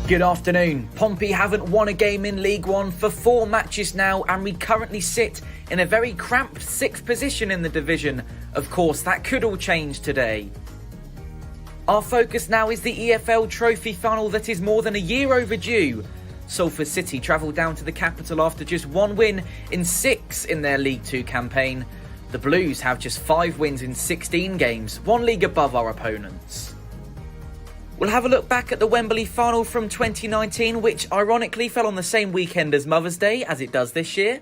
Good afternoon. Pompey haven't won a game in League One for 4 matches now, and we currently sit in a very cramped 6th position in the division. Of course, that could all change today. Our focus now is the EFL trophy final that is more than a year overdue. Salford City travelled down to the capital after just 1 win in 6 in their League 2 campaign. The Blues have just 5 wins in 16 games, 1 league above our opponents. We'll have a look back at the Wembley final from 2019, which ironically fell on the same weekend as Mother's Day, as it does this year.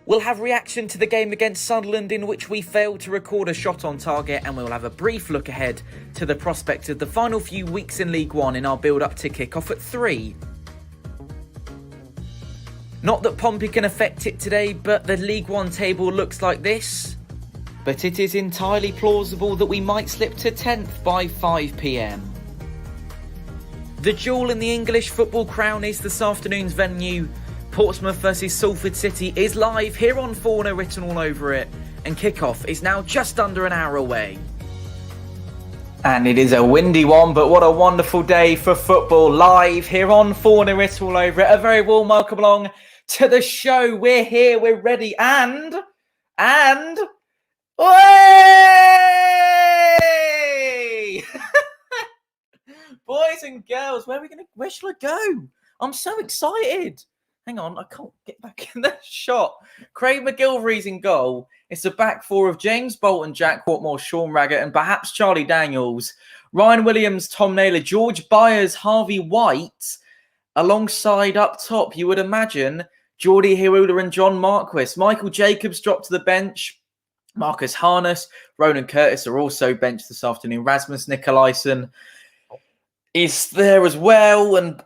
We'll have reaction to the game against Sunderland, in which we failed to record a shot on target, and we'll have a brief look ahead to the prospect of the final few weeks in League One in our build-up to kick-off at 3. Not that Pompey can affect it today, but the League One table looks like this. But it is entirely plausible that we might slip to 10th by 5 p.m. The duel in the English football crown is this afternoon's venue. Portsmouth versus Salford City is live here on Fournilwrittenalloverit, and kickoff is now just under an hour away. And it is a windy one, but what a wonderful day for football, live here on Fournilwrittenalloverit. A very warm welcome along to the show. We're here, we're ready, and way! Boys and girls, where shall I go? I'm so excited. Hang on, I can't get back in the shot. Craig McGilvery's in goal. It's a back four of James Bolton, Jack Watmore, Sean Raggett, and perhaps Charlie Daniels. Ryan Williams, Tom Naylor, George Byers, Harvey White. Alongside up top, you would imagine, Geordie Hirula and John Marquis. Michael Jacobs dropped to the bench. Marcus Harness, Ronan Curtis are also benched this afternoon. Rasmus Nikolaisen is there as well. And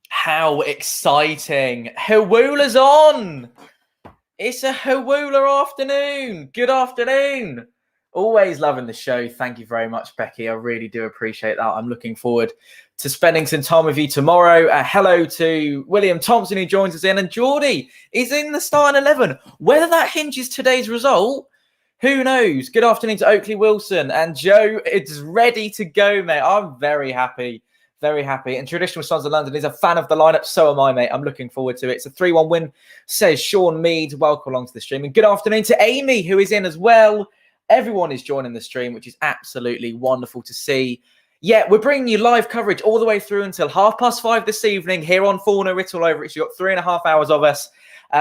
how exciting. Hawula's on. It's a Hawula afternoon. Good afternoon. Always loving the show. Thank you very much, Becky. I really do appreciate that. I'm looking forward to spending some time with you tomorrow. Hello to William Thompson, who joins us in. And Geordie is in the starting 11. Whether that hinges today's result, who knows? Good afternoon to Oakley Wilson. And Joe is ready to go, mate. I'm very happy. Very happy. And Traditional Sons of London is a fan of the lineup. So am I, mate. I'm looking forward to it. It's a 3-1 win, says Sean Mead. Welcome along to the stream. And good afternoon to Amy, who is in as well. Everyone is joining the stream, which is absolutely wonderful to see. Yeah, we're bringing you live coverage all the way through until 5:30 this evening here on Fournilwrittenalloverit. You've got 3.5 hours of us.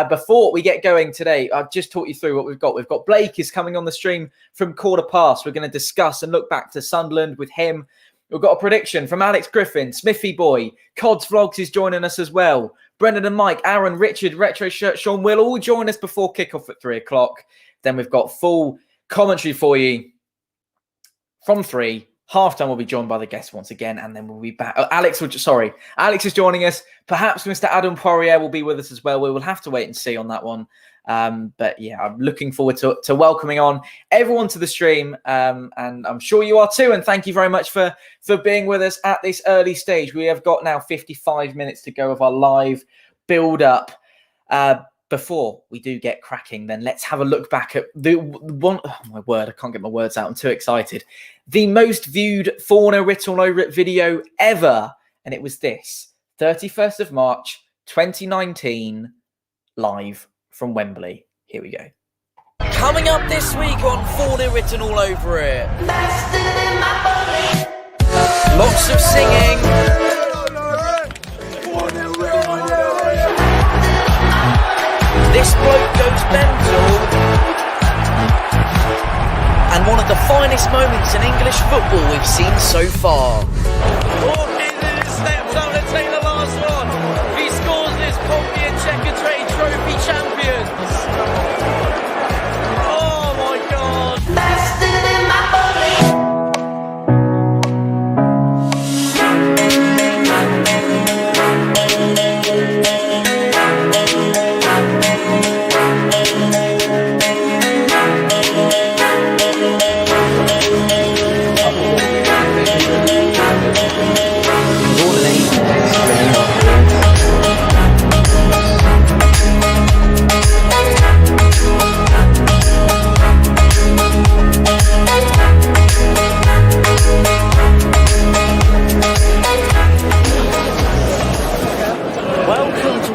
Before we get going today, I've just talked you through what we've got. We've got Blake is coming on the stream from 5:15. We're going to discuss and look back to Sunderland with him. We've got a prediction from Alex Griffin, Smithy Boy, Cods Vlogs is joining us as well. Brendan and Mike, Aaron, Richard, Retro Shirt, Sean will all join us before kickoff at 3 o'clock. Then we've got full commentary for you from 3. Halftime will be joined by the guests once again, and then we'll be back. Alex is joining us. Perhaps Mr. Adam Poirier will be with us as well. We will have to wait and see on that one. But yeah, I'm looking forward to welcoming on everyone to the stream, and I'm sure you are too. And thank you very much for being with us at this early stage. We have got now 55 minutes to go of our live build-up. Before we do get cracking, then let's have a look back at the one. Oh my word, I can't get my words out. I'm too excited. The most viewed Fournilwrittenalloverit video ever, and it was this 31st of March 2019, live from Wembley. Here we go. Coming up this week on Fournilwrittenalloverit, lots of singing. This bloke goes mental. and one of the finest moments in English football we've seen so far. Steps up to take the last one. He scores this, Pompey and Checker Trade Trophy champions. Oh my God. Blasted in my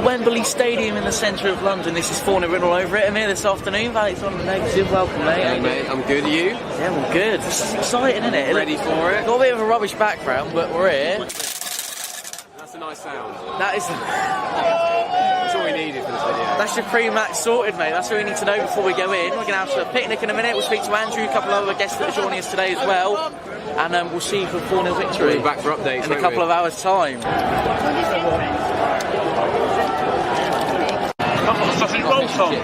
Wembley Stadium in the centre of London. This is Fournilwrittenalloverit. I'm here this afternoon. Alex on the negative. Welcome, mate. Hey, mate. I'm good. Are you? Yeah, well, good. This is exciting, isn't it? Ready for it? Got a bit of a rubbish background, but we're here. That's a nice sound. That is. That's all we needed for this video. That's your pre-match sorted, mate. That's what we need to know before we go in. We're going to have a picnic in a minute. We'll speak to Andrew, a couple of other guests that are joining us today as well. And we'll see you for 4-0 victory. We'll be back for updates in a couple of hours' time. I've got a sausage roll, Tom.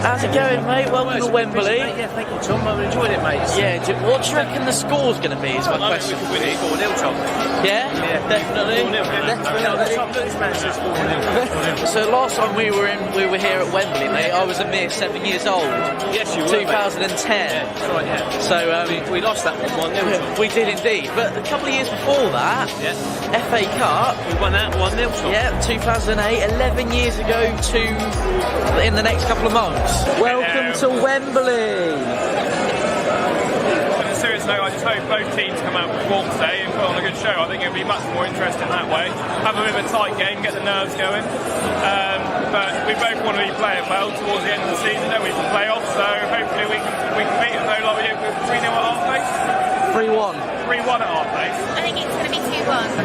How's it going, mate? Welcome to Wembley. Yeah, thank you, Tom. I've enjoyed it, mate. Yeah, what do you reckon the score's going to be is my question. We could win it 4-0, Tom. Yeah? Definitely. 4-0. So last time we were here at Wembley, mate, I was a mere 7 years old. Yes, you were, 2010. Yeah, that's right, yeah. So we lost that 1-0. We did indeed. But a couple of years before that, FA Cup. We won that 1-0, Tom. Yeah, 2008, 11 years ago in the next couple of months. Welcome to Wembley. On a serious note, I just hope both teams come out with warm today and put on a good show. I think it'll be much more interesting that way. Have a bit of a tight game, get the nerves going. But we both want to be playing well towards the end of the season, don't we, for playoffs? So hopefully we can beat them though, like we did with 3-0 at our place. 3-1. 3-1 at our place. I think it's going to be 2-1.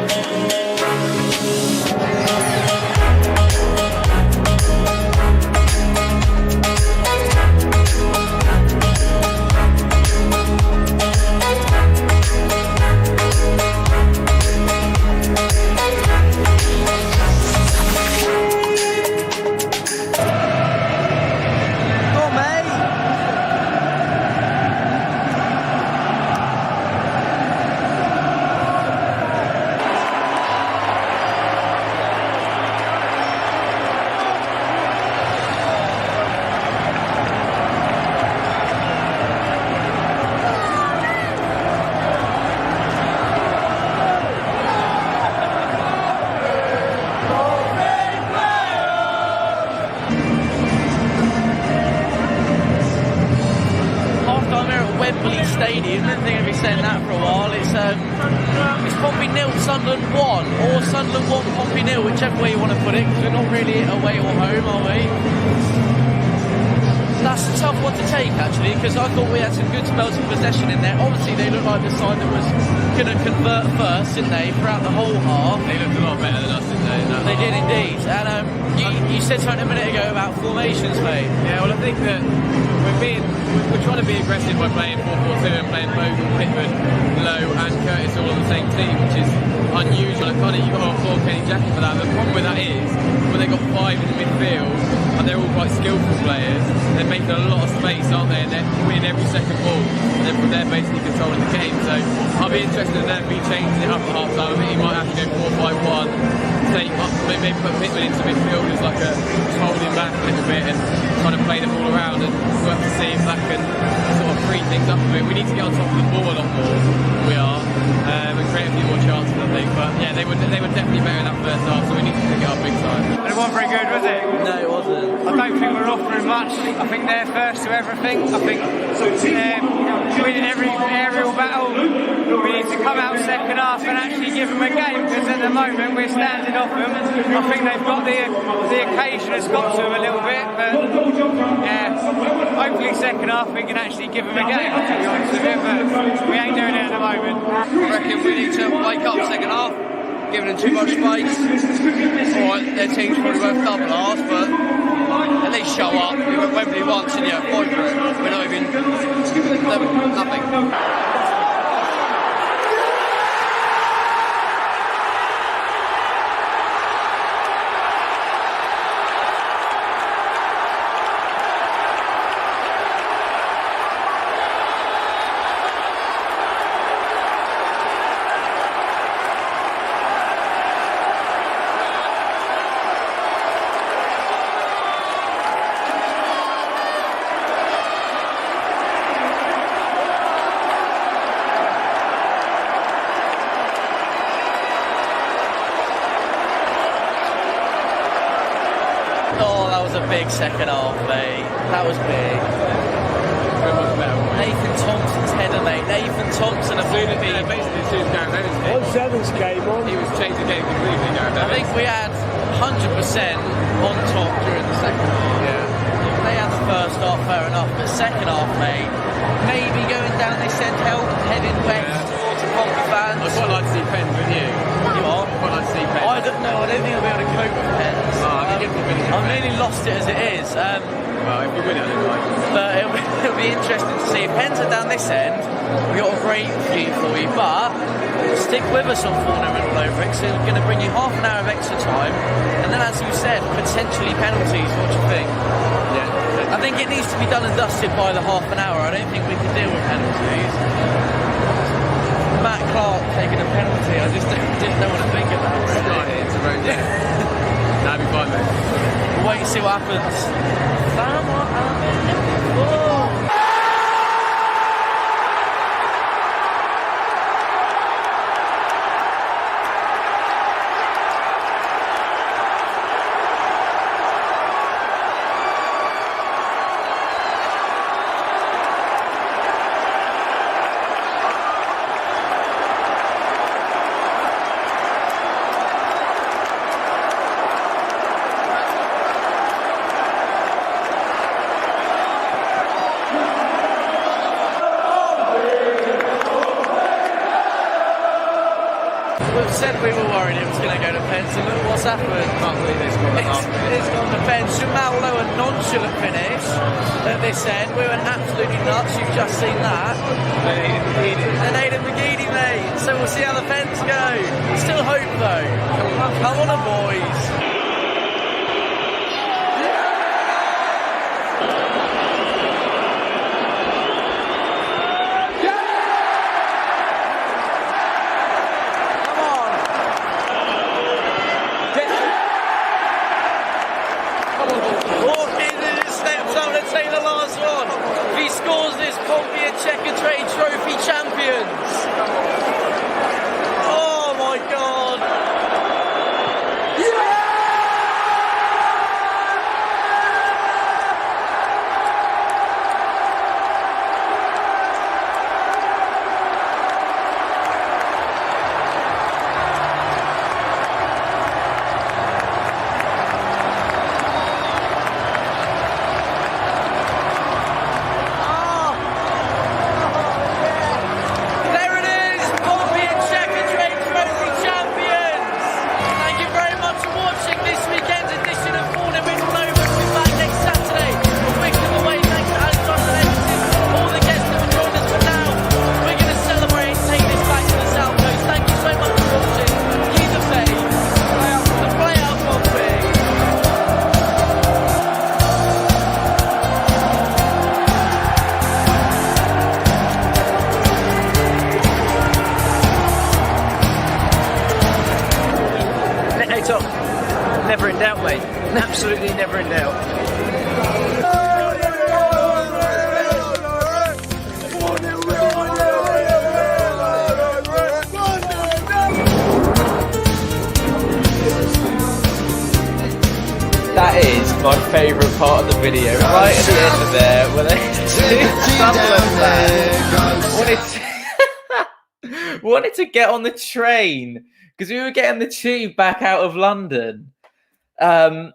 Wembley Stadium. I don't think I'll be saying that for a while. It's Pompey 0, Sunderland 1, or Sunderland 1, Pompey 0, whichever way you want to put it, because we're not really away or home, are we? That's a tough one to take, actually, because I thought we had some good spells of possession in there. Obviously, they looked like the side that was going to convert first, didn't they, throughout the whole half. They looked a lot better than us, didn't they? They did indeed. And you said something a minute ago about formations, mate. Yeah, well, I think that we're trying to be aggressive by playing 4-4-2 and playing Bogle, Pittman, Lowe and Curtis all on the same team, which is unusual. I kind of, you've got to applaud Kenny Jackie for that. The problem with that is, when they've got 5 in the midfield, and they're all quite skillful players, they're making a lot of space, aren't they? And they're winning every second ball, and then from there basically controlling the game. So I'll be interested in them if he changes it up at half time. I think he might have to go 4-5-1, take up, maybe put Pittman into midfield as like just hold him back a little bit and kind of play the ball around, and we'll have to see if that can sort of free things up a bit. We need to get on top of the ball a lot more, we are, and create a few more chances, I think. But yeah, they were definitely better in that first half, so we need to pick it up big time. But it wasn't very good, was it? No, it wasn't. I don't think we're offering much. I think they're first to everything. I think winning every aerial battle. We need to come out second half and actually give them a game, because at the moment we're standing off them. I think they've got the occasion has got to them a little bit, but yeah, hopefully second half we can actually give them a game, to be honest with you, but we ain't doing it at the moment. I reckon we need to wake up second half. giving them too much space. Alright, their team's probably worth double ours, but at least show up. We went Wembley once and fight for it. We're not even nothing. Big second half, mate. That was big. Nathan Thompson's header, mate. Nathan Thompson of Pompey. Basically, as soon as Gareth Evans came Once Evans came on, he was changing the game completely. Gareth Evans. I think we had 100% on top during the second half. Yeah. They had the first half, fair enough, but second half, mate, maybe going down this end, heading west towards the Pompey fans. I'd quite like to see Pens, wouldn't you? You are? I'd quite like to see Pens. I don't know. I don't think I'll be able to cope with Pens. I've nearly lost it as it is. Well, if you win it, I don't like it. But it'll be interesting to see. If Pens are down this end, we've got a great view for you. But stick with us on Fournilwrittenalloverit, so we're going to bring you half an hour of extra time. And then, as you said, potentially penalties. What do you think? Yeah. I think it needs to be done and dusted by the half an hour. I don't think we can deal with penalties. Matt Clark taking a penalty. I just don't want to think of that. It's not Really. it, it's a very good. That'd be fine, mate. We'll wait and see what happens. We've said we were worried it was going to go to Pens, and look what's happened. Can't believe they scored that last minute. It's gone to Pens. Jamal Lowe, a nonchalant finish at this end. We went absolutely nuts. You've just seen that. And Aidan McGeady, mate. So we'll see how the Pens go. Still hope, though. Come on, boys. Pompey are Checker Trade Trophy champions. Oh my God. Never in doubt, mate. Absolutely never in doubt. That is my favourite part of the video, right at the end of there, where they wanted to get on the train because we were getting the tube back out of London, and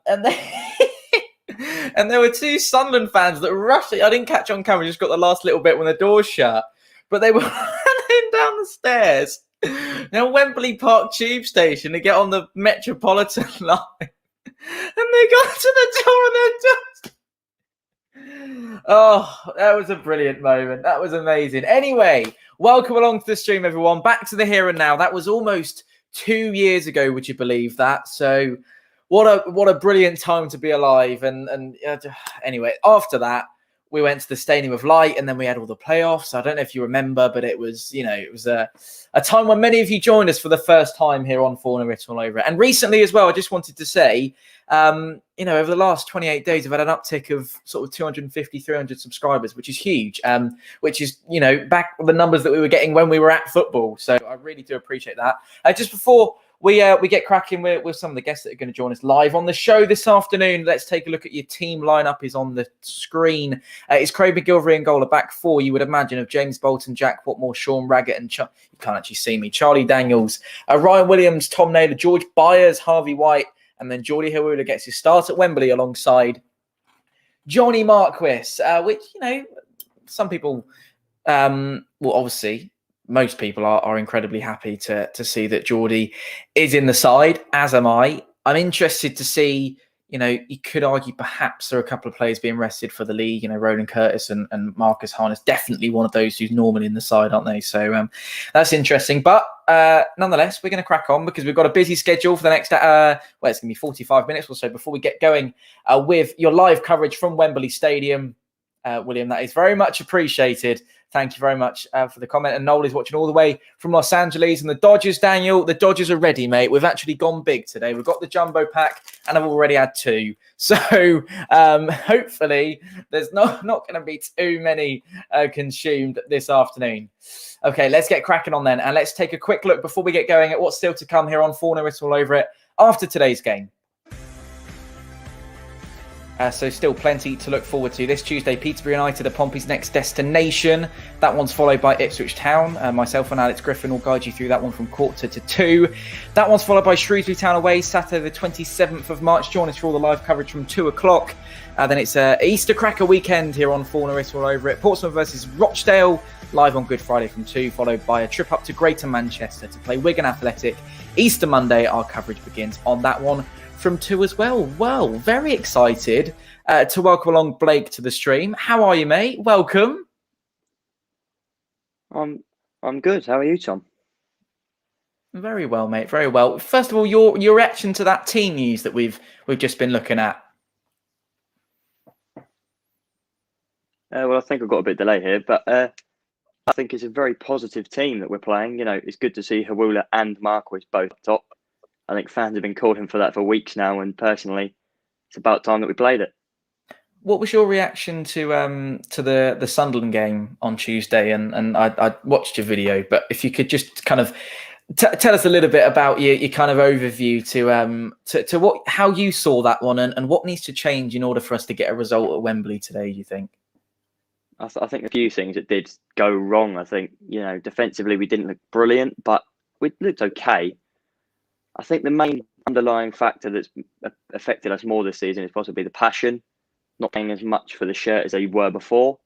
there were two Sunderland fans that rushed. I didn't catch on camera; just got the last little bit when the door shut. But they were running down the stairs Now, Wembley Park Tube Station, they get on the Metropolitan line and they got to the door and they're just... Oh, that was a brilliant moment. That was amazing. Anyway, welcome along to the stream, everyone. Back to the here and now. That was almost 2 years ago, would you believe that? So what a brilliant time to be alive. And anyway, after that, we went to the Stadium of Light and then we had all the playoffs. I don't know if you remember, but it was, it was a time when many of you joined us for the first time here on Fournilwrittenalloverit. And recently as well, I just wanted to say, over the last 28 days, I've had an uptick of sort of 250, 300 subscribers, which is huge, which is, back the numbers that we were getting when we were at football. So I really do appreciate that. Just before we get cracking with some of the guests that are going to join us live on the show this afternoon, let's take a look at your team lineup. Is on the screen. It's Craig McGilvery in goal, a back four, you would imagine, of James Bolton, Jack Watmore, Sean Raggett, and you can't actually see me, Charlie Daniels, Ryan Williams, Tom Naylor, George Byers, Harvey White, and then Geordie Hewula gets his start at Wembley alongside Johnny Marquis, which, some people, obviously, most people are incredibly happy to see that Geordie is in the side, as am I. I'm interested to see, you could argue perhaps there are a couple of players being rested for the league, Roland Curtis and Marcus Harness, definitely one of those who's normally in the side, aren't they? So that's interesting. But nonetheless, we're going to crack on because we've got a busy schedule for the next, it's going to be 45 minutes or so before we get going with your live coverage from Wembley Stadium. William, that is very much appreciated. Thank you very much for the comment. And Noel is watching all the way from Los Angeles. And the Dodgers, Daniel, the Dodgers are ready, mate. We've actually gone big today. We've got the jumbo pack and I've already had 2. So hopefully there's not going to be too many consumed this afternoon. Okay, let's get cracking on then. And let's take a quick look before we get going at what's still to come here on Fournilwrittenalloverit after today's game. So still plenty to look forward to. This Tuesday, Peterborough United are Pompey's next destination. That one's followed by Ipswich Town. Myself and Alex Griffin will guide you through that one from 1:45. That one's followed by Shrewsbury Town away, Saturday the 27th of March. Join us for all the live coverage from 2 o'clock. Then it's Easter Cracker weekend here on Fournilwrittenalloverit. Portsmouth versus Rochdale, live on Good Friday from 2, followed by a trip up to Greater Manchester to play Wigan Athletic. Easter Monday, our coverage begins on that one from 2 as well. Well, very excited to welcome along Blake to the stream. How are you, mate? Welcome. I'm good. How are you, Tom? Very well, mate. Very well. First of all, your reaction to that team news that we've just been looking at. Well, I think I've got a bit of delay here, but I think it's a very positive team that we're playing. It's good to see Hewula and Marquis both top. I think fans have been calling for that for weeks now, and personally, it's about time that we played it. What was your reaction to the Sunderland game on Tuesday? And I watched your video, but if you could just kind of tell us a little bit about your kind of overview to how you saw that one and what needs to change in order for us to get a result at Wembley today, do you think? I think a few things that did go wrong. I think, defensively we didn't look brilliant, but we looked okay. I think the main underlying factor that's affected us more this season is possibly the passion, not paying as much for the shirt as they were before.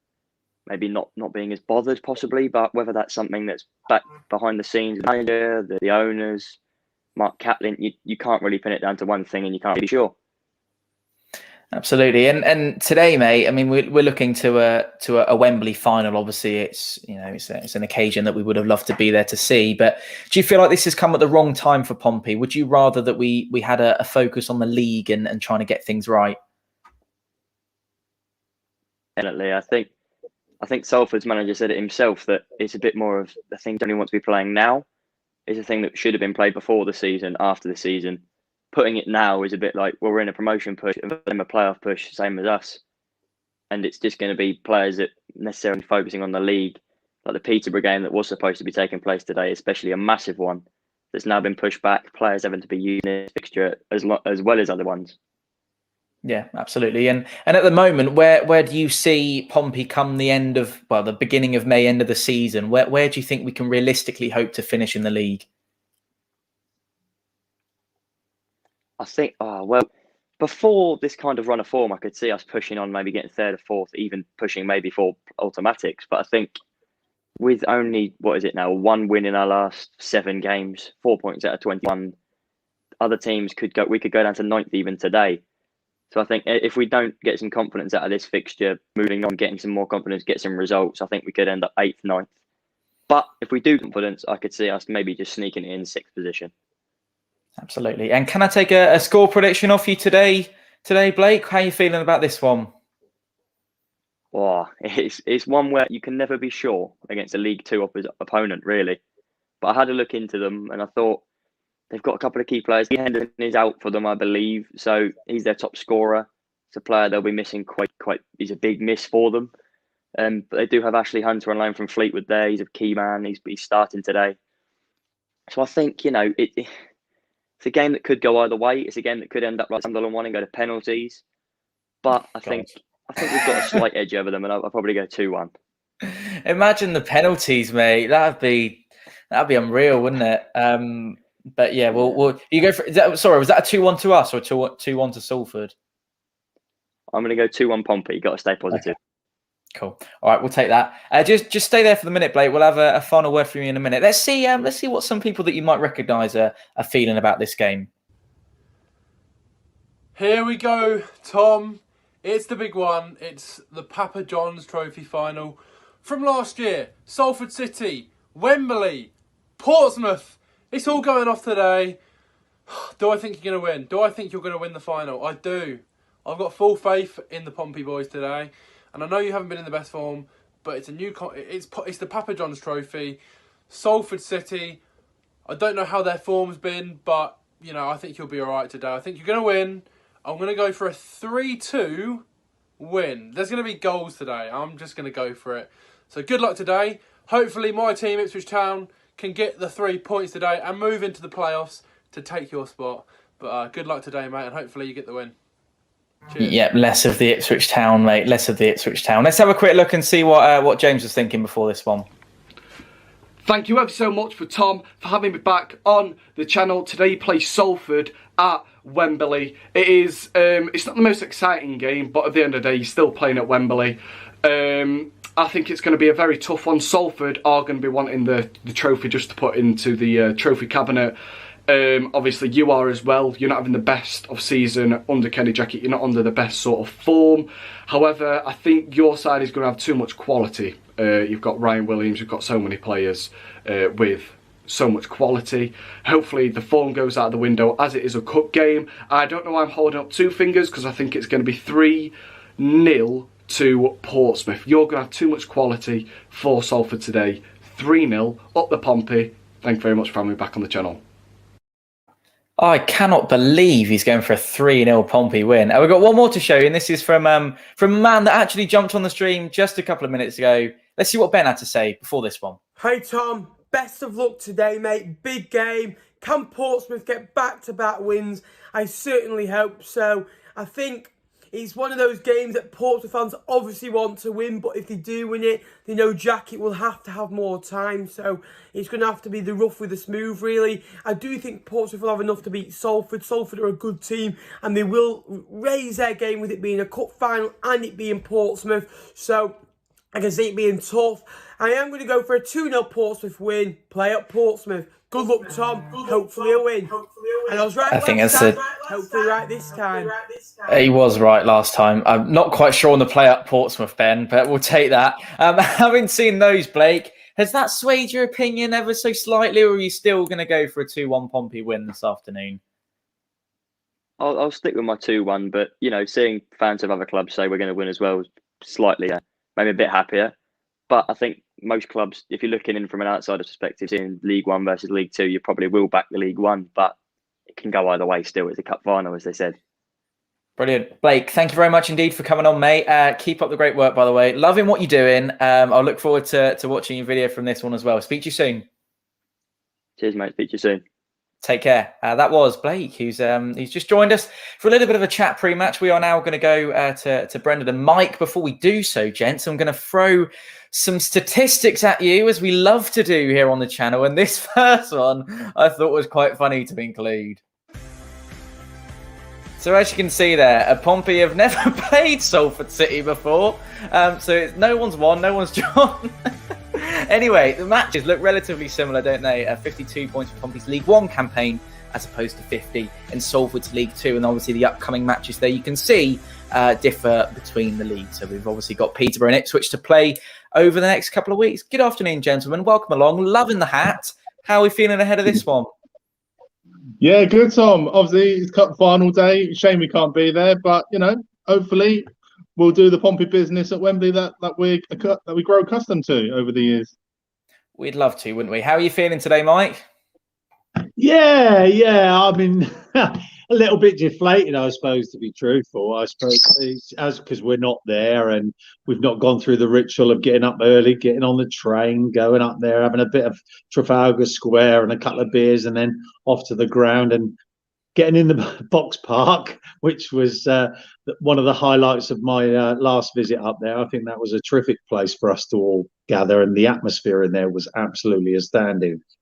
Maybe not being as bothered, possibly, but whether that's something that's back behind the scenes, the manager, the owners, Mark Catlin, you can't really pin it down to one thing and you can't be sure. Absolutely, and today, mate. I mean, we're looking to a Wembley final. Obviously, it's it's an occasion that we would have loved to be there to see. But do you feel like this has come at the wrong time for Pompey? Would you rather that we had a focus on the league and trying to get things right? Definitely, I think Salford's manager said it himself that it's a bit more of the thing Tony wants to be playing now. Is a thing that should have been played before the season, after the season. Putting it now is a bit like, well, we're in a promotion push and then a playoff push, same as us. And it's just going to be players that necessarily focusing on the league, like the Peterborough game that was supposed to be taking place today, especially a massive one that's now been pushed back. Players having to be using this fixture as well as other ones. Yeah, absolutely. And at the moment, where do you see Pompey come the beginning of May, end of the season? Where do you think we can realistically hope to finish in the league? I think, before this kind of run of form, I could see us pushing on, maybe getting third or fourth, even pushing maybe for automatics. But I think with only, what is it now, 1 win in our last 7 games, 4 points out of 21. Other teams we could go down to 9th even today. So I think if we don't get some confidence out of this fixture, moving on, getting some more confidence, get some results, I think we could end up 8th, 9th. But if we do confidence, I could see us maybe just sneaking it in 6th position. Absolutely. And can I take a score prediction off you today, Blake? How are you feeling about this one? Oh, it's one where you can never be sure against a League Two opponent, really. But I had a look into them and I thought they've got a couple of key players. Henderson is out for them, I believe. So he's their top scorer. It's a player they'll be missing quite. He's a big miss for them. But they do have Ashley Hunter on loan from Fleetwood there. He's a key man. He's starting today. So I think, it's a game that could go either way. It's a game that could end up like Sunderland 1 and go to penalties. But I think we've got a slight edge over them, and I'll probably go 2-1. Imagine the penalties, mate. That'd be unreal, wouldn't it? But yeah, we'll you go for. Was that a 2-1 to us or 2-1 to Salford? I'm going to go 2-1 Pompey. Got to stay positive. Okay. Cool. All right, we'll take that. Just stay there for the minute, Blake. We'll have a final word from you in a minute. Let's see what some people that you might recognise are feeling about this game. Here we go, Tom. It's the big one. It's the Papa John's Trophy final from last year. Salford City, Wembley, Portsmouth. It's all going off today. Do I think you're going to win? Do I think you're going to win the final? I do. I've got full faith in the Pompey boys today. And I know you haven't been in the best form, but it's it's the Papa John's Trophy. Salford City, I don't know how their form's been, but I think you'll be all right today. I think you're going to win. I'm going to go for a 3-2 win. There's going to be goals today. I'm just going to go for it. So good luck today. Hopefully my team, Ipswich Town, can get the 3 points today and move into the playoffs to take your spot. But good luck today, mate, and hopefully you get the win. Cheers. Yep, less of the Ipswich Town, mate. Less of the Ipswich Town. Let's have a quick look and see what James was thinking before this one. Thank you ever so much for Tom for having me back on the channel. Today you play Salford at Wembley. It's not the most exciting game, but at the end of the day, you're still playing at Wembley. I think it's going to be a very tough one. Salford are going to be wanting the trophy just to put into the trophy cabinet. Obviously you are as well. You're not having the best of season under Kenny Jackett. You're not under the best sort of form. However, I think your side is going to have too much quality. You've got Ryan Williams. You've got so many players with so much quality. Hopefully the form goes out of the window as it is a cup game. I don't know why I'm holding up 2 fingers, because I think it's going to be 3-0 to Portsmouth. You're going to have too much quality for Salford today. 3-0 up the Pompey. Thank you very much for having me back on the channel. I cannot believe he's going for a 3-0 Pompey win. We've got one more to show you, and this is from a man that actually jumped on the stream just a couple of minutes ago. Let's see what Ben had to say before this one. Hey Tom, best of luck today, mate. Big game. Can Portsmouth get back-to-back wins? I certainly hope so. I think it's one of those games that Portsmouth fans obviously want to win, but if they do win it, they know Jackett will have to have more time, so it's going to have to be the rough with the smooth, really. I do think Portsmouth will have enough to beat Salford. Salford are a good team, and they will raise their game with it being a cup final and it being Portsmouth, so I can see it being tough. I am going to go for a 2-0 Portsmouth win. Play up Portsmouth. Good luck, Tom. Hopefully a win. And I was right. I think that's hopefully right this time. He was right last time. I'm not quite sure on the play up Portsmouth, Ben, but we'll take that. Having seen those, Blake, has that swayed your opinion ever so slightly, or are you still going to go for a 2-1 Pompey win this afternoon? I'll stick with my 2-1, but seeing fans of other clubs say we're going to win as well is slightly maybe a bit happier. But I think most clubs, if you're looking in from an outsider's perspective, seeing League One versus League Two, you probably will back the League One, but it can go either way still. It's a cup final, as they said. Brilliant. Blake, thank you very much indeed for coming on, mate. Keep up the great work, by the way. Loving what you're doing. I'll look forward to watching your video from this one as well. Speak to you soon. Cheers, mate. Speak to you soon. Take care. That was Blake, he's just joined us for a little bit of a chat pre-match. We are now going to go to Brendan and Mike. Before we do so, gents, I'm going to throw some statistics at you, as we love to do here on the channel. And this first one I thought was quite funny to include. So as you can see there, Pompey have never played Salford City before. So no one's won, no one's drawn. Anyway, the matches look relatively similar, don't they? 52 points for Pompey's League One campaign as opposed to 50 in Salford's League Two. And obviously the upcoming matches there you can see differ between the leagues. So we've obviously got Peterborough and Ipswich to play over the next couple of weeks. Good afternoon, gentlemen. Welcome along. Loving the hat. How are we feeling ahead of this one? Yeah, good, Tom. Obviously, it's cup final day. Shame we can't be there, but hopefully, we'll do the Pompey business at Wembley that we grow accustomed to over the years. We'd love to, wouldn't we? How are you feeling today, Mike? Yeah. I mean, a little bit deflated, I suppose, to be truthful. I suppose it's because we're not there and we've not gone through the ritual of getting up early, getting on the train, going up there, having a bit of Trafalgar Square and a couple of beers, and then off to the ground and getting in the box park, which was one of the highlights of my last visit up there. I think that was a terrific place for us to all gather, and the atmosphere in there was absolutely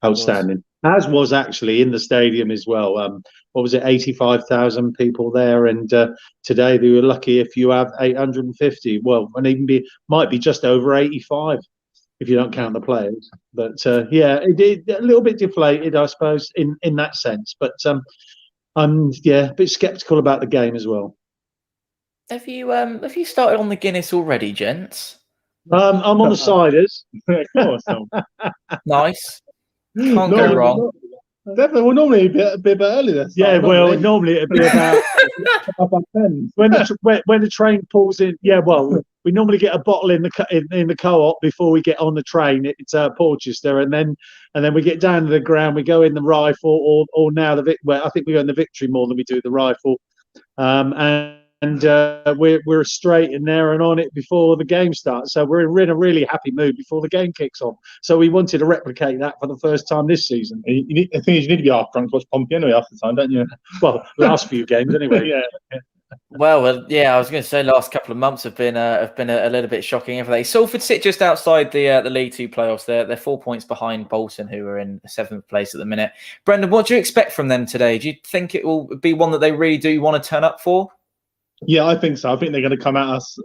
outstanding. As was actually in the stadium as well. What was it, 85,000 people there, and today they were lucky if you have 850. Well, and might be just over 85 if you don't count the players. But it a little bit deflated, I suppose, in that sense. But I'm a bit sceptical about the game as well. Have you started on the Guinness already, gents? I'm on the ciders. Of course. Nice. Can't go wrong. Definitely, we're normally a bit earlier. Normally it'd be about 10. When the train pulls in. Yeah, well, we normally get a bottle in the co-op before we get on the train. It's Portsmouth, and then we get down to the ground. We go in the rifle, or now I think we go in the Victory more than we do the rifle, and we're straight in there and on it before the game starts. So we're in a really happy mood before the game kicks off. So we wanted to replicate that for the first time this season. The thing is, you need to be half drunk to watch Pompey anyway half the time, don't you? Well, last few games anyway. Yeah. Well, yeah, I was going to say last couple of months have been a little bit shocking, haven't they? Salford sit just outside the League Two playoffs. They're 4 points behind Bolton, who are in 7th place at the minute. Brendan, what do you expect from them today? Do you think it will be one that they really do want to turn up for? Yeah, I think so. I think they're going to come at us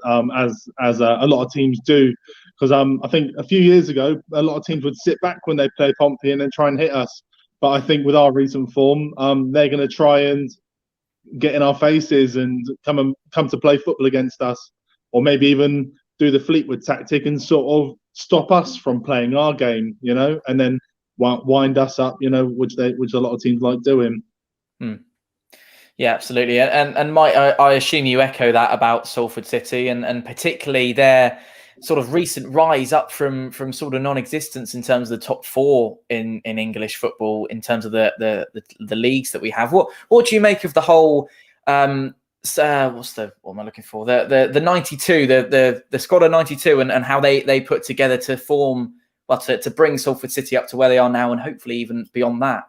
as a lot of teams do, because I think a few years ago a lot of teams would sit back when they play Pompey and then try and hit us. But I think with our recent form, they're going to try and get in our faces and come to play football against us, or maybe even do the Fleetwood tactic and sort of stop us from playing our game, and then wind us up, which a lot of teams like doing. Yeah, absolutely. And Mike, I assume you echo that about Salford City and particularly their sort of recent rise up from sort of non-existence in terms of the top 4 in English football, in terms of the leagues that we have. What do you make of the whole what am I looking for? The 92, the squad of 92 and how they put together to form, to bring Salford City up to where they are now and hopefully even beyond that?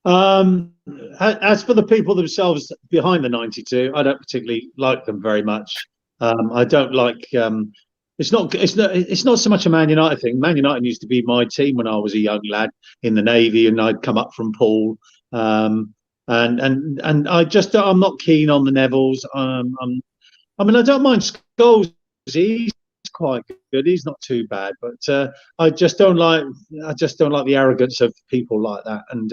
As for the people themselves behind the 92, I don't particularly like them very much. I don't like. It's not so much a Man United thing. Man United used to be my team when I was a young lad in the Navy, and I'd come up from Poole. And I'm not keen on the Nevilles. I don't mind Scholes. He's quite good. He's not too bad, but I just don't like the arrogance of people like that. And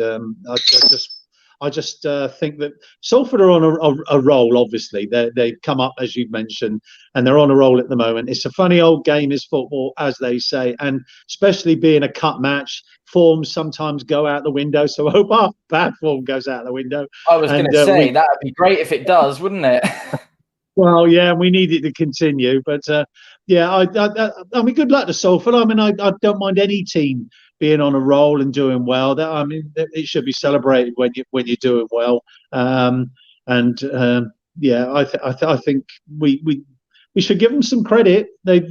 I just think that Salford are on a roll. Obviously, they've come up, as you've mentioned, and they're on a roll at the moment. It's a funny old game, is football, as they say, and especially being a cup match, forms sometimes go out the window. So I hope our bad form goes out the window. I was going to say that would be great if it does, wouldn't it? Well, yeah, we need it to continue, but I mean, good luck to Salford. I mean, I don't mind any team being on a roll and doing well. It should be celebrated when you're doing well. I think we should give them some credit. They've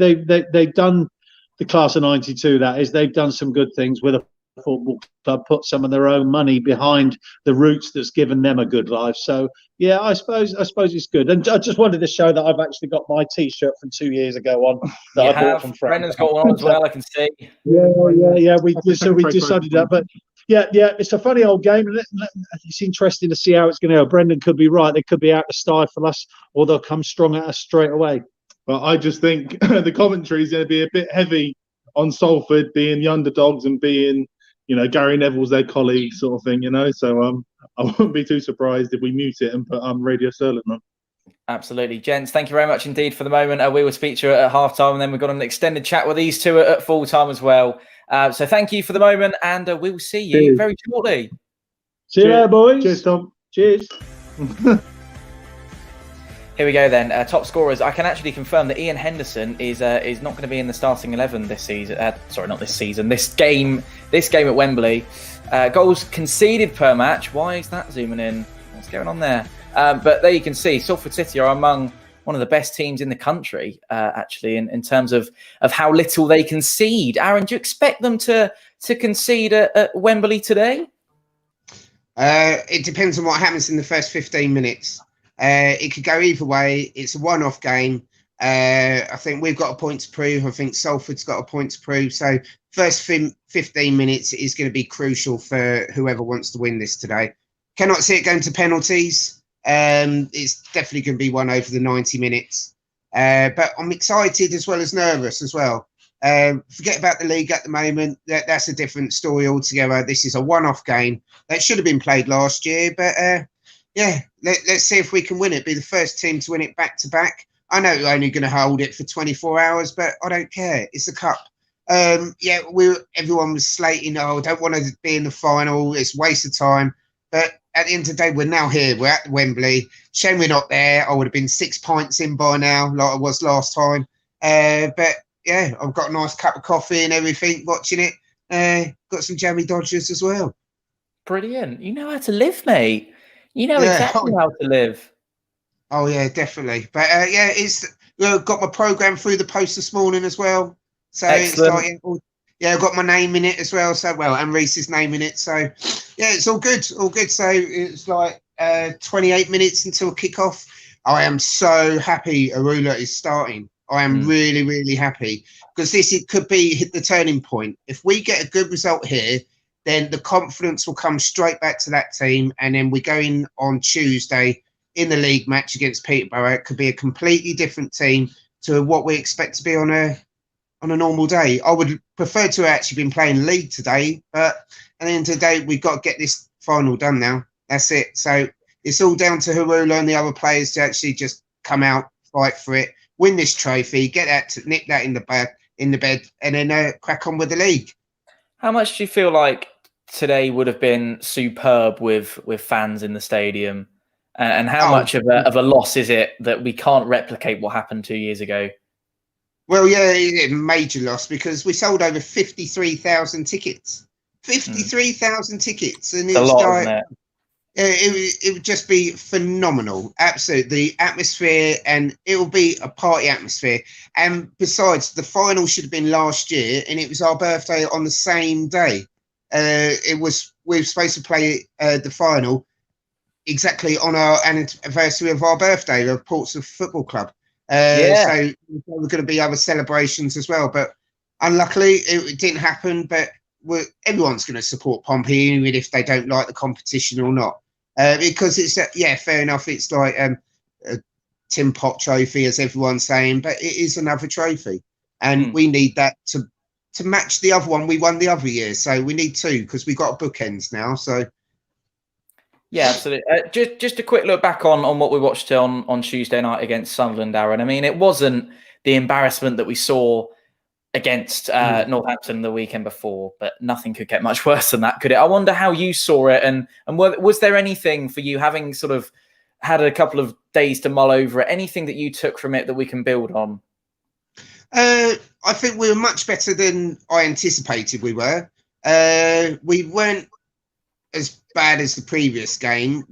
done the class of 92. That is, they've done some good things with a football club, put some of their own money behind the roots that's given them a good life. So yeah, I suppose it's good. And I just wanted to show that I've actually got my T-shirt from 2 years ago on that I bought from France. Brendan's got one on as well, I can see. Yeah. We decided that, but yeah, it's a funny old game, and it's interesting to see how it's going to go. Brendan could be right; they could be out to stifle us, or they'll come strong at us straight away. Well, I just think the commentary is going to be a bit heavy on Salford being the underdogs and being, Gary Neville's their colleague sort of thing, So I wouldn't be too surprised if we mute it and put Radio Sterling on. Absolutely. Gents, thank you very much indeed for the moment. We will speak to you at half-time, and then we've got an extended chat with these two at full-time as well. So thank you for the moment, and we will see you very shortly. See you later, boys. Cheers, Tom. Cheers. Here we go then. Top scorers. I can actually confirm that Ian Henderson is not going to be in the starting 11 this season. Sorry, not this season. This game at Wembley. Goals conceded per match. Why is that zooming in? What's going on there? But there you can see Salford City are among one of the best teams in the country, actually, in terms of how little they concede. Aaron, do you expect them to concede at Wembley today? It depends on what happens in the first 15 minutes. It could go either way. It's a one-off game. I think we've got a point to prove. I think Salford's got a point to prove. So first 15 minutes is going to be crucial for whoever wants to win this today. Cannot see it going to penalties. It's definitely going to be one over the 90 minutes. But I'm excited as well as nervous as well. Forget about the league at the moment. That's a different story altogether. This is a one-off game that should have been played last year. But let's see if we can win it. Be the first team to win it back-to-back. I know we're only going to hold it for 24 hours, but I don't care. It's a cup. Everyone was slating, I don't want to be in the final. It's a waste of time. But at the end of the day, we're now here. We're at Wembley. Shame we're not there. I would have been 6 pints in by now, like I was last time. But yeah, I've got a nice cup of coffee and everything watching it. Got some jammy Dodgers as well. Brilliant. You know how to live, mate. You know exactly how to live. Oh, yeah, definitely. But it's got my programme through the post this morning as well. So excellent. It's like, I've got my name in it as well. So, and Reese's name in it. So, yeah, it's all good. All good. So it's like 28 minutes until kickoff. I am so happy Arula is starting. I am really, really happy because it could be the turning point. If we get a good result here, then the confidence will come straight back to that team. And then we go in on Tuesday in the league match against Peterborough. It could be a completely different team to what we expect to be on a normal day. I would prefer to have actually been playing league today, but at the end of the day, we've got to get this final done now. That's it. So it's all down to Harula and the other players to actually just come out, fight for it, win this trophy, get that, nip that in the bed, and then crack on with the league. How much do you feel like today would have been superb with fans in the stadium? And how much of a loss is it that we can't replicate what happened 2 years ago? Well, yeah, major loss because we sold over 53,000 tickets. 53,000 tickets. And it's a lot, like, isn't it? It would just be phenomenal. Absolutely. The atmosphere, and it will be a party atmosphere. And besides, the final should have been last year, and it was our birthday on the same day. We were supposed to play the final exactly on our anniversary of our birthday, of Portsmouth Football Club. So there were going to be other celebrations as well, but unluckily it didn't happen. But everyone's going to support Pompey, even if they don't like the competition or not, because it's fair enough. It's like a Tim Pot trophy, as everyone's saying, but it is another trophy, and we need that to match the other one we won the other year. So we need two because we've got bookends now. So. Yeah, absolutely. Just a quick look back on what we watched on Tuesday night against Sunderland, Aaron. I mean, it wasn't the embarrassment that we saw against Northampton the weekend before, but nothing could get much worse than that, could it? I wonder how you saw it, and was there anything for you, having sort of had a couple of days to mull over it, anything that you took from it that we can build on? I think we were much better than I anticipated we were. We weren't as bad as the previous game.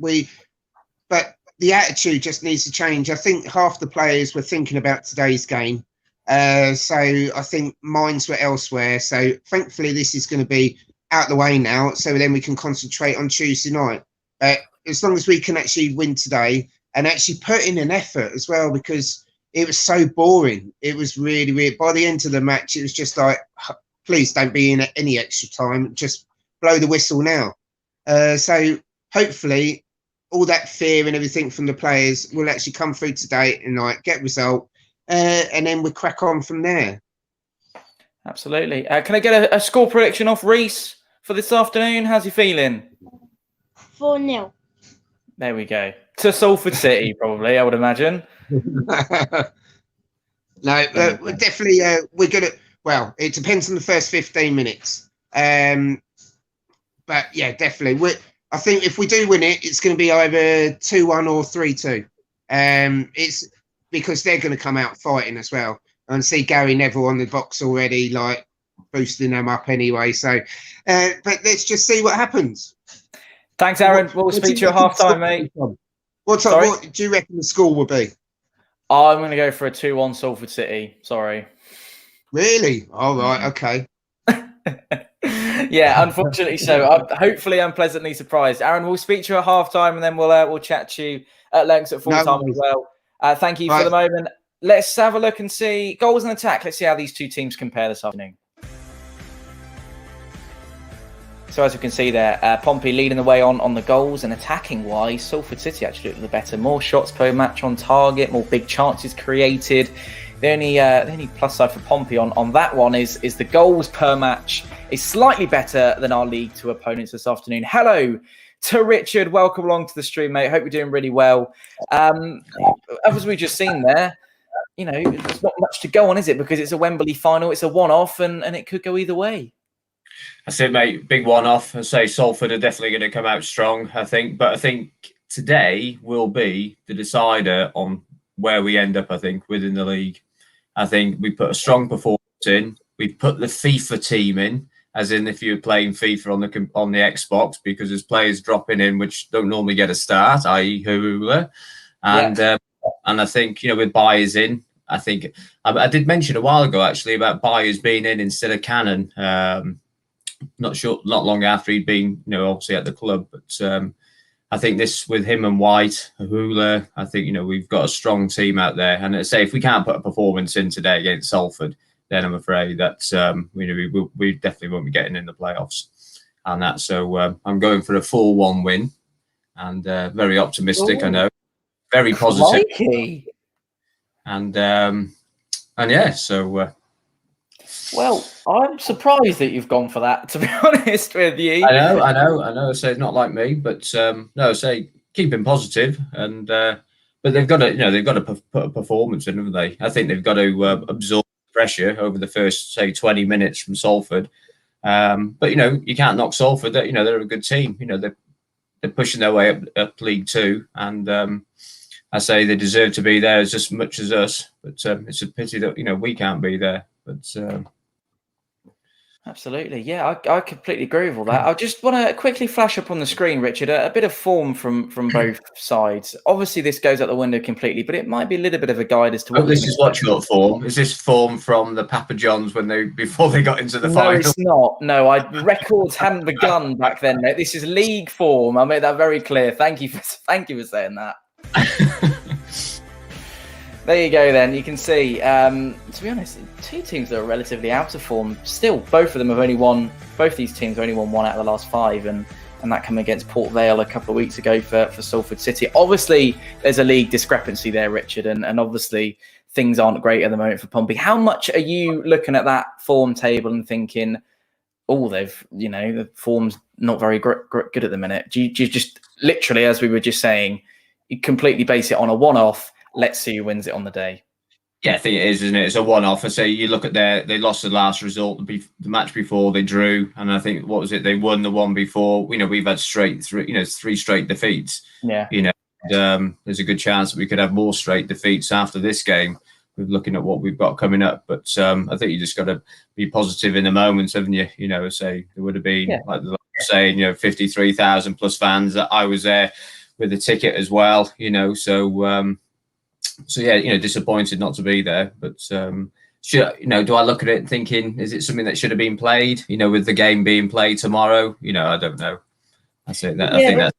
But the attitude just needs to change. I think half the players were thinking about today's game. So I think minds were elsewhere. So thankfully this is going to be out the way now. So then we can concentrate on Tuesday night. As long as we can actually win today and actually put in an effort as well, because it was so boring. It was really weird. By the end of the match, it was just like, please don't be in at any extra time. Just blow the whistle now. So hopefully all that fear and everything from the players will actually come through today and like get result, and then we crack on from there. Absolutely. Can I get a score prediction off Reese for this afternoon? How's he feeling? 4-0. There we go. To Salford City, probably, I would imagine. No, definitely. We're gonna. Well, it depends on the first 15 minutes. But yeah, definitely. I think if we do win it, it's going to be either 2-1 or 3-2. It's because they're going to come out fighting as well. And see Gary Neville on the box already, like boosting them up anyway. So, but let's just see what happens. Thanks, Aaron. We'll speak to you at half time, mate. What do you reckon the score will be? I'm going to go for a 2-1 Salford City. Sorry. Really? All right. Okay. Yeah, unfortunately so. Hopefully I'm pleasantly surprised. Aaron, we'll speak to you at half time and then we'll chat to you at length at full time as well. Thank you for the moment. Let's have a look and see goals and attack. Let's see how these two teams compare this afternoon. So as you can see there, Pompey leading the way on the goals, and attacking wise, Salford City actually look the better. More shots per match on target, more big chances created. The only plus side for Pompey on that one is the goals per match is slightly better than our League Two opponents this afternoon. Hello to Richard. Welcome along to the stream, mate. Hope you're doing really well. As we just seen there, you know, there's not much to go on, is it? Because it's a Wembley final. It's a one-off, and it could go either way. That's it, mate. Big one-off. I say Salford are definitely going to come out strong, I think. But I think today will be the decider on where we end up, I think, within the league. I think we put a strong performance in. We put the FIFA team in, as in if you're playing FIFA on the Xbox, because there's players dropping in which don't normally get a start, i.e. Hurula. And I think, you know, with Byers in, I think I did mention a while ago actually about Byers being in instead of Cannon. Not long after he'd been, you know, obviously at the club. But I think this with him and White, Hula, I think, you know, we've got a strong team out there. And I say if we can't put a performance in today against Salford, then I'm afraid that we definitely won't be getting in the playoffs. And that, so I'm going for a 4-1 win, and very optimistic. Ooh. I know, very positive. Crikey. And yeah, so. Well, I'm surprised that you've gone for that, to be honest with you. I know. So it's not like me, but no. Say keeping positive, and but they've got to, put a performance in, haven't they? I think they've got to absorb pressure over the first 20 minutes from Salford. But you know, you can't knock Salford. That, you know, they're a good team. You know, they're pushing their way up League Two, and I say they deserve to be there just as much as us. But it's a pity that, you know, we can't be there. But absolutely, yeah, I completely agree with all that. I just want to quickly flash up on the screen, Richard, a bit of form from both sides. Obviously, this goes out the window completely, but it might be a little bit of a guide as to what. This is what your form is. This form from the Papa Johns before they got into the final. No, it's not. No, records hadn't begun back then, mate. This is league form. I made that very clear. Thank you for saying that. There you go then. You can see, to be honest, two teams that are relatively out of form. Still, both these teams only won one out of the last five, and that came against Port Vale a couple of weeks ago for Salford City. Obviously, there's a league discrepancy there, Richard, and obviously things aren't great at the moment for Pompey. How much are you looking at that form table and thinking, oh, the form's not very good at the minute? Do you just literally, as we were just saying, you completely base it on a one-off? Let's see who wins it on the day. Yeah, I think it is, isn't it? It's a one-off. I say you look at they lost the last result, the match before they drew, and I think they won the one before. You know, we've had three straight defeats. Yeah. You know, there's a good chance that we could have more straight defeats after this game. We're looking at what we've got coming up, but I think you just got to be positive in the moments, haven't you? You know, say there would have been like saying, you know, 53,000 plus fans. That I was there with a ticket as well. You know, so yeah, you know, disappointed not to be there. But do I look at it thinking, is it something that should have been played? You know, with the game being played tomorrow, you know, I don't know. That's it. I think that's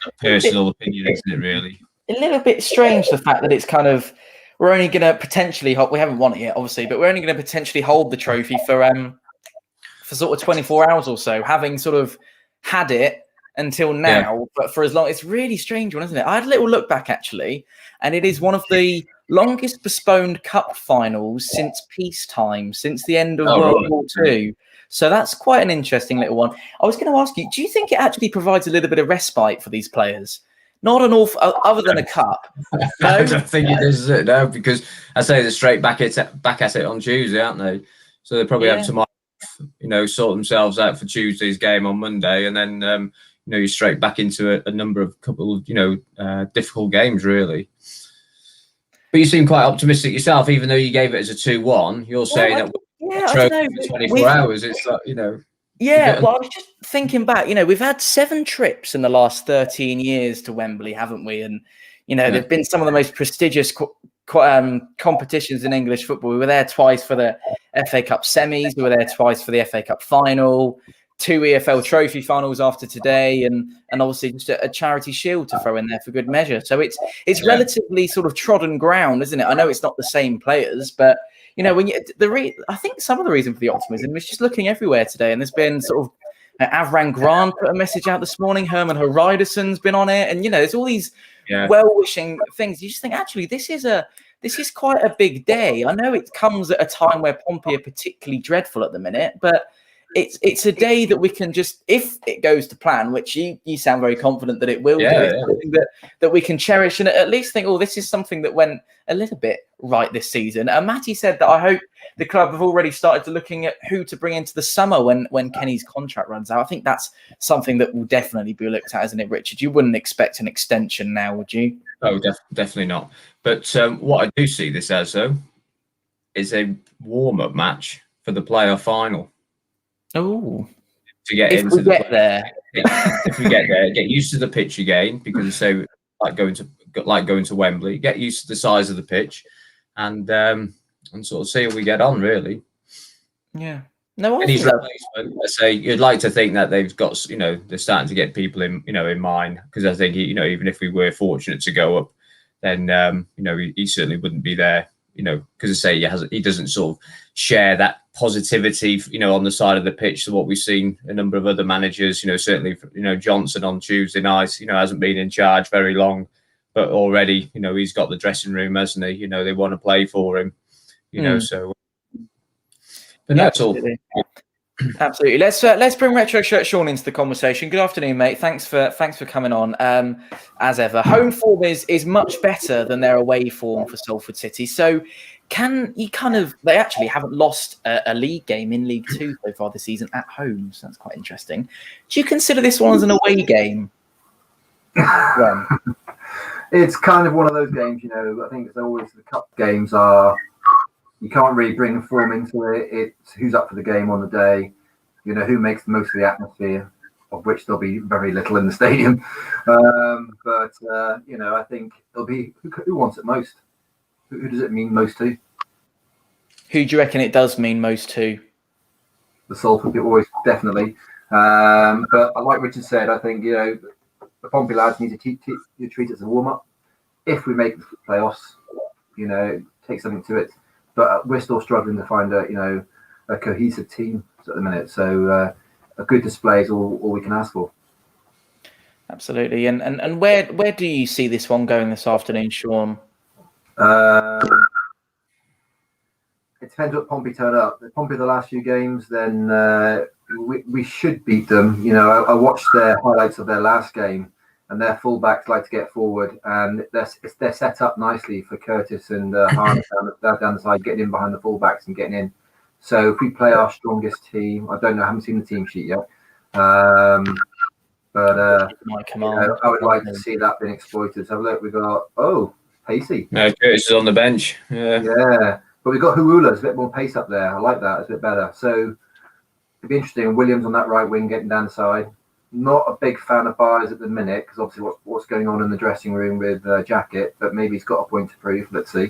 a personal opinion, isn't it? Really, a little bit strange the fact that it's kind of we're only going to potentially we haven't won it yet, obviously, but we're only going to potentially hold the trophy for sort of 24 hours or so, having sort of had it until now, but for as long, it's a really strange one, isn't it? I had a little look back actually, and it is one of the longest postponed cup finals since peacetime, since the end of World War II. So that's quite an interesting little one. I was going to ask you, do you think it actually provides a little bit of respite for these players? Not an awful, other than a cup. No? I don't think it is, no, because I say they're straight back at it on Tuesday, aren't they? So they probably have tomorrow, sort themselves out for Tuesday's game on Monday, and then you're straight back into a couple of difficult games, really. But you seem quite optimistic yourself, even though you gave it as a 2-1. You're saying that I don't know. for 24 hours, it's like, Yeah, well, I was just thinking back. We've had 7 trips in the last 13 years to Wembley, haven't we? And they've been some of the most prestigious competitions in English football. We were there twice for the FA Cup semis. We were there twice for the FA Cup final. 2 EFL trophy finals after today, and obviously just a charity shield to throw in there for good measure. So it's relatively sort of trodden ground, isn't it? I know it's not the same players, but I think some of the reason for the optimism is just looking everywhere today, and there's been sort of Avran Grant put a message out this morning. Herman Hreidarson's been on it, and there's all these well-wishing things. You just think actually this is quite a big day. I know it comes at a time where Pompey are particularly dreadful at the minute, but it's a day that we can just, if it goes to plan, which you sound very confident that it will do, that we can cherish and at least think, this is something that went a little bit right this season. And Matty said that I hope the club have already started to looking at who to bring into the summer when Kenny's contract runs out. I think that's something that will definitely be looked at, isn't it, Richard? You wouldn't expect an extension now, would you? Oh, definitely not. But what I do see this as, though, is a warm-up match for the playoff final. Oh, to get if into we get there, if we get there, get used to the pitch again, because so like going to Wembley, get used to the size of the pitch, and sort of see how we get on, really. Yeah. No, and his replacement, I say you'd like to think that they've got, they're starting to get people in, in mind, because I think even if we were fortunate to go up, then he certainly wouldn't be there. Because I say he doesn't sort of share that positivity, on the side of the pitch to what we've seen a number of other managers. Certainly, Johnson on Tuesday night, hasn't been in charge very long, but already, he's got the dressing room, hasn't he? They want to play for him, so. But that's all. Absolutely. Let's bring Retro Shirt Sean into the conversation. Good afternoon, mate. Thanks for coming on. As ever, home form is much better than their away form for Salford City. So, can you they actually haven't lost a league game in League Two so far this season at home. So that's quite interesting. Do you consider this one as an away game? It's kind of one of those games. I think it's always the cup games are. You can't really bring form into it. It's who's up for the game on the day, who makes the most of the atmosphere, of which there'll be very little in the stadium. But I think it'll be who wants it most. Who does it mean most to? Who do you reckon it does mean most to? The Salford people, always, definitely. But like Richard said, I think the Pompey lads need to treat it as a warm up. If we make the playoffs, take something to it. But we're still struggling to find a cohesive team at the minute. So a good display is all we can ask for. Absolutely. And where do you see this one going this afternoon, Sean? It depends what Pompey turn up. If Pompey the last few games, then we should beat them. I watched their highlights of their last game, and their fullbacks like to get forward, and they're set up nicely for Curtis and Harness down the side, getting in behind the fullbacks and getting in. So if we play our strongest team, I don't know, I haven't seen the team sheet yet, but I would like to see that being exploited. So look, we got Pacey. No, Curtis is on the bench. Yeah, but we've got Huula. There's a bit more pace up there. I like that. It's a bit better. So it'd be interesting. Williams on that right wing getting down the side. Not a big fan of Byers at the minute because obviously what's going on in the dressing room with Jacket, but maybe he's got a point to prove. Let's see.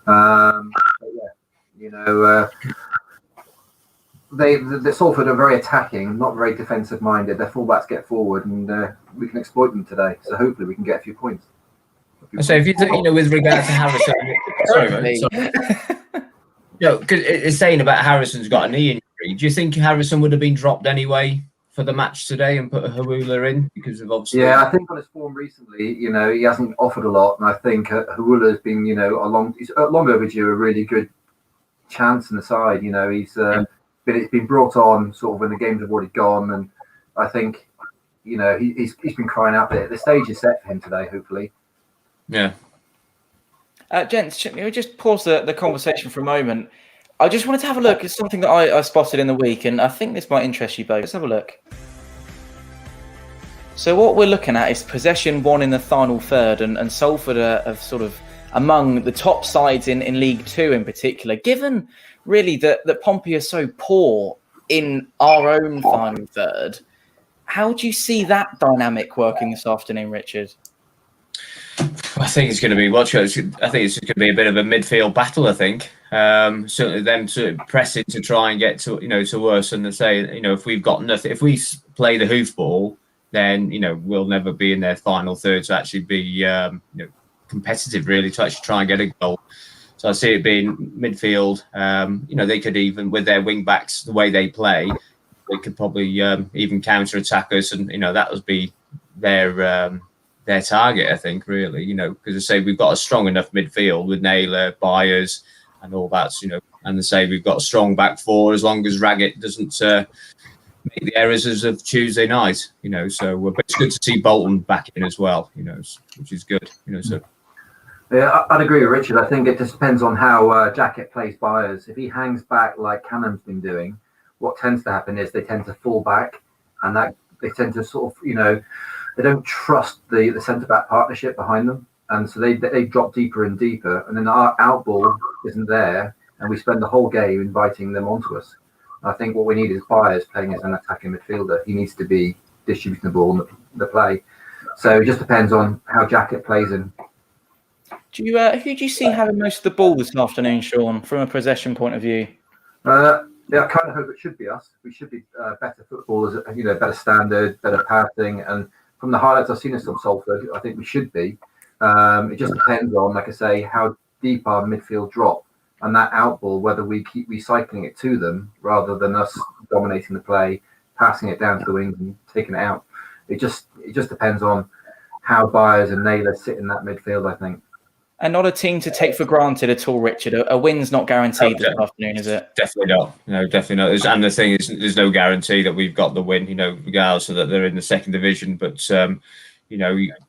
But yeah, the Salford are very attacking, not very defensive minded. Their fullbacks get forward, and we can exploit them today. So hopefully we can get a few points. So if you think, with regard to Harrison, sorry. Because it's saying about Harrison's got a knee injury. Do you think Harrison would have been dropped anyway for the match today and put a Hawula in because of obviously. Yeah, I think on his form recently, he hasn't offered a lot, and I think Hawula has been, he's long overdue a really good chance in the side. He's been brought on sort of when the games have already gone, and I think he's been crying out there. The stage is set for him today, hopefully. Yeah. Gents, should we just pause the conversation for a moment? I just wanted to have a look. It's something that I spotted in the week, and I think this might interest you both. Let's have a look. So what we're looking at is possession won in the final third, and Salford are sort of among the top sides in League Two in particular. Given really that Pompey are so poor in our own final third, how do you see that dynamic working this afternoon, Richard? I think it's going to be I think it's going to be a bit of a midfield battle. I think certainly them to pressing to try and get to to us, and to say if we've got nothing, if we play the hoofball, then we'll never be in their final third to actually be competitive, really, to actually try and get a goal. So I see it being midfield. They could even with their wing backs, the way they play, they could probably even counter attack us, and that would be their target, I think, really, because I say we've got a strong enough midfield with Naylor, Byers, and all that, and they say we've got a strong back four as long as Raggett doesn't make the errors of Tuesday night, so but it's good to see Bolton back in as well, which is good, so. Yeah, I'd agree with Richard. I think it just depends on how Jacket plays Byers. If he hangs back like Cannon's been doing, what tends to happen is they tend to fall back, and that they tend to sort of, they don't trust the centre-back partnership behind them. And so they drop deeper and deeper. And then our outball isn't there. And we spend the whole game inviting them onto us. I think what we need is Byers playing as an attacking midfielder. He needs to be distributing the ball in the play. So it just depends on how Jacket plays him. Who do you see having most of the ball this afternoon, Sean, from a possession point of view? Yeah, I kind of hope it should be us. We should be better footballers, better standard, better passing. And from the highlights I've seen of Salford, I think we should be. It just depends on, like I say, how deep our midfield drop and that outball, whether we keep recycling it to them rather than us dominating the play, passing it down to the wings and taking it out. It just depends on how Byers and Naylor sit in that midfield, I think. And not a team to take for granted at all, Richard. A win's not guaranteed this afternoon, is it? Definitely not. No, definitely not. And the thing is, there's no guarantee that we've got the win, regardless of that they're in the second division. But,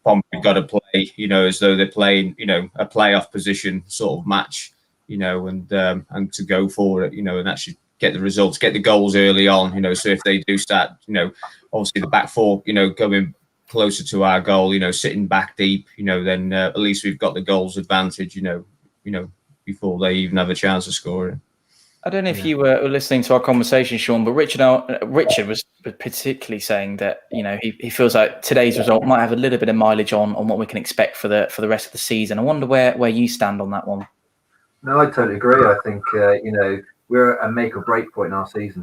Pompey got to play, as though they're playing, a playoff position sort of match, and to go for it, and actually get the results, get the goals early on, so if they do start, obviously the back four, coming closer to our goal, sitting back deep, then at least we've got the goals advantage, before they even have a chance of scoring. I don't know if you were listening to our conversation, Sean, but Richard was particularly saying that he feels like today's result might have a little bit of mileage on what we can expect for the rest of the season. I wonder where you stand on that one. No, I totally agree. I think we're at a make or break point in our season.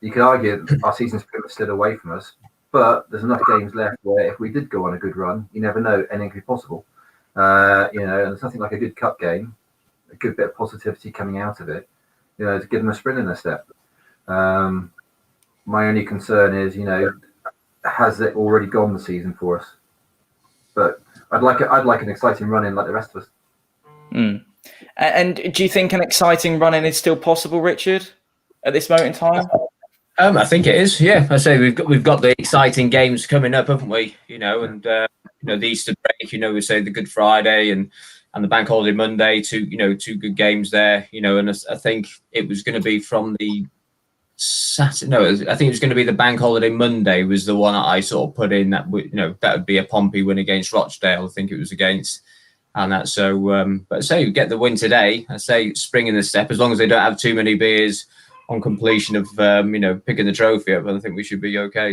You could argue our season's pretty much slid away from us. But there's enough games left where if we did go on a good run, you never know, anything could be possible. And there's nothing like a good cup game, a good bit of positivity coming out of it, to give them a sprint in their step. My only concern is, has it already gone the season for us? But I'd like an exciting run in like the rest of us. Mm. And do you think an exciting run in is still possible, Richard, at this moment in time? I think it is. Yeah, I say we've got the exciting games coming up, haven't we? And the Easter break. We say the Good Friday and the Bank Holiday Monday. Two good games there. And I think it was going to be from the Saturday. No, I think it was going to be the Bank Holiday Monday was the one that I sort of put in that that would be a Pompey win against Rochdale. I think it was against. And that but I say we get the win today. I say spring in the step as long as they don't have too many beers on completion of picking the trophy up, I think we should be okay.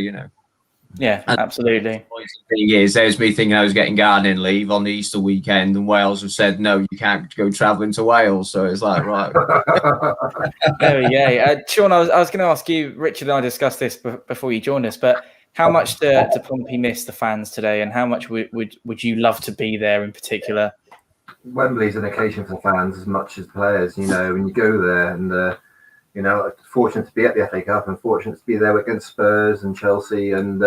Yeah, and absolutely. The thing is, there's me thinking I was getting gardening leave on the Easter weekend, and Wales have said no, you can't go travelling to Wales. So it's like right. There we go. Sean, I was going to ask you. Richard and I discussed this before you joined us, but how much do Pompey miss the fans today, and how much would you love to be there in particular? Wembley's an occasion for fans as much as players. When you go there and You know, fortunate to be at the FA Cup and fortunate to be there against Spurs and Chelsea. And,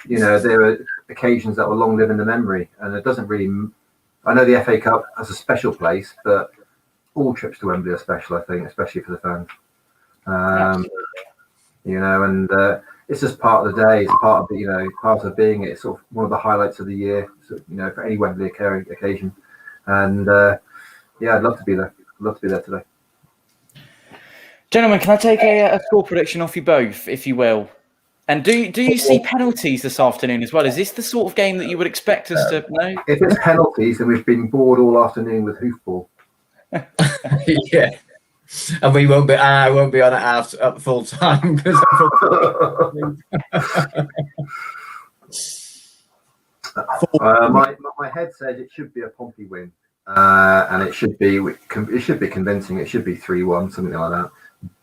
you know, there are occasions that will long live in the memory. And it doesn't really, I know the FA Cup has a special place, but all trips to Wembley are special, I think, especially for the fans. You know, and it's just part of the day. It's part of the, you know, part of being it. It's sort of one of the highlights of the year, so, you know, for any Wembley occasion. And yeah, I'd love to be there. I'd love to be there today. Gentlemen, can I take a score prediction off you both, if you will? And do you see penalties this afternoon as well? Is this the sort of game that you would expect us to know? If it's penalties, then we've been bored all afternoon with hoofball. Yeah. And we won't be. I won't be on it at full time because. My head says it should be a Pompey win, and it should be convincing. It should be 3-1, something like that.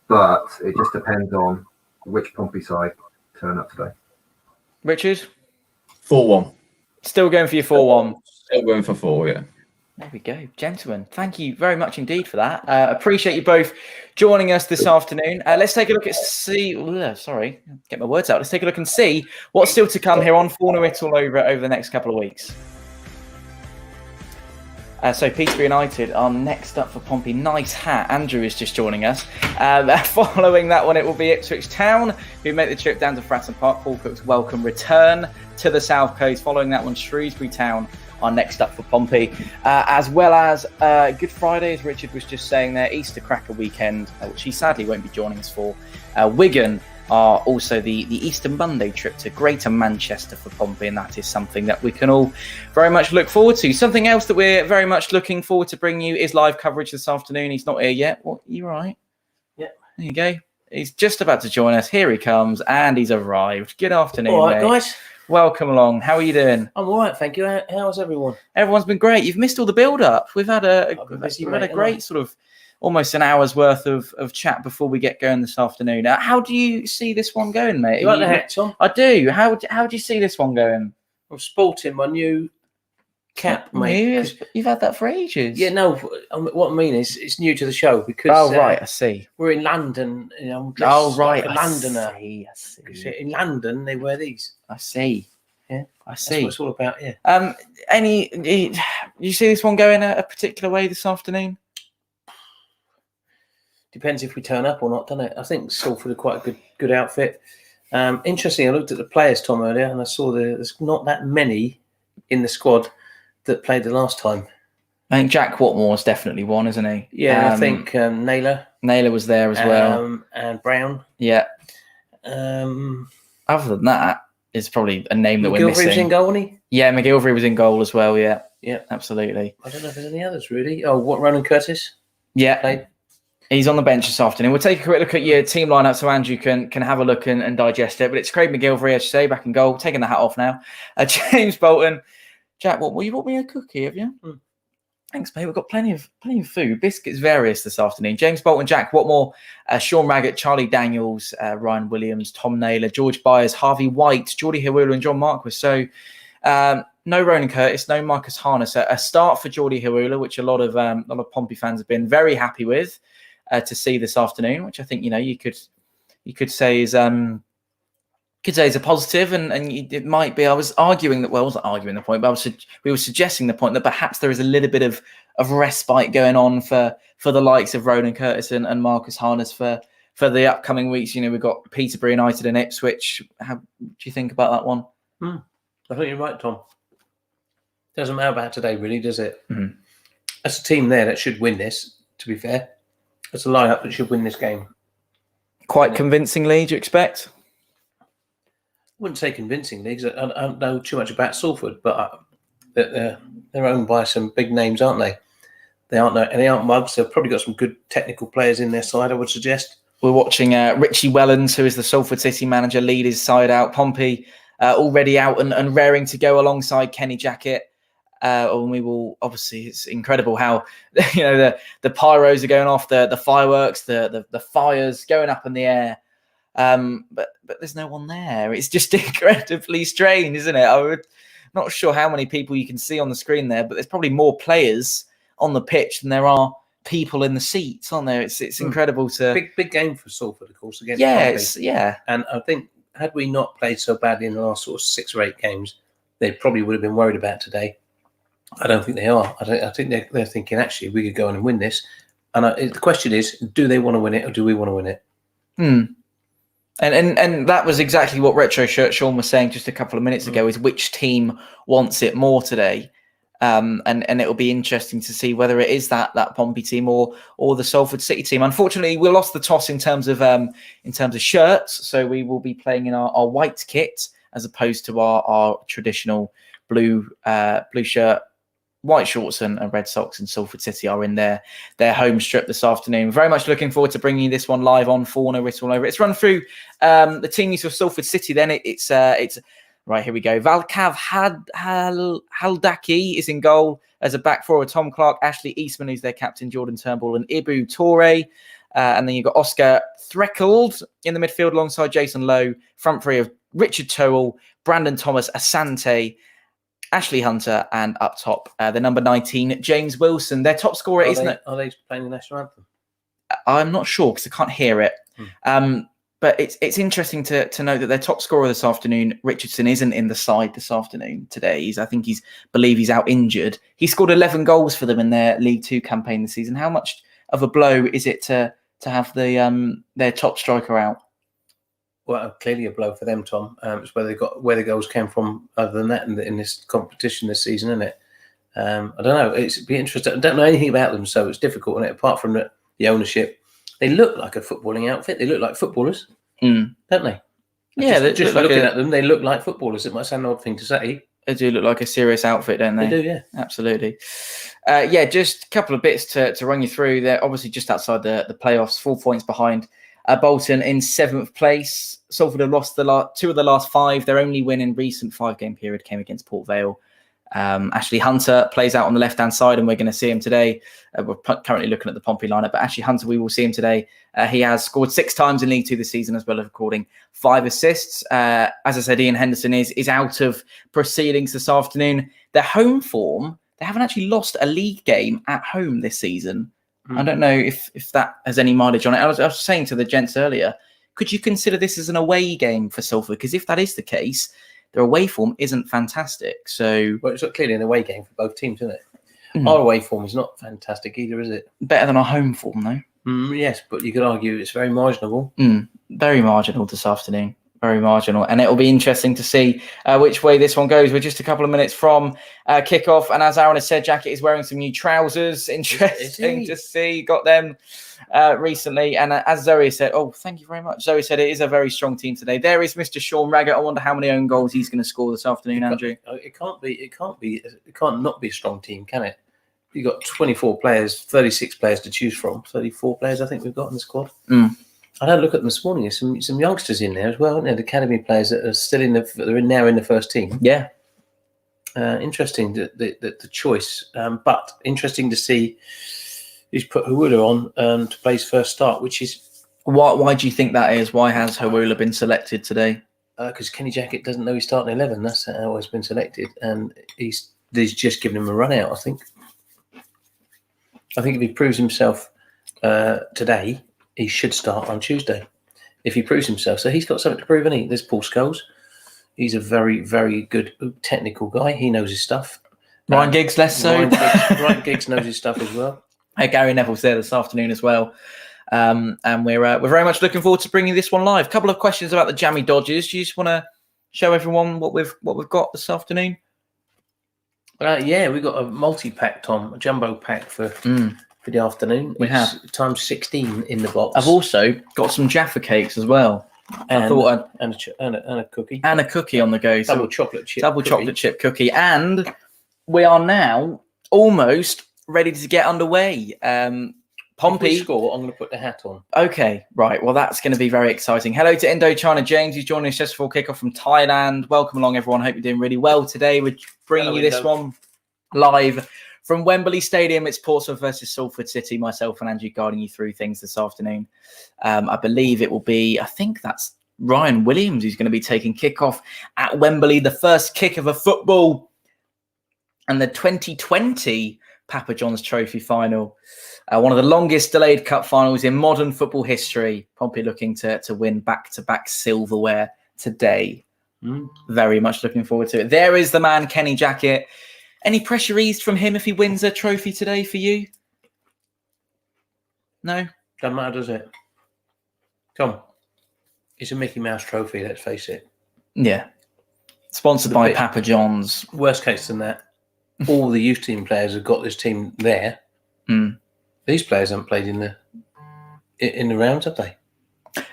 But it just depends on which Pompey side turn up today. Richard, 4-1. Still going for your 4-1. Still going for 4. Yeah. There we go, gentlemen. Thank you very much indeed for that. Appreciate you both joining us this afternoon. Let's take a look at get my words out. Let's take a look and see what's still to come here on Fournilwrittenalloverit over the next couple of weeks. So Peterborough United are next up for Pompey. Nice hat. Andrew is just joining us. Following that one, it will be Ipswich Town, who make the trip down to Fratton Park. Paul Cook's welcome return to the South Coast. Following that one, Shrewsbury Town are next up for Pompey, as well as Good Friday, as Richard was just saying there, Easter Cracker weekend, which he sadly won't be joining us for. Wigan are also the Easter Monday trip to Greater Manchester for Pompey, and that is something that we can all very much look forward to. Something else that we're very much looking forward to bringing you is live coverage this afternoon. He's not here yet. What, you right? Yeah. There you go. He's just about to join us. Here he comes, and he's arrived. Good afternoon, all right, mate. guys. Welcome along. How are you doing? I'm all right, thank you. How's everyone? Everyone's been great. You've missed all the build-up. We've had a great sort of almost an hour's worth of chat before we get going this afternoon. How do you see this one going, mate? You like the hat, Tom? I do. How do you see this one going? I'm sporting my new cap, mate. You've had that for ages. Yeah, no. What I mean is, it's new to the show because. Oh right, I see. We're in London. You know, I'm oh right, like a Londoner. I see. In London, they wear these. I see. Yeah, I see. That's what it's all about. Yeah. You see this one going a particular way this afternoon? Depends if we turn up or not, doesn't it? I think Salford are quite a good outfit. Interesting. I looked at the players, Tom, earlier, and I saw there's not that many in the squad that played the last time. I think Jack Watmore's definitely one, isn't he? Yeah, I think Naylor. Naylor was there as well. And Brown. Yeah. Other than that, it's probably a name that we're missing. McGilvery was in goal, wasn't he? Yeah, McGilvery was in goal as well, yeah. Yeah. Absolutely. I don't know if there's any others, really. Oh, what, Ronan Curtis? Yeah. Played? He's on the bench this afternoon. We'll take a quick look at your team lineup so Andrew can have a look and digest it. But it's Craig McGilvery, as you say, back in goal. Taking the hat off now. James Bolton. Jack, you brought me a cookie, have you? Thanks, mate. We've got plenty of food. Biscuits various this afternoon. James Bolton, Jack Watmore, Sean Raggett, Charlie Daniels, Ryan Williams, Tom Naylor, George Byers, Harvey White, Geordie Hiwula and John Marquis. So no Ronan Curtis, no Marcus Harness. A start for Geordie Hiwula, which a lot of Pompey fans have been very happy with to see this afternoon, which I think, you could say is a positive, and it might be. I was arguing that. Well, I wasn't arguing the point, but we were suggesting the point that perhaps there is a little bit of respite going on for the likes of Ronan Curtis and Marcus Harness for the upcoming weeks. We've got Peterborough United and Ipswich. How do you think about that one? I think you're right, Tom. Doesn't matter about today, really, does it? Mm-hmm. That's a team there that should win this. To be fair, that's a lineup that should win this game. Quite convincingly, do you expect? Wouldn't say convincingly because I don't know too much about Salford, but they're owned by some big names, aren't they? They aren't mugs. They've probably got some good technical players in their side, I would suggest. We're watching Richie Wellens, who is the Salford City manager, lead his side out. Pompey already out and raring to go alongside Kenny Jackett. And we will, obviously, it's incredible how the pyros are going off, the fireworks, the fires going up in the air. But there's no one there. It's just incredibly strange, isn't it? I'm not sure how many people you can see on the screen there, but there's probably more players on the pitch than there are people in the seats, aren't there? It's incredible to big game for Salford, of course, against Pompey. Yeah. And I think had we not played so badly in the last sort of 6 or 8 games, they probably would have been worried about today. I don't think they are. I think they're thinking, actually, we could go on and win this. And the question is, do they want to win it or do we want to win it? And that was exactly what Retro Shirt Sean was saying just a couple of minutes ago, is which team wants it more today. And it'll be interesting to see whether it is that Pompey team or the Salford City team. Unfortunately, we lost the toss in terms of shirts, so we will be playing in our white kit as opposed to our traditional blue shirt. White shorts and red socks, and Salford City are in their home strip this afternoon. Very much looking forward to bringing you this one live on Fournilwrittenalloverit. Let's run through the team news for Salford City. Then it's right, here we go. Valkav Haldaki is in goal as a back forward. Tom Clark, Ashley Eastman, who's their captain, Jordan Turnbull, and Ibu Torre. And then you've got Oscar Threckeld in the midfield alongside Jason Lowe. Front three of Richard Towell, Brandon Thomas, Asante, Ashley Hunter, and up top, the number 19, James Wilson. Their top scorer, isn't it? Are they playing the national anthem? I'm not sure because I can't hear it. But it's interesting to note that their top scorer this afternoon, Richardson, isn't in the side this afternoon today. I think he's out injured. He scored 11 goals for them in their League Two campaign this season. How much of a blow is it to have their top striker out? Well, clearly a blow for them, Tom. It's where the goals came from. Other than that, in this competition this season, isn't it? I don't know. It'd be interesting. I don't know anything about them, so it's difficult. And apart from the ownership, they look like a footballing outfit. They look like footballers, don't they? Yeah, just looking at them, they look like footballers. It might sound an odd thing to say. They do look like a serious outfit, don't they? They do, yeah. Absolutely. Just a couple of bits to run you through. They're obviously just outside the playoffs, 4 points behind Bolton in 7th place. Salford have lost 2 of the last 5. Their only win in recent 5-game period came against Port Vale. Ashley Hunter plays out on the left-hand side, and we're going to see him today. We're currently looking at the Pompey lineup, but Ashley Hunter, we will see him today. He has scored 6 times in League Two this season, as well as recording 5 assists. As I said, Ian Henderson is out of proceedings this afternoon. Their home form, they haven't actually lost a league game at home this season. I don't know if that has any mileage on it. I was saying to the gents earlier, could you consider this as an away game for Salford? Because if that is the case, their away form isn't fantastic. So, well, it's clearly an away game for both teams, isn't it? Our away form is not fantastic either, is it? Better than our home form, though. Yes, but you could argue it's very marginal. Very marginal this afternoon. Very marginal. And it'll be interesting to see which way this one goes. We're just a couple of minutes from kickoff. And as Aaron has said, Jacket is wearing some new trousers. Interesting to see. Got them recently. And as Zoe said, thank you very much. Zoe said it is a very strong team today. There is Mr. Sean Raggett. I wonder how many own goals he's going to score this afternoon, Andrew. It can't not be a strong team, can it? You've got 24 players, 36 players to choose from. 34 players, I think we've got in the squad. I had a look at them this morning. There's some youngsters in there as well, aren't there? The academy players that are still they're now in the first team. Yeah. Interesting the choice, but interesting to see he's put Hawula on to play his first start, which is why do you think that is? Why has Hawula been selected today? Because Kenny Jackett doesn't know he's starting 11. That's how he's been selected, and he's just given him a run out. I think if he proves himself today, he should start on Tuesday. If he proves himself, so he's got something to prove, isn't he? There's Paul Scholes. He's a very, very good technical guy. He knows his stuff. Ryan Giggs, less so. Ryan Giggs knows his stuff as well. Gary Neville's there this afternoon as well. And we're very much looking forward to bringing this one live. A couple of questions about the Jammy Dodgers. Do you just want to show everyone what we've got this afternoon? Yeah, we've got a multi-pack, Tom, a jumbo pack for the afternoon. We have times 16 in the box. I've also got some Jaffa cakes as well. And a cookie. And a cookie on the go. Double chocolate chip cookie. And we are now almost ready to get underway. Pompey. If we score, I'm going to put the hat on. Okay, right. Well, that's going to be very exciting. Hello to Indochina James, who's joining us just before kickoff from Thailand. Welcome along, everyone. Hope you're doing really well today. We're bringing you this one live from Wembley Stadium. It's Portsmouth versus Salford City. Myself and Andrew guiding you through things this afternoon. I believe it will be, I think that's Ryan Williams who's going to be taking kickoff at Wembley. The first kick of a football and the 2020 Papa John's Trophy final. One of the longest delayed cup finals in modern football history. Pompey looking to win back-to-back silverware today. Very much looking forward to it. There is the man, Kenny Jackett. Any pressure eased from him if he wins a trophy today for you? No? Doesn't matter, does it? Tom, it's a Mickey Mouse trophy, let's face it. Yeah. Sponsored by Papa John's. Worst case than that, all the youth team players have got this team there. These players haven't played in the rounds, have they?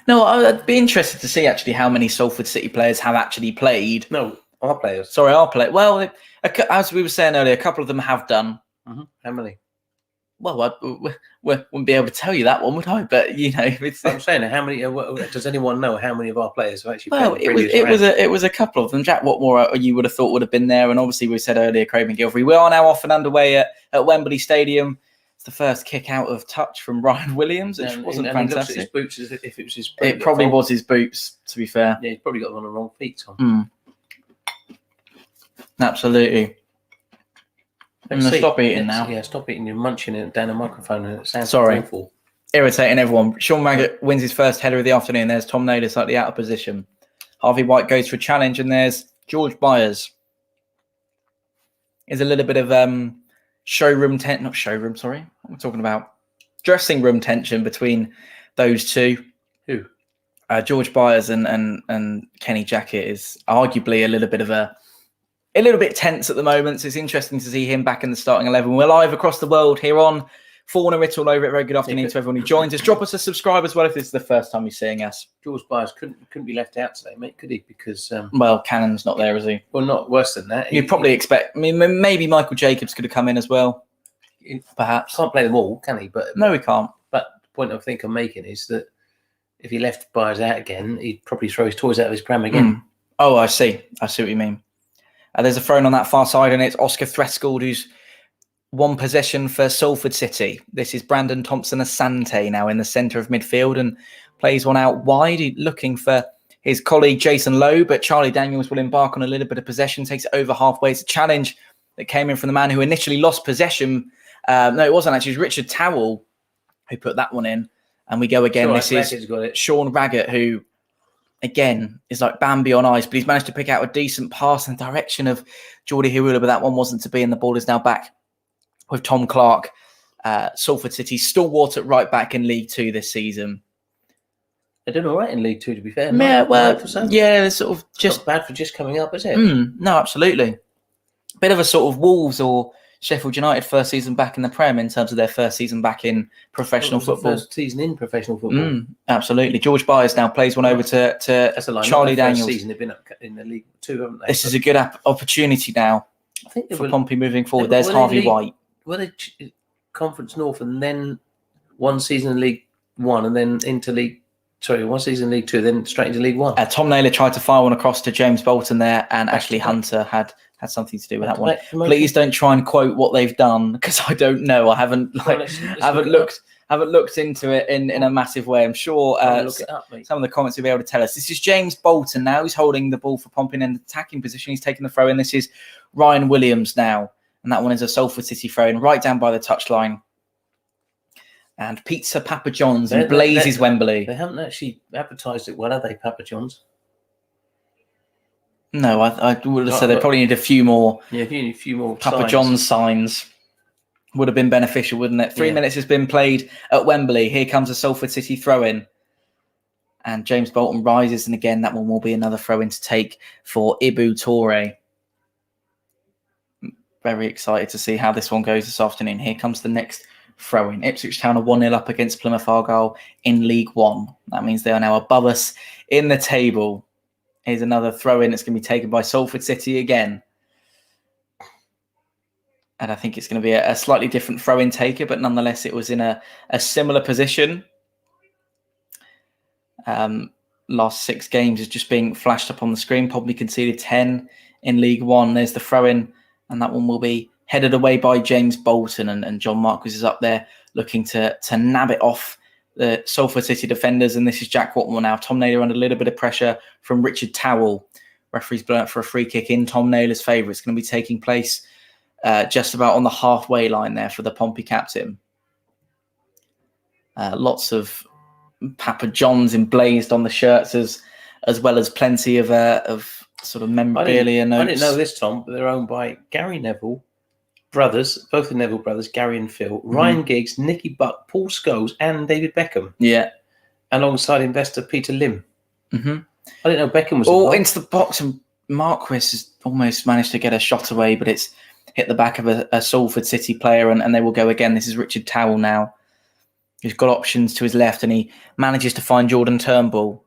No, I'd be interested to see actually how many Salford City players have actually played. No, our players. Sorry, our players. Well, as we were saying earlier, a couple of them have done. How many? Well, I wouldn't be able to tell you that one, would I? But it's. I'm saying, how many? Does anyone know how many of our players have actually? Well, played it was a couple of them. Jack Watmore, you would have thought would have been there, and obviously we said earlier, Craven Gilfrey. We are now off and underway at Wembley Stadium. It's the first kick out of touch from Ryan Williams, which wasn't fantastic. He looks at his boots as if it was his. It probably was his boots, to be fair. Yeah, he's probably got them on the wrong feet, Tom. Absolutely. I'm going to stop eating now. Yeah, stop eating. You're munching it down a microphone and it sounds awful. Irritating everyone. Sean Maggott wins his first header of the afternoon. There's Tom Naylor slightly out of position. Harvey White goes for a challenge, and there's George Byers. There's a little bit of dressing room tension between those two. Who? George Byers and Kenny Jackett is arguably a little bit tense at the moment. So it's interesting to see him back in the starting 11. We're live across the world here on Fournilwrittenalloverit. Very good afternoon to everyone who joins us. Drop us a subscribe as well if this is the first time you're seeing us. George Byers couldn't be left out today, mate, could he? Because well, Cannon's not there, is he? Well, not worse than that. You'd probably expect. I mean, maybe Michael Jacobs could have come in as well. Perhaps can't play them all, can he? But no, he can't. But the point I think I'm making is that if he left Byers out again, he'd probably throw his toys out of his pram again. Oh, I see what you mean. There's a thrown on that far side, and it's Oscar Thresgold who's won possession for Salford City. This is Brandon Thompson-Asante now in the centre of midfield and plays one out wide, looking for his colleague Jason Lowe, but Charlie Daniels will embark on a little bit of possession, takes it over halfway. It's a challenge that came in from the man who initially lost possession. No, it wasn't actually. It was Richard Towell who put that one in. And we go again. This is Sean Raggett, who, again, is like Bambi on ice, but he's managed to pick out a decent pass in the direction of Geordie Hewula, but that one wasn't to be, and the ball is now back with Tom Clark. Salford City stalwart at right back in League Two this season. They're doing all right in League Two, to be fair. Yeah, well, yeah, they're sort of just not bad for just coming up, is it? No, absolutely. Bit of a sort of Wolves or Sheffield United first season back in the Prem in terms of their first season back in professional football. First season in professional football. Absolutely. George Byers now plays one over to Charlie Daniels. Season they've been up in the League Two, haven't they? This is a good opportunity now for Pompey moving forward. There's Harvey White. Were they Conference North and then one season in League One and then into League? Sorry, one season in League Two, then straight into League One. Tom Naylor tried to fire one across to James Bolton there, and Ashley Hunter had something to do with that one. Please don't try and quote what they've done, because I don't know. I haven't looked into it in a massive way. I'm sure some of the comments will be able to tell us. This is James Bolton now. He's holding the ball for Pompey in an attacking position. He's taking the throw in. This is Ryan Williams now, and that one is a Salford City throw in right down by the touchline. And Pizza Papa John's and blazes Wembley. They haven't actually advertised it well, have they, Papa John's? No, I would have said they probably need a few more. Yeah, if you need a few more Papa signs. John's signs would have been beneficial, wouldn't it? 3 minutes has been played at Wembley. Here comes a Salford City throw-in. And James Bolton rises, and again, that one will be another throw-in to take for Ibu Toure. Very excited to see how this one goes this afternoon. Here comes the next throw-in. Ipswich Town are 1-0 up against Plymouth Argyle in League One. That means they are now above us in the table. Here's another throw-in that's going to be taken by Salford City again. And I think it's going to be a slightly different throw-in taker, but nonetheless, it was in a similar position. Last 6 games is just being flashed up on the screen. Probably conceded 10 in League One. There's the throw-in, and that one will be headed away by James Bolton, and John Marquis is up there looking to nab it off the Salford City defenders, and this is Jack Watmore now. Tom Naylor under a little bit of pressure from Richard Towell. Referee's blown up for a free kick in Tom Naylor's favour. It's going to be taking place just about on the halfway line there for the Pompey captain. Lots of Papa John's emblazed on the shirts, as well as plenty of sort of memorabilia notes. I didn't know this, Tom, but they're owned by Gary Neville brothers, both the Neville brothers, Gary and Phil, Ryan Giggs, Nicky Buck, Paul Scholes, and David Beckham. Yeah. Alongside investor Peter Lim. Mm-hmm. I didn't know Beckham was all involved. into the box, and Marquis has almost managed to get a shot away, but it's hit the back of a Salford City player, and they will go again. This is Richard Towell now. He's got options to his left, and he manages to find Jordan Turnbull.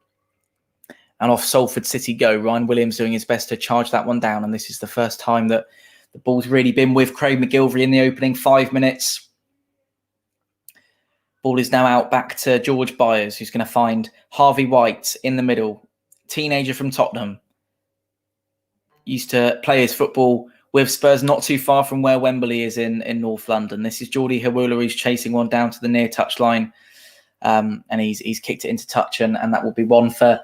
And off Salford City go. Ryan Williams doing his best to charge that one down, and this is the first time that the ball's really been with Craig McGilvery in the opening 5 minutes. Ball is now out back to George Byers, who's going to find Harvey White in the middle. Teenager from Tottenham. Used to play his football with Spurs not too far from where Wembley is in North London. This is Jordi Hawula, who's chasing one down to the near touchline. And he's kicked it into touch, and that will be one for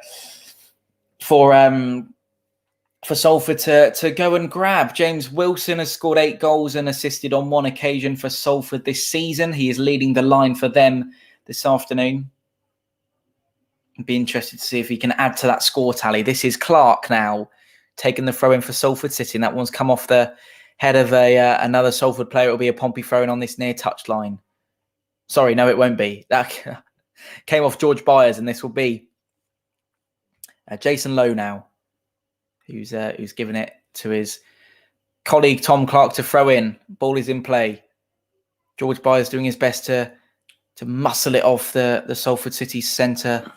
Salford to go and grab. James Wilson has scored 8 goals and assisted on 1 occasion for Salford this season. He is leading the line for them this afternoon. I'd be interested to see if he can add to that score tally. This is Clark now taking the throw in for Salford City, and that one's come off the head of another Salford player. It will be a Pompey throw in on this near touchline. Sorry, no, it won't be. That came off George Byers, and this will be Jason Lowe now, who's given it to his colleague Tom Clark to throw in. Ball is in play. George Byers doing his best to muscle it off the Salford City centre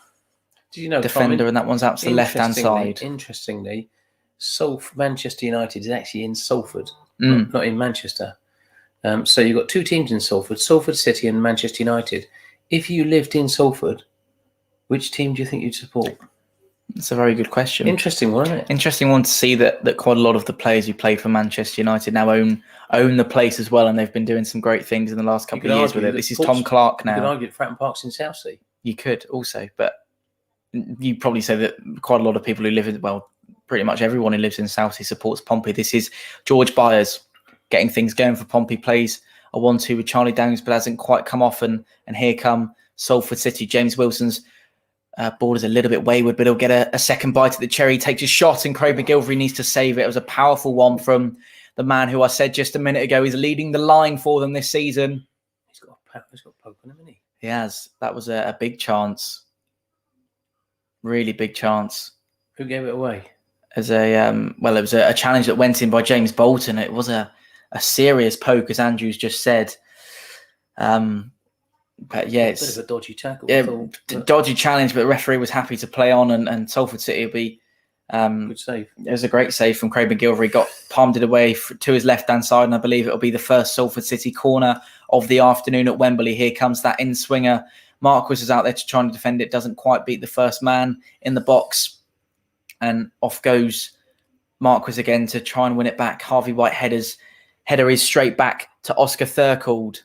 defender, Tom, and that one's out to the left-hand side. Interestingly, Manchester United is actually in Salford, not in Manchester. So you've got 2 teams in Salford, Salford City and Manchester United. If you lived in Salford, which team do you think you'd support? That's a very good question. Interesting one, isn't it? Interesting one to see that quite a lot of the players who played for Manchester United now own the place as well, and they've been doing some great things in the last couple of years with it. This is Tom Clark now. You could argue that Fratton Park's in Southsea. You could also, but you probably say that quite a lot of people who live in, well, pretty much everyone who lives in Southsea supports Pompey. This is George Byers getting things going for Pompey. Plays a 1-2 with Charlie Downs, but hasn't quite come off, and here come Salford City. James Wilson's ball is a little bit wayward, but he'll get a second bite at the cherry. He takes a shot, and Craig McGilvery needs to save it. It was a powerful one from the man who I said just a minute ago is leading the line for them this season. He's got poke on him, hasn't he? He has. That was a big chance. Really big chance. Who gave it away? As it was a challenge that went in by James Bolton. It was a serious poke, as Andrews just said. But yeah, it's a bit of a dodgy tackle. Dodgy challenge, but the referee was happy to play on, and Salford City will be good save. It was a great save from Craig McGilvery. Got palmed it away to his left-hand side, and I believe it'll be the first Salford City corner of the afternoon at Wembley. Here comes that in-swinger. Marquis is out there to try and defend it. Doesn't quite beat the first man in the box, and off goes Marquis again to try and win it back. Harvey White header is straight back to Oscar Thurgold.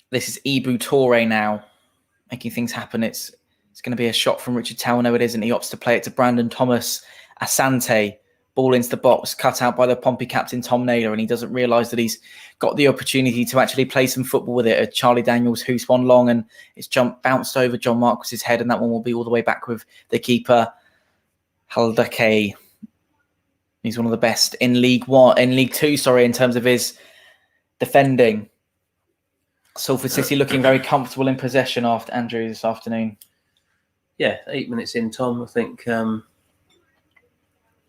This is Ibu Toure now, making things happen. It's going to be a shot from Richard Towell. No, it isn't. He opts to play it to Brandon Thomas. Asante, ball into the box, cut out by the Pompey captain, Tom Naylor, and he doesn't realise that he's got the opportunity to actually play some football with it. Charlie Daniels hoops one long, and it's bounced over John Marquis's head, and that one will be all the way back with the keeper, Haldake. He's one of the best in League Two, in terms of his defending. Salford City looking very comfortable in possession after Andrew this afternoon. Yeah, 8 minutes in, Tom. I think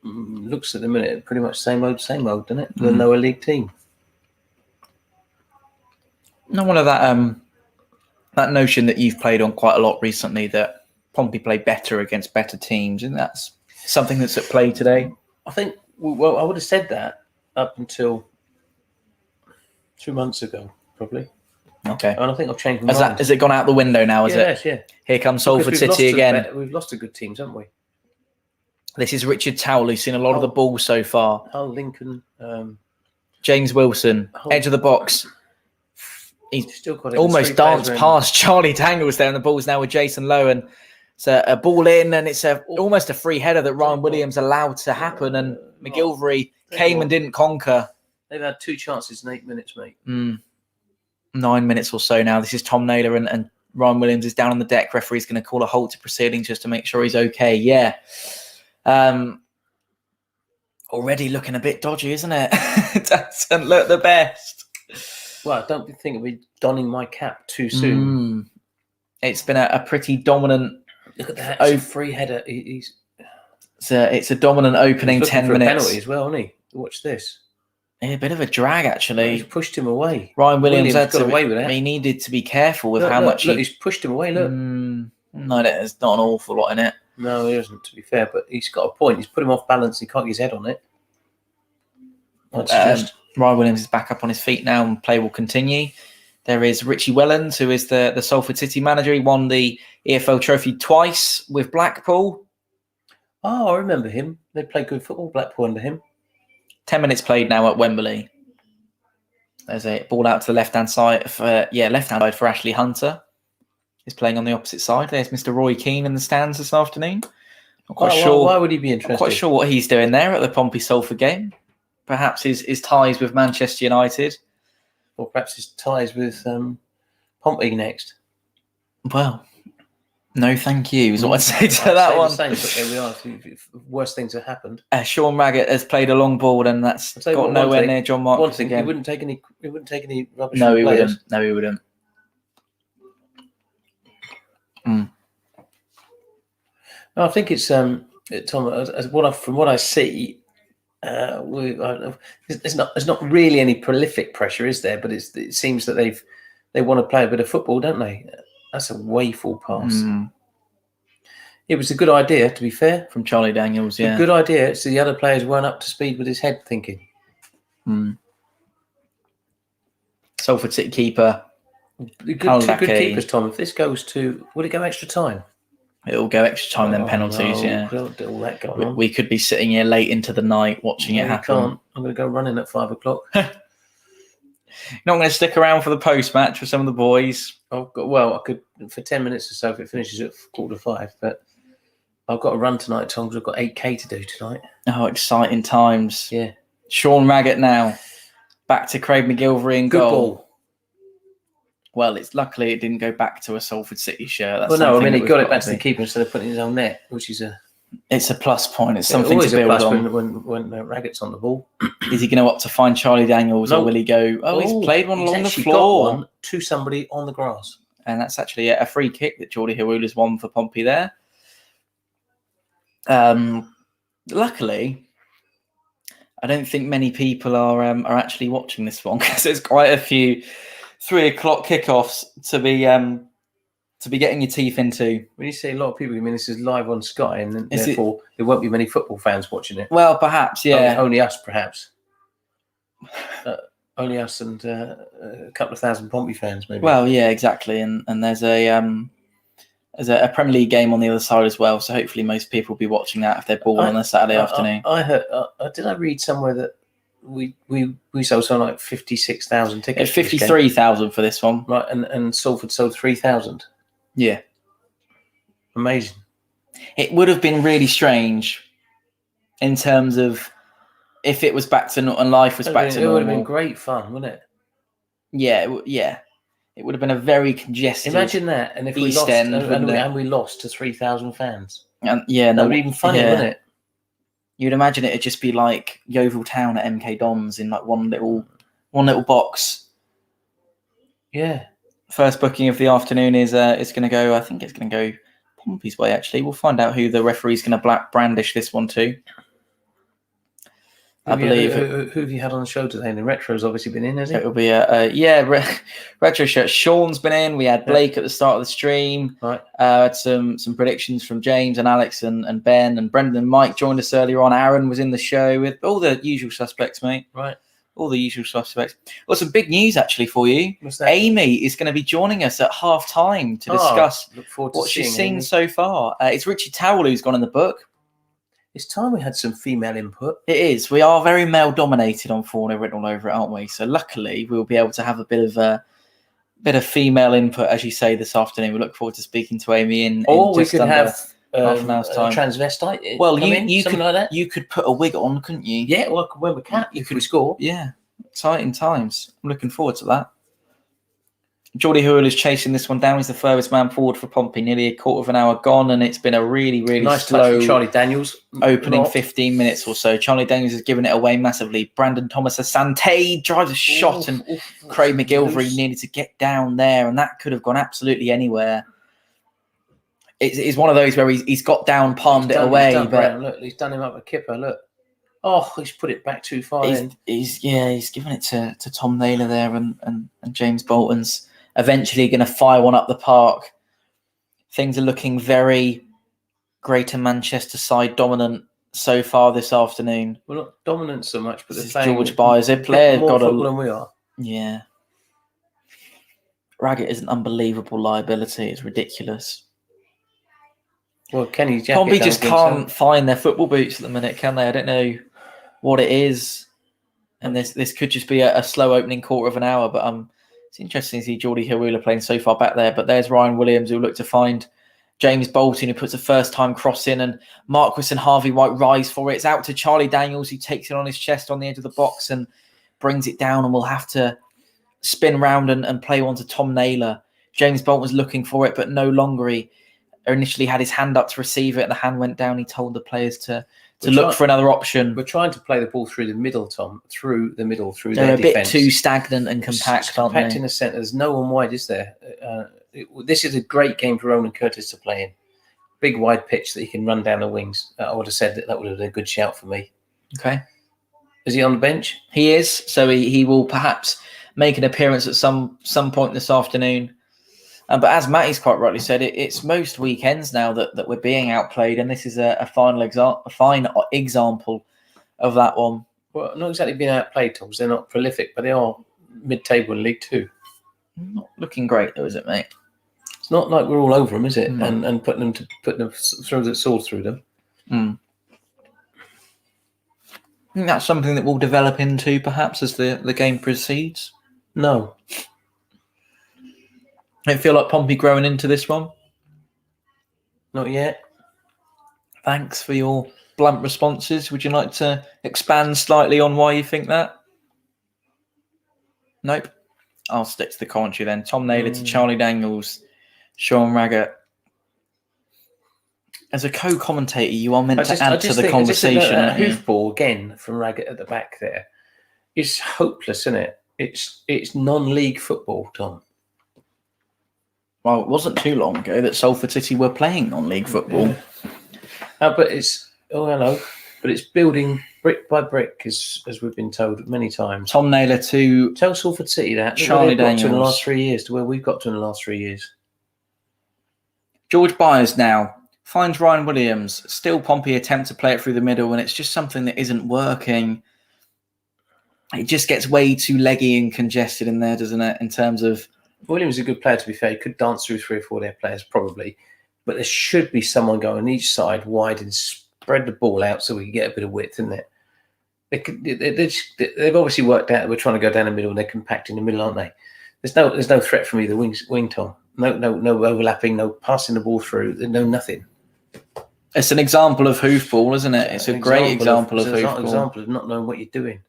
looks at the minute pretty much same old, doesn't it? The lower league team. Not one of that notion that you've played on quite a lot recently, that Pompey play better against better teams, and that's something that's at play today. I think. Well, I would have said that up until 2 months ago, probably. Okay. And I think I've changed my mind. Has it gone out the window now, is it? Yes, yeah. Here comes Salford City again. We've lost to good teams, haven't we? This is Richard Towell, who's seen a lot of the ball so far. Lincoln. James Wilson, edge of the box. He's still got almost danced past Charlie Daniels there, and the ball's now with Jason Lowe, and It's a ball in, and it's almost a free header that Ryan Williams allowed to happen, and McGilvery came and didn't conquer. They've had 2 chances in 8 minutes, mate. 9 minutes or so now. This is Tom Naylor, and Ryan Williams is down on the deck. Referee's going to call a halt to proceedings just to make sure he's okay. Yeah. Already looking a bit dodgy, isn't it? It doesn't look the best. Well, I don't think it'll be donning my cap too soon. It's been a pretty dominant. Look at that. It's a free header. It's a dominant opening 10 minutes. Penalty as well, isn't he? Watch this. A bit of a drag, actually. He's pushed him away. Ryan Williams had got away with it. He needed to be careful with Look, how much he's pushed him away. Look. No, there's not an awful lot in it. No, he isn't, to be fair, but he's got a point. He's put him off balance. He can't get his head on it. Ryan Williams is back up on his feet now, and play will continue. There is Richie Wellens, who is the Salford City manager. He won the EFL trophy twice with Blackpool. Oh, I remember him. They played good football, Blackpool, under him. 10 minutes played now at Wembley. There's a ball out to the left-hand side. Left-hand side for Ashley Hunter. He's playing on the opposite side. There's Mr. Roy Keane in the stands this afternoon. Not quite sure. Why would he be interested? Not quite sure what he's doing there at the Pompey Salford game. Perhaps his ties with Manchester United. Or perhaps his ties with Pompey next. Well, no thank you is what I'd say to that one. The same, but there we are. Worse things have happened. Sean Raggett has played a long ball, and that's got nowhere near John Marcus again. He wouldn't take any rubbish. No, from he players. wouldn't. No, he wouldn't. No, I think it's Tom. From what I see, there's not really any prolific pressure, is there? But it seems that they want to play a bit of football, don't they? That's a wayful pass. It was a good idea, to be fair, from Charlie Daniels. Yeah, a good idea. So the other players weren't up to speed with his head thinking. Salford City keeper. Two good keepers, Tom. If this goes to, would it go extra time? It'll go extra time, then penalties. No, yeah, all that going on. We could be sitting here late into the night watching it happen. Can't. I'm going to go running at 5 o'clock. Not going to stick around for the post match with some of the boys. I could for 10 minutes or so if it finishes at 4:45. But I've got to run tonight, Tom, because I've got 8K to do tonight. Oh, exciting times! Yeah. Sean Raggett now back to Craig McGilvery in goal. Ball. Well, luckily it didn't go back to a Salford City shirt. That's he got it back to the keeper instead of putting it in his own net, which is it's a plus point. It's something to build on. When Raggett's on the ball. Is he going to opt to find Charlie Daniels, or will he go? Oh, he's played one along the floor. Got one to somebody on the grass, and that's actually a free kick that Geordie Hawula's won for Pompey there. Luckily, I don't think many people are actually watching this one, because there's quite a few 3 o'clock kickoffs to be getting your teeth into. When you say a lot of people, you mean this is live on Sky, and therefore there won't be many football fans watching it. Well, perhaps, yeah. Only us, perhaps. Only us and a couple of thousand Pompey fans, maybe. Well, yeah, exactly. And there's a Premier League game on the other side as well, so hopefully most people will be watching that if they're bored on a Saturday afternoon. I heard. Did I read somewhere that we sold something like 56,000 tickets? 53,000 for this one, right? And Salford sold 3,000. Yeah, amazing. It would have been really strange in terms of if it was back to normal and life was back to normal. It would have been great fun, wouldn't it? Yeah, It would have been a very congested. Imagine that, and if we lost, and we lost to 3,000 fans. That would be even funny, wouldn't it? You'd imagine it'd just be like Yeovil Town at MK Dons in like one little box. Yeah. First booking of the afternoon is going to go. I think it's going to go Pompey's way. Actually, we'll find out who the referee's going to brandish this one to. I believe. Who have you had on the show today? And the Retro's obviously been in, has he? It'll be retro shirt. Sean's been in. We had Blake at the start of the stream. Right. Had some predictions from James and Alex and Ben and Brendan and Mike joined us earlier on. Aaron was in the show with all the usual suspects, mate. Right. All the usual suspects. Well, some big news actually for you. What's that? Amy is going to be joining us at half time to discuss what she's seen so far. It's Richie Towell who's gone in the book. It's time we had some female input. It is. We are very male dominated on Fournilwrittenalloverit, aren't we? So luckily we'll be able to have a bit of bit of female input, as you say, this afternoon. We look forward to speaking to Amy in Or we just could under have half an hour's time. a transvestite. Well, you could, like that. You could put a wig on, couldn't you? Yeah, well, I could wear a cap if we score. Yeah, exciting times. I'm looking forward to that. Geordie Hoole is chasing this one down. He's the furthest man forward for Pompey. Nearly a quarter of an hour gone, and it's been a really, really nice slow Charlie Daniels opening 15 minutes or so. Charlie Daniels has given it away massively. Brandon Thomas Asante drives a shot, and Craig McGilvery needed to get down there, and that could have gone absolutely anywhere. It's one of those where he's got down, palmed it away. But look, he's done him up a kipper. Look, oh, he's put it back too far. He's given it to Tom Naylor there, and James Bolton's eventually going to fire one up the park. Things are looking very Greater Manchester side dominant so far this afternoon. Well, not dominant so much, but this is George Byers. Their player more got football than we are. Yeah. Raggett is an unbelievable liability. It's ridiculous. Well, Kenny's jacket. Pompey just can't find their football boots at the minute, can they? I don't know what it is. And this could just be a slow opening quarter of an hour, but it's interesting to see Geordie Hoole playing so far back there. But there's Ryan Williams, who'll look to find James Bolton, who puts a first-time cross in, and Marquis and Harvey White rise for it. It's out to Charlie Daniels, who takes it on his chest on the edge of the box and brings it down, and will have to spin round and play one to Tom Naylor. James Bolton was looking for it, but no longer. He initially had his hand up to receive it, and the hand went down. He told the players to look for another option. We're trying to play the ball through the middle, Tom, through their They're a defence. bit too stagnant and compact, aren't they? Compact in the centre. There's no one wide, is there? This is a great game for Ronan Curtis to play in. Big wide pitch that he can run down the wings. I would have said that would have been a good shout for me. Okay. Is he on the bench? He is. So he will perhaps make an appearance at some point this afternoon. But as Matty's quite rightly said, it's most weekends now that we're being outplayed, and this is a fine example of that one. Well, not exactly being outplayed, Tom, because they're not prolific, but they are mid-table in League Two. Not looking great, though, is it, mate? It's not like we're all over them, is it? No. And putting them throw the sword through them. I think that's something that we'll develop into, perhaps, as the game proceeds. No. I feel like Pompey growing into this one. Not yet. Thanks for your blunt responses. Would you like to expand slightly on why you think that? Nope. I'll stick to the commentary then. Tom Naylor to Charlie Daniels, Sean Raggett. As a co-commentator, you are meant to add to the conversation. Hoofball again from Raggett at the back there is hopeless, isn't it? It's non-league football, Tom. Well, it wasn't too long ago that Salford City were playing non-league football. Yeah. But it's but it's building brick by brick, as we've been told many times. Tom Naylor to tell Salford City that Charlie Daniels to in the last 3 years to where we've got to in the last 3 years. George Byers now finds Ryan Williams. Still Pompey attempt to play it through the middle, and it's just something that isn't working. It just gets way too leggy and congested in there, doesn't it? In terms of Williams is a good player, to be fair. He could dance through 3 or 4 their players, probably. But there should be someone going on each side wide and spread the ball out so we can get a bit of width, isn't it? They've obviously worked out that we're trying to go down the middle and they're compact in the middle, aren't they? There's no threat from either wing, Tom. No overlapping, no passing the ball through, no nothing. It's an example of hoofball, isn't it? It's a great example of hoofball. It's an example of not knowing what you're doing.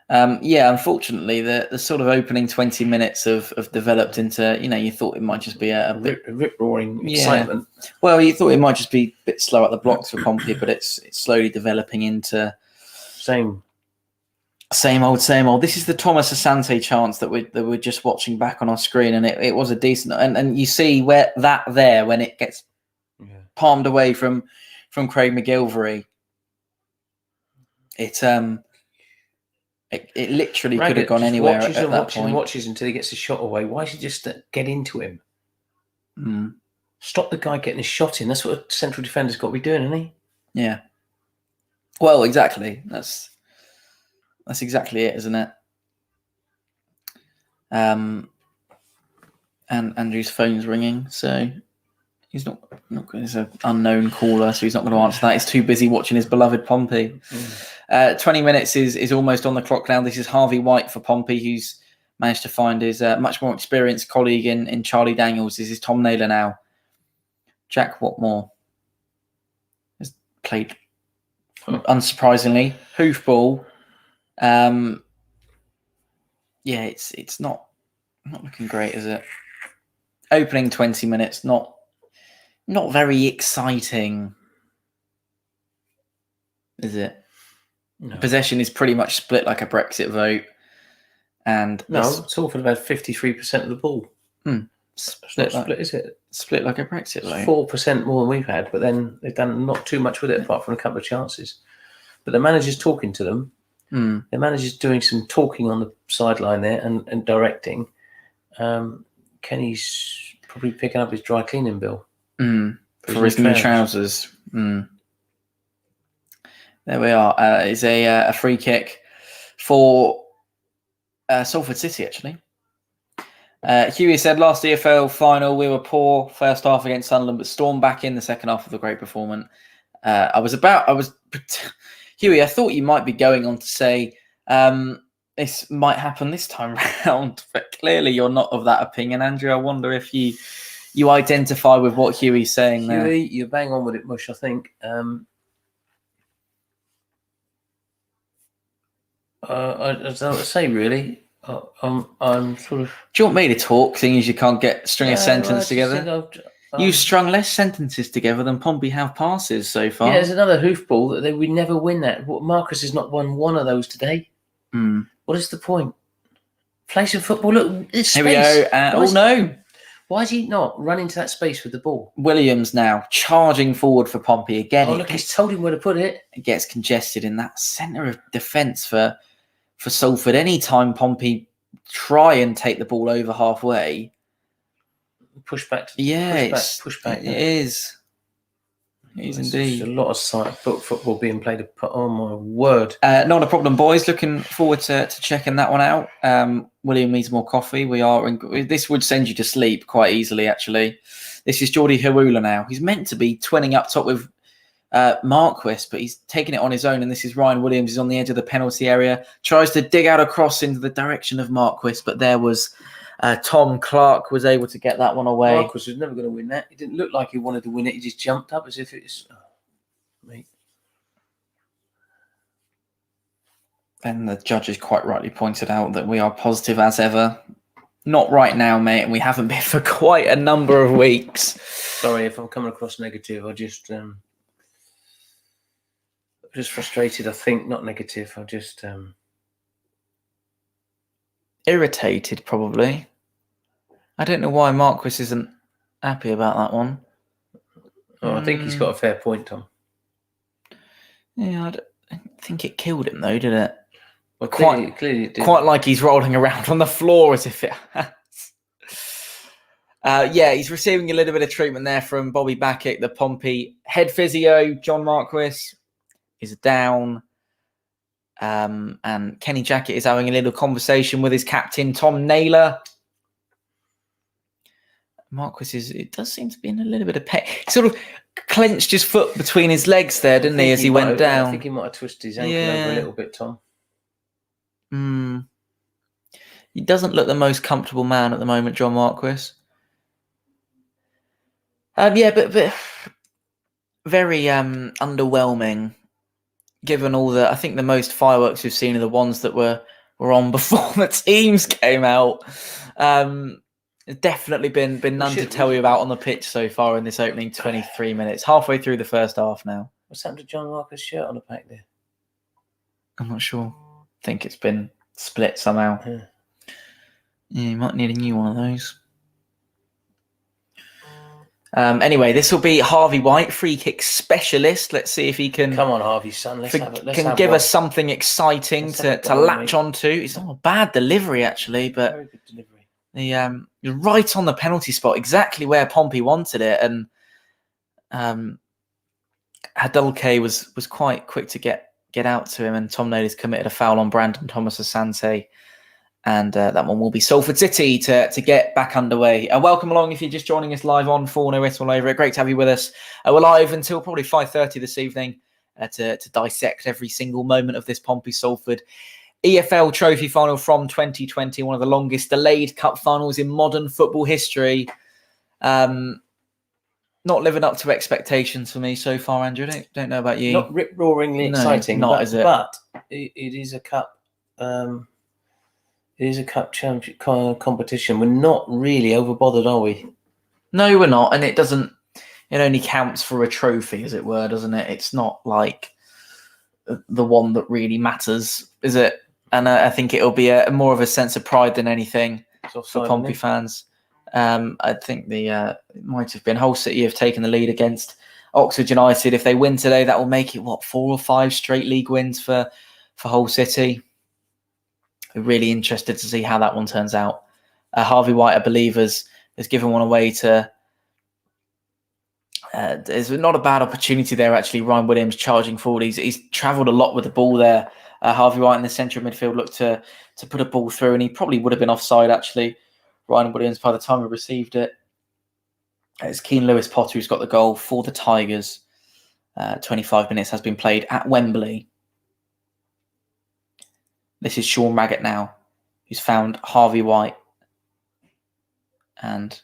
Unfortunately, the sort of opening 20 minutes have developed into, you thought it might just be a rip-roaring excitement. Well, you thought it might just be a bit slow at the blocks for Pompey, but it's slowly developing into same old. This is the Thomas Asante chance that we're just watching back on our screen, and it was a decent. And you see where when it gets palmed away from Craig McGilvery, It literally could have gone anywhere at that point. Watches until he gets a shot away. Why should he just get into him? Stop the guy getting a shot in. That's what a central defender's got to be doing, isn't he? Yeah. Well, exactly. That's exactly it, isn't it? And Andrew's phone's ringing, so he's not. He's an unknown caller, so he's not going to answer that. He's too busy watching his beloved Pompey. 20 minutes is almost on the clock now. This is Harvey White for Pompey, who's managed to find his much more experienced colleague in Charlie Daniels. This is Tom Naylor now. Jack Watmore has played, unsurprisingly, hoofball. Yeah, it's not looking great, is it? Opening 20 minutes, not very exciting, is it? No. Possession is pretty much split like a Brexit vote. And Salford have had 53% of the ball. Split, is it? Split like a Brexit vote. 4% more than we've had, but then they've done not too much with it apart from a couple of chances. But the manager's talking to them. The manager's doing some talking on the sideline there and directing. Kenny's probably picking up his dry cleaning bill. For his new trousers. There we are. It's a free kick for Salford City, actually. Huey said, last EFL final, we were poor first half against Sunderland, but stormed back in the second half with a great performance. Huey, I thought you might be going on to say this might happen this time round, but clearly you're not of that opinion, Andrew. I wonder if you identify with what Huey's saying there. Huey, you're bang on with it, Mush, I think. I don't know what to say, really. I'm sort of... Do you want me to talk, seeing as you can't string a sentence together? You've strung less sentences together than Pompey have passes so far. Yeah, there's another hoofball that we never win that. Marcus has not won one of those today. What is the point? Play some football. Look, it's space. Here we go. No. Why is he not running to that space with the ball? Williams now charging forward for Pompey again. Oh, look, he's told him where to put it. It gets congested in that centre of defence for Salford. Anytime Pompey try and take the ball over halfway, push back. Push back. It is. It is indeed. A lot of football being played. Oh my word! Not a problem, boys. Looking forward to checking that one out. William needs more coffee. This would send you to sleep quite easily, actually. This is Geordie Hawula now. He's meant to be twinning up top with Marquis, but he's taking it on his own. And this is Ryan Williams. He's on the edge of the penalty area. Tries to dig out a cross into the direction of Marquis, but there was Tom Clark was able to get that one away. Marquis was never going to win that. It didn't look like he wanted to win it. He just jumped up as if it's... mate. And the judges quite rightly pointed out that we are positive as ever. Not right now, mate, and we haven't been for quite a number of weeks. Sorry if I'm coming across negative. I just frustrated, I think. Not negative. I just irritated, probably. I don't know why Marquis isn't happy about that one. Oh, I think he's got a fair point, Tom. Yeah, I don't think it killed him, though, did it? Well, clearly it did. Quite like he's rolling around on the floor as if it has. Yeah, he's receiving a little bit of treatment there from Bobby Backick, the Pompey head physio. John Marquis is down. And Kenny Jackett is having a little conversation with his captain, Tom Naylor. Marquis it does seem to be in a little bit of pain. He sort of clenched his foot between his legs there, didn't he, as he went down? I think he might have twisted his ankle over a little bit, Tom. He doesn't look the most comfortable man at the moment, John Marquis. Yeah, but very underwhelming. Given all I think the most fireworks we've seen are the ones that were on before the teams came out. There's definitely been none to tell you about on the pitch so far in this opening 23 minutes. Halfway through the first half now. What's happened to John Marquis' shirt on the back there? I'm not sure. I think it's been split somehow. Yeah, you might need a new one of those. Anyway, this will be Harvey White, free kick specialist. Let's see if he can... Come on, Harvey, son. Let's give us something exciting to latch onto. It's not a bad delivery, actually, but... Very good delivery. You're right on the penalty spot, exactly where Pompey wanted it. And Hadulke was quite quick to get out to him, and Tom Naylor's committed a foul on Brandon Thomas Asante. And that one will be Salford City to get back underway. Welcome along if you're just joining us live on Fournilwrittenalloverit. Great to have you with us. We're live until probably 5:30 this evening. to dissect every single moment of this Pompey Salford EFL Trophy final from 2020, one of the longest delayed cup finals in modern football history. Not living up to expectations for me so far, Andrew. Don't know about you. Not rip-roaringly exciting, is it? But it is a cup. It is a cup championship competition. We're not really overbothered, are we? No, we're not, and it doesn't. It only counts for a trophy, as it were, doesn't it? It's not like the one that really matters, is it? And I think it'll be more of a sense of pride than anything for Pompey fans. I think it might have been Hull City have taken the lead against Oxford United. If they win today, that will make it 4 or 5 straight league wins for Hull City. We're really interested to see how that one turns out. Harvey White, I believe, has given one away to. There's not a bad opportunity there, actually. Ryan Williams charging forward. He's travelled a lot with the ball there. Harvey White in the centre of midfield looked to put a ball through, and he probably would have been offside, actually. Ryan Williams, by the time he received it. It's Keane Lewis-Potter who's got the goal for the Tigers. 25 minutes has been played at Wembley. This is Sean Raggett now, who's found Harvey White. And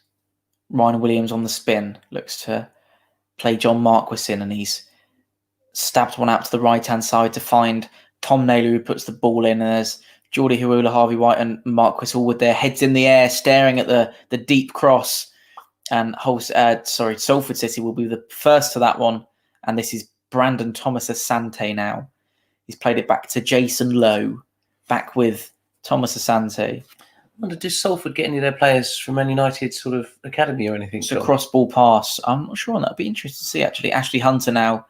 Ryan Williams on the spin looks to play John Marquis in, and he's stabbed one out to the right-hand side to find Tom Naylor, who puts the ball in, and there's Geordie Hawula, Harvey White and Marquis all with their heads in the air, staring at the deep cross. And Salford City will be the first to that one. And this is Brandon Thomas Asante now. He's played it back to Jason Lowe, back with Thomas Asante. I wonder, did Salford get any of their players from Man United sort of academy or anything? It's a cross-ball pass. I'm not sure on that. I'd be interested to see, actually. Ashley Hunter now.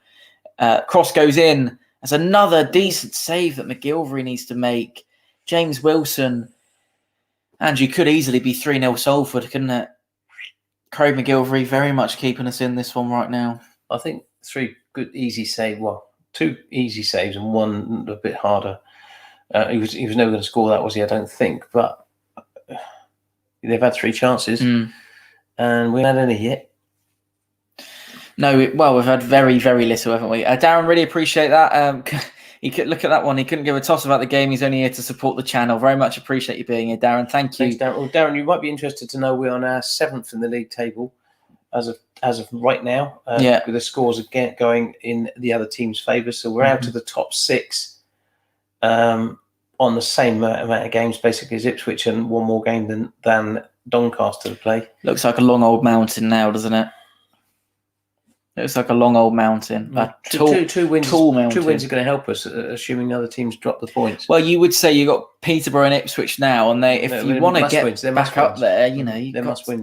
Cross goes in. There's another decent save that McGilvery needs to make. James Wilson. And you could easily be 3-0 Salford, couldn't it? Craig McGilvery very much keeping us in this one right now. I think 3 good easy saves. Well, 2 easy saves and 1 a bit harder. He was never going to score that, was he? I don't think. But they've had 3 chances, and we haven't had any yet. No, we've had very, very little, haven't we? Darren, really appreciate that. He could look at that one. He couldn't give a toss about the game. He's only here to support the channel. Very much appreciate you being here, Darren. Thank you. Thanks, Darren. Well, Darren, you might be interested to know we're on our 7th in the league table as of right now. With the scores again going in the other team's favour, so we're out of the top 6 on the same amount of games basically as Ipswich, and 1 more game than Doncaster to play. Looks like a long old mountain now, doesn't it? Looks like a long old mountain. Two wins are going to help us, assuming the other teams drop the points. Well, you would say you got Peterborough and Ipswich now, and if you want to get back up there, you've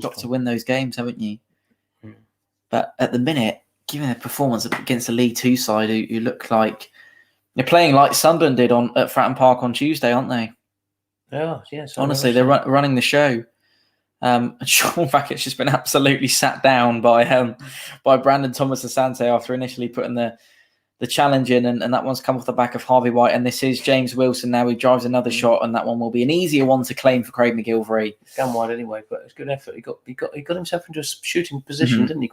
got to win those games, haven't you? But at the minute, given their performance against the League Two side, who look like they're playing like Sunderland did at Fratton Park on Tuesday, aren't they? Yeah, yes. Honestly, they're running the show. Sean Rackett's just been absolutely sat down by Brandon Thomas Asante after initially putting the challenge in, and that one's come off the back of Harvey White. And this is James Wilson now, who drives another shot, and that one will be an easier one to claim for Craig McGilvery. Gone wide anyway, but it's good effort. He got himself into a shooting position, didn't he?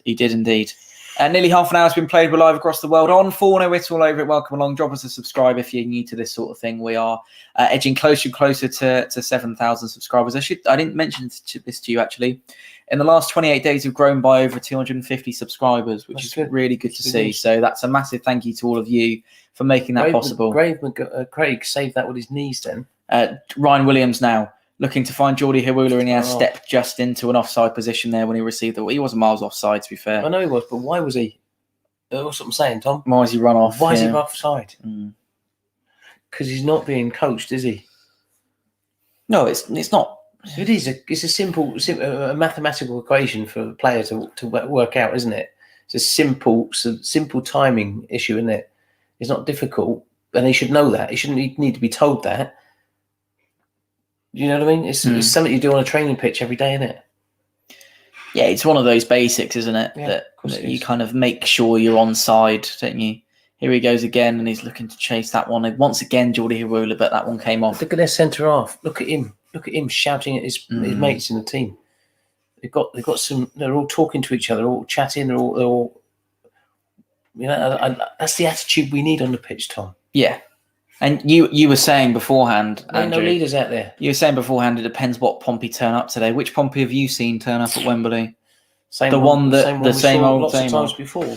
He did indeed. Nearly half an hour has been played. We're live across the world on Fournilwrittenalloverit. Welcome along. Drop us a subscribe if you're new to this sort of thing. We are edging closer and closer to 7,000 subscribers. I didn't mention this to you, actually. In the last 28 days, we've grown by over 250 subscribers, which is really good to see. So that's a massive thank you to all of you for making that possible. Craig saved that with his knees then. Ryan Williams now looking to find Geordie Hawula, and he has stepped just into an offside position there when he received it. He wasn't miles offside, to be fair. I know he was, but why was he? That's what I'm saying, Tom. Why is he run off? Why is he offside? Because he's not being coached, is he? No, it's not. It is. It's a simple mathematical equation for a player to work out, isn't it? It's a simple timing issue, isn't it? It's not difficult, and he should know that. He shouldn't need to be told that. You know what I mean? It's something you do on a training pitch every day, isn't it? Yeah, it's one of those basics, isn't it? Yeah, that you kind of make sure you're on side, don't you? Here he goes again, and he's looking to chase that one. Once again, Geordie Hawula, but that one came off. Look at their centre half. Look at him. Look at him shouting at his mates in the team. They've got some. They're all talking to each other, all chatting. They're all You know, that's the attitude we need on the pitch, Tom. Yeah. And you were saying beforehand, There ain't no Andrew, leaders out there. You were saying beforehand, it depends what Pompey turn up today. Which Pompey have you seen turn up at Wembley? Same the one we same saw old, lots same of times old. before.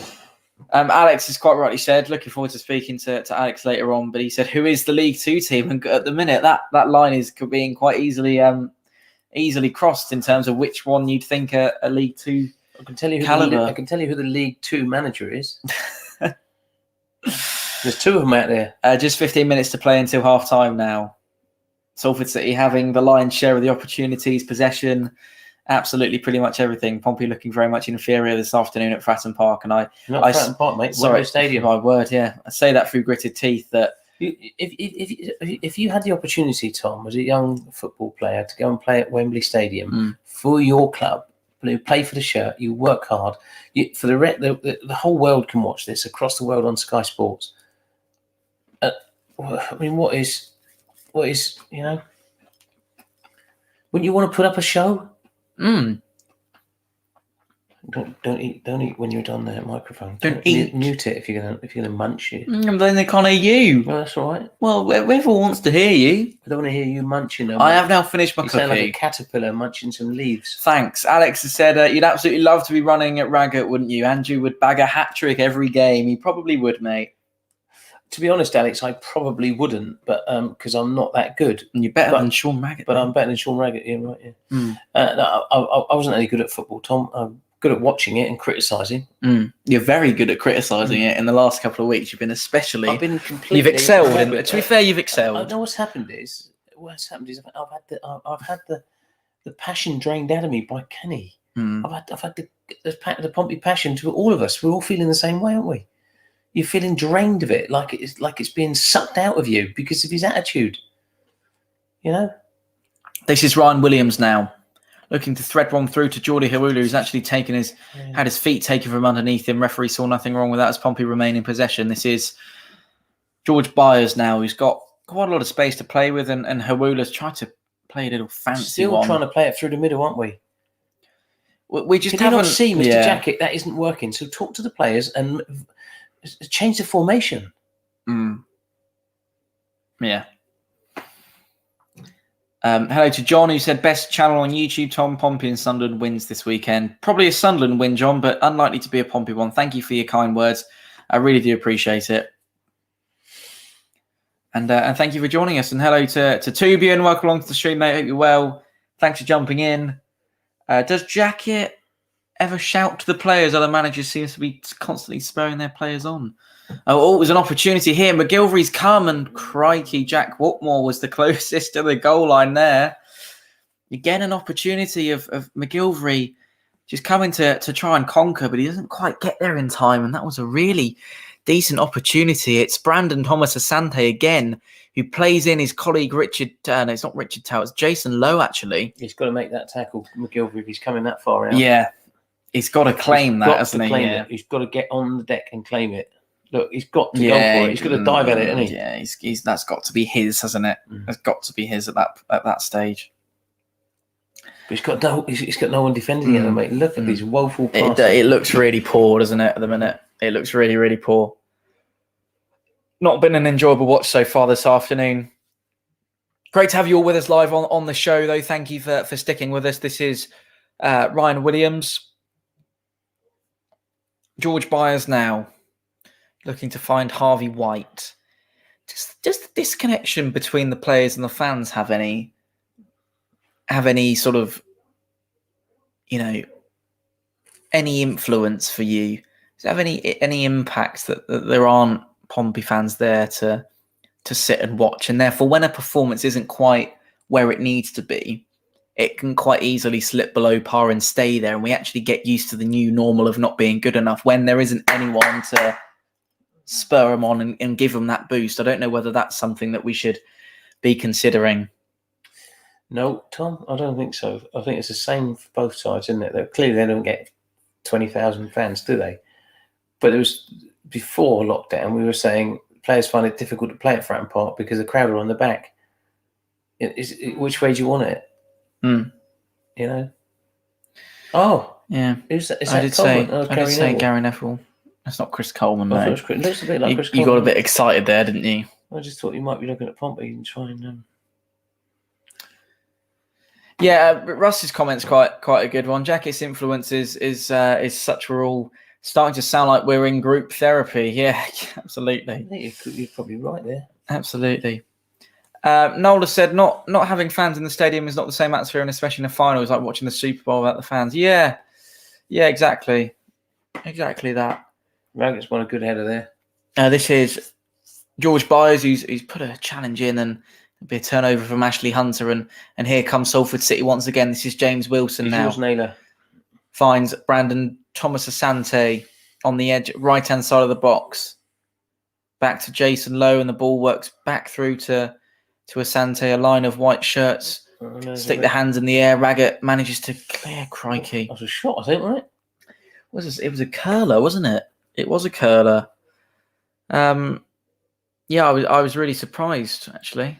Alex has quite rightly said, looking forward to speaking to Alex later on, but he said, who is the League Two team? And at the minute, that line is being quite easily crossed in terms of which one you'd think a League Two I can tell you calibre. I can tell you who the League Two manager is. There's two of them out there. Just 15 minutes to play until half-time now. Salford City having the lion's share of the opportunities, possession, absolutely pretty much everything. Pompey looking very much inferior this afternoon at Fratton Park. And Fratton Park, mate. Wembley Stadium. My word, yeah. I say that through gritted teeth. That if you had the opportunity, Tom, as a young football player, to go and play at Wembley Stadium for your club, play for the shirt, you work hard. For the whole world can watch this across the world on Sky Sports. I mean, what is wouldn't you want to put up a show? Mm. Don't eat when you're done there, microphone. Don't eat. Mute it if you're gonna munch it. Then they can't hear you. Well, that's all right. Well, whoever wants to hear you. I don't want to hear you munching them. I have now finished my you cookie. Sound like a caterpillar munching some leaves. Thanks. Alex has said you'd absolutely love to be running at Raggett, wouldn't you? Andrew would bag a hat-trick every game. He probably would, mate. To be honest, Alex, I probably wouldn't, but because I'm not that good. And you're better than Sean Raggett. But I'm better than Sean Raggett, yeah, right, yeah. No, I wasn't any good at football, Tom. I'm good at watching it and criticising. You're very good at criticising it in the last couple of weeks. You've been especially... I've been completely... You've excelled. To be fair, you've excelled. I know what's happened is I've had the passion drained out of me by Kenny. I've had the Pompey passion to all of us. We're all feeling the same way, aren't we? You're feeling drained of it, like it's being sucked out of you because of his attitude. You know? This is Ryan Williams now, looking to thread one through to Jordi Hawulu, who's actually had his feet taken from underneath him. Referee saw nothing wrong with that as Pompey remain in possession. This is George Byers now, who's got quite a lot of space to play with, and Hawulu's tried to play a little fancy Still one. trying to play it through the middle, aren't we? We just Can you haven't... not see, Mr. Jacket, that isn't working. So talk to the players and... change the formation. Yeah. Hello to John, who said best channel on YouTube. Tom, Pompey and Sunderland wins this weekend. Probably a Sunderland win, John, but unlikely to be a Pompey one. Thank you for your kind words. I really do appreciate it. And thank you for joining us. And hello to Tubian. Welcome along to the stream, mate. Hope you're well. Thanks for jumping in. Does Jacket ever shout to the players? Other managers seems to be constantly spurring their players on. Oh, it was an opportunity here. McGilvery's come, and crikey, Jack Watmore was the closest to the goal line there. Again, an opportunity of McGilvery just coming to try and conquer, but he doesn't quite get there in time, and that was a really decent opportunity. It's Brandon Thomas Asante again, who plays in his colleague Richard... no, it's not Richard Tow, it's Jason Lowe, actually. He's got to make that tackle, McGilvery, if he's coming that far out. Yeah. He's got to claim that, hasn't he? Yeah. He's got to get on the deck and claim it. Look, he's got to go for it. He's got to dive at it, hasn't he? Yeah, he's that's got to be his, hasn't it? It's got to be his at that stage. But he's got no one defending him, mate. Look at these woeful passes. It looks really poor, doesn't it? At the minute, it looks really, really poor. Not been an enjoyable watch so far this afternoon. Great to have you all with us live on the show, though. Thank you for sticking with us. This is Ryan Williams. George Byers now looking to find Harvey White. Just the disconnection between the players and the fans have any sort of, any influence for you? Does it have any impact that there aren't Pompey fans there to sit and watch? And therefore, when a performance isn't quite where it needs to be, it can quite easily slip below par and stay there. And we actually get used to the new normal of not being good enough when there isn't anyone to spur them on and give them that boost. I don't know whether that's something that we should be considering. No, Tom, I don't think so. I think it's the same for both sides, isn't it? Clearly, they don't get 20,000 fans, do they? But it was before lockdown, we were saying players find it difficult to play at Fratton Park because the crowd are on the back. Which way do you want it? Oh, yeah. Is that I did say Gary Neville. That's not Chris Coleman, I thought no. it was Chris. It looks a bit like Chris You got a Coleman. bit excited there, didn't you? I just thought you might be looking at Pompey and try and. Yeah, Russ's comment's quite a good one. Jacket's influence is such we're all starting to sound like we're in group therapy. Yeah, absolutely. I think you're probably right there. Absolutely. Nola said not having fans in the stadium is not the same atmosphere, and especially in the final, it's like watching the Super Bowl without the fans. Yeah, exactly that. Raggett's won a good header there. This is George Byers, who's put a challenge in, and it'll be a turnover from Ashley Hunter, and here comes Salford City once again. This is James Wilson He's now. yours, Naylor. Finds Brandon Thomas Asante on the edge, right-hand side of the box. Back to Jason Lowe, and the ball works back through to Asante, a line of white shirts. Stick their hands in the air. Raggett manages to clear. Crikey. That was a shot, I think, right? It was a curler, wasn't it? It was a curler. Yeah, I was really surprised, actually.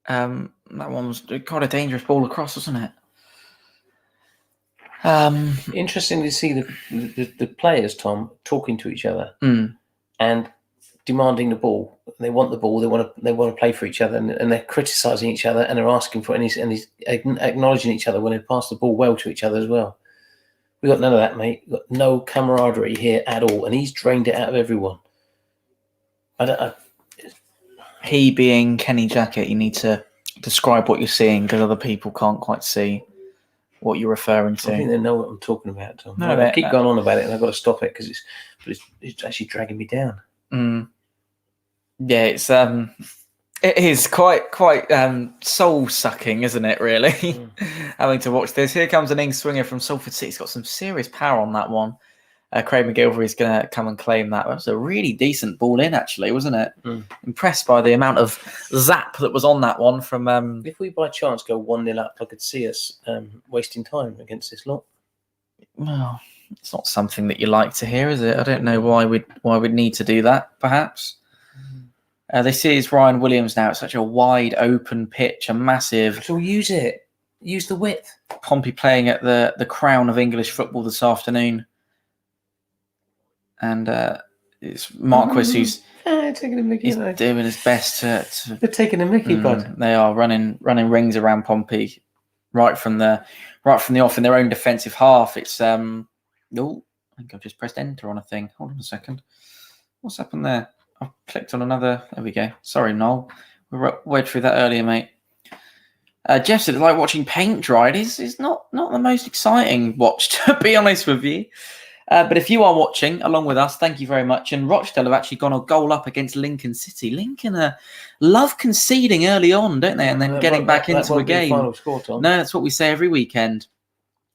That one was quite a dangerous ball across, wasn't it? Interesting to see the players, Tom, talking to each other and demanding the ball. They want the ball. They want to play for each other, and they're criticising each other, and they're asking for it, and he's acknowledging each other when they pass the ball well to each other as well. We got none of that, mate. We've got no camaraderie here at all, and he's drained it out of everyone. He being Kenny Jackett, you need to describe what you're seeing because other people can't quite see what you're referring to. I think they know what I'm talking about, Tom. No, I keep going on about it, and I've got to stop it because it's actually dragging me down. Yeah, it is quite soul sucking, isn't it? Really, having to watch this. Here comes an in swinger from Salford City. He's got some serious power on that one. Craig McGilvery is going to come and claim that. That was a really decent ball in, actually, wasn't it? Impressed by the amount of zap that was on that one from. If we by chance go 1-0 up, I could see us wasting time against this lot. Well, it's not something that you like to hear, is it? I don't know why we'd need to do that. Perhaps. This is Ryan Williams now. It's such a wide open pitch, a massive. So use it. Use the width. Pompey playing at the crown of English football this afternoon. And it's Marquis who's taking a mickey. He's doing his best to. They're taking a mickey, bud. They are running rings around Pompey, right from the off in their own defensive half. It's I think I've just pressed enter on a thing. Hold on a second. What's happened there? I've clicked on another. There we go. Sorry, Noel. We went through that earlier, mate. Jeff said, like watching paint dry. It's not the most exciting watch, to be honest with you. But if you are watching along with us, thank you very much. And Rochdale have actually gone a goal up against Lincoln City. Lincoln love conceding early on, don't they? And then getting back into a game. Final score, Tom. No, that's what we say every weekend.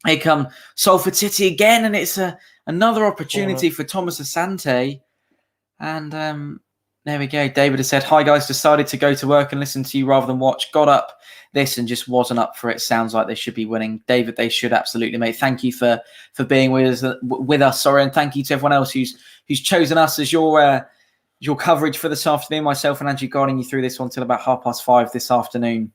Here come Salford City again, and it's another opportunity for Thomas Asante. And there we go. David has said, "Hi guys, decided to go to work and listen to you rather than watch. Got up this and just wasn't up for it. Sounds like they should be winning." David, they should absolutely, mate. Thank you for being with us. Sorry, and thank you to everyone else who's chosen us as your coverage for this afternoon. Myself and Andrew guiding you through this one till about 5:30 this afternoon.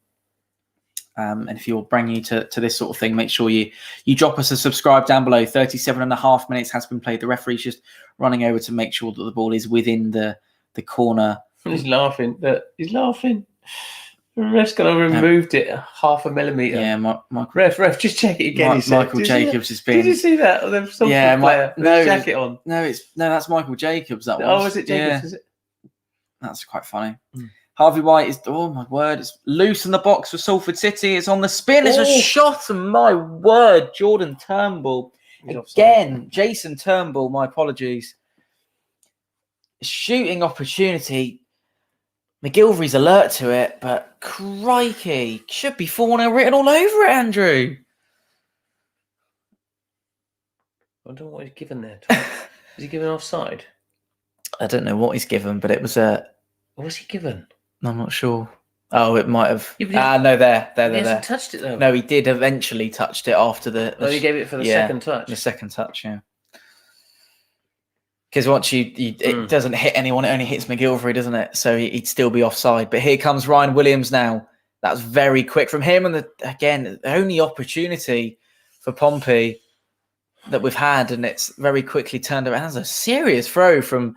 And if you're brand new to this sort of thing, make sure you drop us a subscribe down below. 37.5 minutes has been played. The referee's just running over to make sure that the ball is within the corner. He's laughing. He's laughing. The ref's gonna have removed it 0.5 millimetre. Yeah, ref, just check it again. Michael Jacobs has been. Did you see that? Yeah, player with his jacket on. No, that's Michael Jacobs. That was. Oh, is it Jacobs? Yeah. Is it? That's quite funny. Harvey White is, oh my word, it's loose in the box for Salford City. It's on the spin. It's a shot, and my word, Jordan Turnbull. Again, Jason Turnbull, my apologies. Shooting opportunity. McGilvery's alert to it, but crikey, should be Fournilwritten all over it, Andrew. I don't know what he's given there. Is he given offside? I don't know what he's given, but it was a... What was he given? I'm not sure. Oh, it might have. Yeah, no, there. He hasn't touched it though. No, he did eventually touched it after the. Oh, he gave it for the second touch. The second touch, yeah. Because once it doesn't hit anyone, it only hits McGilvery, doesn't it? So he'd still be offside. But here comes Ryan Williams now. That's very quick from him, and again, the only opportunity for Pompey. that we've had, and it's very quickly turned around. That's a serious throw from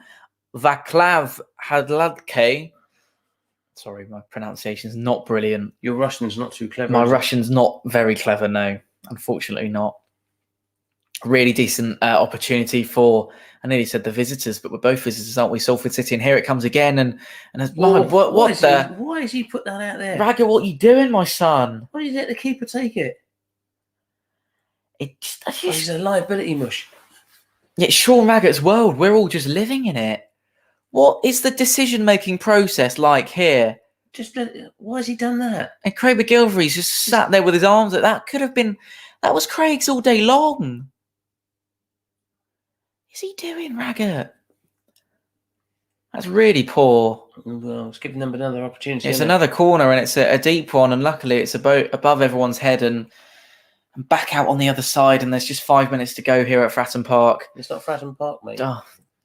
Vaclav Hadladke. Sorry, my pronunciation is not brilliant. Your Russian's not too clever. My is it? Russian's not very clever, no. Unfortunately not. Really decent opportunity for, I nearly said the visitors, but we're both visitors, aren't we? Salford City, and here it comes again. And Why has he put that out there? Ragger, what are you doing, my son? Why did you let the keeper take it? He's a liability mush. It's Sean Raggett's world. We're all just living in it. What is the decision-making process like here? Why has he done that? And Craig McGilvery's just sat there with his arms. That was Craig's all day long. Is he doing, Raggett? That's really poor. Well, it's giving them another opportunity. It's another corner, and it's a deep one, and luckily it's above everyone's head and back out on the other side, and there's just 5 minutes to go here at Fratton Park. It's not Fratton Park, mate.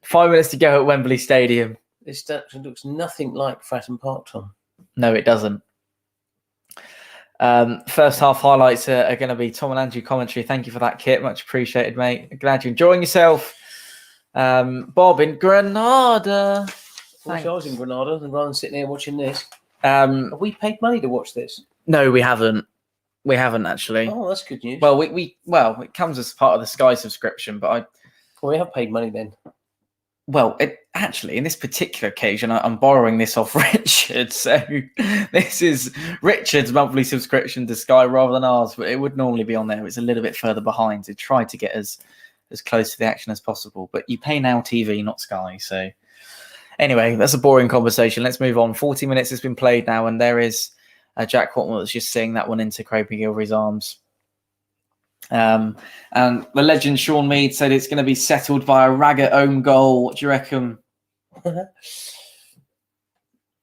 5 minutes to go at Wembley Stadium. This looks nothing like Fratton Park, Tom. No, it doesn't. First half highlights are going to be Tom and Andrew commentary. Thank you for that, Kit. Much appreciated, mate. Glad you're enjoying yourself. Bob in Granada. I wish I was in Granada rather than sitting here watching this. Have we paid money to watch this? No, we haven't. We haven't actually. Oh, that's good news. Well, it comes as part of the Sky subscription, but we have paid money then. Well, actually, in this particular occasion, I'm borrowing this off Richard. So this is Richard's monthly subscription to Sky rather than ours. But it would normally be on there. It's a little bit further behind to try to get as close to the action as possible. But you pay Now TV, not Sky. So anyway, that's a boring conversation. Let's move on. 40 minutes has been played now, and there is Jack Quatmore that's just seeing that one into Craig McGilvery's arms. And the legend Sean Mead said it's going to be settled by a Raggett own goal. What do you reckon?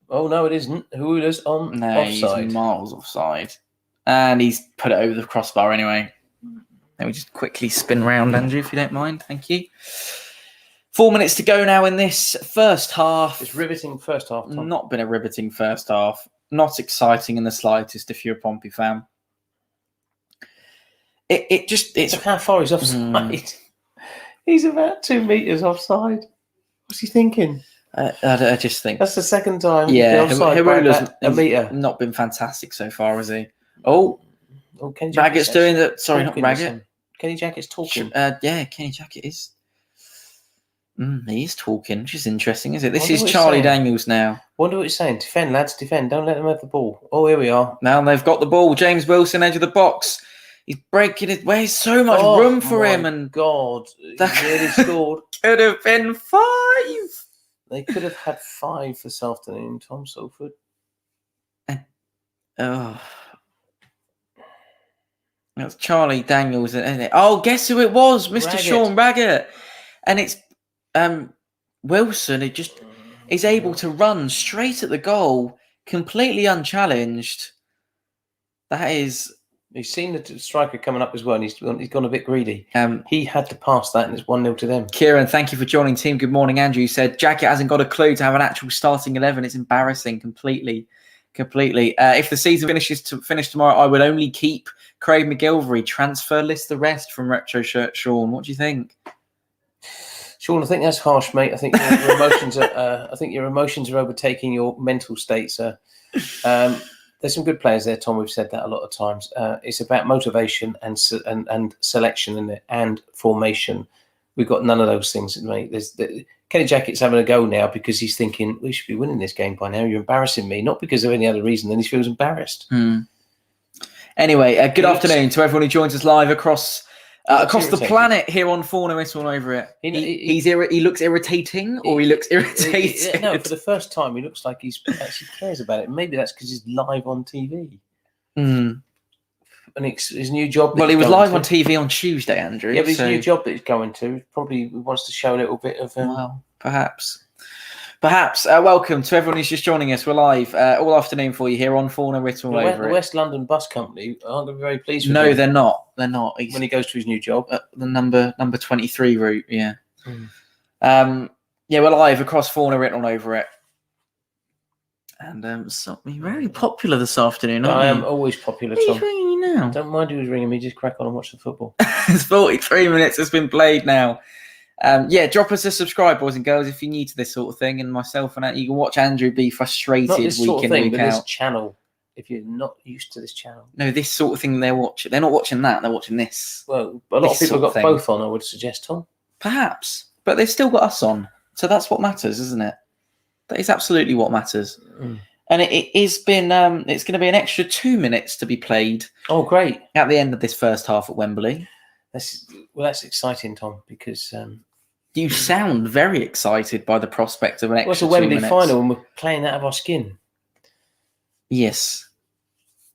Oh, no, it isn't. Who's on offside? He's miles offside. And he's put it over the crossbar anyway. Let me just quickly spin round, Andrew, if you don't mind. Thank you. 4 minutes to go now in this first half. It's riveting first half, Tom. Not been a riveting first half. Not exciting in the slightest if you're a Pompey fan. It's how far he's offside. He's about 2 meters offside. What's he thinking? I just think that's the second time. Yeah, Hirula's a meter. Not been fantastic so far, has he? Oh, Kenny Raggett's doing that. Sorry, not Raggett. Kenny Jackett's talking. Yeah, Kenny Jackett is. He is talking, which is interesting, is it? This is Charlie Daniels now. Wonder what he's saying. Defend, lads, defend. Don't let them have the ball. Oh, here we are. Now they've got the ball. James Wilson, edge of the box. He's breaking it. There's so much room for him. And God, he nearly scored. Could have been 5. They could have had 5 this afternoon, Tom Salford. Oh. That's Charlie Daniels, isn't it? Oh, guess who it was? Mr. Raggett. Sean Raggett. And it's Wilson who just is able to run straight at the goal, completely unchallenged. That is... He's seen the striker coming up as well, and he's gone a bit greedy. He had to pass that, and it's 1-0 to them. Kieran, thank you for joining team. Good morning, Andrew. You said Jackett hasn't got a clue to have an actual starting 11. It's embarrassing completely. If the season finish tomorrow, I would only keep Craig McGilvery. Transfer list the rest from Retro Shirt Sean. What do you think? Sean, I think that's harsh, mate. I think your emotions are. I think your emotions are overtaking your mental state, sir. There's some good players there, Tom. We've said that a lot of times. It's about motivation and selection, isn't it? And formation. We've got none of those things, mate. Kenny Jackett's having a go now because he's thinking we should be winning this game by now. You're embarrassing me, not because of any other reason than he feels embarrassed. Anyway, good afternoon to everyone who joins us live across the planet here on Fournilwrittenalloverit. He looks irritating, or he looks irritated. No, for the first time, he looks like he actually cares about it. Maybe that's because he's live on TV. And his new job. Well, he was live on TV on Tuesday, Andrew. Yeah, but his new job that he's going to probably wants to show a little bit of. Well, perhaps. Welcome to everyone who's just joining us. We're live all afternoon for you here on Fournilwrittenalloverit. The West London Bus Company aren't going to be very pleased with No, him. they're not. They're not. When he goes to his new job. The number 23 route, yeah. We're live across Fournilwrittenalloverit. And so you're very popular this afternoon, aren't I you? am always popular, Who's Tom. ringing you now? Don't mind who's ringing me. Just crack on and watch the football. It's 43 minutes has been played now. Drop us a subscribe, boys and girls, if you're new to this sort of thing. And myself and you can watch Andrew be frustrated Not this week sort of in, thing, week but out. this channel. If you're not used to this channel. No, this sort of thing they're watching. They're not watching that. They're watching this. Well, a lot of people have got both on, I would suggest, Tom. Perhaps. But they've still got us on. So that's what matters, isn't it? That is absolutely what matters. Mm. And it's been it's going to be an extra 2 minutes to be played. Oh, great. At the end of this first half at Wembley. That's exciting, Tom, because you sound very excited by the prospect of an extra 2 minutes. It's a Wembley final and we're playing out of our skin. Yes.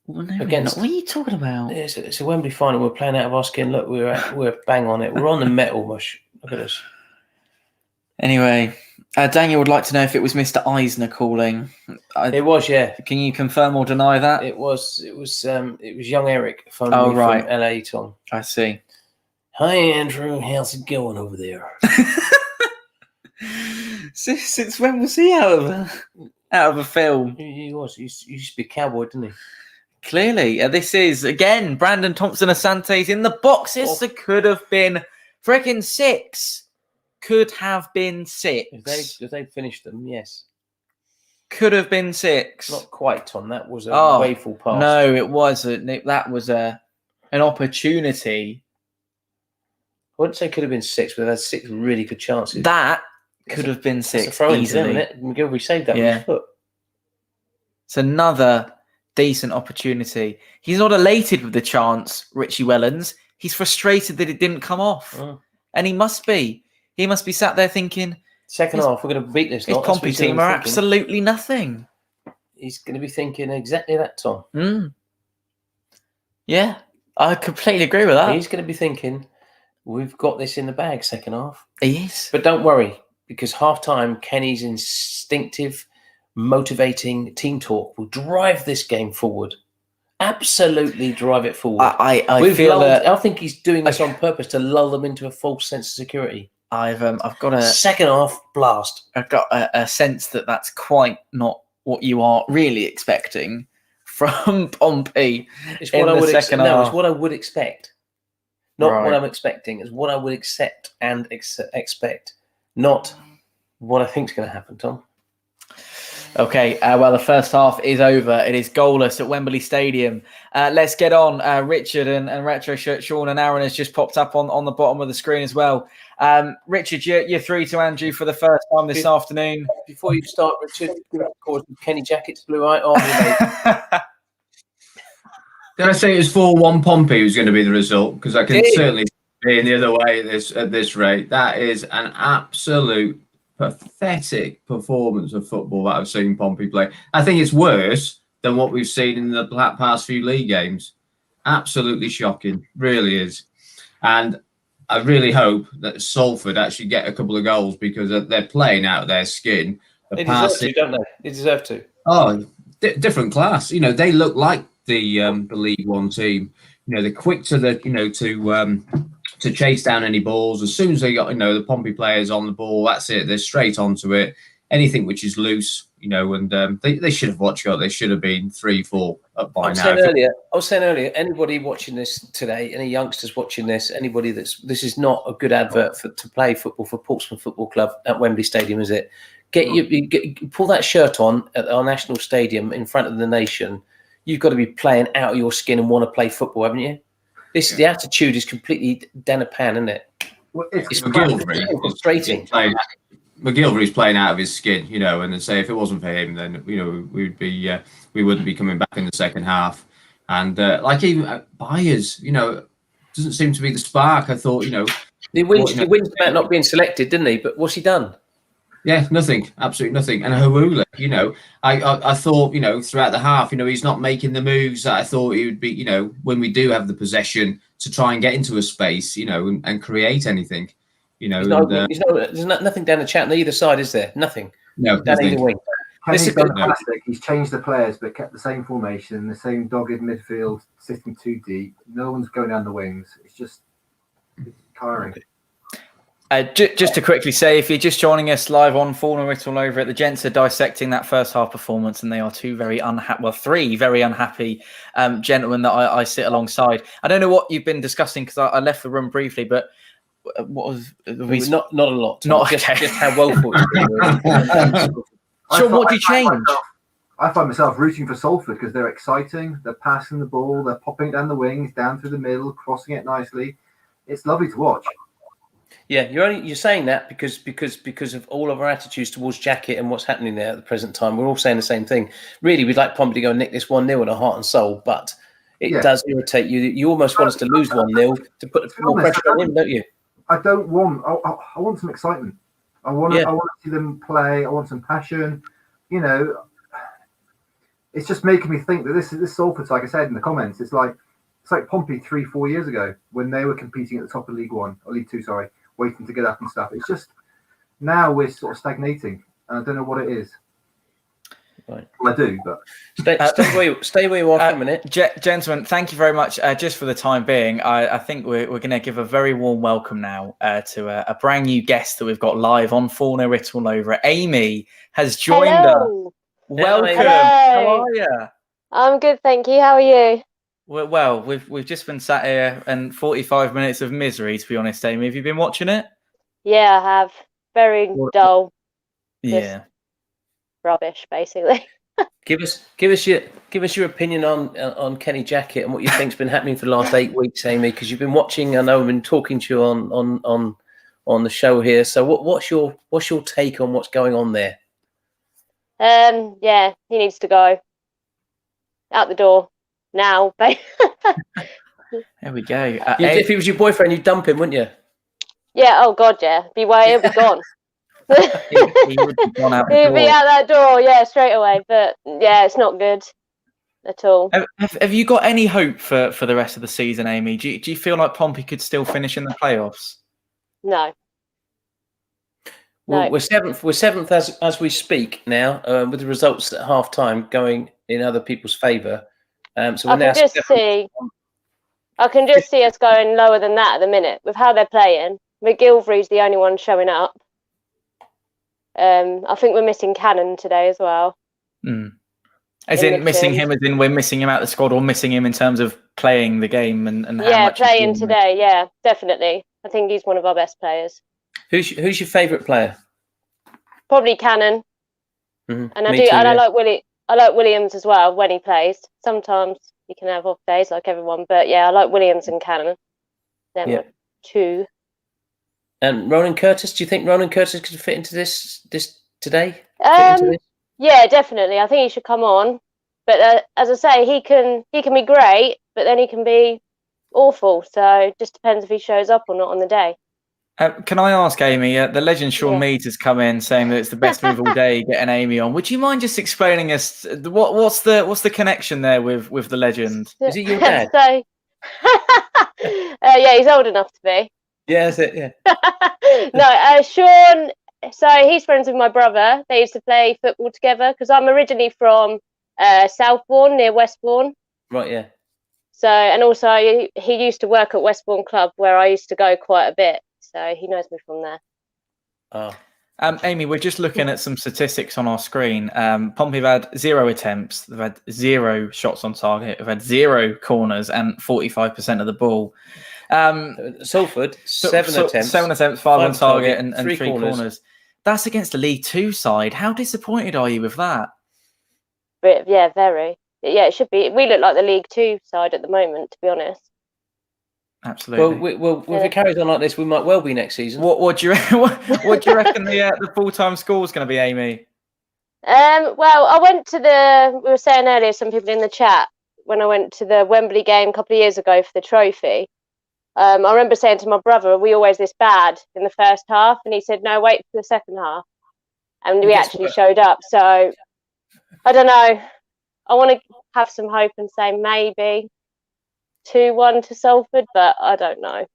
Well, no, Against, what are you talking about? It's a Wembley final. We're playing out of our skin. Look, we're bang on it. We're on the metal mush. Look at us. Anyway, Daniel would like to know if it was Mr. Eisner calling. It was, yeah. Can you confirm or deny that? It was young Eric phoning me from LA, Tom. I see. Hi, Andrew. How's it going over there? Since when was he out of a film? He was. He used to be a cowboy, didn't he? Clearly. This is, again, Brandon Thompson-Asante's in the boxes. It could have been freaking 6. Could have been 6. If they finished them, yes. Could have been 6. Not quite, Tom. That was a wayful pass. No, it wasn't. That was an opportunity. I wouldn't say could have been 6, but they had 6 really good chances. That could have been 6 It's a throw-in, easily. isn't it? McGilvery saved that with his foot. It's another decent opportunity. He's not elated with the chance, Richie Wellens. He's frustrated that it didn't come off. And he must be. He must be sat there thinking, second half, we're going to beat this. His Pompey team are absolutely nothing. He's going to be thinking exactly that, Tom. Yeah, I completely agree with that. He's going to be thinking, we've got this in the bag second half. He is. But don't worry, because half-time, Kenny's instinctive, motivating team talk will drive this game forward. Absolutely drive it forward. I think he's doing this on purpose to lull them into a false sense of security. I've got a second half blast. I've got a sense that that's quite not what you are really expecting from Pompey. It's what I would expect. No, it's what I would expect. Not what I'm expecting. It's what I would accept and expect. Not what I think is going to happen, Tom. Okay, well, the first half is over. It is goalless at Wembley Stadium. Let's get on. Richard and Retro Shirt Sean and Aaron has just popped up on the bottom of the screen as well. Richard, you're through to Andrew for the first time this afternoon. Before you start, Richard, of course, Kenny Jackets, Blue Eye Army. Did I say it was 4-1 Pompey was going to be the result? Because I can certainly be in the other way at this rate. That is an absolute pathetic performance of football that I've seen Pompey play. I think it's worse than what we've seen in the past few league games. Absolutely shocking, really is. And I really hope that Salford actually get a couple of goals because they're playing out of their skin. They deserve to, don't they? They deserve to. Oh, different class. You know, they look like the League One team. You know, they're quick to chase down any balls. As soon as they got, the Pompey players on the ball, that's it. They're straight onto it. Anything which is loose, and they should have watched out. They should have been 3-4 up by now. I was saying earlier, anybody watching this today, any youngsters watching this, anybody this is not a good advert to play football for Portsmouth Football Club at Wembley Stadium, is it? Pull that shirt on at our national stadium in front of the nation. You've got to be playing out of your skin and want to play football, haven't you? The attitude is completely down a pan, isn't it? Well, it's frustrating. McGilvery's playing out of his skin, and say if it wasn't for him, then we wouldn't be coming back in the second half. And even Byers, doesn't seem to be the spark. I thought, he wins about not being selected, didn't he? But what's he done? Yeah, nothing, absolutely nothing. And Hawula, I thought, throughout the half, he's not making the moves that I thought he would be, when we do have the possession to try and get into a space, and create anything, There's nothing down the chat on either side, is there? Nothing. No, down either wing. He's done classic. He's changed the players, but kept the same formation, the same dogged midfield, sitting too deep. No one's going down the wings. It's just tiring. Just to quickly say, if you're just joining us live on Fournilwrittenalloverit, the gents are dissecting that first half performance, and they are three very unhappy gentlemen that I sit alongside. I don't know what you've been discussing because I left the room briefly, but what was not a lot? Tom. Not just okay. how woeful it's been. Sean, what do you change? I find myself rooting for Salford because they're exciting. They're passing the ball, they're popping down the wings, down through the middle, crossing it nicely. It's lovely to watch. Yeah, you're saying that because of all of our attitudes towards Jacket and what's happening there at the present time. We're all saying the same thing. Really, we'd like Pompey to go and nick this 1-0 in our heart and soul, but it does irritate you. You almost want us to lose 1-0 to put more pressure on him, don't you? I don't want. I want some excitement. I want to see them play. I want some passion. You know, it's just making me think that this Salford, like I said in the comments, it's like Pompey 3-4 years ago when they were competing at the top of League One or League Two, sorry, waiting to get up and stuff. It's just now we're sort of stagnating, and I don't know what it is. Right. Well, I do, but stay where you are for a minute, gentlemen. Thank you very much. Just for the time being, I think we're going to give a very warm welcome now to a brand new guest that we've got live on Fournilwrittenalloverit. Amy has joined us. Welcome. Hello. How are you? I'm good, thank you. How are you? Well, we've just been sat here and 45 minutes of misery, to be honest, Amy. Have you been watching it? Yeah, I have. Very dull. Yeah. Rubbish, basically. Give us your opinion on Kenny Jackett and what you think's been happening for the last 8 weeks, Amy. Because you've been watching. I know I've been talking to you on the show here. So what's your take on what's going on there? Yeah, he needs to go out the door now. There we go. If he was your boyfriend, you'd dump him, wouldn't you? Yeah. Oh God, yeah. He'll be gone. he would be gone out the He'd door. be out that door, yeah, straight away. But yeah, it's not good at all. Have you got any hope for the rest of the season, Amy? Do you feel like Pompey could still finish in the playoffs? No. Well, we're seventh. We're seventh as we speak now, with the results at half time going in other people's favour. So we're I can just see us going lower than that at the minute with how they're playing. McGilvery's the only one showing up. I think we're missing Cannon today as well. As in missing him, as in we're missing him out the squad, or missing him in terms of playing the game and how much playing today. Yeah, definitely. I think he's one of our best players. Who's your favourite player? Probably Cannon. Mm-hmm. And I like Williams as well when he plays. Sometimes he can have off days like everyone, but yeah, I like Williams and Cannon. Them two. And Ronan Curtis, do you think Ronan Curtis could fit into this today? Yeah, definitely. I think he should come on. But as I say, he can be great, but then he can be awful. So it just depends if he shows up or not on the day. Can I ask, Amy? The legend Sean Mead has come in saying that it's the best move all day, getting Amy on. Would you mind just explaining us what's the connection there with the legend? Is it your dad? Yeah, he's old enough to be. Yeah, that's it. Yeah. No, Sean. So he's friends with my brother. They used to play football together because I'm originally from Southbourne near Westbourne. Right. Yeah. So, and also he used to work at Westbourne Club where I used to go quite a bit. So he knows me from there. Oh. Amy, we're just looking at some statistics on our screen. Pompey have had 0 attempts. They've had 0 shots on target. They've had 0 corners and 45% of the ball. Salford, 7 attempts. 7 attempts, 5 on target and 3 corners. That's against the League Two side. How disappointed are you with that? But yeah, very. Yeah, it should be. We look like the League Two side at the moment, to be honest. Absolutely. Well, if it carries on like this, we might well be next season. What do you reckon the full-time score is going to be, Amy? Well, I went to we were saying earlier, some people in the chat, when I went to the Wembley game a couple of years ago for the trophy. I remember saying to my brother, "Are we always this bad in the first half?" And he said, "No, wait for the second half." And we actually showed up. So I don't know. I want to have some hope and say maybe 2-1 to Salford, but I don't know.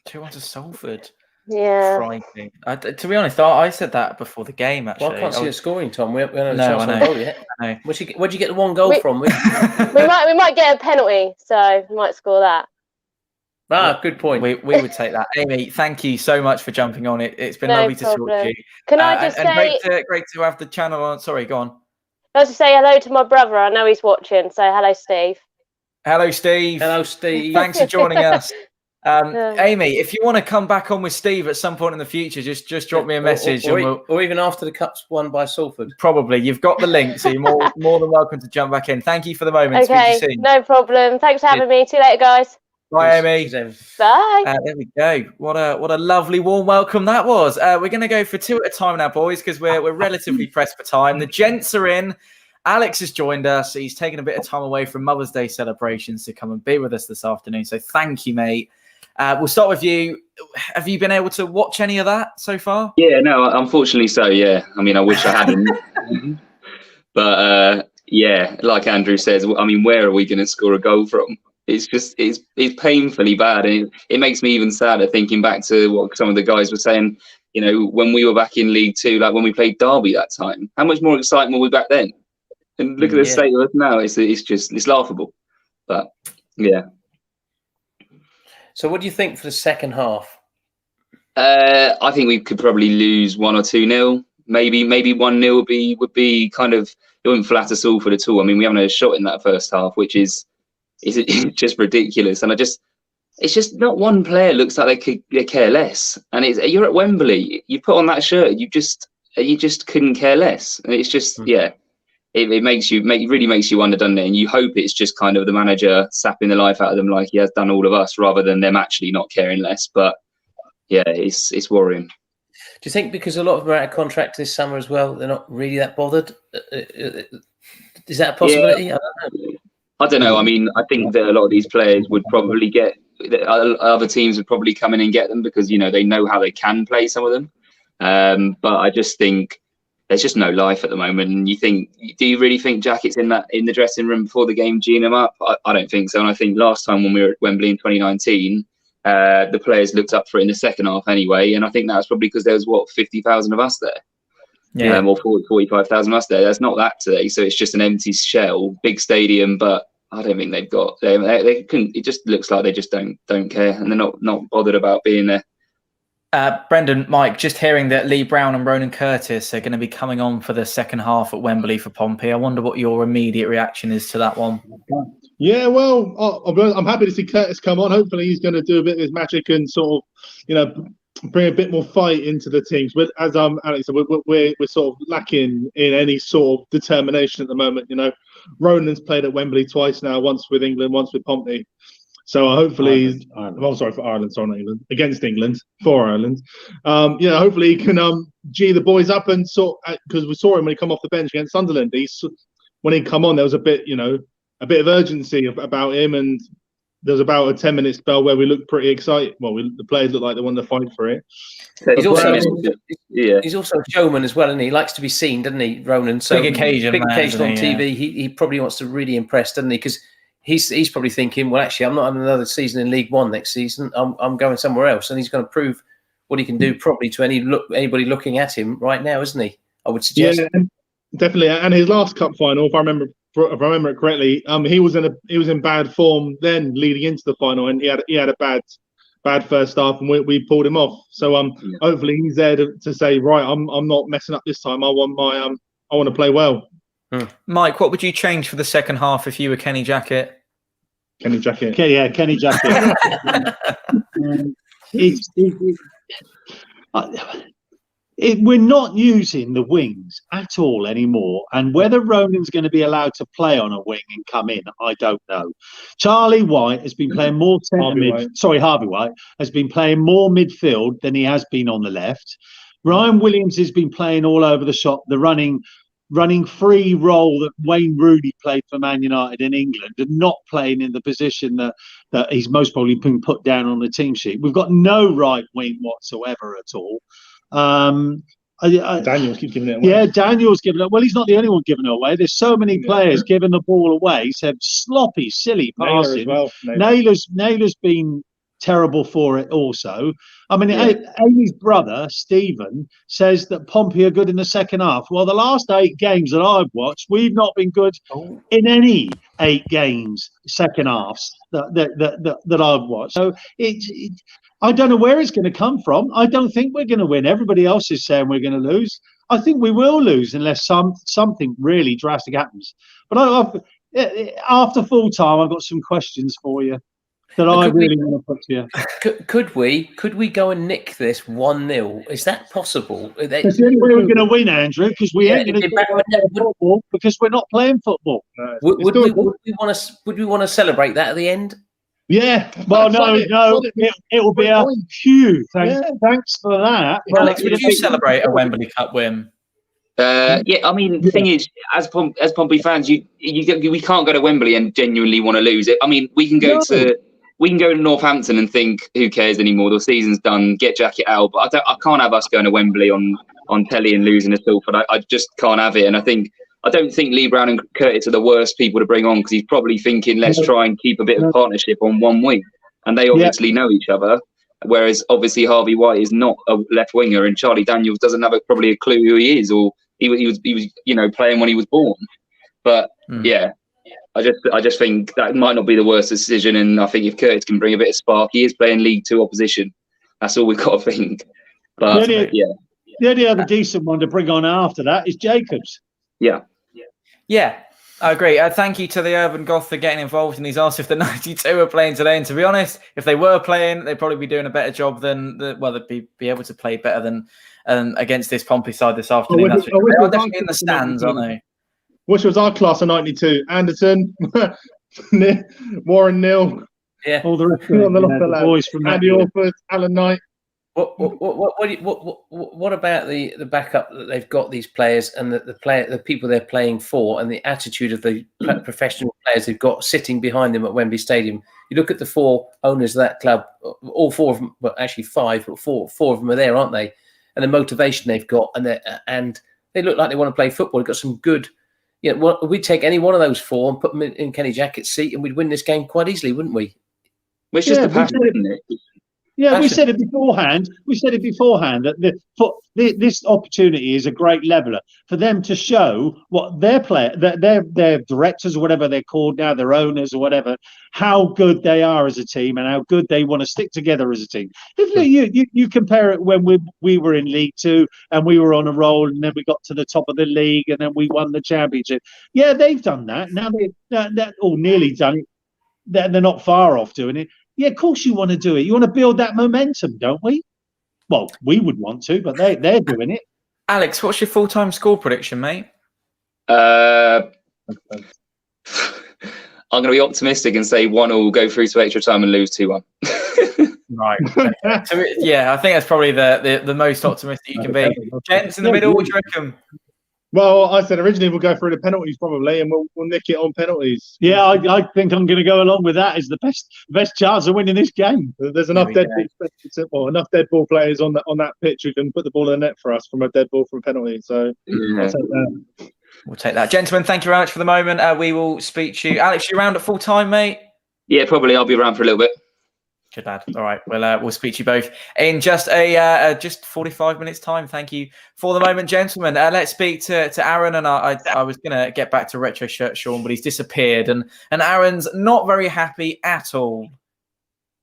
2-1 to Salford. Yeah. Frightening. To be honest, I said that before the game. Actually, well, I can't see it scoring, Tom. We haven't had a No, chance I on know. goal yet. I know. Where'd you get the one goal from? We might get a penalty, so we might score that. Good point. We would take that. Amy, thank you so much for jumping on. It's been No lovely to talk problem. to you. Can I just say, great to have the channel on. Sorry, go on. I was to say hello to my brother. I know he's watching, so hello, Steve. Hello, Steve. Hello, Steve. Thanks for joining us. Amy, if you want to come back on with Steve at some point in the future, just drop me a message. Or even after the cup's won by Salford. Probably. You've got the link, so you're more than welcome to jump back in. Thank you for the moment. Okay, Speak to you soon. no problem. Thanks for having me. See you later, guys. Bye, Amy. Bye. There we go. What a lovely warm welcome that was. We're going to go for two at a time now, boys, because we're relatively pressed for time. The gents are in. Alex has joined us. He's taken a bit of time away from Mother's Day celebrations to come and be with us this afternoon. So thank you, mate. We'll start with you. Have you been able to watch any of that so far? Yeah, no, unfortunately so, yeah. I mean, I wish I hadn't. But, yeah, like Andrew says, I mean, where are we going to score a goal from? It's just, it's painfully bad. And it makes me even sadder thinking back to what some of the guys were saying, you know, when we were back in League Two, like when we played Derby that time. How much more excitement were we back then? And look at the state of us now. It's laughable. But, yeah. So what do you think for the second half? I think we could probably lose 1 or 2-0. Maybe 1-0 would be kind of, it wouldn't flatter Salford at all. I mean, we haven't had a shot in that first half, which is just ridiculous. And it's just not one player looks like they care less. And you're at Wembley, you put on that shirt, you just couldn't care less. And it's just It really makes you wonder, doesn't it? And you hope it's just kind of the manager sapping the life out of them like he has done all of us, rather than them actually not caring less. But yeah, it's worrying. Do you think because a lot of them are out of contract this summer as well, they're not really that bothered? Is that a possibility? Yeah. I don't know. I mean, I think that a lot of these players would probably other teams would probably come in and get them because, you know, they know how they can play some of them. But I just think there's just no life at the moment. And do you really think Jackett's in the dressing room before the game geeing them up? I don't think so. And I think last time when we were at Wembley in 2019, the players looked up for it in the second half anyway. And I think that was probably because there was 50,000 of us there, or 45,000 of us there. That's not that today. So it's just an empty shell, big stadium, but I don't think they've got. They couldn't. It just looks like they just don't care, and they're not bothered about being there. Brendan, Mike, just hearing that Lee Brown and Ronan Curtis are going to be coming on for the second half at Wembley for Pompey. I wonder what your immediate reaction is to that one. Yeah, well, I'm happy to see Curtis come on. Hopefully he's going to do a bit of his magic and sort of, bring a bit more fight into the teams. But as Alex said, we're sort of lacking in any sort of determination at the moment. Ronan's played at Wembley twice now, once with England, once with Pompey. So hopefully, for Ireland, sorry, not England, against England, for Ireland. Hopefully he can G the boys up and because we saw him when he come off the bench against Sunderland. When he come on, there was a bit of urgency about him, and there was about a 10-minute spell where we looked pretty excited. Well, the players looked like they wanted to fight for it. He's also a showman as well, and he likes to be seen, doesn't he, Ronan? So big occasion on TV. Yeah. He probably wants to really impress, doesn't he? Because he's probably thinking, well, actually, I'm not having another season in League One next season. I'm going somewhere else, and he's going to prove what he can do probably to anybody looking at him right now, isn't he? I would suggest. Yeah, definitely. And his last cup final, if I remember it correctly, he was in bad form then leading into the final, and he had a bad first half, and we pulled him off. So hopefully he's there to say, right, I'm not messing up this time. I want to play well. Mike, what would you change for the second half if you were Kenny Jackett? Kenny Jackett. Kenny Jackett. We're not using the wings at all anymore, and whether Ronan's going to be allowed to play on a wing and come in, I don't know. Charlie White has been playing more Harvey White has been playing more midfield than he has been on the left. Ryan Williams has been playing all over the shop, the running free role that Wayne Rooney played for Man United in England, and not playing in the position that he's most probably been put down on the team sheet. We've got no right wing whatsoever at all. Daniels keeps giving it away. Yeah, Daniels giving it. Well, he's not the only one giving it away. There's so many players giving the ball away. So sloppy, silly passing. Naylor as well. Naylor's been terrible for it also. I mean, Yeah. Amy's brother, Stephen, says that Pompey are good in the second half. Well, the last 8 games that I've watched, we've not been good in any 8 games, second halves that I've watched. So I don't know where it's going to come from. I don't think we're going to win. Everybody else is saying we're going to lose. I think we will lose unless something really drastic happens. But after full time, I've got some questions for you that I really want to put to you. Could we go and nick this 1-0? Is that possible? It's the only way we're going to win, Andrew, because we ain't going to do football because we're not playing football. Would we want to celebrate that at the end? Yeah, well, no, it will be a huge. Thanks for that. Alex, would you celebrate a Wembley Cup win? Yeah, I mean, the thing is, as Pompey fans, we can't go to Wembley and genuinely want to lose it. I mean, we can go to Northampton and think, who cares anymore? The season's done. Get jacket out. But I can't have us going to Wembley on telly and losing to Salford. I just can't have it. And I don't think Lee Brown and Curtis are the worst people to bring on, because he's probably thinking, let's try and keep a bit of partnership on one wing. And they obviously know each other. Whereas obviously Harvey White is not a left winger, and Charlie Daniels doesn't have probably a clue who he is, or he was playing when he was born. But yeah, I just think that might not be the worst decision. And I think if Curtis can bring a bit of spark, he is playing League Two opposition. That's all we've got to think. But the only other decent one to bring on after that is Jacobs. Yeah, I agree. Thank you to the Urban Goth for getting involved in these. Asked if the 92 were playing today, and to be honest, if they were playing, they'd probably be doing a better job than they'd be able to play better than against this Pompey side this afternoon. They're definitely in the stands, aren't they? Which was our class of 92? Anderson, Warren Neal, all the rest of the boys from Andy Orford, Alan Knight. What about the backup that they've got, these players, and the people they're playing for, and the attitude of the professional players they've got sitting behind them at Wembley Stadium? You look at the 4 owners of that club, all 4 of them, well, actually 5, but four of them are there, aren't they? And the motivation they've got, and they look like they want to play football. They've got some good. We'd take any one of those 4 and put them in Kenny Jackett's seat, and we'd win this game quite easily, wouldn't we? It's just the passion, isn't it? Yeah, we said it beforehand. That this opportunity is a great leveler for them to show what their directors or whatever they're called now, their owners or whatever, how good they are as a team and how good they want to stick together as a team. If you compare it when we were in League Two and we were on a roll, and then we got to the top of the league and then we won the championship. Yeah, they've done that. Now they're all nearly done it. They're not far off doing it. Yeah, of course you want to do it. You want to build that momentum, don't we? Well, we would want to, but they're doing it. Alex, what's your full-time score prediction, mate? I'm going to be optimistic and say 1-1, go through to extra time and lose 2-1. Right. Okay. Yeah, I think that's probably the most optimistic you can be. Gents in the middle, what do you reckon? Well, I said originally we'll go through the penalties probably, and we'll nick it on penalties. Yeah, I think I'm going to go along with that. Is the best chance of winning this game. There's enough dead ball players on that pitch who can put the ball in the net for us from a dead ball from a penalty. So I'll take that. We'll take that, gentlemen. Thank you very much for the moment. We will speak to you, Alex. You around at full time, mate? Yeah, probably. I'll be around for a little bit. Good lad. All right. We'll speak to you both in just 45 minutes time. Thank you for the moment, gentlemen. Let's speak to Aaron. And I was going to get back to Retro Shirt Sean, but he's disappeared. And Aaron's not very happy at all.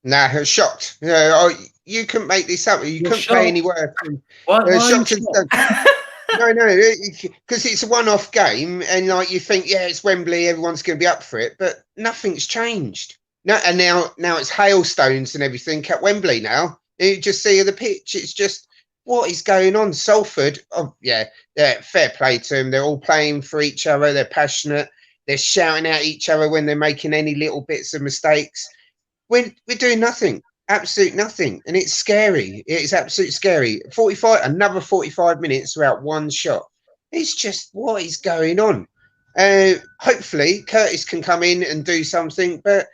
Nah, I was shocked. You couldn't make this up. You couldn't play any worse. What? No, because it's a one-off game, and you think, yeah, it's Wembley, everyone's going to be up for it, but nothing's changed. No, and now it's hailstones and everything at Wembley now. You just see the pitch. It's just, what is going on? Salford, fair play to them. They're all playing for each other. They're passionate. They're shouting at each other when they're making any little bits of mistakes. We're doing nothing, absolute nothing, and it's scary. It's absolutely scary. Another 45 minutes without one shot. It's just, what is going on? Hopefully, Curtis can come in and do something, but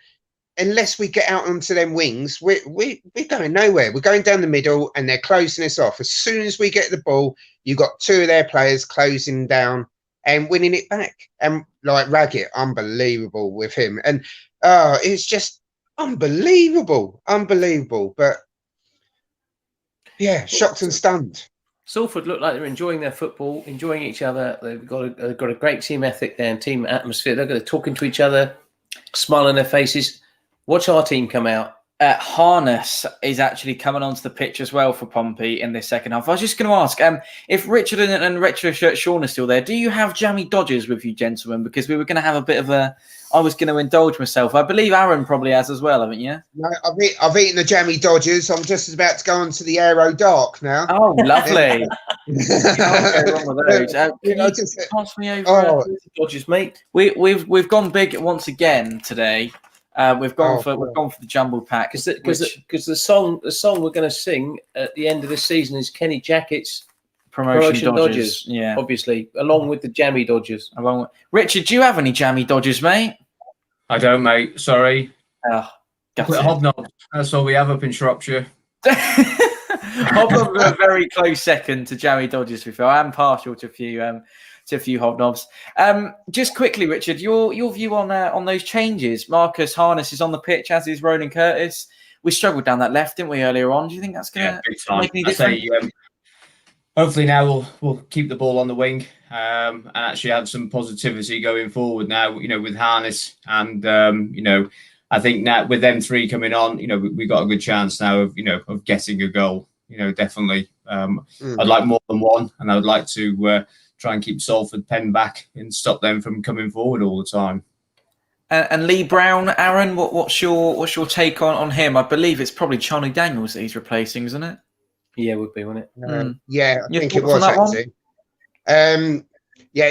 unless we get out onto them wings, we're going nowhere. We're going down the middle and they're closing us off. As soon as we get the ball, you've got 2 of their players closing down and winning it back. And like Raggett, unbelievable with him. And it's just, unbelievable. But yeah, shocked and stunned. Salford look like they're enjoying their football, enjoying each other. They've got a great team ethic there and team atmosphere. They're talking to each other, smile on their faces. Watch our team come out. Harness is actually coming onto the pitch as well for Pompey in this second half. I was just going to ask if Richard and Retro Shirt Sean are still there. Do you have jammy Dodgers with you, gentlemen? Because we were going to have a bit of a. I was going to indulge myself. I believe Aaron probably has as well, haven't you? No, I've eaten the jammy Dodgers. I'm just about to go on to the Aero Dark now. Oh, lovely. Can't go wrong with those. Can you pass me over the Dodgers, mate? We've gone big once again today. We've gone for the jumble pack because the song we're going to sing at the end of the season is Kenny Jackett's Promotion Dodgers. Yeah, obviously, along with the Jammy Dodgers. Richard, do you have any Jammy Dodgers, mate? I don't, mate. Sorry. Hobnob. That's all we have up in Shropshire. Hobnobs are a very close second to Jammy Dodgers. I am partial to a few hobnobs. Just quickly, Richard, your view on those changes. Marcus Harness is on the pitch, as is Ronan Curtis. We struggled down that left, didn't we, earlier on? Do you think that's going to make any difference? Hopefully now we'll keep the ball on the wing and actually add some positivity going forward now, with Harness. And, I think now with them three coming on, we got a good chance now of getting a goal, definitely. I'd like more than one, and I would like to try and keep Salford penned back and stop them from coming forward all the time. And Lee Brown, Aaron, what's your take on him? I believe it's probably Charlie Daniels that he's replacing, isn't it? Yeah, it would be, wouldn't it? Yeah, I think it was actually.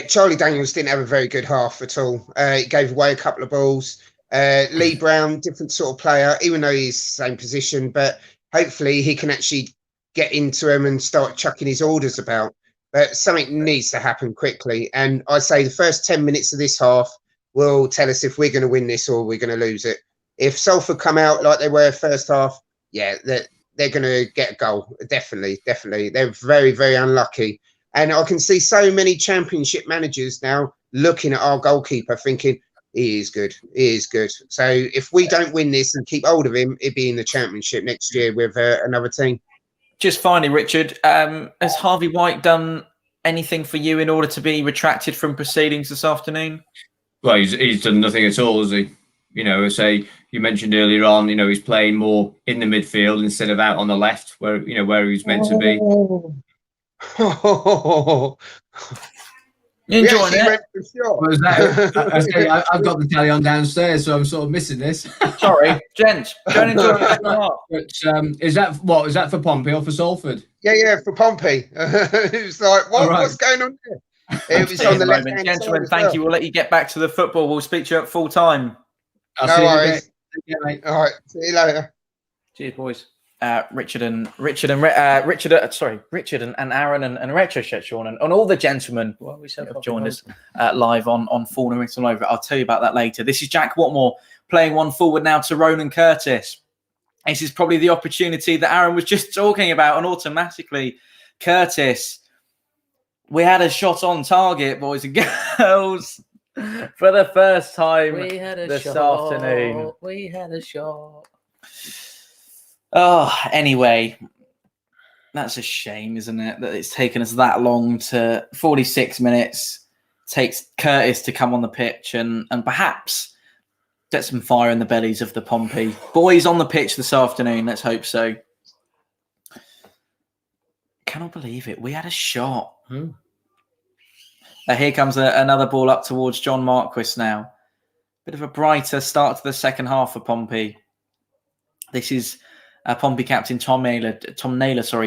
Charlie Daniels didn't have a very good half at all. He gave away a couple of balls. Lee Brown, different sort of player, even though he's the same position, but hopefully he can actually get into him and start chucking his orders about. But something needs to happen quickly. And I say the first 10 minutes of this half will tell us if we're going to win this or we're going to lose it. If Salford come out like they were first half, they're going to get a goal. Definitely. They're very, very unlucky. And I can see so many championship managers now looking at our goalkeeper thinking, he is good. So if we don't win this and keep hold of him, it'd be in the championship next year with another team. Just finally, Richard, has Harvey White done anything for you in order to be retracted from proceedings this afternoon? Well, he's done nothing at all, has he? Say you mentioned earlier on, he's playing more in the midfield instead of out on the left, where he's meant to be. You enjoying it? I've got the tally on downstairs, so I'm sort of missing this. Sorry, gents. Don't enjoy it. But is that for Pompey or for Salford? Yeah, for Pompey. It was like, what's going on here? It was on the left hand. Gentlemen, thank you. We'll let you get back to the football. We'll speak to you at full time. No worries. All right, see you later. Cheers, boys. Richard and Aaron and Retro Shirt Sean and all the gentlemen who have joined us live on Fournilwrittenalloverit. I'll tell you about that later. This is Jack Watmore playing one forward now to Ronan Curtis. This is probably the opportunity that Aaron was just talking about, and automatically Curtis. We had a shot on target, boys and girls, for the first time this afternoon. We had a shot. Oh, anyway, that's a shame, isn't it? That it's taken us that long to 46 minutes. Takes Curtis to come on the pitch and perhaps get some fire in the bellies of the Pompey boys on the pitch this afternoon. Let's hope so. Cannot believe it. We had a shot. Here comes another ball up towards John Marquis now. Bit of a brighter start to the second half for Pompey. This is Pompey captain Tom Naylor,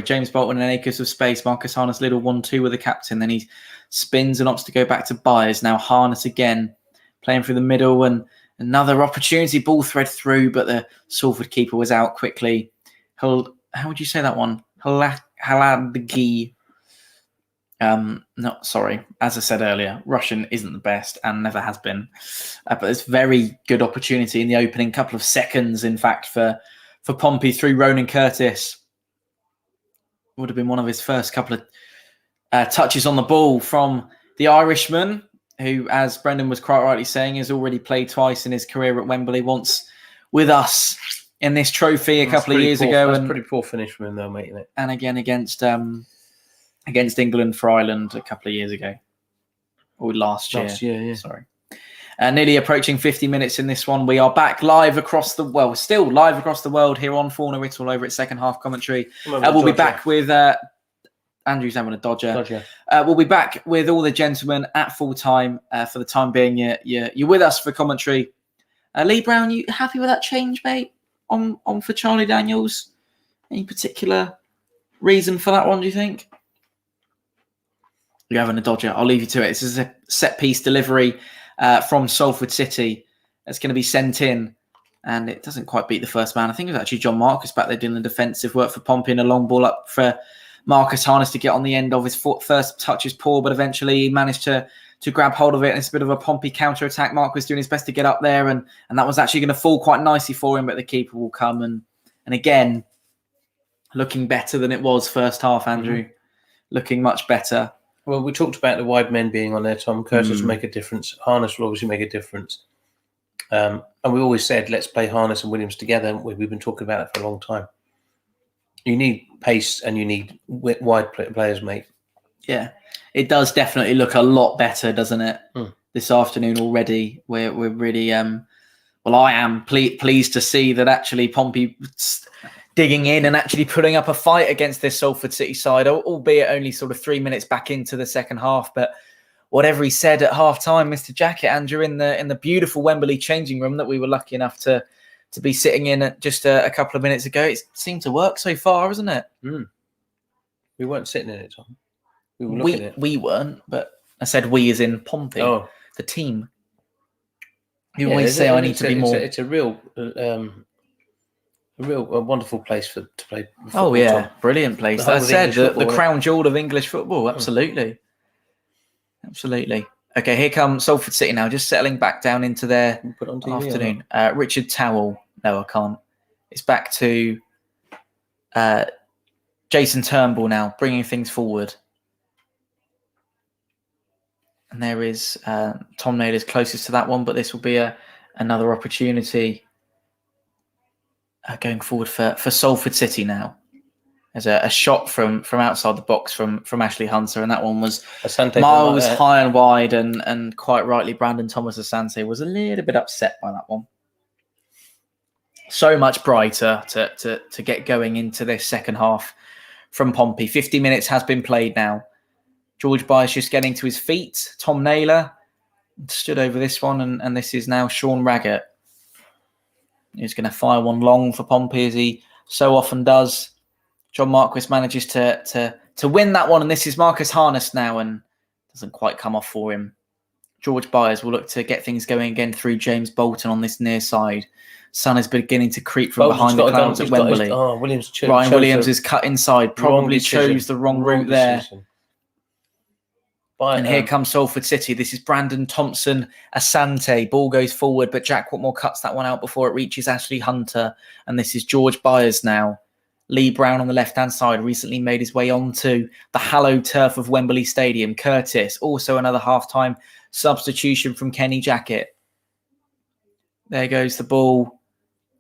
James Bolton and acres of space. Marcus Harness, little 1-2 with the captain. Then he spins and opts to go back to Byers. Now Harness again, playing through the middle and another opportunity. Ball thread through, but the Salford keeper was out quickly. How would you say that one? Haladgi. No, sorry. As I said earlier, Russian isn't the best and never has been. But it's very good opportunity in the opening couple of seconds, in fact, for Pompey through Ronan Curtis. Would have been one of his first couple of touches on the ball from the Irishman, who, as Brendan was quite rightly saying, has already played twice in his career at Wembley. Wants with us in this trophy a couple of years ago. That's a pretty poor finish from him, though, mate, isn't it? And again against England for Ireland a couple of years ago. Or last year. Last year, yeah. Sorry. Nearly approaching 50 minutes in this one. We are back live across the world, still live across the world here on Fournilwrittenalloverit second half commentary. We'll be back with Andrew's having a dodger. We'll be back with all the gentlemen at full time. For the time being, you're with us for commentary. Lee Brown, you happy with that change, mate? On for Charlie Daniels? Any particular reason for that one, do you think? You're having a dodger. I'll leave you to it. This is a set piece delivery from Salford City. It's going to be sent in, and it doesn't quite beat the first man. I think it was actually John Marcus back there doing the defensive work for Pompey, and a long ball up for Marcus Harness to get on the end of his foot. First touch is poor, but eventually he managed to grab hold of it, and it's a bit of a Pompey counter-attack. Marcus doing his best to get up there, and that was actually going to fall quite nicely for him, but the keeper will come, and again, looking better than it was first half, Andrew. Looking much better. Well, we talked about the wide men being on there, Tom. Curtis will make a difference. Harness will obviously make a difference. And we always said, let's play Harness and Williams together. We've been talking about it for a long time. You need pace and you need wide players, mate. Yeah, it does definitely look a lot better, doesn't it? This afternoon already. We're really, well, I am pleased to see that actually Pompey digging in and actually putting up a fight against this Salford City side, albeit only sort of 3 minutes back into the second half. But whatever he said at half time, Mr. Jacket, Andrew, in the beautiful Wembley changing room that we were lucky enough to be sitting in at just a couple of minutes ago, it seemed to work so far, hasn't it? We weren't sitting in it, Tom. We were looking at it. We weren't, but I said we as in Pompey, the team. You always say I need to be more. It's a real... a wonderful place to play football. Oh, yeah. Tom. Brilliant place. I said the crown jewel of English football. Absolutely. Absolutely. Okay, here comes Salford City now, just settling back down into their afternoon. Richard Towell. No, I can't. It's back to Jason Turnbull now, bringing things forward. And there is Tom Naylor's closest to that one, but this will be another opportunity going forward for Salford City now. There's a shot from outside the box from Ashley Hunter, and that one was miles high and wide, and quite rightly, Brandon Thomas Asante was a little bit upset by that one. So much brighter to get going into this second half from Pompey. 50 minutes has been played now. George Byers just getting to his feet. Tom Naylor stood over this one, and this is now Sean Raggett. He's going to fire one long for Pompey, as he so often does. John Marquis manages to win that one, and this is Marcus Harness now, and doesn't quite come off for him. George Byers will look to get things going again through James Bolton on this near side. Sun is beginning to creep from behind the clouds at Wembley. Ryan Williams is cut inside, probably chose the wrong route there. And here comes Salford City. This is Brandon Thompson Asante. Ball goes forward, but Jack Whitmore cuts that one out before it reaches Ashley Hunter. And this is George Byers now. Lee Brown on the left-hand side recently made his way onto the hallowed turf of Wembley Stadium. Curtis, also another half-time substitution from Kenny Jacket. There goes the ball.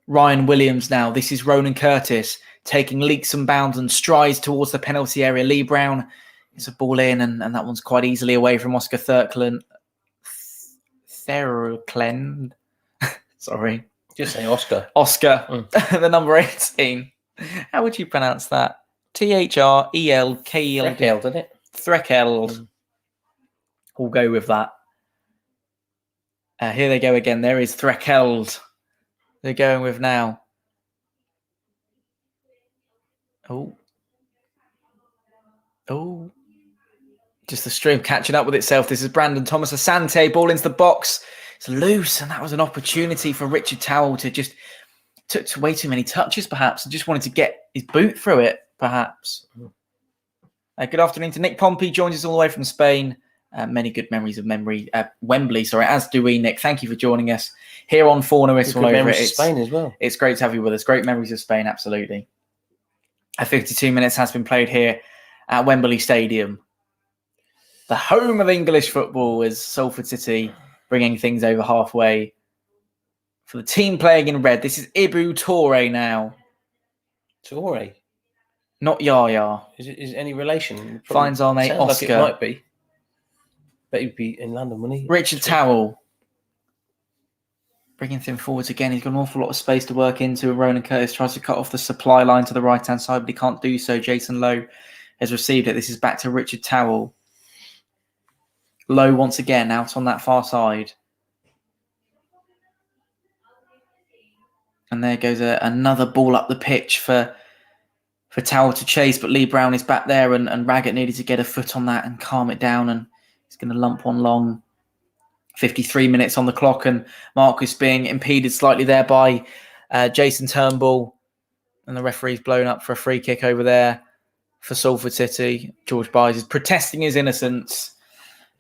Ryan Williams now. This is Ronan Curtis taking leaps and bounds and strides towards the penalty area. Lee Brown is a ball in, and that one's quite easily away from Oscar Thurkland. Sorry. Just say Oscar. Oscar, the number 18. How would you pronounce that? Threlkeld, isn't it? Threkeld. We'll go with that. Here they go again. There is Threkeld. They're going with now. Oh. Just the stream catching up with itself. This is Brandon Thomas Asante. Ball into the box. It's loose, and that was an opportunity for Richard Towell to just took way too many touches, perhaps, and just wanted to get his boot through it, perhaps. Good afternoon to Nick Pompey. Joins us all the way from Spain. Many good memories of Wembley, as do we, Nick. Thank you for joining us here on Fournilwrittenalloverit. Spain as well. It's great to have you with us. Great memories of Spain, absolutely. 52 minutes has been played here at Wembley Stadium. The home of English football is Salford City bringing things over halfway for the team playing in red. This is Ibu Toure now. Toure? Not Yaya. Is it any relation? Finds our mate sounds Oscar. Like it might be. Bet he'd be in London, wouldn't he? Richard Towell. Bringing him forwards again. He's got an awful lot of space to work into. Ronan Curtis tries to cut off the supply line to the right-hand side, but he can't do so. Jason Lowe has received it. This is back to Richard Towell. Lowe once again out on that far side. And there goes another ball up the pitch for Towell to chase, but Lee Brown is back there, and Raggett needed to get a foot on that and calm it down, and he's going to lump one long. 53 minutes on the clock, and Marcus being impeded slightly there by Jason Turnbull, and the referee's blown up for a free kick over there for Salford City. George Byes is protesting his innocence.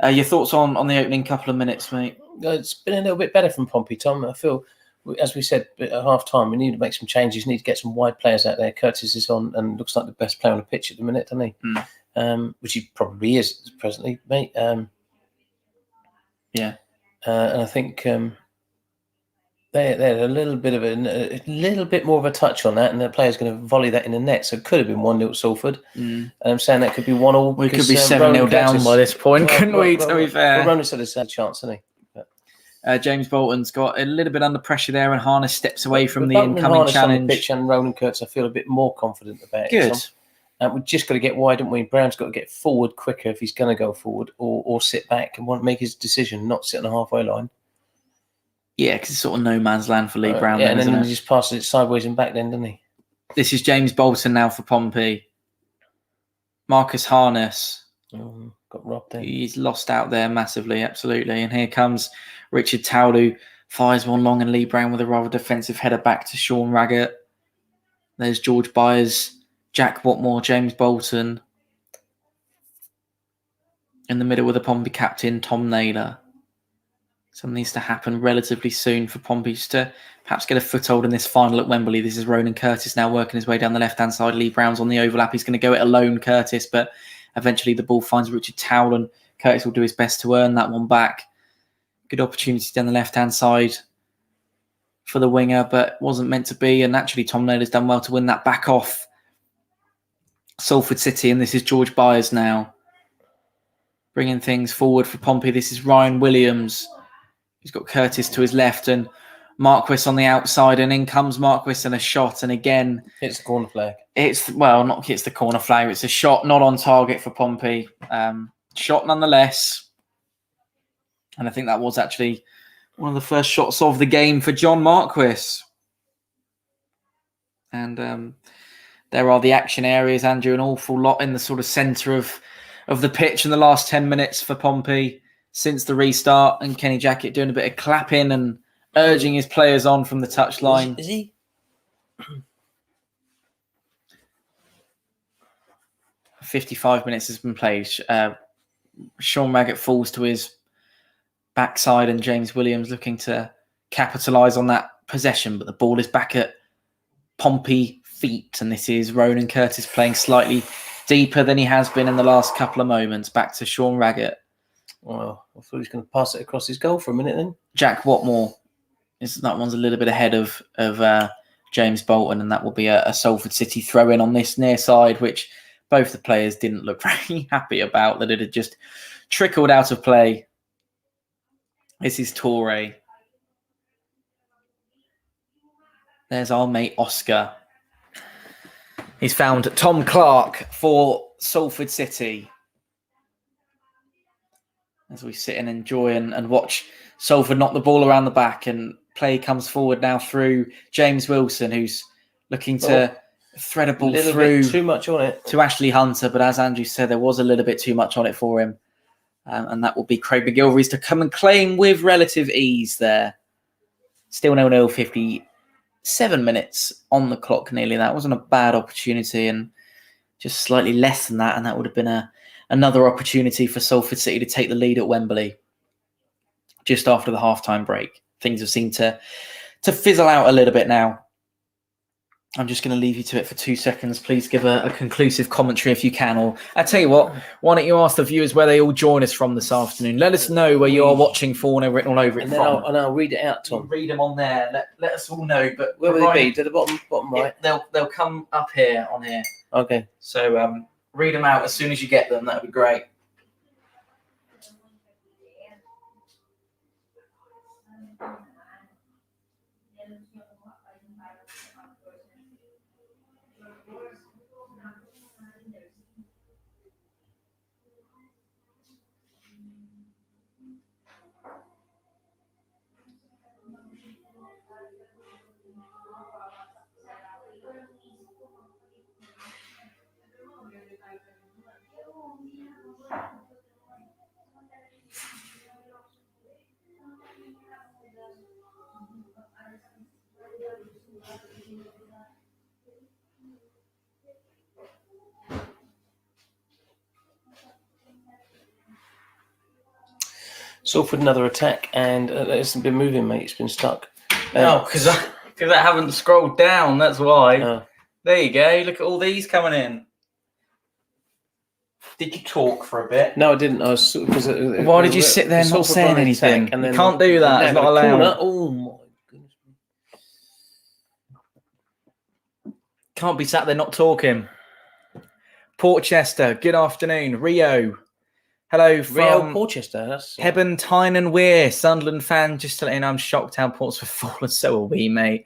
Your thoughts on the opening couple of minutes, mate? It's been a little bit better from Pompey, Tom. I feel, as we said at half-time, we need to make some changes, need to get some wide players out there. Curtis is on and looks like the best player on the pitch at the minute, doesn't he? Which he probably is presently, mate. Yeah. And I think they had a little bit more of a touch on that, and the player's going to volley that in the net. So it could have been 1-0 Salford. And I'm saying that could be 1-1. We could be 7-0 down by this point, couldn't we? To be fair, Ronan said there's a chance, hasn't he? James Bolton's got a little bit under pressure there, and Harness steps away from the Bolton incoming Harness challenge. On the pitch, and Ronan Kurtz, I feel a bit more confident about it. Good. We've just got to get wide, haven't we? Brown's got to get forward quicker if he's going to go forward, or sit back and want to make his decision, not sit on the halfway line. Yeah, because it's sort of no man's land for Lee Brown. And then he just passes it sideways and back then, doesn't he? This is James Bolton now for Pompey. Marcus Harness. Got robbed there. He's lost out there massively, absolutely. And here comes Richard Towell, who fires one long, and Lee Brown with a rather defensive header back to Sean Raggett. There's George Byers, Jack Watmore, James Bolton. In the middle with the Pompey captain, Tom Naylor. Something needs to happen relatively soon for Pompey just to perhaps get a foothold in this final at Wembley. This is Ronan Curtis now working his way down the left-hand side. Lee Brown's on the overlap. He's going to go it alone, Curtis, but eventually the ball finds Richard Towell, and Curtis will do his best to earn that one back. Good opportunity down the left-hand side for the winger, but wasn't meant to be. And actually, Tom Naylor's done well to win that back off Salford City. And this is George Byers now bringing things forward for Pompey. This is Ryan Williams. He's got Curtis to his left and Marquis on the outside, and in comes Marquis and a shot. And again, it's the corner flag. Not hits the corner flag. It's a shot not on target for Pompey. Shot nonetheless. And I think that was actually one of the first shots of the game for John Marquis. And there are the action areas, Andrew, an awful lot in the sort of centre of the pitch in the last 10 minutes for Pompey since the restart, and Kenny Jackett doing a bit of clapping and urging his players on from the touchline. Is he? 55 minutes has been played. Sean Raggett falls to his backside, and James Williams looking to capitalise on that possession, but the ball is back at Pompey feet, and this is Ronan Curtis playing slightly deeper than he has been in the last couple of moments. Back to Sean Raggett. Well, I thought he was going to pass it across his goal for a minute then. Jack Watmore. That one's a little bit ahead of James Bolton, and that will be a Salford City throw-in on this near side, which both the players didn't look very happy about, that it had just trickled out of play. This is Toure. There's our mate Oscar. He's found Tom Clark for Salford City. As we sit and enjoy and watch Salford knock the ball around the back, and play comes forward now through James Wilson, who's looking to thread a ball through. Bit too much on it. To Ashley Hunter, but as Andrew said, there was a little bit too much on it for him. And that will be Craig McGilvery's to come and claim with relative ease there. Still 0-0, 57 minutes on the clock nearly. That wasn't a bad opportunity, and just slightly less than that, and that would have been another opportunity for Salford City to take the lead at Wembley just after the halftime break. Things have seemed to fizzle out a little bit now I'm just going to leave you to it for 2 seconds. Please give a conclusive commentary if you can. Or I tell you what, why don't you ask the viewers where they all join us from this afternoon? Let us know where you are watching Fournilwrittenalloverit all over it and from. then I'll read it out, Tom. Read them on there. Let us all know. But where will they be? To the bottom right. They'll come up here on here. Okay. So read them out as soon as you get them. That would be great. Salford another attack, and it hasn't been moving, mate. It's been stuck. No, because I haven't scrolled down. That's why. There you go. Look at all these coming in. Did you talk for a bit? No, I didn't. I was why did you sit there not saying anything? And you can't do that. It's not allowed. Oh my goodness! Can't be sat there not talking. Portchester. Good afternoon, Rio. Hello from Rio Portchester. That's Hebben, Tyne and Weir, Sunderland fan. Just to let you know, I'm shocked how Portsmouth have fallen. So are we, mate.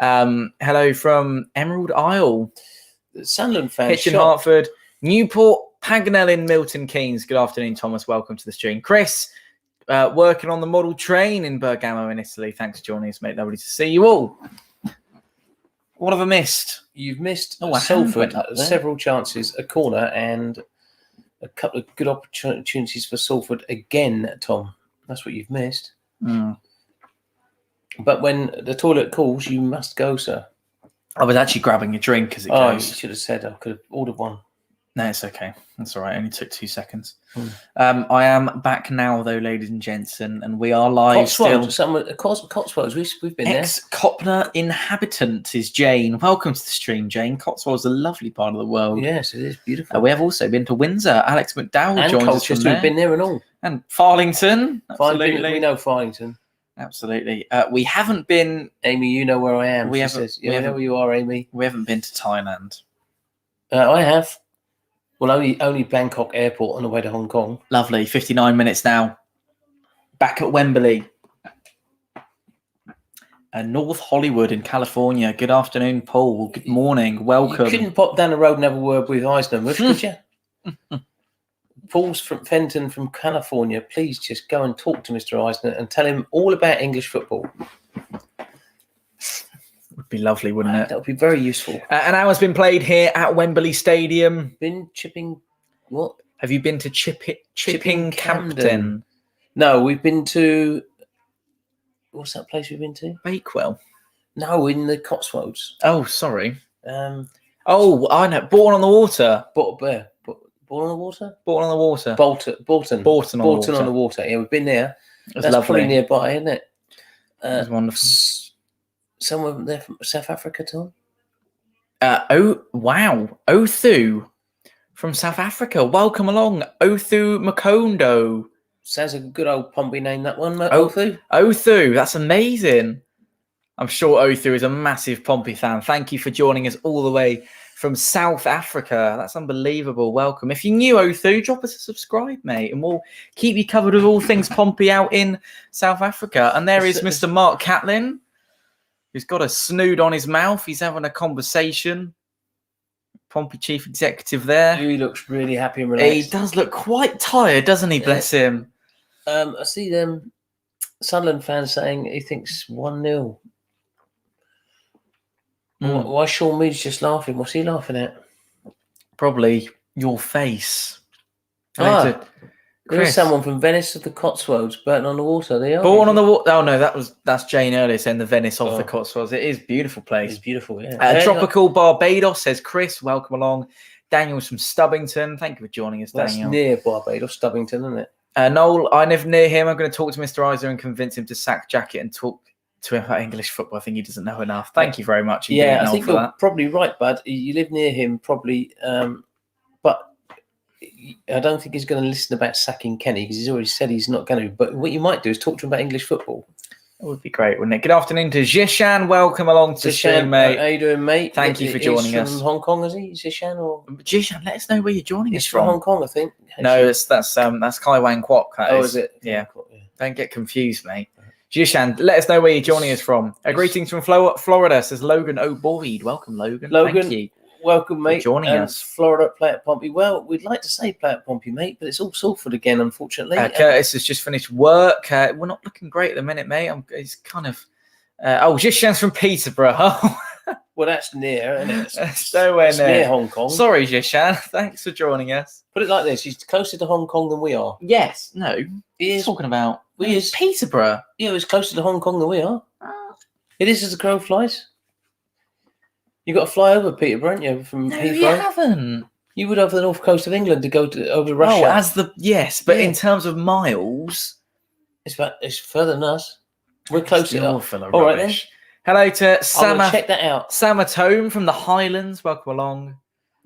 Hello from Emerald Isle. Sunderland fan. Hitchin, Hartford. Newport, Paganel in Milton Keynes. Good afternoon, Thomas. Welcome to the stream. Chris, working on the model train in Bergamo in Italy. Thanks for joining us, mate. Lovely to see you all. What have I missed? You've missed Salford several chances, a corner, and a couple of good opportunities for Salford again, Tom. That's what you've missed. But when the toilet calls, you must go, sir. I was actually grabbing a drink as it goes. You should have said I could have ordered one. No, it's okay. That's all right. It only took 2 seconds. I am back now, though, ladies and gents, and we are live still. Cotswolds, we've been there. Ex-Copner inhabitant is Jane. Welcome to the stream, Jane. Cotswolds is a lovely part of the world. Yes, it is beautiful. We have also been to Windsor. Alex McDowell joins us from there. We've been there and all. And Farlington. Absolutely. We know Farlington. Absolutely. We haven't been... Amy, you know where I am. We know where you are, Amy. We haven't been to Thailand. I have. Well, only Bangkok Airport on the way to Hong Kong. Lovely. 59 minutes now. Back at Wembley. North Hollywood in California. Good afternoon, Paul. Good morning. Welcome. You couldn't pop down the road and have a word with Eisner, could you? Paul's from Fenton from California. Please just go and talk to Mr. Eisner and tell him all about English football. Would be lovely, wouldn't it? That would be very useful. An hour's been played here at Wembley Stadium. Been chipping what? Have you been to Chipping Campden? No, we've been to... What's that place we've been to? Bakewell. No, in the Cotswolds. Oh, sorry. Oh, I know. Bourne on the Water. Bourne on the Water? Bourne on the Water. Bolton on the Water. Yeah, we've been there. That's lovely. Probably nearby, isn't it? It's wonderful. Someone there from South Africa, Tom? Wow. Othu from South Africa. Welcome along, Othu Makondo. Sounds like a good old Pompey name, that one, Othu. Othu, that's amazing. I'm sure Othu is a massive Pompey fan. Thank you for joining us all the way from South Africa. That's unbelievable. Welcome. If you're new, Othu, drop us a subscribe, mate, and we'll keep you covered with all things Pompey out in South Africa. And there is Mr. Mark Catlin, who's got a snood on his mouth. He's having a conversation. Pompey chief executive there. He looks really happy and relaxed. He does look quite tired, doesn't he? Bless him. I see them Sunderland fans saying he thinks 1-0. Why Sean Mead's just laughing? What's he laughing at? Probably your face. There's someone from Venice of the Cotswolds, Burton on the Water. They are. Born on the Water. Oh no, that's Jane earlier saying the Venice of the Cotswolds. It is a beautiful place. It's beautiful, yeah. Tropical Barbados, says Chris. Welcome along. Daniel's from Stubbington. Thank you for joining us, Daniel. That's near Barbados, Stubbington, isn't it? Noel, I live near him. I'm going to talk to Mr. Iser and convince him to sack Jacket and talk to him about English football. I think he doesn't know enough. Thank you very much. Yeah, I Noel, think for you're that. probably right, bud. You live near him, probably, but I don't think he's going to listen about sacking Kenny because he's already said he's not going to. But what you might do is talk to him about English football. That would be great, wouldn't it? Good afternoon to Zishan. Welcome along to stream, mate. How you doing, mate? Thank you for joining us. He's from Hong Kong, is he? Zishan or Zishan? Let us know where you're joining us He's from Hong Kong, I think. No, that's Kai Wang Kwok. Is it? Yeah. Don't get confused, mate. Zishan, let us know where you're joining us from. Greetings from Florida, says Logan O'Boyd. Welcome, Logan. Logan, thank you. Welcome, mate. For joining us. Florida, play at Pompey. Well, we'd like to say play at Pompey, mate, but it's all Salford again, unfortunately. Curtis has just finished work. We're not looking great at the minute, mate. It's kind of... Zishan's from Peterborough. Well, that's near, isn't it? It's nowhere It's near Hong Kong. Sorry, Zishan. Thanks for joining us. Put it like this: he's closer to Hong Kong than we are. Yes. No. He is talking about. He is Peterborough. Yeah, it's closer to Hong Kong than we are. It is as the crow flies. You got to fly over Peterborough, haven't you? From No, Heathrow. you haven't. You would over the north coast of England to go over Russia. But in terms of miles, it's further than us. We're closer. You're full of All right then. rubbish. Hello to Sama. Check that out. Samatome from the Highlands. Welcome along.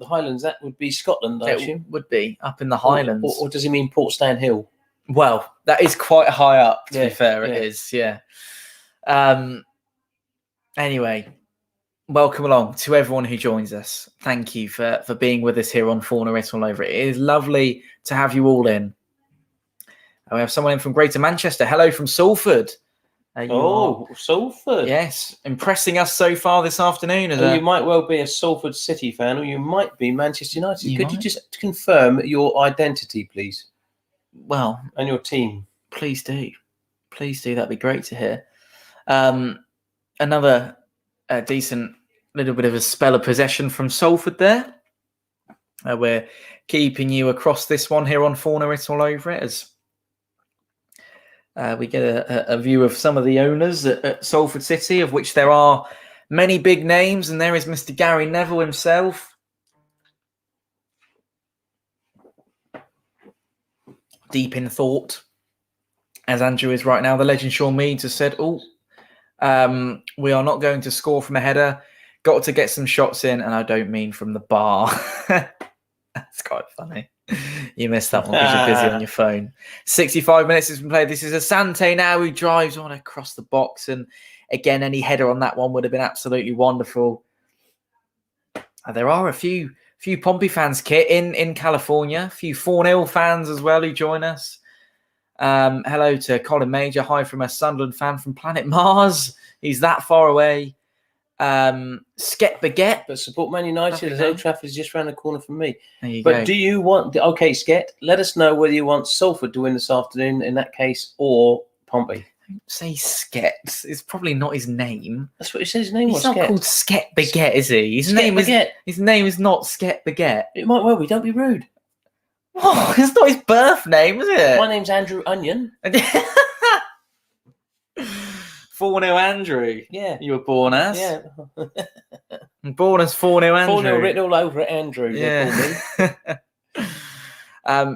The Highlands, that would be Scotland, I assume. Would be up in the Highlands. Or does he mean Portsmouth Hill? Well, that is quite high up, to be fair. yeah. It is, yeah. Anyway, welcome along to everyone who joins us. Thank you for being with us here on Fournilwrittenalloverit. It is lovely to have you all in. We have someone in from Greater Manchester. Hello from Salford. Salford. Yes, impressing us so far this afternoon. You might well be a Salford City fan, or you might be Manchester United. You Could you just confirm your identity, please? Well, and your team. Please do. Please do. That'd be great to hear. Another decent little bit of a spell of possession from Salford there. We're keeping you across this one here on Fournilwrittenalloverit as we get a view of some of the owners at Salford City, of which there are many big names, and there is Mr. Gary Neville himself. Deep in thought, as Andrew is right now. The legend Sean Meads has said, we are not going to score from a header. Got to get some shots in, and I don't mean from the bar. That's quite funny. You missed that one because you're busy on your phone. 65 minutes has been played. This is Asante now who drives on across the box. And again, any header on that one would have been absolutely wonderful. There are a few Pompey fans, Kit, in California. A few 4-0 fans as well who join us. Hello to Colin Major. Hi from a Sunderland fan from planet Mars. He's that far away. Sket Baguette, but support Man United as Old Trafford is just around the corner from me. There you but go. Do you want Sket? Let us know whether you want Salford to win this afternoon in that case, or Pompey. Say Sket. It's probably not his name. That's what he said his name was. He's not called Sket Baguette, is he? His name is not Sket Baguette. It might well be. Don't be rude. Oh, it's not his birth name, is it? My name's Andrew Onion. 4-0 Andrew. Yeah. You were born as? Yeah. Born as 4-0 Andrew. 4-0 written all over it, Andrew. Yeah.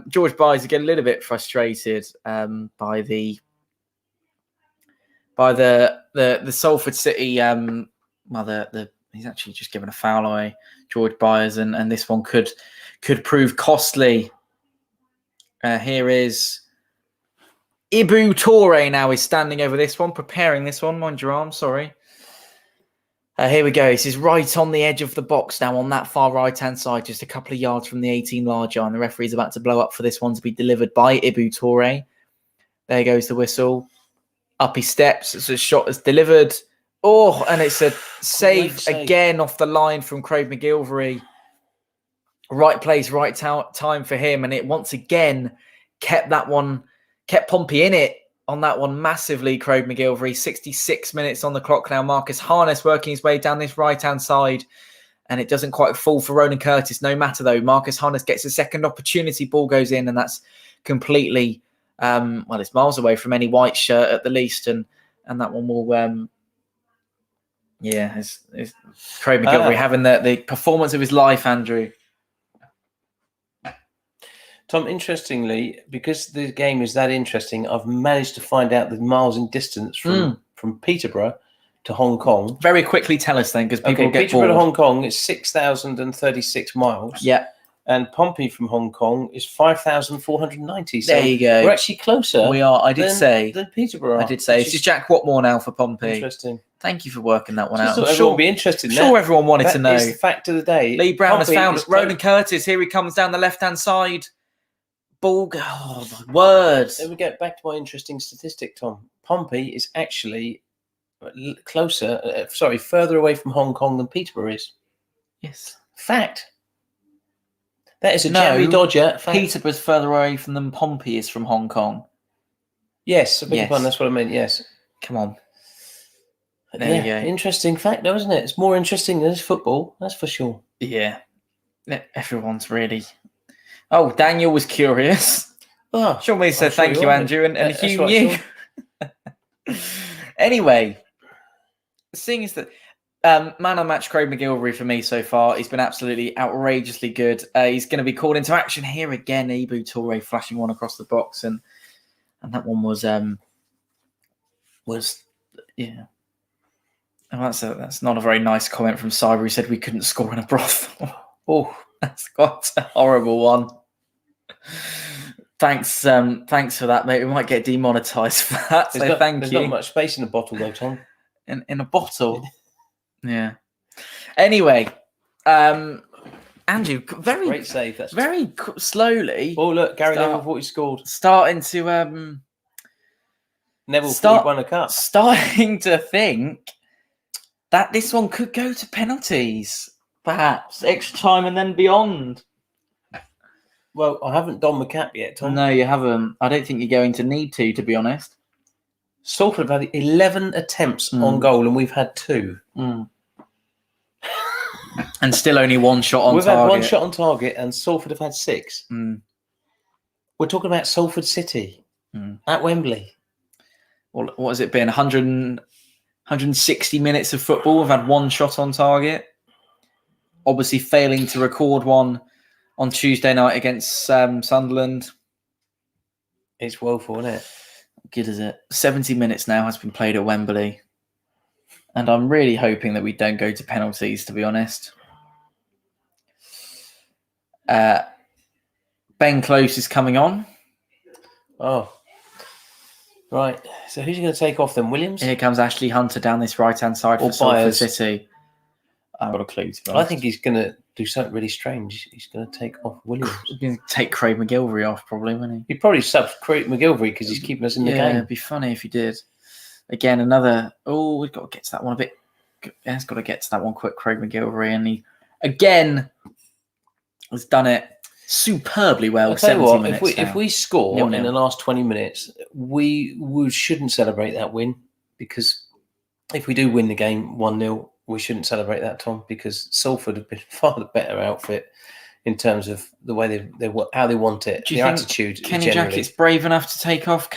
George Byes again a little bit frustrated by the Salford City. He's actually just given a foul away, George Byes, and this one could prove costly. Here is Ibu Toure now is standing over this one, preparing this one. Mind your arm, sorry. Here we go. This is right on the edge of the box now on that far right-hand side, just a couple of yards from the 18-yard line. The referee's about to blow up for this one to be delivered by Ibu Toure. There goes the whistle. Up he steps. It's a shot that's delivered. Oh, and it's a save again off the line from Craig McGilvery. Right place, right time for him. And it once again kept Pompey in it on that one massively, Craig McGilvery. 66 minutes on the clock now. Marcus Harness working his way down this right-hand side. And it doesn't quite fall for Ronan Curtis. No matter, though. Marcus Harness gets a second opportunity. Ball goes in, and that's completely, it's miles away from any white shirt at the least. And that one will, it's Craig McGilvery having the performance of his life, Andrew. Tom, interestingly, because the game is that interesting, I've managed to find out the miles in distance from from Peterborough to Hong Kong. Very quickly tell us then, because people get Peterborough bored. to Hong Kong is 6,036 miles. Yeah. And Pompey from Hong Kong is 5,490. So there you go. we're actually closer. We are. I did say. Than Peterborough. I did say. It's just Jack Watmore now for Pompey. Interesting. Thank you for working that one Just out. thought everyone would be interested in I'm sure that. everyone wanted to know. That is the fact of the day. Lee Brown Pompey has found is Ronan Curtis. Here he comes down the left-hand side. Ball. Oh, my word. Then we get back to my interesting statistic, Tom. Pompey is actually further away from Hong Kong than Peterborough is. Yes. Fact. That is a Jerry Dodger fact. Peterborough's further away from than Pompey is from Hong Kong. Yes, I beg your pardon, that's what I meant, yes. Come on. There you go. Interesting fact, though, isn't it? It's more interesting than football, that's for sure. Yeah. Everyone's really... Oh, Daniel was curious. Oh, Sean Lee said thank you, Andrew, and Hugh knew. Anyway, seeing as that man on match Craig McGilvery for me so far, he's been absolutely outrageously good. He's going to be called into action here again. Ibu Toure flashing one across the box, and that one was yeah. Oh, that's not a very nice comment from Cyber. He said we couldn't score in a brothel. Oh, that's quite a horrible one. Thanks for that, mate. We might get demonetized for that. There's not much space in the bottle, though, Tom. In a bottle, yeah. Anyway, Andrew, great save. That's very slowly. Oh, look, Gary Neville thought he scored. Starting to Neville won a cup. Starting to think that this one could go to penalties, perhaps extra time and then beyond. Well, I haven't donned the cap yet, Tom. No, you haven't. I don't think you're going to need to be honest. Salford have had 11 attempts on goal, and we've had 2. And still only one shot on target. We've had 1 shot on target, and Salford have had 6. We're talking about Salford City at Wembley. Well, what has it been? 160 minutes of football. We've had 1 shot on target. Obviously failing to record one on Tuesday night against Sunderland. It's woeful, isn't it? Good as it. 70 minutes now has been played at Wembley. And I'm really hoping that we don't go to penalties, to be honest. Ben Close is coming on. Oh. Right. So who's he going to take off then? Williams? Here comes Ashley Hunter down this right-hand side for Salford City. I've got a clue, to be honest. I think he's going to do something really strange. He's going to take off Williams. He's going to take Craig McGilvery off, probably, wouldn't he? He'd probably sub Craig McGilvery because he's keeping us in the game. It'd be funny if he did. Again, another... Oh, we've got to get to that one a bit... Yeah, it's got to get to that one quick, Craig McGilvery. And he, again, has done it superbly well. 70 minutes if we score in the last 20 minutes, we shouldn't celebrate that win, because if we do win the game 1-0, we shouldn't celebrate that, Tom, because Salford have been far the better outfit in terms of the way how they want it. Do you their think attitude. Kenny Jackett's brave enough to take off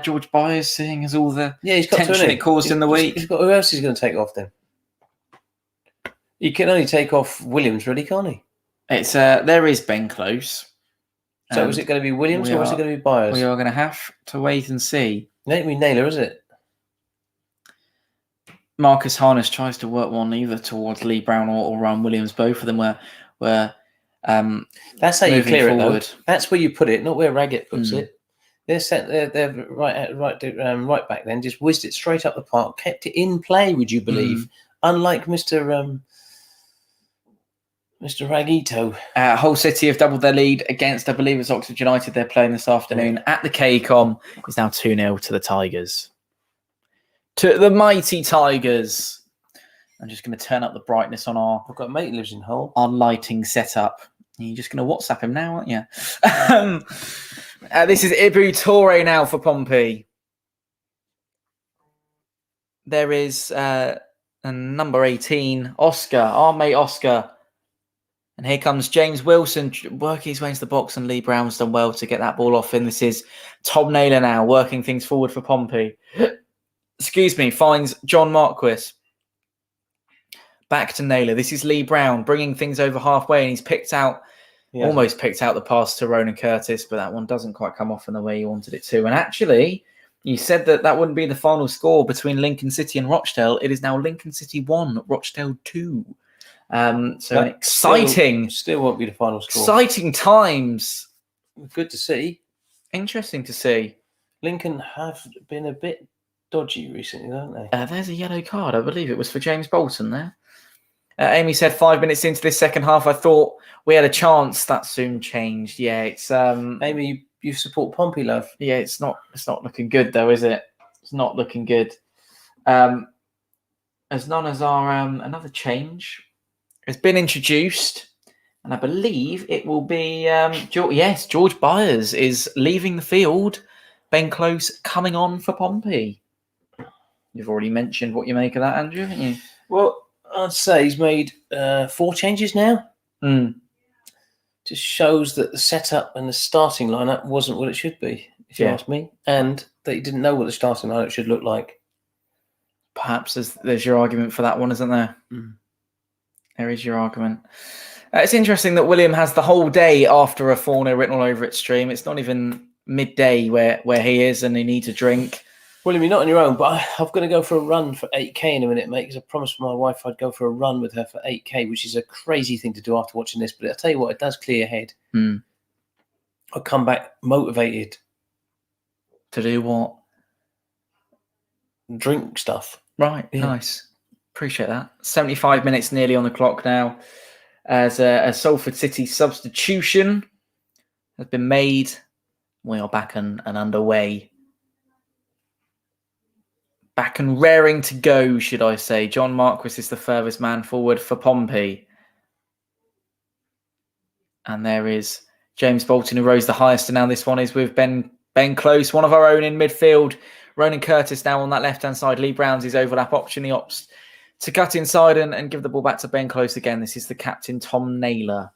George Byers, seeing as all the tension it caused in the week? Who else is going to take off then? He can only take off Williams, really, can't he? It's there is Ben Close. So is it going to be Williams or is it going to be Byers? We are going to have to wait and see. It ain't be Naylor, is it? Marcus Harness tries to work one either towards Lee Brown or Ryan Williams. Both of them were that's how you clear forward. it, though. That's where you put it, not where Raggett puts it. They're right back then, just whizzed it straight up the park, kept it in play, would you believe? Unlike Mr. Raggito. Hull City have doubled their lead against, I believe it's Oxford United they're playing this afternoon at the KCOM. It's now 2-0 to the Tigers. To the mighty Tigers. I'm just going to turn up the brightness on I've got a mate who lives in Hull. Our lighting setup. You're just going to WhatsApp him now, aren't you? This is Ibu Toure now for Pompey. There is a number 18, Oscar, our mate Oscar. And here comes James Wilson working his way into the box, and Lee Brown's done well to get that ball off. And this is Tom Naylor now working things forward for Pompey. Excuse me, finds John Marquis. Back to Naylor. This is Lee Brown bringing things over halfway, and he's almost picked out the pass to Ronan Curtis, but that one doesn't quite come off in the way he wanted it to. And actually, You said that wouldn't be the final score between Lincoln City and Rochdale. It is now Lincoln City 1, Rochdale 2. So an exciting... Still won't be the final score. Exciting times. Good to see. Interesting to see. Lincoln have been a bit dodgy recently, haven't they? There's a yellow card. I believe it was for James Bolton there. Amy said 5 minutes into this second half, I thought we had a chance. That soon changed. Yeah, it's... Amy, you support Pompey, love. Yeah, it's not looking good, though, is it? It's not looking good. As none as our another change has been introduced, and I believe it will be George Byers is leaving the field. Ben Close coming on for Pompey. You've already mentioned what you make of that, Andrew, haven't you? Well, I'd say he's made 4 changes now. Just shows that the setup and the starting lineup wasn't what it should be, if you ask me, and that he didn't know what the starting lineup should look like. Perhaps there's your argument for that one, isn't there? There is your argument. It's interesting that William has the whole day after a Fournilwrittenalloverit stream. It's not even midday where he is and he needs a drink. William, you're not on your own, but I'm going to go for a run for 8K in a minute, mate, because I promised my wife I'd go for a run with her for 8K, which is a crazy thing to do after watching this. But I'll tell you what, it does clear your head. I'll come back motivated. To do what? Drink stuff. Right, nice. Appreciate that. 75 minutes nearly on the clock now as a Salford City substitution has been made. We are back and underway. Back and raring to go, should I say. John Marquis is the furthest man forward for Pompey. And there is James Bolton, who rose the highest. And now this one is with Ben Close, one of our own in midfield. Ronan Curtis now on that left-hand side. Lee Brown's his overlap option. He opts to cut inside and give the ball back to Ben Close again. This is the captain, Tom Naylor.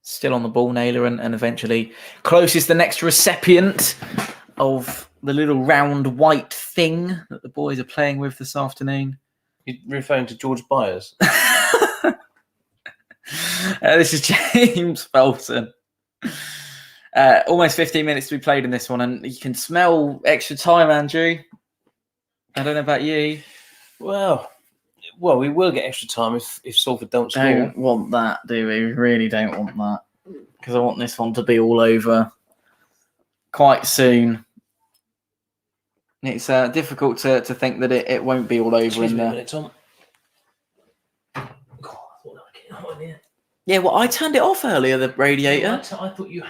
Still on the ball, Naylor, and eventually Close is the next recipient of the little round white thing that the boys are playing with this afternoon. You're referring to George Byers? This is James Bolton. Almost 15 minutes to be played in this one, and you can smell extra time, Andrew. I don't know about you. Well, we will get extra time if Salford don't score. Don't want that, do we? We really don't want that. Because I want this one to be all over quite soon. It's difficult to think that it won't be all over in there. Tom. Yeah, well, I turned it off earlier, the radiator. I thought you...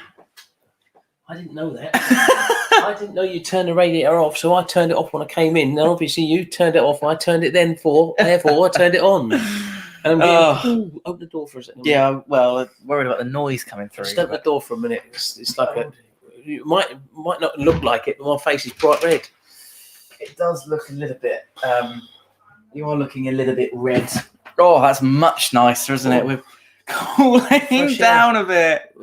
I didn't know that. I didn't know you turned the radiator off, so I turned it off when I came in. Now, obviously, you turned it off. I turned it therefore, I turned it on. And open the door for a second. Yeah, well, worried about the noise coming through. Just open the door for a minute. It's like you might not look like it, but my face is bright red. It does look a little bit... you are looking a little bit red. Oh, that's much nicer, isn't it? We're cooling down a bit.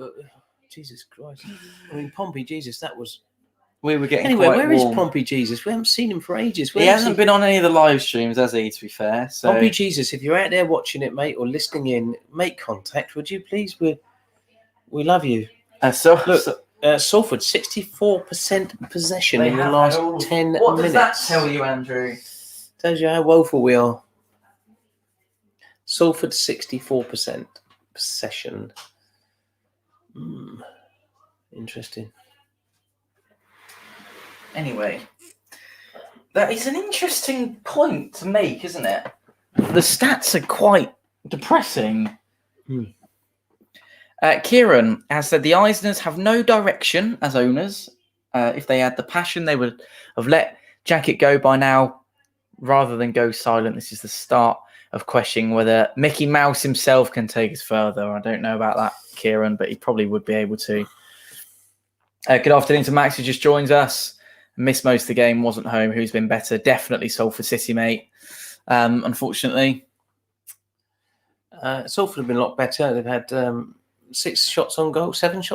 Jesus Christ. I mean, Pompey, Jesus, that was... We were getting Anyway, quite where warm. is Pompey Jesus? We haven't seen him for ages. He hasn't been on any of the live streams, has he, to be fair? So. Pompey Jesus, if you're out there watching it, mate, or listening in, make contact, would you please? We love you. Salford, 64% possession in the last 10 minutes. What does that tell you, Andrew? Tells you how woeful we are. Salford, 64% possession. Interesting. Anyway, that is an interesting point to make, isn't it? The stats are quite depressing. Kieran has said the Eisners have no direction as owners. If they had the passion, they would have let Jacket go by now rather than go silent. This is the start of questioning whether Mickey Mouse himself can take us further. I don't know about that, Kieran, but he probably would be able to. Good afternoon to Max, who just joins us. Missed most of the game, wasn't home. Who's been better? Definitely Salford City, mate. Unfortunately. Salford have been a lot better. They've had 7 shots on goal, something like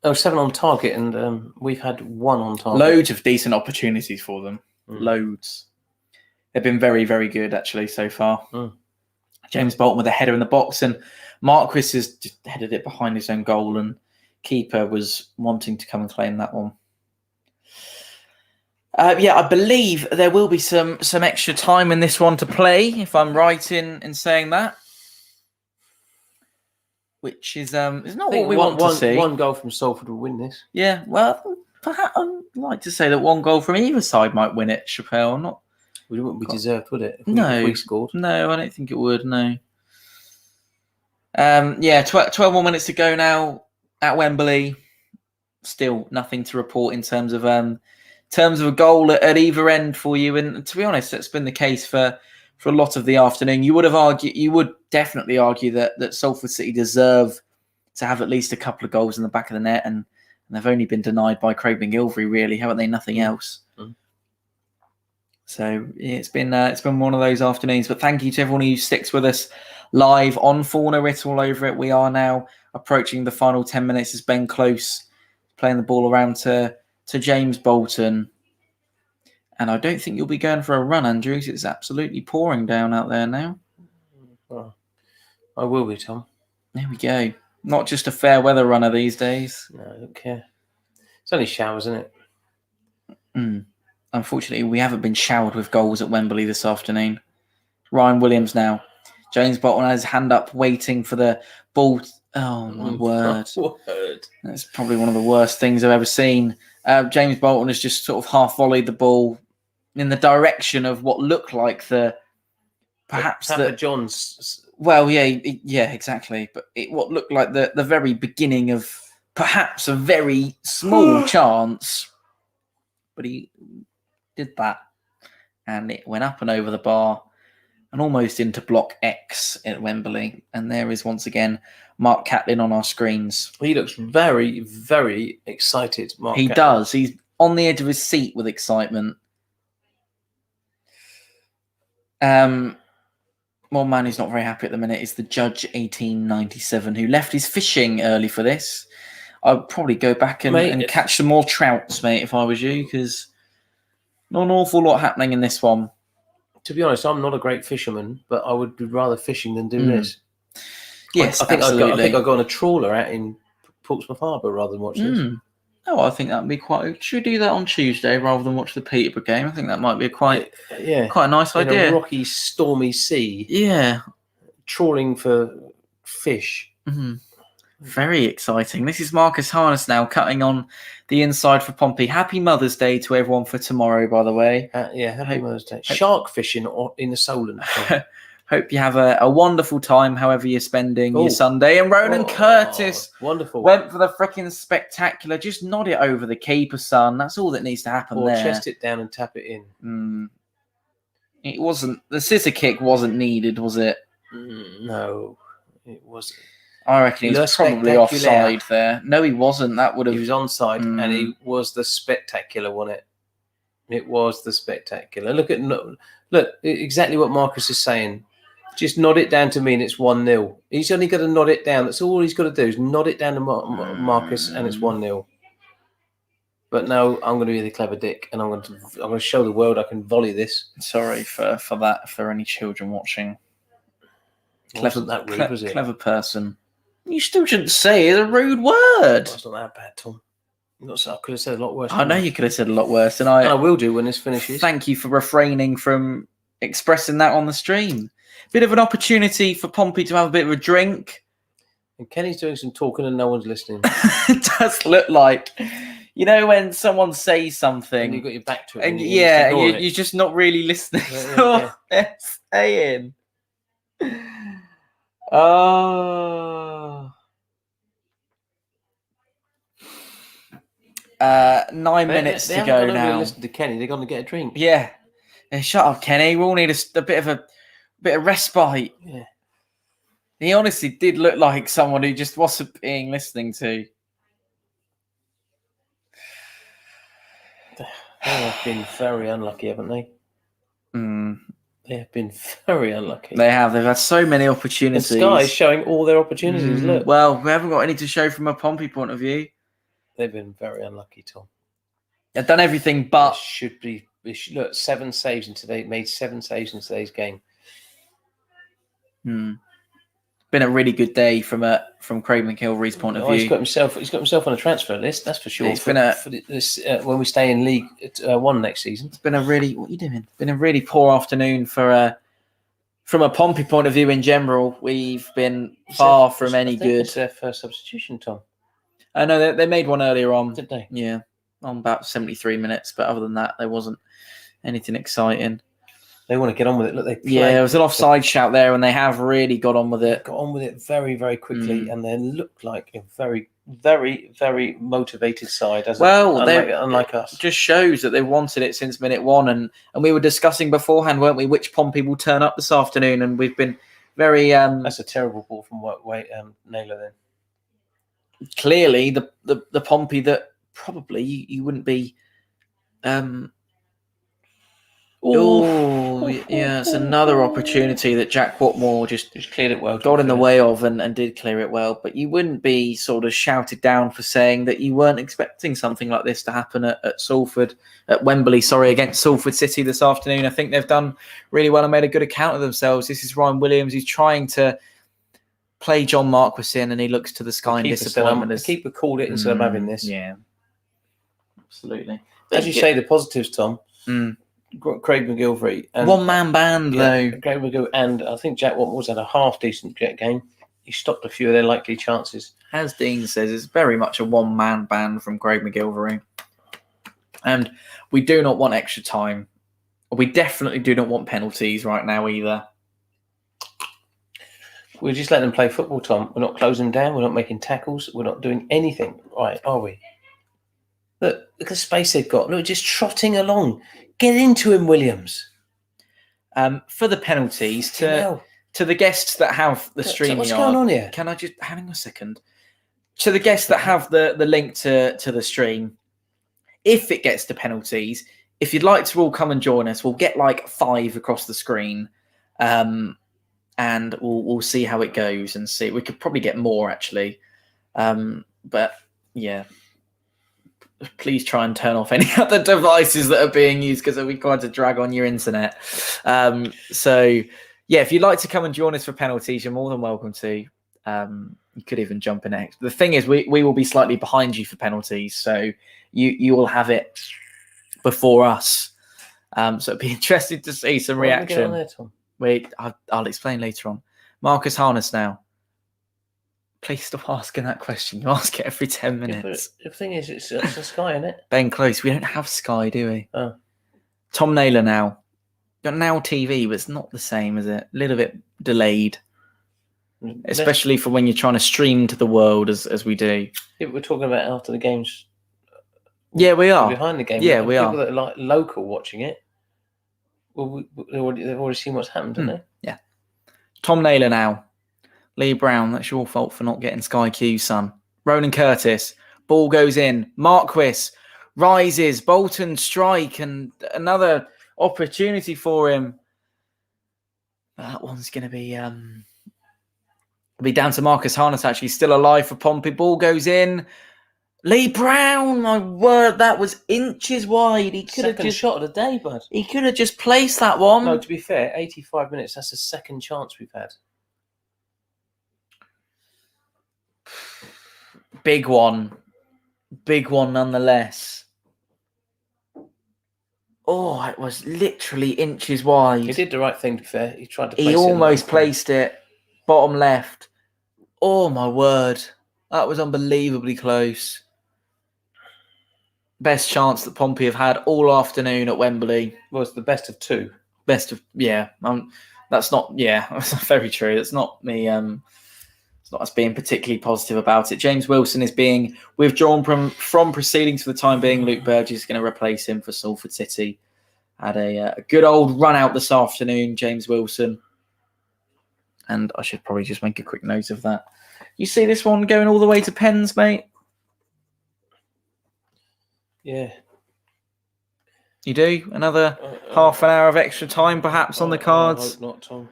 that. 7 on target, and we've had 1 on target. Loads of decent opportunities for them. Loads. They've been very, very good, actually, so far. James Bolton with a header in the box, and Marquis has just headed it behind his own goal, and keeper was wanting to come and claim that one. I believe there will be some extra time in this one to play, if I'm right in saying that. Which is not what we want to see. One goal from Salford will win this. Yeah, well, perhaps I'd like to say that one goal from either side might win it, Chappelle. Not. It wouldn't be deserved, would it? If we scored. No, I don't think it would. No. 12 more minutes to go now at Wembley. Still nothing to report in terms of a goal at either end for you. And to be honest, that's been the case for a lot of the afternoon. You would definitely argue that Salford City deserve to have at least a couple of goals in the back of the net, and they've only been denied by Craig McGilvery, really, haven't they? Nothing else. Mm. So it's been one of those afternoons. But thank you to everyone who sticks with us live on Fournilwrittenalloverit. We are now approaching the final 10 minutes as Ben Close playing the ball around to James Bolton. And I don't think you'll be going for a run, Andrews. It's absolutely pouring down out there now. Well, I will be, Tom. There we go. Not just a fair weather runner these days. No, I don't care. It's only showers, isn't it? Unfortunately, we haven't been showered with goals at Wembley this afternoon. Ryan Williams now. James Bolton has his hand up, waiting for the ball. Oh, my word. That's probably one of the worst things I've ever seen. James Bolton has just sort of half volleyed the ball in the direction of what looked like perhaps Papa John's. Well, yeah, exactly. But what looked like the very beginning of perhaps a very small chance. But he did that, and it went up and over the bar and almost into block X at Wembley. And there is once again Mark Catlin on our screens. He looks very, very excited, Mark He Catlin. does. He's on the edge of his seat with excitement. One man who's not very happy at the minute is the Judge 1897, who left his fishing early for this. I'd probably go back and catch some more trouts, mate, if I was you, because not an awful lot happening in this one. To be honest, I'm not a great fisherman, but I would be rather fishing than do this. Yes, I think absolutely. I'd go on a trawler out in Portsmouth Harbour rather than watch this. Oh, I think that'd be quite. Should we do that on Tuesday rather than watch the Peterborough game? I think that might be quite a nice idea. In a rocky, stormy sea. Yeah, trawling for fish. Very exciting. This is Marcus Harness now cutting on the inside for Pompey. Happy Mother's Day to everyone for tomorrow, by the way. Happy Mother's Day. Shark fishing in the Solent. Hope you have a wonderful time, however you're spending your Sunday. And Ronan Curtis wonderful. Went for the freaking spectacular. Just nod it over the keeper, son. That's all that needs to happen or there. Chest it down and tap it in. It wasn't. The scissor kick wasn't needed, was it? No, it wasn't. I reckon he was probably offside there. No, he wasn't. That would have. He was onside, and he was the spectacular, wasn't it? It was the spectacular. Look exactly what Marcus is saying. Just nod it down to me, and it's 1-0. He's only got to nod it down. That's all he's got to do is nod it down to Marcus, and it's 1-0. But no, I'm going to be the clever dick, and I'm going to show the world I can volley this. Sorry for that. For any children watching, Wasn't that rude, was it? Clever person. You still shouldn't say it's a rude word. That's not that bad, Tom. I could have said a lot worse. I know you could have said a lot worse, and I will do when this finishes. Thank you for refraining from expressing that on the stream. Bit of an opportunity for Pompey to have a bit of a drink. And Kenny's doing some talking and no one's listening. It does look like, when someone says something. And you've got your back to it. And you're just not really listening to what they're saying. Oh. 9 minutes to go now. Really listen to Kenny. They're going to get a drink. Yeah. Shut up, Kenny. We all need a bit of respite. Yeah. He honestly did look like someone who just wasn't being listening to. They have been very unlucky, haven't they? They have been very unlucky. They have. They've had so many opportunities. And Sky's showing all their opportunities. Look. Well, we haven't got any to show from a Pompey point of view. They've been very unlucky, Tom. They've done everything but... Look, 7 saves in today. Made 7 saves in today's game. been a really good day from Craig McIlvery's point of view. He's got himself on a transfer list, that's for sure. It's been when we stay in League One next season. It's been a really what are you doing? It's been a really poor afternoon from a Pompey point of view in general. We've been far from any good. It's their first substitution, Tom. I know they made one earlier on. Did they? Yeah, on about 73 minutes. But other than that, there wasn't anything exciting. They want to get on with it. Look, there was an offside shout there, and they have really got on with it. Got on with it very, very quickly, and they look like a very, very, very motivated side. Unlike us, just shows that they've wanted it since minute one. And we were discussing beforehand, weren't we, which Pompey will turn up this afternoon? And we've been very. That's a terrible ball from Naylor. Then clearly the Pompey that probably you wouldn't be. It's another opportunity that Jack Watmore just cleared it well, got in the way of and did clear it well. But you wouldn't be sort of shouted down for saying that you weren't expecting something like this to happen at Wembley, against Salford City this afternoon. I think they've done really well and made a good account of themselves. This is Ryan Williams, who's trying to play John Marquis in, and he looks to the sky in disappointment. The keeper called it instead of having this. Yeah, absolutely. As you say, the positives, Tom. Craig McIlvery. One-man band, though. Craig McIlvery, and I think Jack Watmore's had a half-decent game. He stopped a few of their likely chances. As Dean says, it's very much a one-man band from Craig McIlvery. And we do not want extra time. We definitely do not want penalties right now either. We're just letting them play football, Tom. We're not closing down. We're not making tackles. We're not doing anything. Right, are we? Look at the space they've got. Look, just trotting along. Get into him, Williams. For the penalties, to the guests that have the stream. What's going on here? Can I just hang on a second? To the guests that have the link to the stream, if it gets to penalties, if you'd like to all come and join us, we'll get like 5 across the screen, and we'll see how it goes and see. We could probably get more actually, but yeah. Please try and turn off any other devices that are being used because it'll be quite a drag on your internet. If you'd like to come and join us for penalties, you're more than welcome to. You could even jump in next. The thing is, we will be slightly behind you for penalties, so you will have it before us. So it'd be interesting to see some reaction. There, Tom? Wait, I'll explain later on. Marcus Harness now. Please stop asking that question. You ask it every 10 minutes. Yeah, the thing is, it's a Sky, isn't it? Ben Close. We don't have Sky, do we? Oh. Tom Naylor now. Got Now TV, but it's not the same, is it? A little bit delayed. Especially for when you're trying to stream to the world as we do. Yeah, but we're talking about after the games. Yeah, we are. Behind the game. Yeah, we people are. That are like local watching it, well, they've already seen what's happened, haven't they? Yeah. Tom Naylor now. Lee Brown, that's your fault for not getting Sky Q, son. Ronan Curtis, ball goes in. Marquis rises. Bolton strike, and another opportunity for him. That one's going to be down to Marcus Harness, actually. Still alive for Pompey. Ball goes in. Lee Brown, my word, that was inches wide. He could have just shot of the day, bud. He could have just placed that one. No, to be fair, 85 minutes, that's the second chance we've had. Big one nonetheless. Oh, it was literally inches wide. He did the right thing, to be fair. He tried to place He almost placed it bottom left. Oh, my word. That was unbelievably close. Best chance that Pompey have had all afternoon at Wembley. Well, it's the best of two. That's not, that's very true. It's not me, it's not us being particularly positive about it. James Wilson is being withdrawn from proceedings for the time being. Luke Burgess is going to replace him for Salford City. Had a good old run out this afternoon, James Wilson. And I should probably just make a quick note of that. You see this one going all the way to pens, mate? Yeah. You do? Another half an hour of extra time perhaps on the cards? I hope not, Tom.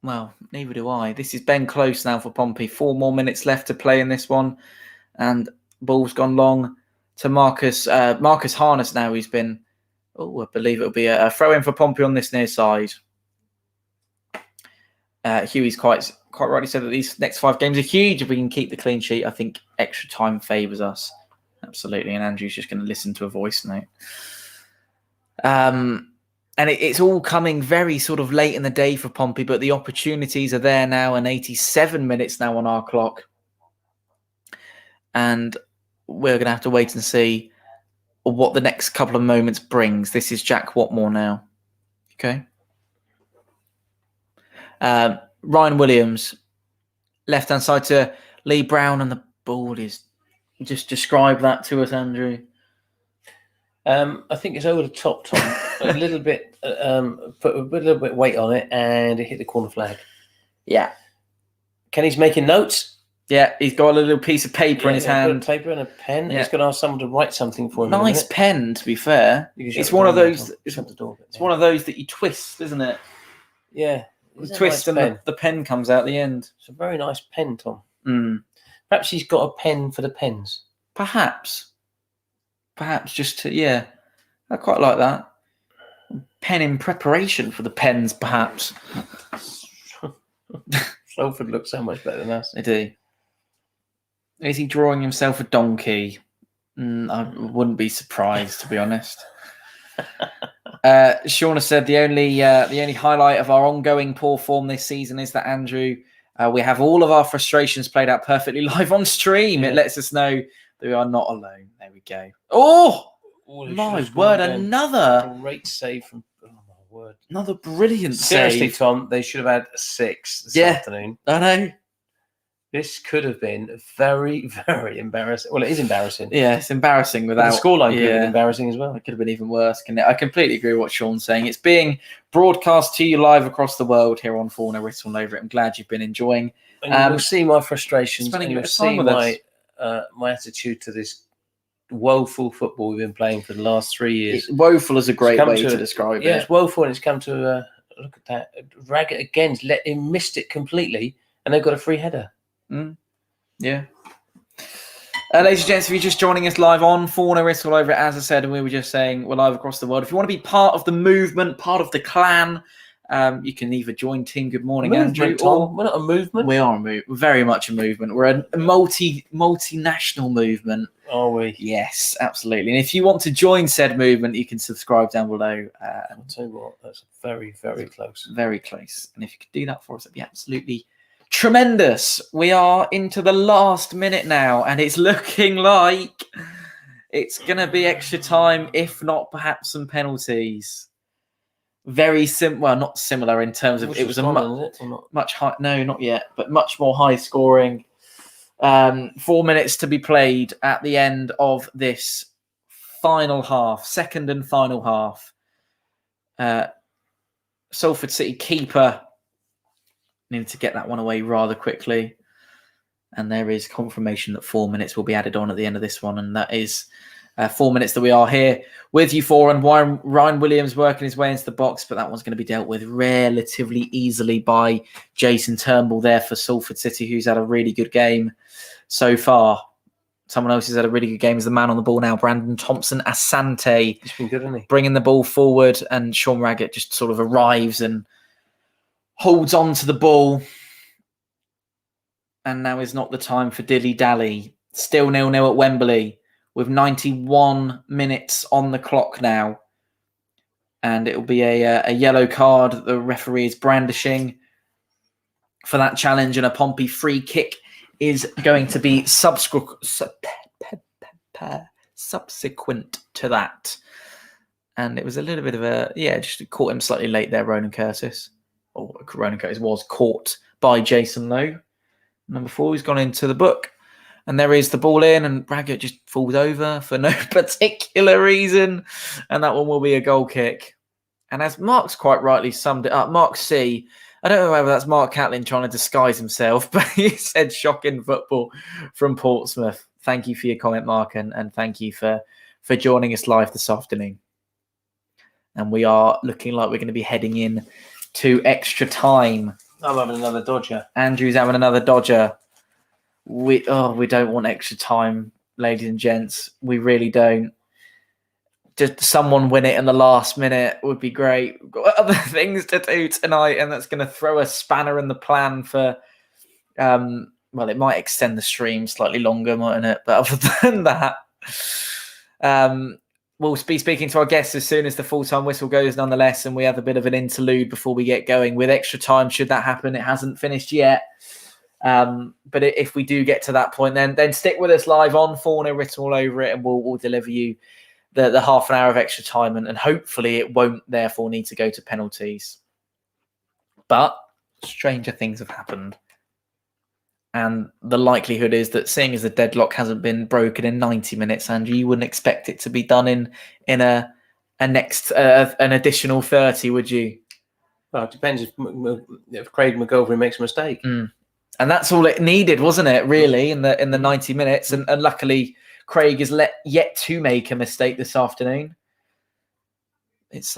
Well, neither do I. This is Ben Close now for Pompey. 4 more minutes left to play in this one. And ball's gone long to Marcus Harness now. He's been, I believe it'll be a throw-in for Pompey on this near side. Huey's quite rightly said that these next 5 games are huge. If we can keep the clean sheet, I think extra time favours us. Absolutely. And Andrew's just going to listen to a voice note. And it's all coming very sort of late in the day for Pompey, but the opportunities are there now, and 87 minutes now on our clock. And we're going to have to wait and see what the next couple of moments brings. This is Jack Watmore now. Okay. Ryan Williams, left-hand side to Lee Brown, and the ball is... Just describe that to us, Andrew. I think it's over the top, Tom. A little bit, put a little bit weight on it, and it hit the corner flag. Yeah. Kenny's making notes. Yeah, he's got a little piece of paper in his hand. A paper and a pen. Yeah. He's going to ask someone to write something for him. Nice pen, to be fair. It's one of those. It's one of those that you twist, isn't it? Yeah. You twist, nice, and the pen comes out the end. It's a very nice pen, Tom. Mm. Perhaps he's got a pen for the pens. Perhaps just to, yeah. I quite like that. Pen in preparation for the pens, perhaps. Salford looks so much better than us. They do. Is he drawing himself a donkey? I wouldn't be surprised, to be honest. Shauna said the only highlight of our ongoing poor form this season is that, Andrew, we have all of our frustrations played out perfectly live on stream. Yeah. It lets us know that we are not alone. There we go. Oh my word! Another great save from. Oh my word! Another brilliant Seriously, save. Tom. They should have had 6 this afternoon. I know. This could have been very, very embarrassing. Well, it is embarrassing. Yeah, it's embarrassing without... But the scoreline could have been embarrassing as well. It could have been even worse. I completely agree with what Sean's saying. It's being broadcast to you live across the world here on Fournilwrittenalloverit. I'm glad you've been enjoying. And you'll see my frustrations. Spending and a bit of time with us. My attitude to this woeful football we've been playing for the last 3 years. Woeful is a great way to describe it. Yeah, it's woeful, and it's come to look at that. Raggett again, let him missed it completely, and they've got a free header. Mm. Yeah. Ladies and gents, if you're just joining us live on Fournilwrittenalloverit, as I said, and we were just saying we're live across the world. If you want to be part of the movement, part of the clan, you can either join Team Good Morning, Andrew. Tom. We're not a movement. We are We're very much a movement. We're a multinational movement. Are we? Yes, absolutely. And if you want to join said movement, you can subscribe down below. I'll tell you what, that's very, very close. Very close. And if you could do that for us, it'd be absolutely tremendous. We are into the last minute now, and it's looking like it's going to be extra time, if not perhaps some penalties. Very well, not similar in terms of it was much high. No, not yet, but much more high scoring. 4 minutes to be played at the end of this final half, second and final half. Salford City keeper needed to get that one away rather quickly. And there is confirmation that 4 minutes will be added on at the end of this one. And that is 4 minutes that we are here with you for. And Ryan Williams working his way into the box. But that one's going to be dealt with relatively easily by Jason Turnbull there for Salford City, who's had a really good game so far. Someone else who's had a really good game is the man on the ball now, Brandon Thompson-Asante. He's been good, hasn't he? Bringing the ball forward. And Sean Raggett just sort of arrives and holds on to the ball. And now is not the time for dilly-dally. Still 0-0 at Wembley with 91 minutes on the clock now. And it will be a yellow card that the referee is brandishing for that challenge. And a Pompey free kick is going to be subsequent to that. And it was a little bit of just caught him slightly late there, Ronan Curtis. Or Ronan Curtis was caught by Jason Lowe. Number 4, he's gone into the book. And there is the ball in, and Raggett just falls over for no particular reason. And that one will be a goal kick. And as Mark's quite rightly summed it up, Mark C, I don't know whether that's Mark Catlin trying to disguise himself, but he said shocking football from Portsmouth. Thank you for your comment, Mark, and thank you for joining us live this afternoon. And we are looking like we're going to be heading in to extra time. I'm having another dodger. Andrew's having another dodger. We don't want extra time, ladies and gents. We really don't. just someone win it in the last minute would be great. We've got other things to do tonight, and that's going to throw a spanner in the plan for. Well, it might extend the stream slightly longer, mightn't it? But other than that, we'll be speaking to our guests as soon as the full-time whistle goes, nonetheless, and we have a bit of an interlude before we get going with extra time. Should that happen, it hasn't finished yet. But if we do get to that point, then stick with us live on Fournilwrittenalloverit all over it, and we'll deliver you the half an hour of extra time, and hopefully it won't therefore need to go to penalties. But stranger things have happened. And the likelihood is that, seeing as the deadlock hasn't been broken in 90 minutes, Andrew, you wouldn't expect it to be done in an additional 30, would you? Well, it depends if Craig McGilvery makes a mistake. And that's all it needed, wasn't it? Really, in the 90 minutes, and luckily Craig is yet to make a mistake this afternoon. It's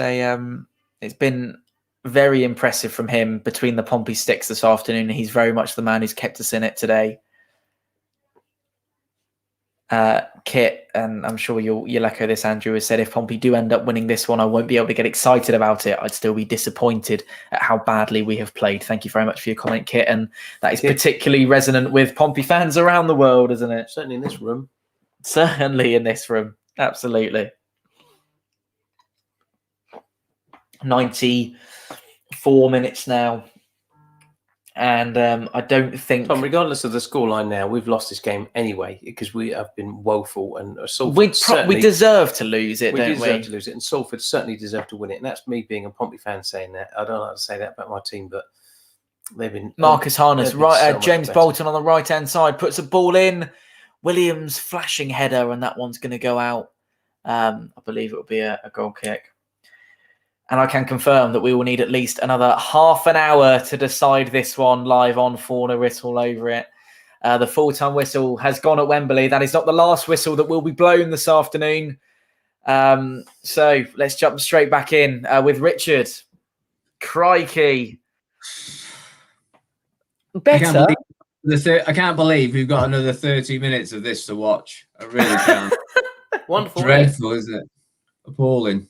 been very impressive from him between the Pompey sticks this afternoon. He's very much the man who's kept us in it today. Kit, and I'm sure you'll echo this, Andrew, has said, if Pompey do end up winning this one, I won't be able to get excited about it. I'd still be disappointed at how badly we have played. Thank you very much for your comment, Kit. And that is particularly resonant with Pompey fans around the world, isn't it? Certainly in this room. Certainly in this room. Absolutely. 94 minutes now. And I don't think... Tom, regardless of the scoreline now, we've lost this game anyway because we have been woeful. And we deserve to lose it, don't we? We deserve to lose it. And Salford certainly deserve to win it. And that's me being a Pompey fan saying that. I don't like to say that about my team, but they've been... Marcus Harness, right? James Bolton on the right-hand side puts a ball in. Williams flashing header, and that one's going to go out. I believe it will be a goal kick. And I can confirm that we will need at least another half an hour to decide this one live on Fournilwrittenalloverit all over it. The full-time whistle has gone at Wembley. That is not the last whistle that will be blown this afternoon. So let's jump straight back in with Richard. Crikey. Better. I can't believe we've got another 30 minutes of this to watch. I really can't. Wonderful. Dreadful, isn't it? Appalling.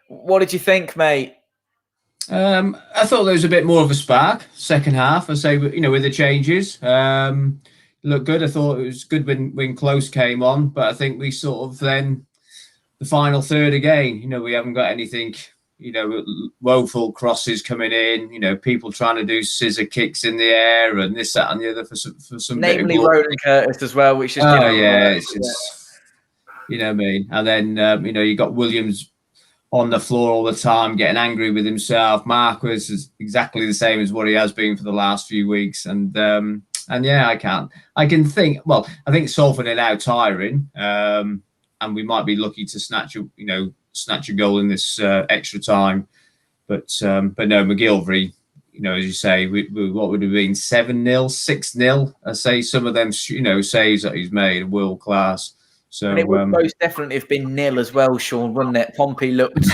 What did you think, mate? I thought there was a bit more of a spark second half. I say, with the changes, looked good. I thought it was good when Close came on, but I think we sort of then the final third again. We haven't got anything. Woeful crosses coming in. People trying to do scissor kicks in the air and this, that, and the other for some. Namely, Roland Curtis as well, which is it's just what I mean. And then you got Williams on the floor all the time, getting angry with himself. Marquis is exactly the same as what he has been for the last few weeks. And yeah, I think Salford are now tiring, and we might be lucky to snatch a goal in this extra time. But no, McGilvery, as you say, we what would have been 7-0, 6-0. I say some of them, saves that he's made are world class. So, and it would most definitely have been nil as well, Sean, wouldn't it? Pompey looked,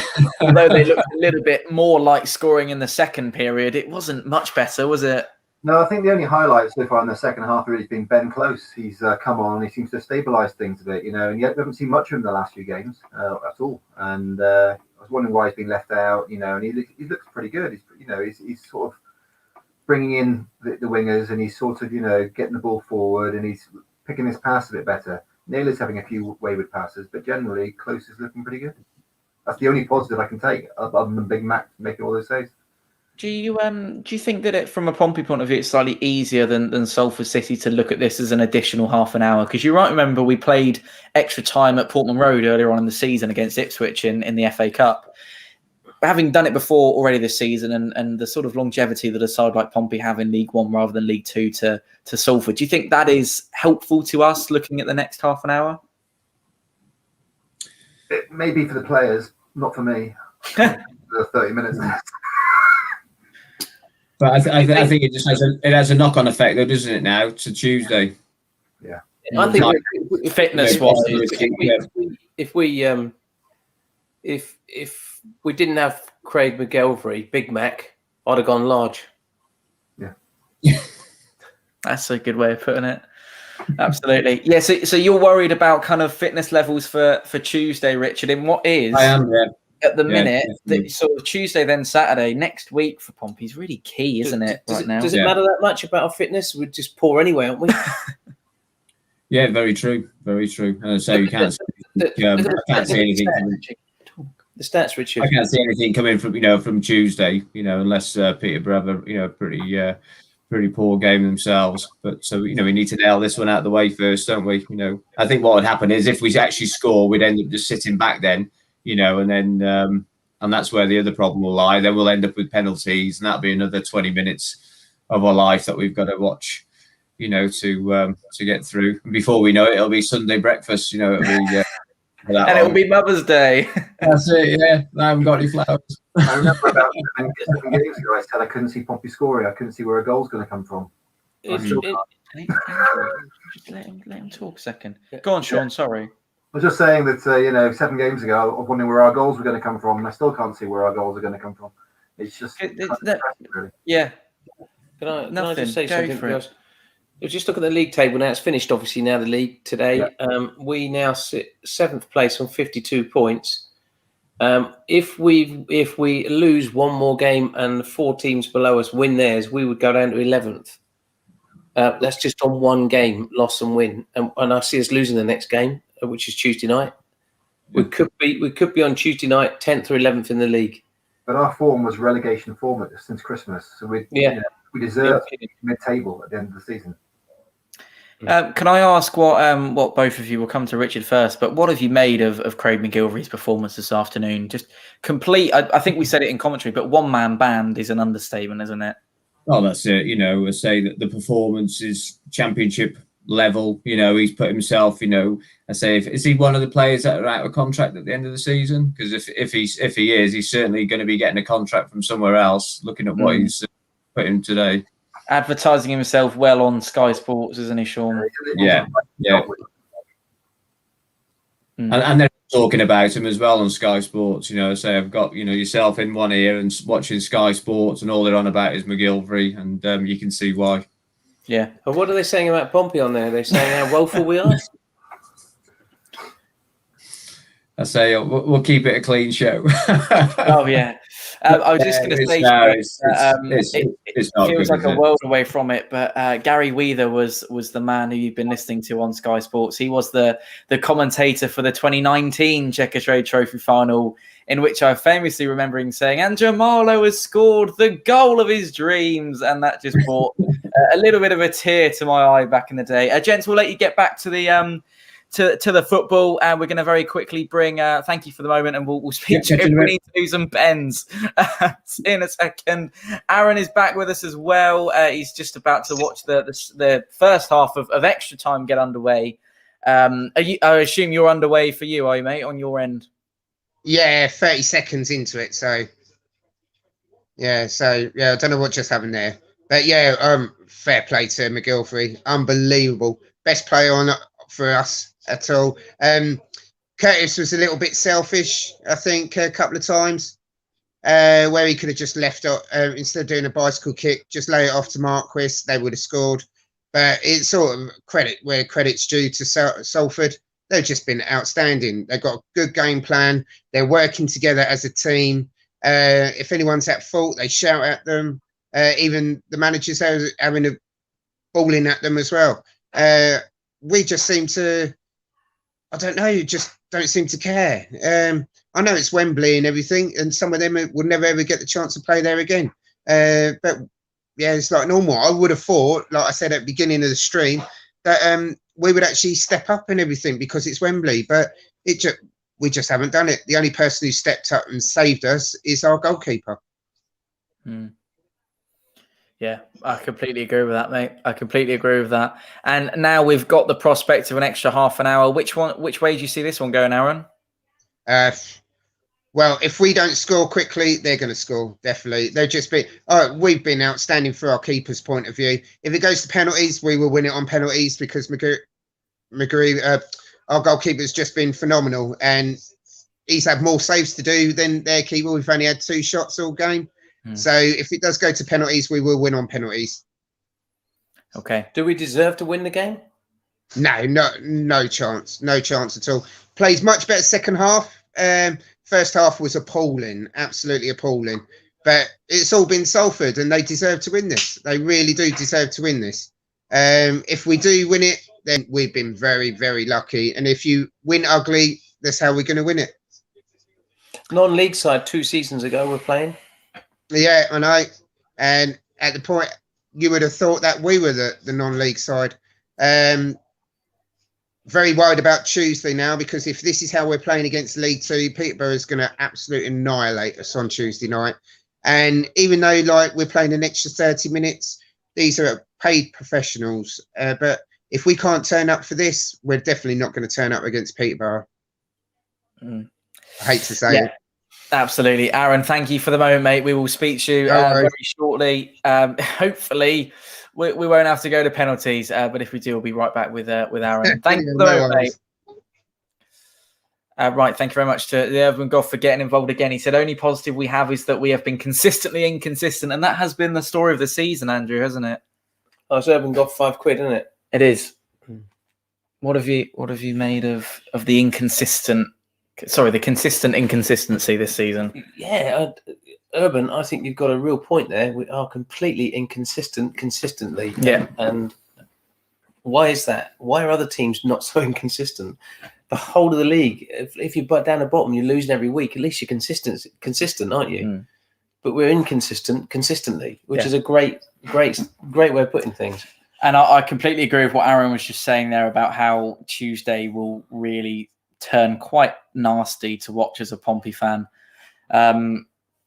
although they looked a little bit more like scoring in the second period, it wasn't much better, was it? No, I think the only highlight so far in the second half really has been Ben Close. He's come on and he seems to stabilise things a bit, and yet we haven't seen much of him in the last few games at all. And I was wondering why he's been left out, and he looks pretty good. He's sort of bringing in the wingers and he's sort of, getting the ball forward and he's picking his pass a bit better. Neil is having a few wayward passes, but generally Close is looking pretty good. That's the only positive I can take, other than Big Mac making all those saves. Do you think that from a Pompey point of view, it's slightly easier than Salford City to look at this as an additional half an hour? Because you might remember we played extra time at Portman Road earlier on in the season against Ipswich in the FA Cup. Having done it before already this season, and the sort of longevity that a side like Pompey have in League One rather than League Two to Salford, do you think that is helpful to us looking at the next half an hour? It may be for the players, not for me. The 30 minutes. But I think it just has a knock-on effect, though, doesn't it? Now to Tuesday. Yeah, I think fitness-wise, if we didn't have Craig McGilvery, Big Mac, I'd have gone large. Yeah. That's a good way of putting it. Absolutely. Yeah. So you're worried about kind of fitness levels for Tuesday, Richard, in what is I am, yeah. at the Yeah, minute, definitely. sort of Tuesday, then Saturday, next week for Pompey is really key, isn't it? Right now. Does it matter that much about our fitness? We're just poor anyway, aren't we? Yeah, very true. Very true. So you can't. I can't see anything. The stats, Richard. I can't see anything coming from Tuesday. Unless Peterborough have a pretty poor game themselves. But so we need to nail this one out of the way first, don't we? I think what would happen is if we actually score, we'd end up just sitting back then. And then and that's where the other problem will lie. Then we'll end up with penalties, and that'll be another 20 minutes of our life that we've got to watch. To get through. And before we know it, it'll be Sunday breakfast. It'll be. And it'll be Mother's Day. That's it, yeah. I haven't got any flowers. I remember about 7 games ago, I said I couldn't see Pompey scoring. I couldn't see where a goal's going to come from. Just let him talk a second. Go on, Sean. Sorry. I was just saying that 7 games ago, I was wondering where our goals were going to come from, and I still can't see where our goals are going to come from. It's just really. Yeah. Can I Nothing. just say Go something for it. else? Just look at the league table now. It's finished, obviously, now the league today. Yeah. We now sit 7th place on 52 points. If we lose one more game and 4 teams below us win theirs, we would go down to 11th. That's just on one game, loss and win. And I see us losing the next game, which is Tuesday night. We could be on Tuesday night 10th or 11th in the league. But our form was relegation form since Christmas, so we deserve to be mid-table at the end of the season. Can I ask what both of you, will come to Richard first, but what have you made of Craig McGilvery's performance this afternoon? Just complete, I think we said it in commentary, but one-man band is an understatement, isn't it? Oh, that's it. I say that the performance is championship level. He's put himself, I say, is he one of the players that are out of contract at the end of the season? Because if he is, he's certainly going to be getting a contract from somewhere else, looking at what he's put in today. Advertising himself well on Sky Sports, isn't he, Sean? Yeah. And they're talking about him as well on Sky Sports. So I've got yourself in one ear and watching Sky Sports, and all they're on about is McGilvery, and you can see why. Yeah. And what are they saying about Pompey on there? They're saying how woeful we are. I say we'll keep it a clean show. Oh yeah. I was just going to say, it feels like a world away from it, but Gary Weather was the man who you've been listening to on Sky Sports. He was the commentator for the 2019 Checker Trade Trophy final, in which I famously remember him saying, and Jamalo has scored the goal of his dreams. And that just brought a little bit of a tear to my eye back in the day. Gents, we'll let you get back to the to the football, and we're going to very quickly bring thank you for the moment, and we'll speak to you. We need to do some pens in a second. Aaron is back with us as well. He's just about to watch the first half of extra time get underway. I assume you're underway for you, are you, mate, on your end? Yeah, 30 seconds into it, so I don't know what just happened there, but fair play to McGilvery, unbelievable, best player on for us at all. Curtis was a little bit selfish, I think, a couple of times, where he could have just left instead of doing a bicycle kick, just lay it off to Marquis. They would have scored. But it's sort of credit where credit's due to Salford. They've just been outstanding. They've got a good game plan. They're working together as a team. If anyone's at fault, they shout at them. Even the managers are having a balling at them as well. We just seem to, I don't know, just don't seem to care. I know it's Wembley and everything, and some of them will never ever get the chance to play there again. But yeah, it's like normal. I would have thought, like I said at the beginning of the stream, that we would actually step up and everything because it's Wembley, but we just haven't done it. The only person who stepped up and saved us is our goalkeeper. Yeah, I completely agree with that, mate. I completely agree with that. And now we've got the prospect of an extra half an hour. Which way do you see this one going, Aaron? Well, if we don't score quickly, they're going to score, definitely. They'll just be... we've been outstanding from our keeper's point of view. If it goes to penalties, we will win it on penalties because our goalkeeper's just been phenomenal. And he's had more saves to do than their keeper. We've only had 2 shots all game. So if it does go to penalties, we will win on penalties. Okay. Do we deserve to win the game? No chance. No chance at all. Plays much better second half. First half was appalling, absolutely appalling. But it's all been Salford, and they deserve to win this. They really do deserve to win this. If we do win it, then we've been very, very lucky. And if you win ugly, that's how we're going to win it. Non-league side 2 seasons ago we're playing. Yeah, I know. And at the point, you would have thought that we were the non-league side. Very worried about Tuesday now, because if this is how we're playing against League Two, Peterborough is going to absolutely annihilate us on Tuesday night. And even though we're playing an extra 30 minutes, these are paid professionals. But if we can't turn up for this, we're definitely not going to turn up against Peterborough. I hate to say it. Absolutely. Aaron, thank you for the moment, mate. We will speak to you very shortly. Hopefully, we won't have to go to penalties, but if we do, we'll be right back with Aaron. Thank you for the moment, mate. Right, thank you very much to the Urban Goff for getting involved again. He said, only positive we have is that we have been consistently inconsistent, and that has been the story of the season, Andrew, hasn't it? Oh, it's Urban Goff £5, isn't it? It is. What have you made of the inconsistent? Sorry, the consistent inconsistency this season. Yeah, Urban, I think you've got a real point there. We are completely inconsistent consistently. Yeah. And why is that? Why are other teams not so inconsistent? The whole of the league, if you're down the bottom, you're losing every week, at least you're consistent, aren't you? But we're inconsistent consistently, which is a great way of putting things. And I completely agree with what Aaron was just saying there about how Tuesday will really turn quite nasty to watch as a Pompey fan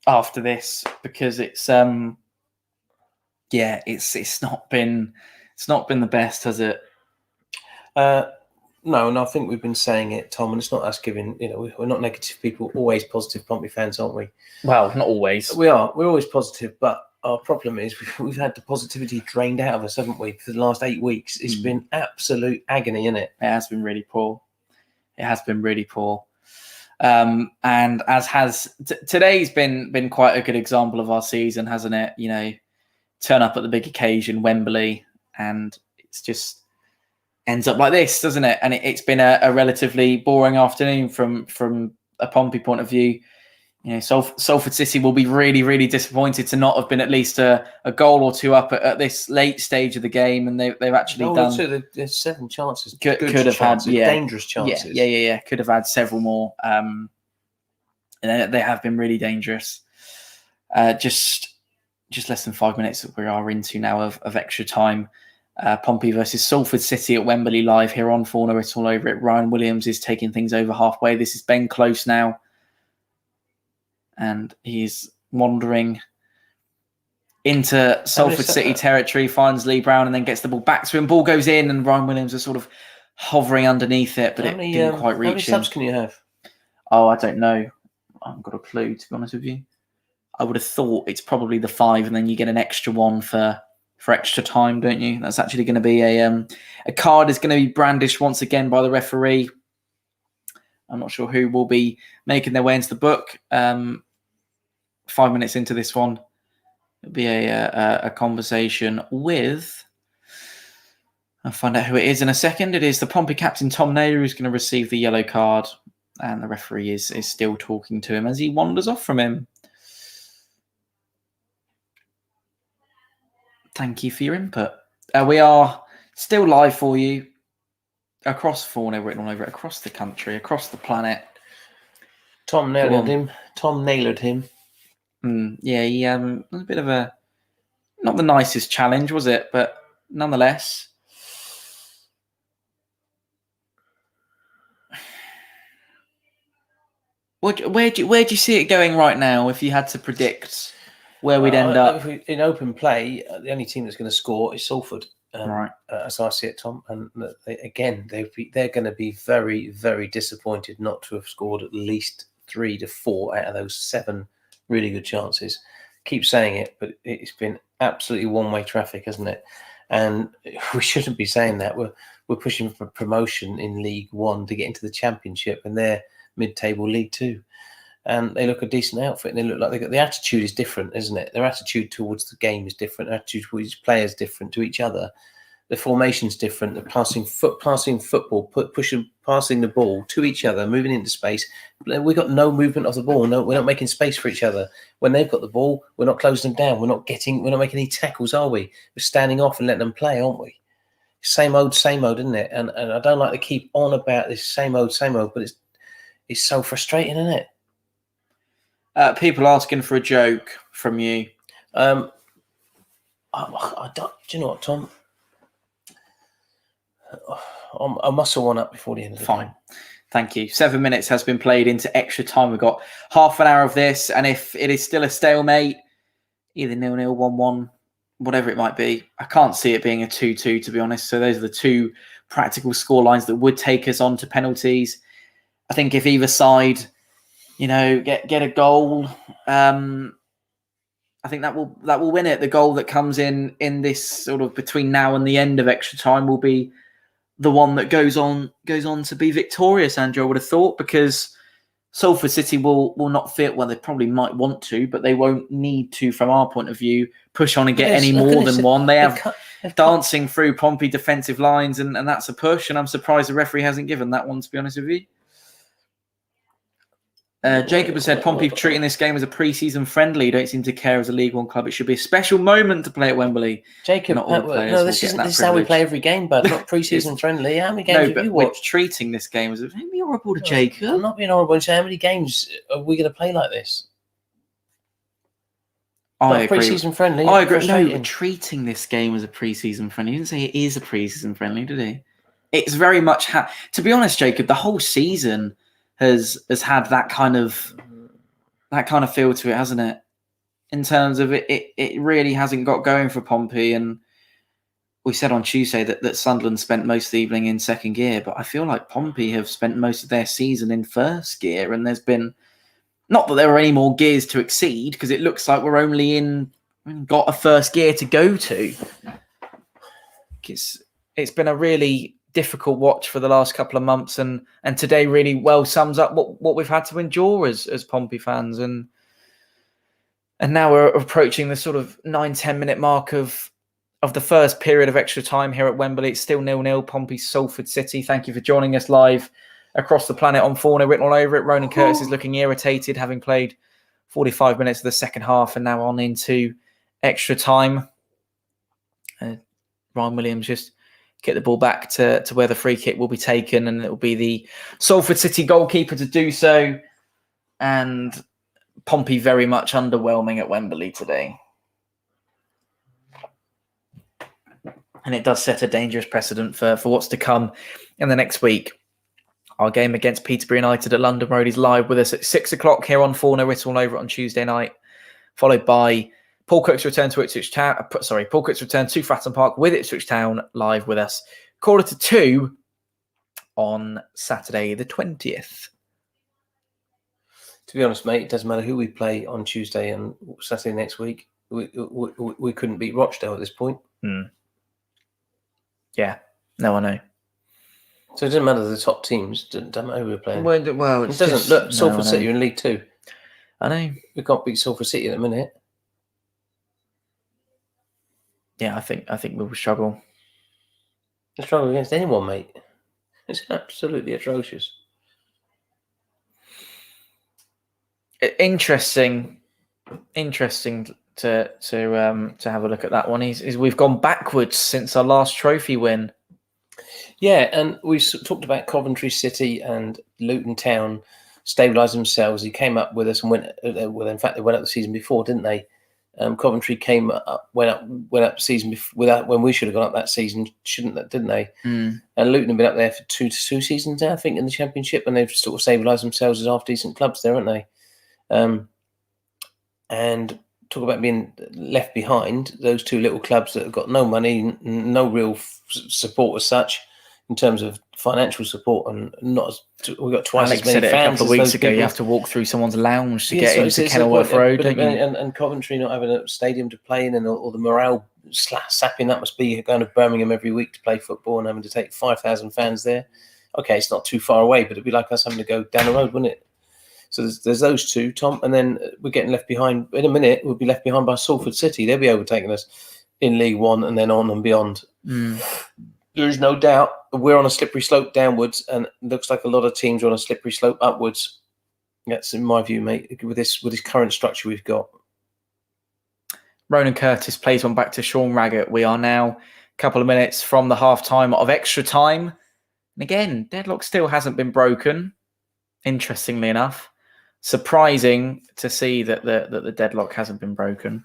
after this, because it's not been the best, has it? No, and I think we've been saying it, Tom, and it's not us giving, we're not negative people, always positive Pompey fans, aren't we? Well, not always. We're always positive, but our problem is we've had the positivity drained out of us, haven't we, for the last 8 weeks? It's been absolute agony, isn't it? It has been really poor. And as has today's been quite a good example of our season, hasn't it? Turn up at the big occasion, Wembley, and it's just ends up like this, doesn't it? And it's been a relatively boring afternoon from a Pompey point of view. Salford City will be really, really disappointed to not have been at least a goal or two up at this late stage of the game, and they've actually done. There's 7 chances. Could have chances, had dangerous chances. Yeah. Could have had several more. And they have been really dangerous. Just less than 5 minutes that we are into now of extra time. Pompey versus Salford City at Wembley live here on Fournilwrittenalloverit. Ryan Williams is taking things over halfway. This is Ben Close now. And he's wandering into Salford City territory, finds Lee Brown and then gets the ball back to him. Ball goes in and Ryan Williams is sort of hovering underneath it, but it didn't quite reach him. How many subs can you have? Oh, I don't know. I haven't got a clue, to be honest with you. I would have thought it's probably the 5 and then you get an extra one for extra time, don't you? That's actually going to be a card is going to be brandished once again by the referee. I'm not sure who will be making their way into the book. 5 minutes into this one, it'll be a conversation with. I'll find out who it is in a second. It is the Pompey captain Tom Naylor who's going to receive the yellow card, and the referee is still talking to him as he wanders off from him. Thank you for your input. We are still live for you across Fournilwrittenalloverit, across the country, across the planet. Tom nailered him. Yeah, he was a bit of not the nicest challenge, was it? But nonetheless. Where do you see it going right now if you had to predict where we'd end up? In open play, the only team that's going to score is Salford. Right. As I see it, Tom. And they're going to be very, very disappointed not to have scored at least 3 to 4 out of those 7 really good chances. Keep saying it, but it's been absolutely one-way traffic, hasn't it? And we shouldn't be saying that. We're pushing for promotion in League One to get into the Championship, and they're mid-table League Two. And they look a decent outfit, and they look like the attitude is different, isn't it? Their attitude towards the game is different. Their attitude towards players different to each other. The formation's different. The passing football, passing the ball to each other, moving into space. We've got no movement of the ball. No, we're not making space for each other. When they've got the ball, we're not closing them down. We're not making any tackles, are we? We're standing off and letting them play, aren't we? Same old, isn't it? And I don't like to keep on about this same old, but it's so frustrating, isn't it? People asking for a joke from you. I don't, do you know what, Tom? I muscle one up before the end of the game. Thank you. 7 minutes has been played into extra time. We've got half an hour of this, and if it is still a stalemate, either 0-0, 1-1, whatever it might be, I can't see it being a 2-2, to be honest. So those are the two practical score lines that would take us on to penalties. I think if either side, get a goal, I think that will win it. The goal that comes in this sort of between now and the end of extra time will be the one that goes on to be victorious, Andrew, I would have thought, because Salford City will not fit. Well, they probably might want to, but they won't need to, from our point of view, push on and get any more than one. They have dancing through Pompey defensive lines, and that's a push, and I'm surprised the referee hasn't given that one, to be honest with you. Jacob has said Pompey treating this game as a pre-season friendly. Don't seem to care as a League One club. It should be a special moment to play at Wembley. Jacob, this is how we play every game, bud. Not pre-season friendly. How many games have you watched? We're treating this game as don't be horrible to Jacob. I'm not being horrible. How many games are we going to play like this? I agree. Pre-season friendly. I agree. No, we're treating this game as a pre-season friendly. He didn't say it is a pre-season friendly, did he? It's very much to be honest, Jacob, the whole season has had that kind of feel to it, hasn't it? In terms of it really hasn't got going for Pompey. And we said on Tuesday that Sunderland spent most of the evening in second gear, but I feel like Pompey have spent most of their season in first gear, and there's been not that there are any more gears to exceed, because it looks like we're only got a first gear to go to. It's been a really difficult watch for the last couple of months, and today really well sums up what we've had to endure as Pompey fans, and now we're approaching the sort of 9-10 minute mark of the first period of extra time here at Wembley. It's still 0-0 Pompey Salford City. Thank you for joining us live across the planet on Fournilwrittenalloverit. Ronan Curtis is looking irritated, having played 45 minutes of the second half and now on into extra time. Ryan Williams just get the ball back to where the free kick will be taken, and it will be the Salford City goalkeeper to do so. And Pompey very much underwhelming at Wembley today. And it does set a dangerous precedent for what's to come in the next week. Our game against Peterborough United at London Road is live with us at 6 o'clock here on Fournilwrittenalloverit on Tuesday night, followed by Paul Cook's return to Ipswich Town. Paul Cook's return to Fratton Park with Ipswich Town live with us. 1:45 on Saturday the 20th. To be honest, mate, it doesn't matter who we play on Tuesday and Saturday next week. We couldn't beat Rochdale at this point. Yeah, no, I know. So it doesn't matter the top teams. It doesn't matter who we're playing. Well, it doesn't. Look, Salford City are in League Two. I know. We can't beat Salford City at the minute. Yeah, I think we will struggle. We'll struggle against anyone, mate. It's absolutely atrocious. Interesting to have a look at that one. Is we've gone backwards since our last trophy win. Yeah, and we talked about Coventry City and Luton Town stabilised themselves. He came up with us and went. Well, in fact, they went up the season before, didn't they? Coventry went up the season without when we should have gone up that season, didn't they? And Luton have been up there for two seasons now, I think, in the Championship, and they've sort of stabilised themselves as half decent clubs there, haven't they? And talk about being left behind. Those two little clubs that have got no money, no real support as such, in terms of financial support, and we've got twice Alex as many said it fans. a couple of weeks ago. You have to walk through someone's lounge to get into Kenilworth Road, don't you? And Coventry not having a stadium to play in, and all the morale sapping that must be, going to Birmingham every week to play football and having to take 5,000 fans there. Okay, it's not too far away, but it'd be like us having to go down the road, wouldn't it? So there's those two, Tom, and then we're getting left behind. In a minute, we'll be left behind by Salford City. They'll be overtaking us in League One and then on and beyond. There is no doubt we're on a slippery slope downwards, and it looks like a lot of teams are on a slippery slope upwards. That's in my view, mate. With this current structure we've got. Ronan Curtis plays one back to Sean Raggett. We are now a couple of minutes from the half-time of extra time. And again, deadlock still hasn't been broken, interestingly enough. Surprising to see that the deadlock hasn't been broken.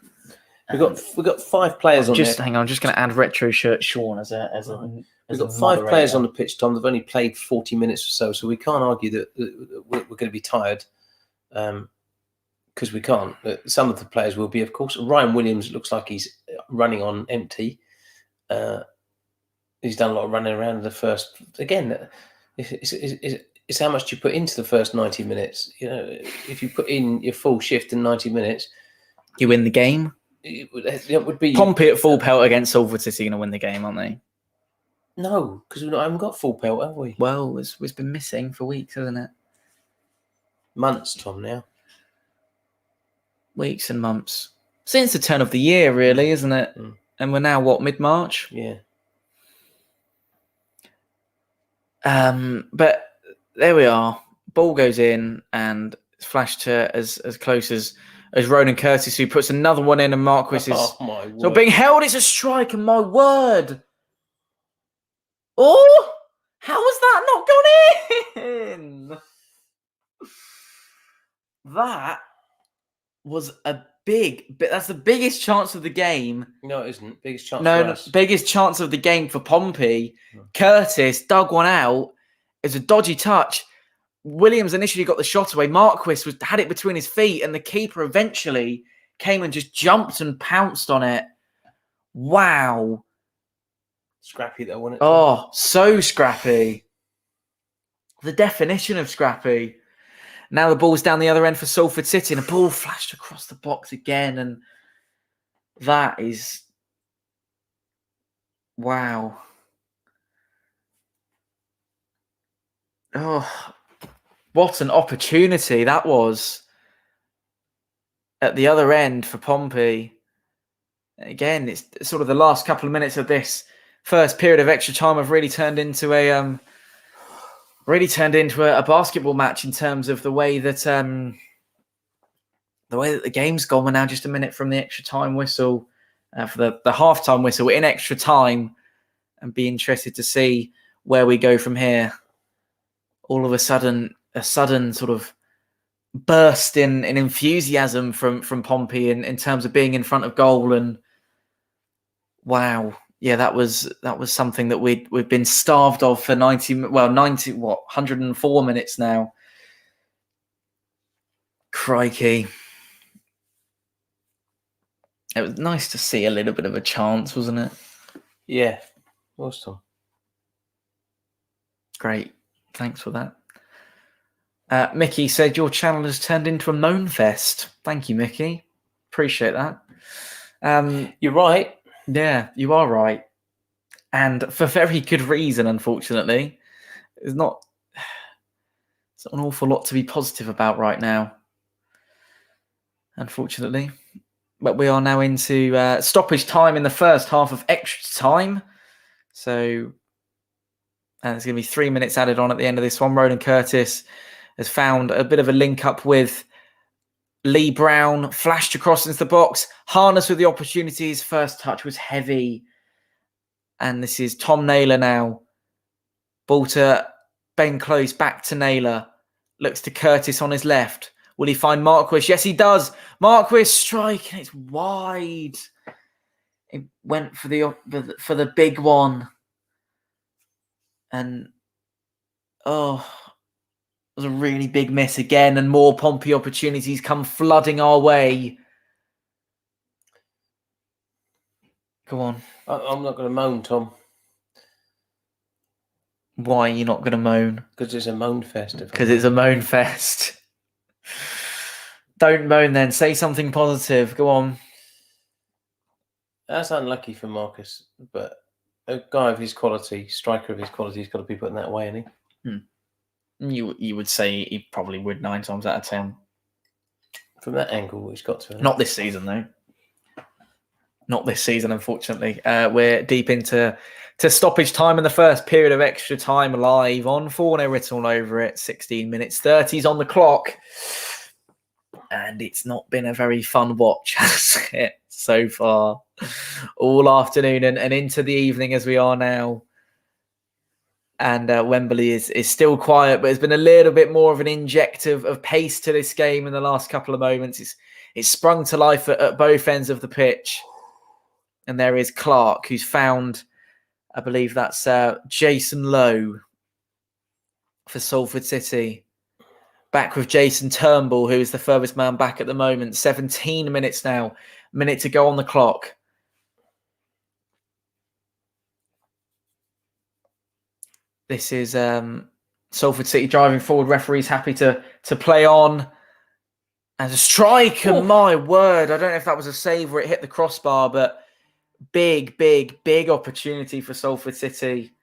We've got 5 players on there. Hang on, I'm just going to add retro shirt Sean as a We've got 5 players on the pitch, Tom. They've only played 40 minutes or so we can't argue that we're going to be tired. Because we can't. Some of the players will be, of course. Ryan Williams looks like he's running on empty. He's done a lot of running around in the first. Again, it's how much you put into the first 90 minutes. You know, if you put in your full shift in 90 minutes, you win the game. It would be Pompey at full pelt against Salford City going to win the game, aren't they? No, because we haven't got full pelt, have we? Well, it's been missing for weeks, hasn't it? Months, Tom. Now. Weeks and months since the turn of the year, really, isn't it? And we're now what, mid-March? Yeah. But there we are. Ball goes in and it's flashed to as close as Ronan Curtis, who puts another one in, and Marquis is so being held. It's a strike, and my word! Oh, how has that not gone in? That was that's the biggest chance of the game. No, it isn't. Biggest chance. No, biggest chance of the game for Pompey. Curtis dug one out. It's a dodgy touch. Williams initially got the shot away. Marquis had it between his feet, and the keeper eventually came and just jumped and pounced on it. Wow. Scrappy though, wasn't it? Oh, so scrappy. The definition of scrappy. Now the ball's down the other end for Salford City, and a ball flashed across the box again, and that is... Wow. Oh, what an opportunity that was at the other end for Pompey. Again, it's sort of the last couple of minutes of this first period of extra time have really turned into a basketball match in terms of the way that the game's gone. We're now just a minute from the extra time whistle for the half-time whistle. We're in extra time, and be interested to see where we go from here. All of a sudden sort of burst in enthusiasm from Pompey in terms of being in front of goal, and wow. Yeah, that was something that we've been starved of for 104 minutes now. Crikey. It was nice to see a little bit of a chance, wasn't it? Yeah, awesome. Great. Thanks for that. Mickey said your channel has turned into a moan fest. Thank you, Mickey. Appreciate that. You're right. Yeah, you are right. And for very good reason, unfortunately. It's not an awful lot to be positive about right now, unfortunately. But we are now into stoppage time in the first half of extra time. So there's going to be 3 minutes added on at the end of this one. Ronan Curtis has found a bit of a link up with Lee Brown, flashed across into the box. Harness with the opportunities. First touch was heavy. And this is Tom Naylor now. Ball to Ben Close, back to Naylor. Looks to Curtis on his left. Will he find Marquis? Yes, he does. Marquis strike, and it's wide. It went for the big one. And, it was a really big miss again, and more Pompey opportunities come flooding our way. Go on. I'm not going to moan, Tom. Why are you not going to moan? Because it's a moan fest. Because it's a moan fest. Don't moan then. Say something positive. Go on. That's unlucky for Marcus, but a guy of his quality, striker of his quality, has got to be put in that way, hasn't he? You would say he probably would 9 times out of 10. From that angle, he's got to. Not this season, though. not this season, unfortunately. We're deep into stoppage time in the first period of extra time live on Fournilwrittenalloverit. 16 minutes 30s on the clock. And it's not been a very fun watch, has it, so far? All afternoon and into the evening as we are now. And Wembley is still quiet, but there's been a little bit more of an inject of pace to this game in the last couple of moments. It's sprung to life at both ends of the pitch. And there is Clark, who's found, I believe that's Jason Lowe for Salford City. Back with Jason Turnbull, who is the furthest man back at the moment. 17 minutes now. Minute to go on the clock. This is Salford City driving forward. Referee's happy to play on. And a strike, and my word. I don't know if that was a save or it hit the crossbar, but big opportunity for Salford City.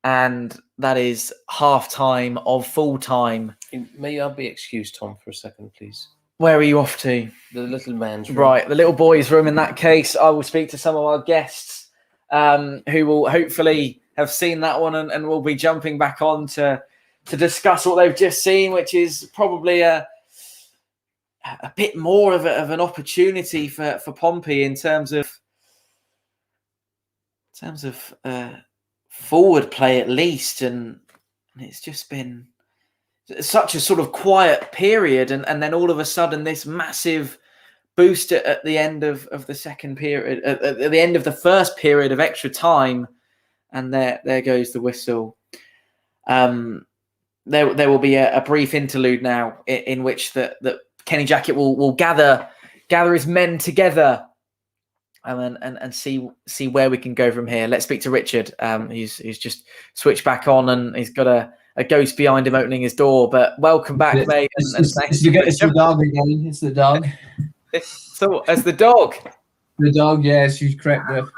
And that is half-time of full-time. May I be excused, Tom, for a second, please? Where are you off to? The little man's room. Right, the little boy's room. In that case, I will speak to some of our guests who will hopefully have seen that one and will be jumping back on to discuss what they've just seen, which is probably a bit more of an opportunity for Pompey in terms of forward play at least, and it's just been such a sort of quiet period, and then all of a sudden this massive boost at the end of the second period, at the end of the first period of extra time, and there goes the whistle. There will be a brief interlude now in which that Kenny Jackett will gather his men together. And see where we can go from here. Let's speak to Richard. He's just switched back on, and he's got a ghost behind him opening his door. But welcome back, mate. It's the dog again. It's the dog. So, as the dog. The dog, yes, she's crept up.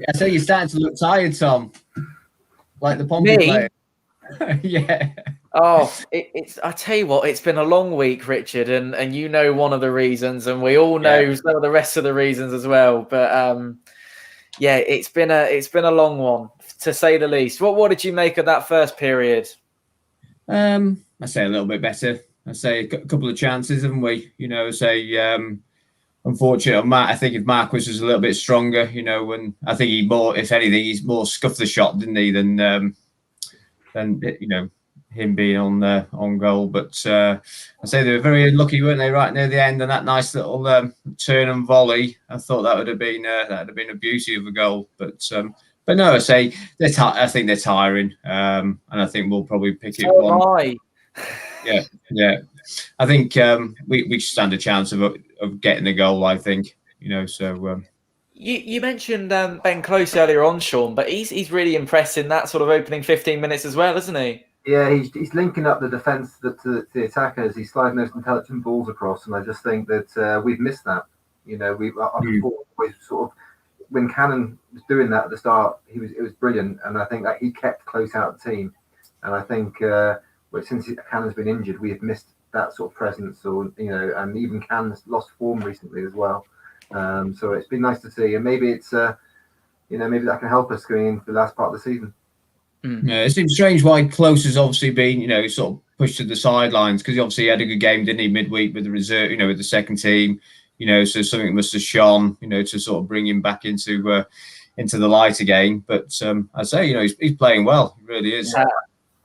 I say you're starting to look tired, Tom. Like the Pompey player. Yeah. Oh, it's. I tell you what, it's been a long week, Richard, and you know one of the reasons, and we all know some of the rest of the reasons as well. But yeah, it's been a long one, to say the least. What did you make of that first period? I say a little bit better. I say a couple of chances, haven't we? Unfortunately, I think if Marquis was a little bit stronger, and I think if anything, he's more scuffed the shot, didn't he, than him being on goal. But I say they were very lucky, weren't they, right near the end, and that nice little turn and volley. I thought that would have been a beauty of a goal. But no, I say I think they're tiring, and I think we'll probably pick it one. Yeah. I think we stand a chance of getting a goal. I think so. You mentioned Ben Close earlier on, Sean, but he's really impressed in that sort of opening 15 minutes as well, isn't he? Yeah, he's linking up the defence to the attackers. He's sliding those intelligent balls across, and I just think that we've missed that. We sort of, when Cannon was doing that at the start, it was brilliant, and I think that he kept Close out of the team. And I think since Cannon's been injured, we have missed that sort of presence, and even Cannon's lost form recently as well. So it's been nice to see, and maybe it's maybe that can help us going into the last part of the season. Yeah, it seems strange why Close has obviously been, sort of pushed to the sidelines, because he obviously had a good game, didn't he, midweek with the reserve, with the second team, so something must have shone, to sort of bring him back into the light again. But I say, he's playing well, he really is.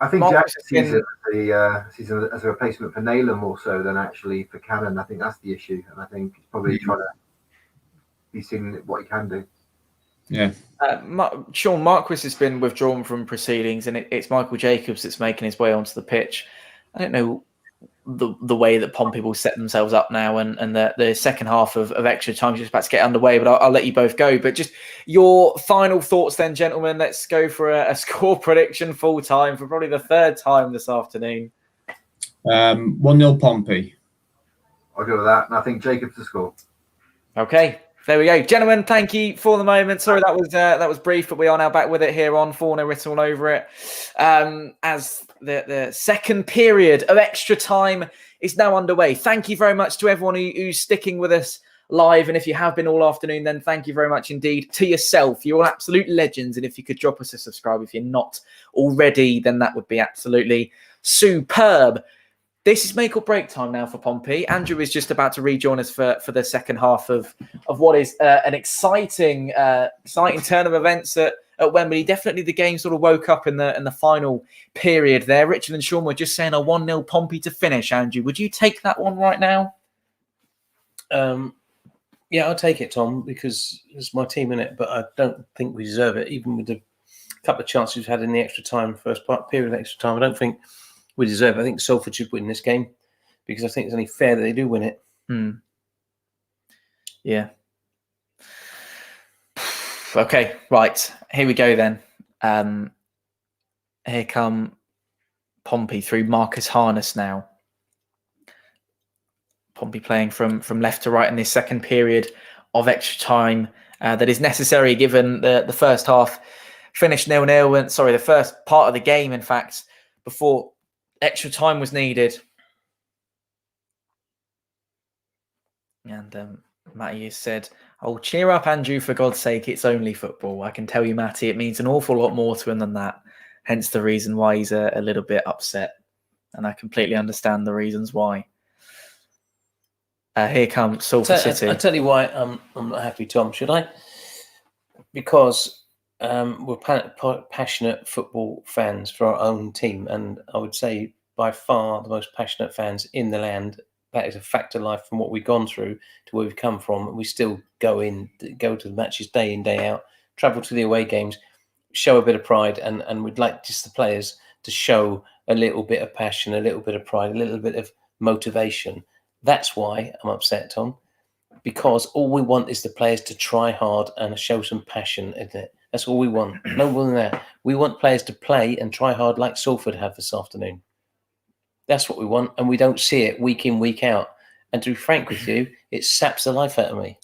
I think Jack sees it as a replacement for Naylor more so than actually for Cannon. I think that's the issue, and I think he's probably trying to be seeing what he can do. Yeah. Sean, Marquis has been withdrawn from proceedings, and it's Michael Jacobs that's making his way onto the pitch. I don't know the way that Pompey will set themselves up now, and the second half of extra time is just about to get underway, but I'll let you both go. But just your final thoughts then, gentlemen. Let's go for a score prediction full time for probably the third time this afternoon. 1-0 Pompey. I'll go with that, and I think Jacobs to score. Okay. There we go, gentlemen. Thank you for the moment. Sorry that was brief, but we are now back with it here on Fournilwrittenalloverit. As the second period of extra time is now underway. Thank you very much to everyone who's sticking with us live. And if you have been all afternoon, then thank you very much indeed to yourself. You're all absolute legends. And if you could drop us a subscribe if you're not already, then that would be absolutely superb. This is make or break time now for Pompey. Andrew is just about to rejoin us for the second half of what is an exciting turn of events at Wembley. Definitely the game sort of woke up in the final period there. Richard and Sean were just saying a 1-0 Pompey to finish. Andrew, would you take that one right now? Yeah, I'll take it, Tom, because it's my team in it, but I don't think we deserve it, even with the couple of chances we've had in the extra time, first part period of extra time. I don't think we deserve it. I think Salford should win this game because I think it's only fair that they do win it. Yeah. Okay, right. Here we go then. Here come Pompey through Marcus Harness now. Pompey playing from left to right in this second period of extra time that is necessary given the first half finished 0-0. Sorry, the first part of the game, in fact, before extra time was needed. And Matty has said, "Oh, cheer up, Andrew, for God's sake, it's only football." I can tell you, Matty, it means an awful lot more to him than that. Hence the reason why he's a little bit upset. And I completely understand the reasons why. Here comes Salford City. I'll tell you why I'm not happy, Tom. Should I? Because we're passionate football fans for our own team. And I would say by far the most passionate fans in the land. That is a fact of life from what we've gone through to where we've come from. We still go to the matches day in, day out, travel to the away games, show a bit of pride, and we'd like just the players to show a little bit of passion, a little bit of pride, a little bit of motivation. That's why I'm upset, Tom, because all we want is the players to try hard and show some passion, isn't it? That's all we want. No more than that. We want players to play and try hard like Salford have this afternoon. That's what we want, and we don't see it week in, week out. And to be frank with you, it saps the life out of me.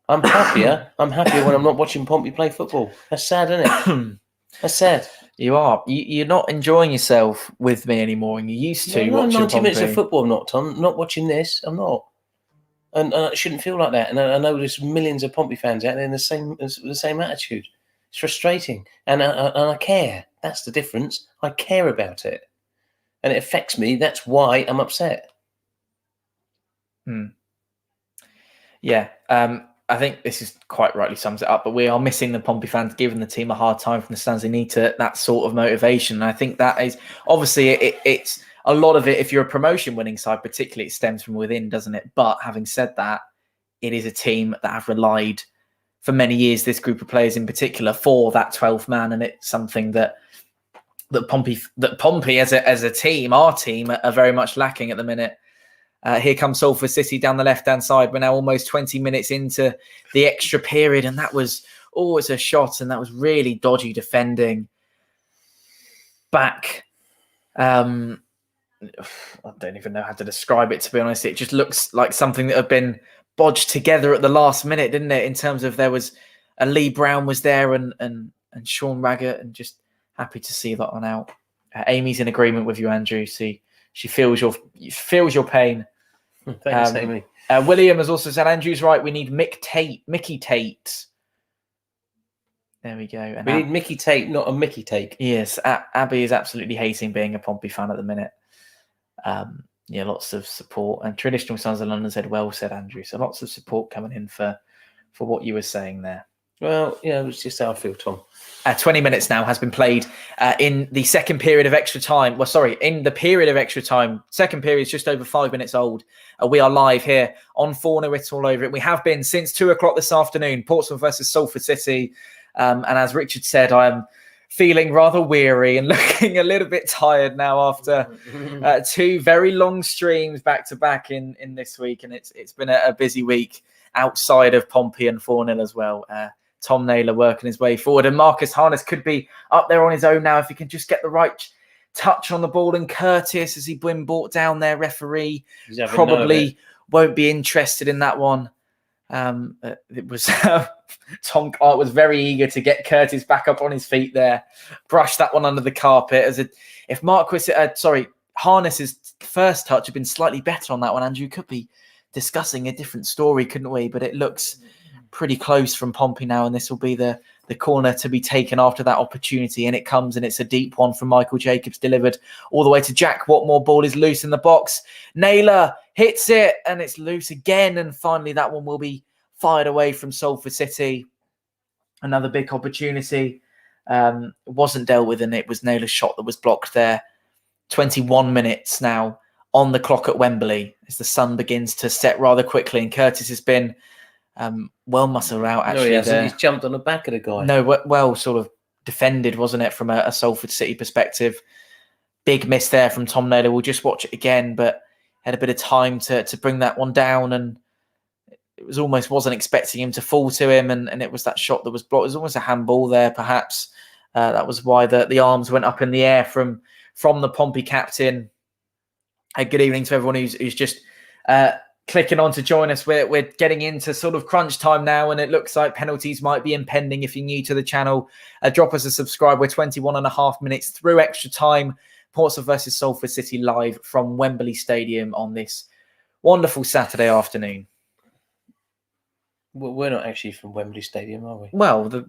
I'm happier when I'm not watching Pompey play football. That's sad, isn't it? That's sad. You are. You're not enjoying yourself with me anymore, and you used to. No, watching 90 Pompey. minutes of football, I'm not, Tom. I'm not watching this. I'm not. And it shouldn't feel like that. And I know there's millions of Pompey fans out there in the same attitude. It's frustrating. And I care. That's the difference. I care about it. And it affects me. That's why I'm upset. Yeah. I think this is quite rightly sums it up, but we are missing the Pompey fans giving the team a hard time from the stands. They need that sort of motivation. And I think that is obviously it's a lot of it. If you're a promotion winning side, particularly, it stems from within, doesn't it? But having said that, it is a team that have relied for many years, this group of players in particular, for that 12th man. And it's something that Pompey as a team, our team, are very much lacking at the minute. Here comes Salford City down the left-hand side. We're now almost 20 minutes into the extra period, and that was always a shot, and that was really dodgy defending. Back, I don't even know how to describe it, to be honest. It just looks like something that had been bodged together at the last minute, didn't it? In terms of there was Lee Brown was there and Sean Raggett, and just happy to see that one out. Amy's in agreement with you, Andrew. She feels your pain. Thanks, Amy. William has also said, Andrew's right. We need Mickey Tate. There we go. And we need Mickey Tate, not a Mickey Take. Yes, Abby is absolutely hating being a Pompey fan at the minute. Yeah, lots of support. And Traditional Sons of London said, well said, Andrew. So lots of support coming in for what you were saying there. Well, yeah, it's just how I feel, Tom. 20 minutes now has been played in the second period of extra time. Well, sorry, in the period of extra time. Second period is just over 5 minutes old. We are live here on Fournilwrittenalloverit. We have been since 2 o'clock this afternoon. Portsmouth versus Salford City. And as Richard said, I'm feeling rather weary and looking a little bit tired now after 2 very long streams back to back in this week. And it's been a busy week outside of Pompey and 4-0 as well. Tom Naylor working his way forward, and Marcus Harness could be up there on his own now if he can just get the right touch on the ball. And Curtis, as he been brought down there, referee probably won't be interested in that one. It was Tom Clark was very eager to get Curtis back up on his feet there, brush that one under the carpet. If Harness's first touch had been slightly better on that one, Andrew, could be discussing a different story, couldn't we? But it looks pretty close from Pompey now, and this will be the corner to be taken after that opportunity. And it comes, and it's a deep one from Michael Jacobs, delivered all the way to Jack Watmore. Ball is loose in the box. Naylor hits it, and it's loose again. And finally, that one will be fired away from Salford City. Another big opportunity. Wasn't dealt with, and it was Naylor's shot that was blocked there. 21 minutes now on the clock at Wembley as the sun begins to set rather quickly, and Curtis has been well muscled out, actually. No, he hasn't. He's jumped on the back of the guy. No, well sort of defended, wasn't it, from a Salford City perspective. Big miss there from Tom Naylor. We'll just watch it again, but had a bit of time to bring that one down, and it was almost wasn't expecting him to fall to him, and it was that shot that was blocked. It was almost a handball there, perhaps. That was why the arms went up in the air from the Pompey captain. Good evening to everyone who's just clicking on to join us. We're getting into sort of crunch time now, and it looks like penalties might be impending. If you're new to the channel, drop us a subscribe. We're 21.5 minutes through extra time. Portsmouth versus Salford City live from Wembley Stadium on this wonderful Saturday afternoon. Well, we're not actually from Wembley Stadium, are we? Well,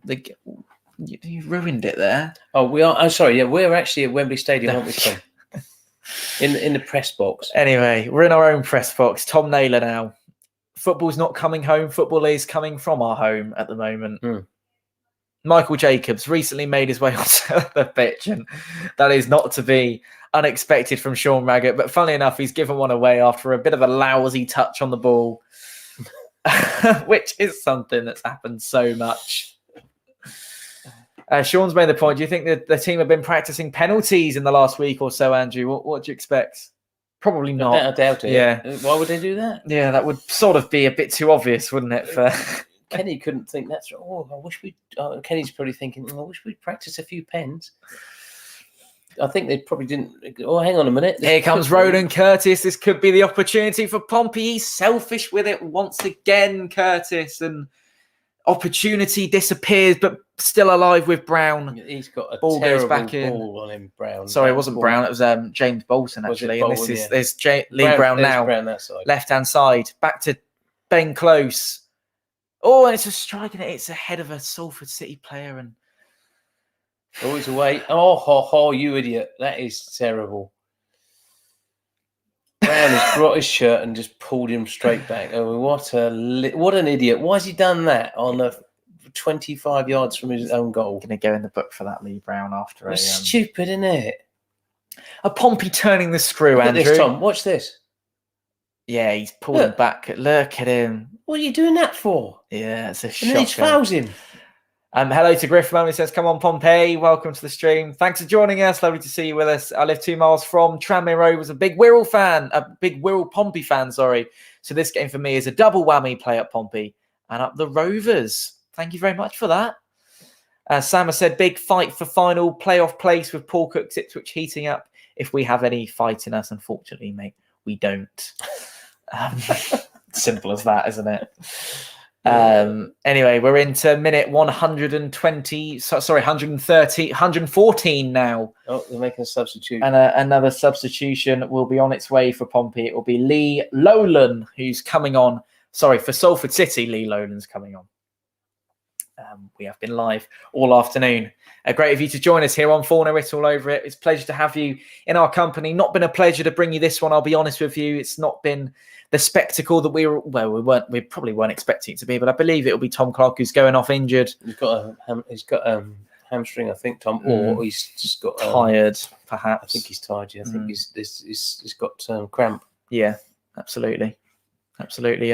you ruined it there. Oh, we are. I'm sorry. Yeah, we're actually at Wembley Stadium, aren't we, Tom? In the press box. Anyway, we're in our own press box. Tom Naylor now. Football's not coming home. Football is coming from our home at the moment. Michael Jacobs recently made his way onto the pitch, and that is not to be unexpected from Sean Raggett. But funnily enough, he's given one away after a bit of a lousy touch on the ball, which is something that's happened so much. Sean's made the point. Do you think that the team have been practicing penalties in the last week or so, Andrew? What do you expect? Probably not. I doubt it. Yeah. Why would they do that? Yeah, that would sort of be a bit too obvious, wouldn't it? For Kenny couldn't think that's. Oh, I wish we. Kenny's probably thinking. I wish we'd practice a few pens. I think they probably didn't. Oh, hang on a minute. Here comes Ronan Curtis. This could be the opportunity for Pompey. He's selfish with it once again, Curtis, and opportunity disappears, but still alive with Brown. He's got a ball terrible goes back in. ball on him, Brown. Sorry, it wasn't Brown. It was James Bolton, actually. And Bolton, this is yeah. there's Lee Brown now, Brown that side. left-hand side. Back to Ben Close. Oh, and it's a strike, and it's ahead of a Salford City player. And always away. Oh, you idiot. That is terrible. Brown has brought his shirt and just pulled him straight back. Oh, what an idiot. Why has he done that on the 25 yards from his own goal? Going to go in the book for that, Lee Brown, after It's stupid, isn't it? A Pompey turning the screw, Look Andrew. at this, Tom. Watch this. Yeah, he's pulling back. Look at him. What are you doing that for? Yeah, it's a shocker. And then he fouls him. Hello to Griffman. He says, come on, Pompey. Welcome to the stream. Thanks for joining us. Lovely to see you with us. I live 2 miles from Tranmere Road. Was a big Wirral Pompey fan, sorry. So this game for me is a double whammy, play up Pompey and up the Rovers. Thank you very much for that. Sam has said, big fight for final playoff place with Paul Cook's Ipswich heating up. If we have any fight in us, unfortunately, mate, we don't. Simple as that, isn't it? Anyway, we're into minute 114 now. Oh, they're making a substitution. And another substitution will be on its way for Pompey. It will be Lee Lowland who's coming on. Sorry, for Salford City, Lee Lowland's coming on. We have been live all afternoon. Great of you to join us here on Fournilwrittenalloverit. It's a pleasure to have you in our company. Not been a pleasure to bring you this one, I'll be honest with you. It's not been the spectacle that we probably weren't expecting it to be, but I believe it'll be Tom Clark who's going off injured. He's got a hamstring, I think, Tom, or he's just got tired, perhaps. I think he's tired. Yeah, I think he's got cramp. Yeah, absolutely. And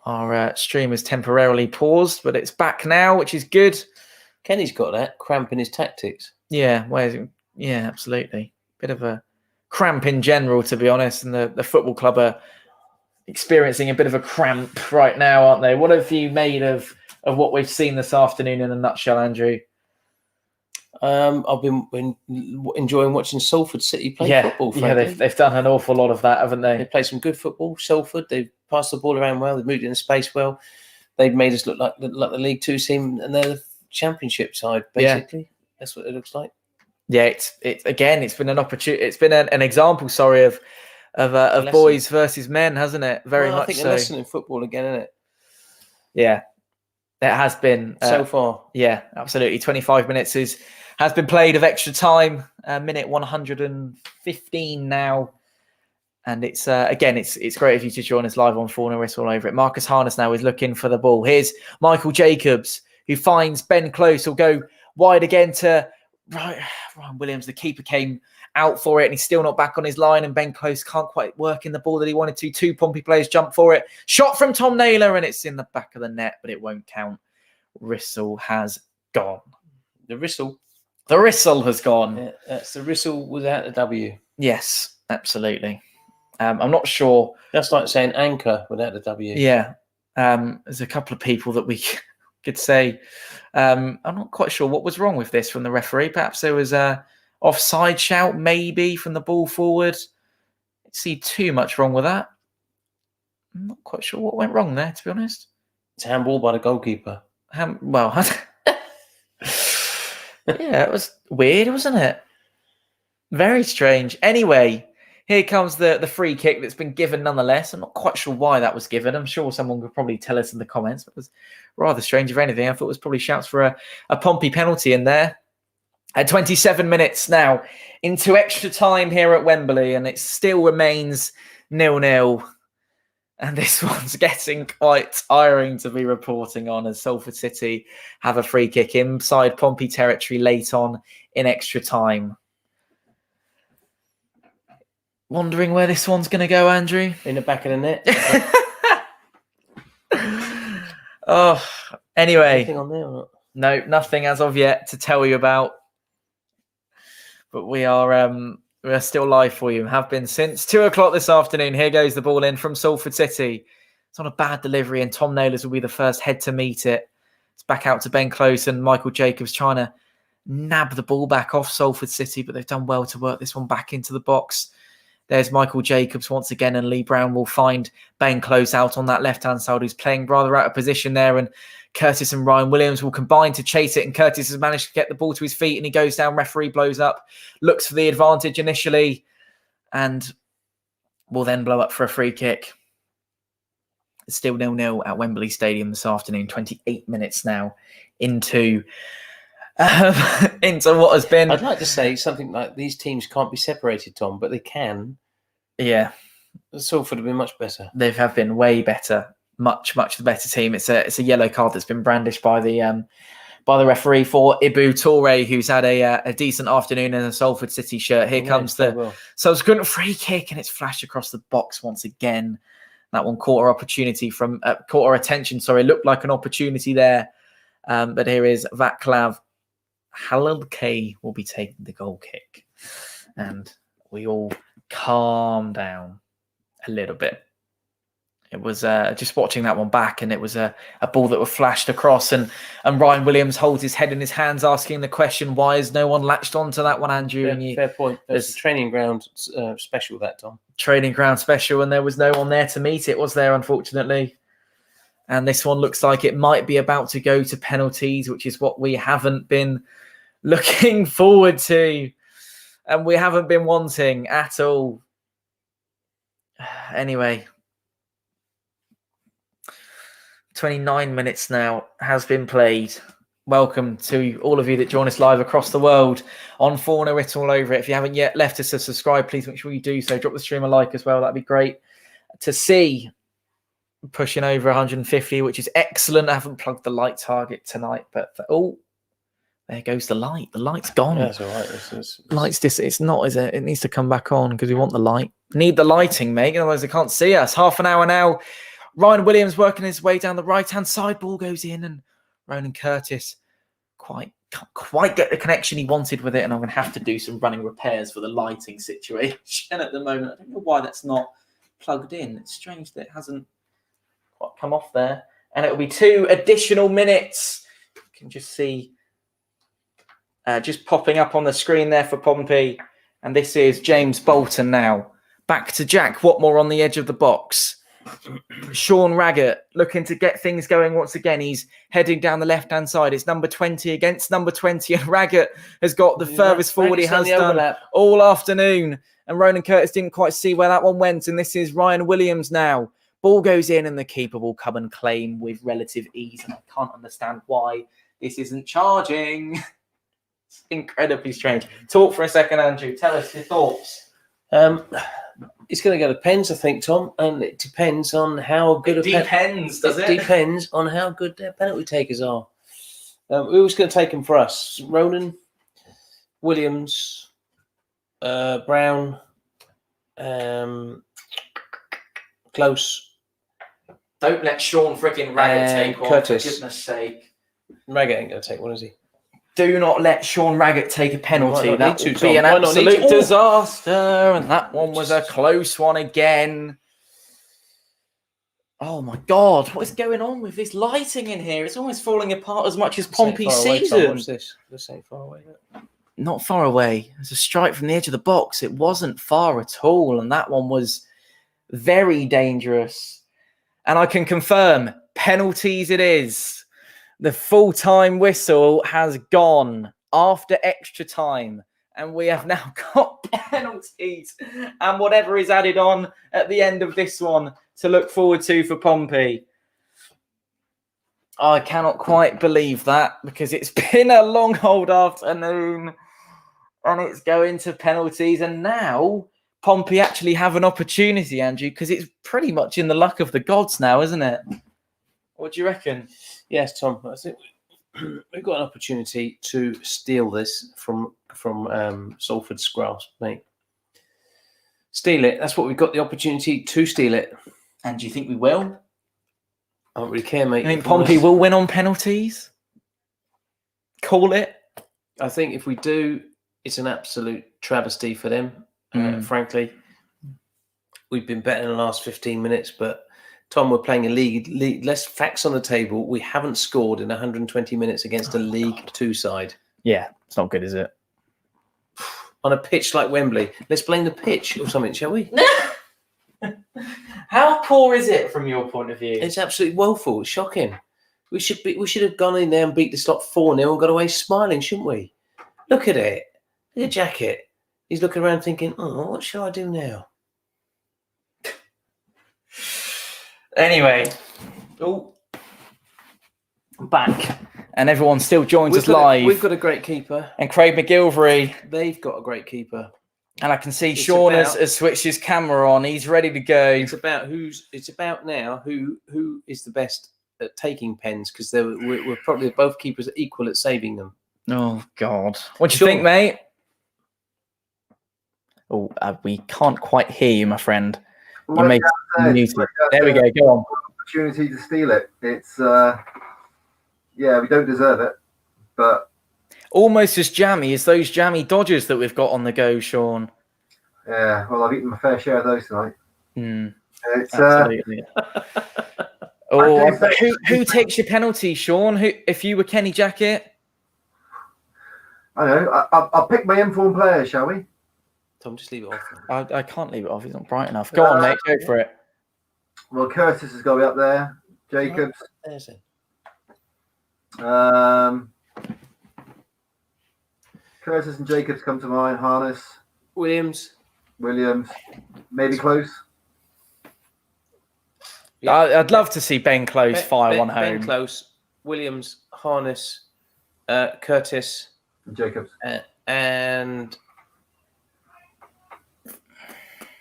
our stream is temporarily paused, but it's back now, which is good. Kenny's got that cramp in his tactics. Yeah, absolutely. Bit of a cramp in general, to be honest, and the football club are experiencing a bit of a cramp right now, aren't they? What have you made of what we've seen this afternoon in a nutshell, Andrew? I've been enjoying watching Salford City play football. Frankly. Yeah, they've done an awful lot of that, haven't they? They played some good football. Salford, they've passed the ball around well. They've moved it in space well. They've made us look like the League Two team, and they're the Championship side. Basically, that's what it looks like. Yeah, it's been an opportunity. It's been an example, of of boys versus men, hasn't it? Very I much think so. a lesson in football again, isn't it? Yeah, it has been So far. Yeah, absolutely. 25 minutes has been played of extra time. Minute 115 now. And it's again, it's great of you to join us live on Fournilwrittenalloverit. Marcus Harness now is looking for the ball. Here's Michael Jacobs, who finds Ben Close. He'll go wide again to Ryan Williams. The keeper came out for it, and he's still not back on his line. And Ben Close can't quite work in the ball that he wanted to. 2 Pompey players jump for it. Shot from Tom Naylor, and it's in the back of the net, but it won't count. Whistle has gone. The whistle has gone. Yeah, that's the whistle without the W. Yes, absolutely. I'm not sure. That's like saying anchor without the W. Yeah. There's a couple of people that we could say. I'm not quite sure what was wrong with this from the referee. Perhaps there was a offside shout, maybe, from the ball forward. I don't see too much wrong with that. I'm not quite sure what went wrong there, to be honest. It's handball by the goalkeeper. Well, yeah, it was weird, wasn't it? Very strange. Anyway, here comes the free kick that's been given nonetheless. I'm not quite sure why that was given. I'm sure someone could probably tell us in the comments. It was rather strange, if anything. I thought it was probably shouts for a Pompey penalty in there. At 27 minutes now into extra time here at Wembley, and it still remains 0-0. And this one's getting quite tiring to be reporting on, as Salford City have a free kick inside Pompey territory late on in extra time. Wondering where this one's going to go, Andrew? In the back of the net. Oh, anyway. Anything on there or not? No, nothing as of yet to tell you about. But we are still live for you. Have been since 2 o'clock this afternoon. Here goes the ball in from Salford City. It's on a bad delivery, and Tom Naylors will be the first head to meet it. It's back out to Ben Close, and Michael Jacobs trying to nab the ball back off Salford City, but they've done well to work this one back into the box. There's Michael Jacobs once again, and Lee Brown will find Ben Close out on that left-hand side, who's playing rather out of position there, and Curtis and Ryan Williams will combine to chase it, and Curtis has managed to get the ball to his feet, and he goes down, referee blows up, looks for the advantage initially, and will then blow up for a free kick. It's still 0-0 at Wembley Stadium this afternoon, 28 minutes now into what has been... I'd like to say something like these teams can't be separated, Tom, but they can. Yeah. Salford have been much better. They have been way better. Much the better team. It's a yellow card that's been brandished by the referee for Ibu Toure, who's had a decent afternoon in a Salford City shirt. Here comes the subsequent free kick, and it's flashed across the box once again. That one caught our attention. Looked like an opportunity there. But here is Vaclav Haladke will be taking the goal kick. And we all calm down a little bit. It was just watching that one back, and it was a ball that was flashed across, and Ryan Williams holds his head in his hands asking the question, why has no one latched onto that one, Andrew? Fair point. There's a training ground special that, Tom. Training ground special, and there was no one there to meet it, was there, unfortunately? And this one looks like it might be about to go to penalties, which is what we haven't been looking forward to, and we haven't been wanting at all. Anyway, 29 minutes now has been played. Welcome to all of you that join us live across the world on Fournilwrittenalloverit. If you haven't yet left us a subscribe, please make sure you do so. Drop the stream a like as well. That'd be great to see. Pushing over 150, which is excellent. I haven't plugged the light target tonight, but there goes the light. The light's gone. Yeah, that's all right. Light's just, it's not, is it? It needs to come back on because we want the light. Need the lighting, mate. Otherwise, they can't see us. Half an hour now. Ryan Williams working his way down the right-hand side. Ball goes in, and Ronan Curtis can't quite get the connection he wanted with it, and I'm going to have to do some running repairs for the lighting situation at the moment. I don't know why that's not plugged in. It's strange that it hasn't quite come off there. And it'll be 2 additional minutes. You can just see just popping up on the screen there for Pompey. And this is James Bolton now. Back to Jack Watmore on the edge of the box. Sean Raggett looking to get things going once again. He's heading down the left-hand side. It's number 20 against number 20, and Raggett has got the furthest forward he has done all afternoon. And Ronan Curtis didn't quite see where that one went, and this is Ryan Williams now. Ball goes in, and the keeper will come and claim with relative ease, and I can't understand why this isn't charging. It's incredibly strange. Talk for a second, Andrew. Tell us your thoughts. It's going to go to pens, I think, Tom, and it depends on how good It depends on how good their penalty takers are. Who's going to take them for us? Ronan, Williams, Brown, Close. Don't let Sean freaking Raggett take one, Curtis. for goodness sake. Raggett ain't going to take one, is he? Do not let Sean Raggett take a penalty. That would be an Why not need absolute to? disaster. And that one was a close one again. Oh my God, what is going on with this lighting in here? It's almost falling apart as much as Pompey's season. What's this? This ain't far away. Not far away. There's a strike from the edge of the box. It wasn't far at all. And that one was very dangerous. And I can confirm, penalties it is. The full-time whistle has gone after extra time. And we have now got penalties. And whatever is added on at the end of this one to look forward to for Pompey. I cannot quite believe that, because it's been a long old afternoon. And it's going to penalties. And now Pompey actually have an opportunity, Andrew, because it's pretty much in the luck of the gods now, isn't it? What do you reckon? Yes, Tom. I think we've got an opportunity to steal this from Salford's grasp, mate. Steal it. That's what we've got the opportunity to steal it. And do you think we will? I don't really care, mate. You think Pompey will win on penalties? Call it? I think if we do, it's an absolute travesty for them, frankly. We've been better in the last 15 minutes, but Tom, we're playing a league. Less facts on the table. We haven't scored in 120 minutes against a League Two side. Yeah, it's not good, is it? On a pitch like Wembley. Let's blame the pitch or something, shall we? How poor is it from your point of view? It's absolutely woeful. It's shocking. We should have gone in there and beat this lot 4-0 and got away smiling, shouldn't we? Look at it. Look at Jacket. He's looking around thinking, oh, what shall I do now? Anyway, back, and everyone still joins us live. We've got a great keeper. And Craig McGilvery. They've got a great keeper. And I can see Sean has switched his camera on. He's ready to go. It's about now who is the best at taking pens, because we're probably both keepers equal at saving them. Oh, God. What do you think, mate? Oh, we can't quite hear you, my friend. You may mute it. There we go. Go on. Opportunity to steal it. It's yeah, we don't deserve it, but almost as jammy as those jammy Dodgers that we've got on the go, Sean. Yeah, well, I've eaten my fair share of those tonight. It's absolutely. Who takes your penalty, Sean? Who, if you were Kenny Jackett? I know. I'll pick my informed players, shall we? Tom, just leave it off. I can't leave it off. He's not bright enough. Go on, mate. Go for it. Well, Curtis has got to be up there. Jacobs. There's it. Curtis and Jacobs come to mind. Harness. Williams. Maybe Close. Yeah. I'd love to see Ben Close fire one home. Ben Close, Williams, Harness, Curtis. And Jacobs. And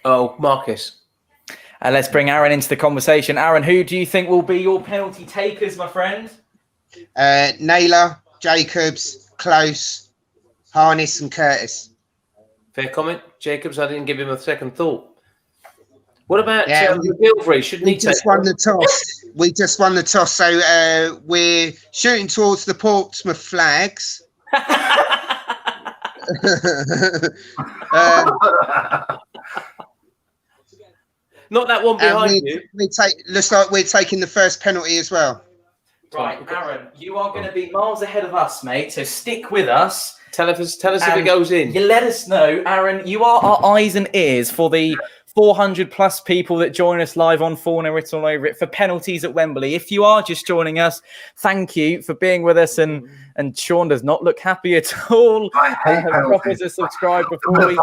Marcus. Let's bring Aaron into the conversation. Aaron, who do you think will be your penalty takers, my friend? Naylor, Jacobs, Close, Harness and Curtis. Fair comment. Jacobs, I didn't give him a second thought. What about McGilvery? Shouldn't he just won the toss. We just won the toss, so we're shooting towards the Portsmouth flags. Not that one behind you. Looks like we're taking the first penalty as well. Right, Aaron, you are going to be miles ahead of us, mate. So stick with us. Tell us if it goes in. You let us know, Aaron. You are our eyes and ears for the 400 plus people that join us live on Fournilwrittenalloverit for Penalties at Wembley. If you are just joining us, thank you for being with us. And Sean does not look happy at all. I hate Drop us a subscribe before we.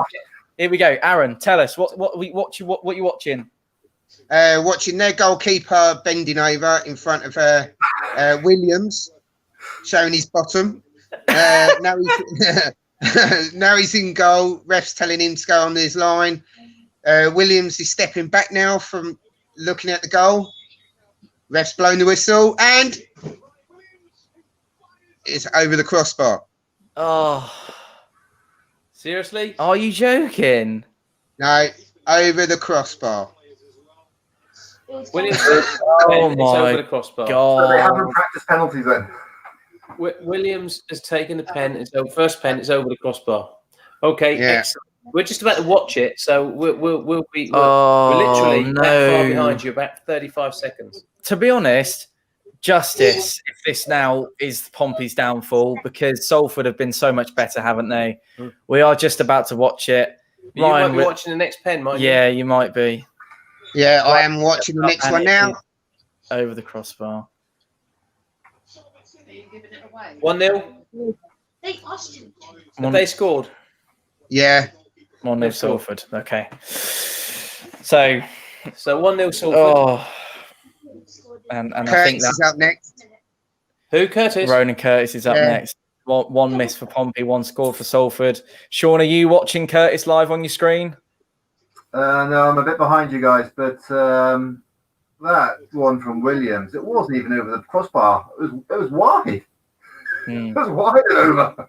Here we go. Aaron, tell us what you watching. Watching their goalkeeper bending over in front of Williams, showing his bottom. Now he's in goal. Ref's telling him to go on his line. Williams is stepping back now from looking at the goal. Ref's blown the whistle and it's over the crossbar. Oh, seriously? Are you joking? No, over the crossbar. Williams, oh my over the crossbar. God! So they haven't practiced penalties then. Williams has taken the pen. It's over, first pen. It's over the crossbar. Okay, Yeah. excellent. We're just about to watch it, so we're literally that far behind you, about 35 seconds. To be honest, justice if this now is Pompey's downfall, because Salford have been so much better, haven't they? We are just about to watch it. You might be watching the next pen, might you? Yeah, you might be. Yeah, I am watching the next one now. Over the crossbar. 1-0. Have they scored? Yeah. 1-0 Salford. Okay. So 1-0 Salford. Oh. And I think Curtis is up next. Who, Curtis? Ronan Curtis is up next. One miss for Pompey, one score for Salford. Sean, are you watching Curtis live on your screen? No, I'm a bit behind you guys, but that one from Williams, it wasn't even over the crossbar. It was wide. It was wide over.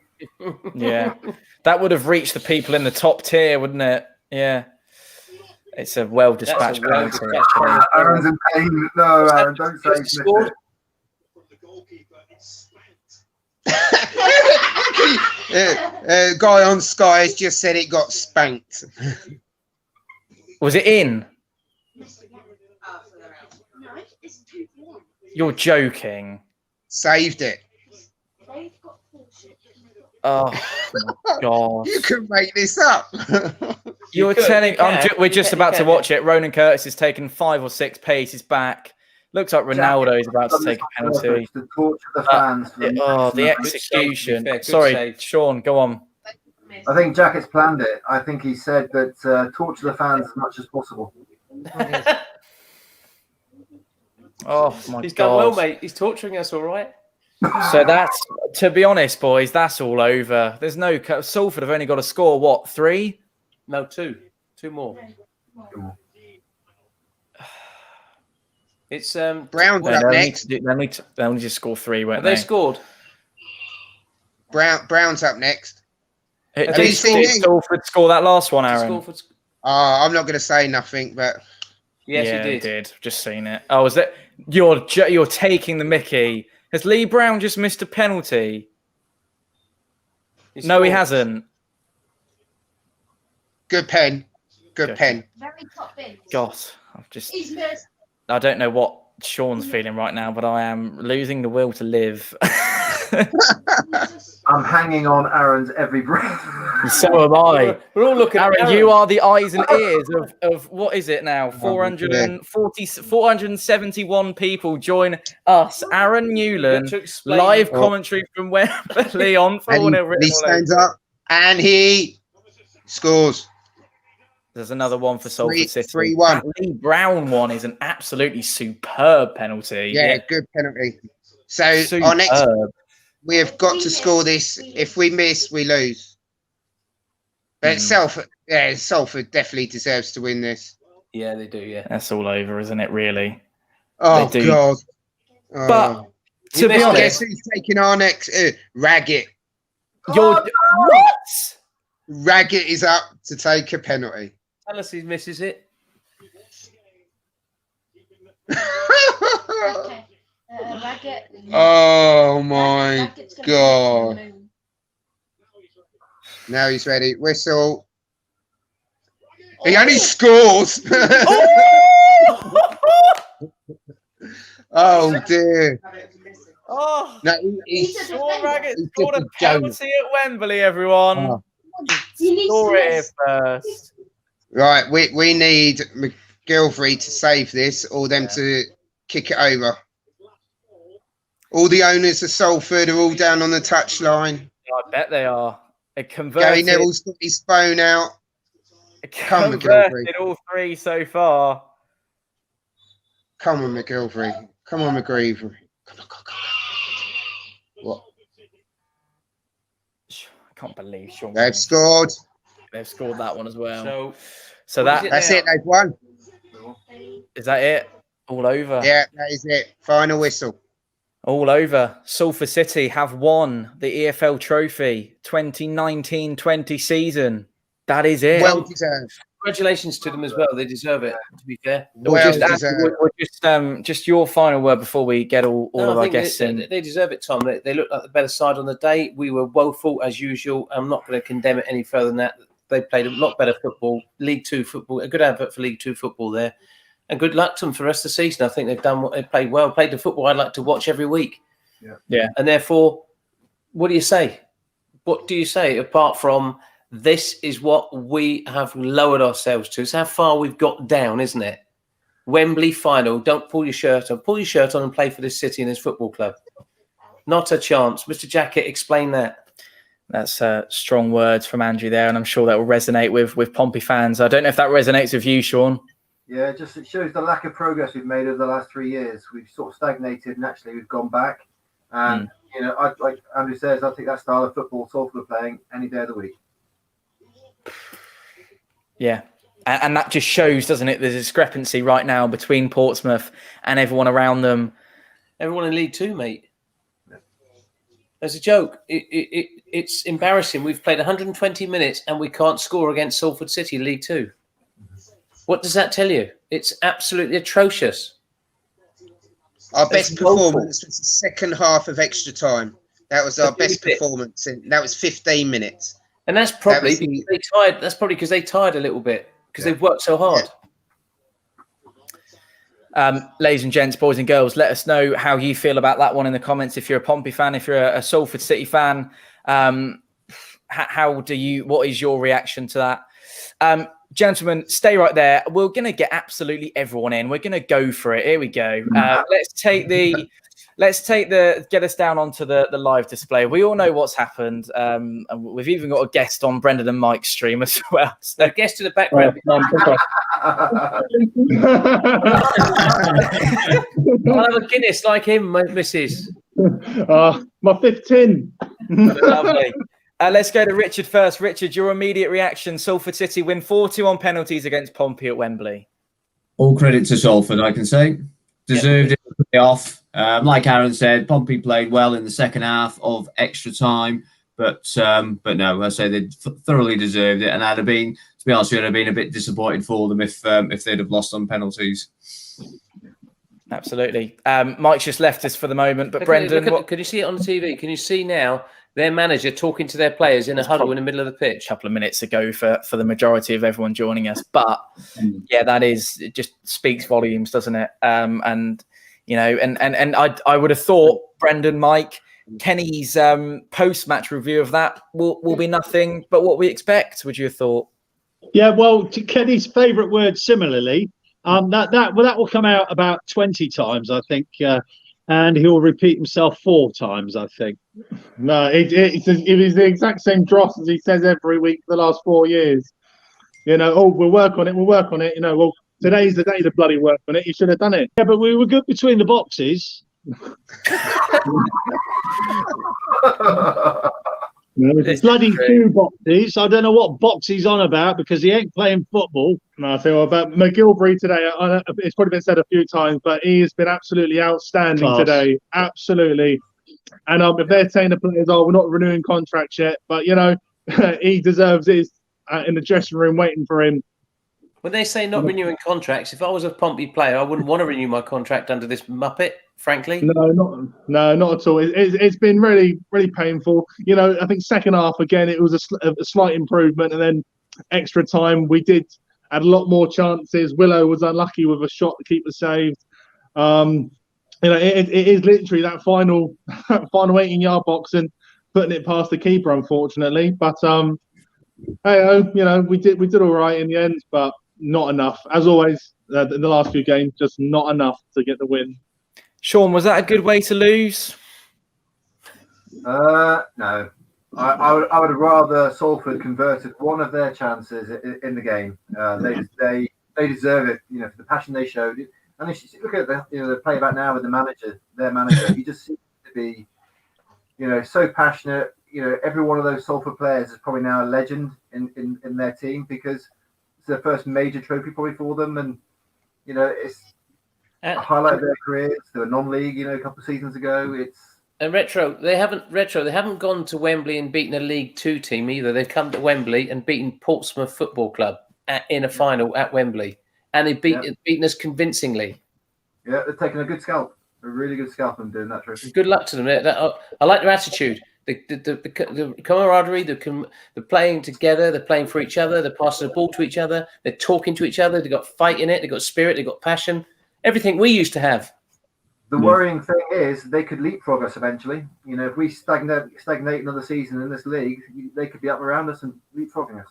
Yeah, that would have reached the people in the top tier, wouldn't it? Yeah, it's a well-dispatched penalty. Aaron's in pain. No, Aaron, don't say he's missed it. Guy on Sky has just said it got spanked. Was it in? You're joking. Saved it. Oh my God! You can make this up. You're telling. We're just about to watch it. Ronan Curtis has taken 5 or 6 paces back. Looks like Ronaldo is about to take a penalty. To torture the fans. The execution. Sorry, Sean, go on. I think Jackett's planned it. I think he said that torture the fans as much as possible. Oh my He's God! done well, mate. He's torturing us, all right. So that's, to be honest, boys, that's all over. There's no Salford have only got to score what, 3? No, 2 more. It's Brown's up next. They only just score 3, weren't Have they scored? Brown's up next. Did Salford score that last one, Aaron? I'm not going to say nothing, but yes, he did. Just seen it. Oh, is that you're taking the mickey? Has Lee Brown just missed a penalty? No, he hasn't. Good pen. Good pen. God, I don't know what Sean's feeling right now, but I am losing the will to live. I'm hanging on Aaron's every breath. So am I. We're all looking at Aaron, you are the eyes and ears of what is it now? 471 people join us. Aaron Newland, live commentary from Wembley on Fournilwrittenalloverit. He stands up and he scores. There's another one for Salford City. 3-1. That Lee Brown one is an absolutely superb penalty. Yeah, good penalty. So our next, we have got to score this. If we miss, we lose. But Salford definitely deserves to win this. Yeah, they do. Yeah, that's all over, isn't it? Really? Oh God! But to be honest, guess who's taking our next? Raggett. What? Raggett is up to take a penalty. Tell us he misses it. Oh my God! Now he's ready. Whistle. He only scores. Oh dear. Oh, no, Sean Raggett scored a penalty at Wembley, everyone. Score it here first. Right, we need McGilvery to save this, or them to kick it over. All the owners of Salford are all down on the touchline. I bet they are. A Gary converted, Neville's got his phone out. Come, McGilvery. converted all three so far. Come on, McGilvery. Come on, McGilvery. Come on. What? I can't believe Sean. They've scored. They've scored that one as well. So That's it. They've won. Is that it? All over. Yeah, that is it. Final whistle. All over. Salford City have won the EFL trophy 2019-20 season. That is it. Well deserved. Congratulations to them as well. They deserve it, to be fair. Well deserved. Just your final word before we get all of our guests in. They deserve it, Tom. They looked like the better side on the day. We were woeful as usual. I'm not going to condemn it any further than that. They played a lot better football, League Two football, a good advert for League Two football there. And good luck to them for the rest of the season. I think they've done what they played well, played the football I'd like to watch every week. Yeah. And therefore, what do you say? What do you say apart from this is what we have lowered ourselves to? It's how far we've got down, isn't it? Wembley final. Don't pull your shirt on. Pull your shirt on and play for this city and this football club. Not a chance. Mr. Jackett, explain that. That's strong words from Andrew there, and I'm sure that will resonate with Pompey fans. I don't know if that resonates with you, Sean. Yeah, it shows the lack of progress we've made over the last 3 years. We've sort of stagnated, and actually we've gone back. And like Andrew says, I think that style of football Salford are playing any day of the week. Yeah, and that just shows, doesn't it, the discrepancy right now between Portsmouth and everyone around them. Everyone in League Two, mate. There's a joke. It's embarrassing. We've played 120 minutes and we can't score against Salford City, League Two. What does that tell you? It's absolutely atrocious. Our best performance was the second half of extra time. That was our best performance. That was 15 minutes. And that's probably because they tired. That's probably because they tired a little bit because they've worked so hard. Ladies and gents, boys and girls, let us know how you feel about that one in the comments. If you're a Pompey fan, if you're a Salford City fan, what is your reaction to that? Gentlemen, stay right there. We're going to get absolutely everyone in. We're going to go for it. Here we go. Get us down onto the live display. We all know what's happened. And we've even got a guest on Brendan and Mike's stream as well. So, a guest in the background. I'll have a Guinness like him, Mrs. My fifth tin. Lovely. Let's go to Richard first. Richard, your immediate reaction. Salford City win 4-2 on penalties against Pompey at Wembley. All credit to Salford, I can say. Deserved it to play off. Like Aaron said, Pompey played well in the second half of extra time. But no, I say they thoroughly deserved it. And to be honest with you, I'd have been a bit disappointed for them if they'd have lost on penalties. Absolutely. Mike's just left us for the moment. But Brendan, can you see it on the TV? Can you see now their manager talking to their players in a huddle in the middle of the pitch? A couple of minutes ago for the majority of everyone joining us. But yeah, it just speaks volumes, doesn't it? And I would have thought, Brendan, Mike, Kenny's post-match review of that will be nothing but what we expect, would you have thought? Yeah, well, to Kenny's favourite word, similarly, that will come out about 20 times, I think, and he'll repeat himself 4 times, I think. No, it was the exact same dross as he says every week for the last 4 years. We'll work on it. Today's the day to bloody work on it. You should have done it. Yeah, but we were good between the boxes. Bloody 2 boxes. I don't know what box he's on about because he ain't playing football. No, I tell you what, about McGilvery today, it's probably been said a few times, but he has been absolutely outstanding today. Absolutely. And if they're saying the players, we're not renewing contracts yet, but, he deserves his in the dressing room waiting for him. When they say not renewing contracts, if I was a Pompey player, I wouldn't want to renew my contract under this muppet, frankly. No, not at all. It's been really, really painful. I think second half, again, it was a slight improvement. And then extra time, we had a lot more chances. Willow was unlucky with a shot to keep us saved. It is literally that final 18-yard box and putting it past the keeper, unfortunately. But we did all right in the end, but not enough. As always, in the last few games, just not enough to get the win. Sean, was that a good way to lose? No. I would have rather Salford converted one of their chances in the game. They deserve it, for the passion they showed. And if you look at the play back now with their manager, he just seems to be, so passionate. Every one of those Salford players is probably now a legend in their team because it's their first major trophy probably for them, and it's a highlight of their careers. They were non-league, a couple of seasons ago. And they haven't gone to Wembley and beaten a League Two team either. They've come to Wembley and beaten Portsmouth Football Club in a final at Wembley, and they've beaten us convincingly. Yeah, they're taking a good scalp, a really good scalp, and doing that trophy. Good luck to them. I like their attitude, the camaraderie, they're playing together, they're playing for each other, they're passing the ball to each other, they're talking to each other. They've got fight in it, they've got spirit, they've got passion, everything we used to have. The worrying thing is they could leapfrog us eventually. If we stagnate another season in this league, they could be up around us and leapfrogging us.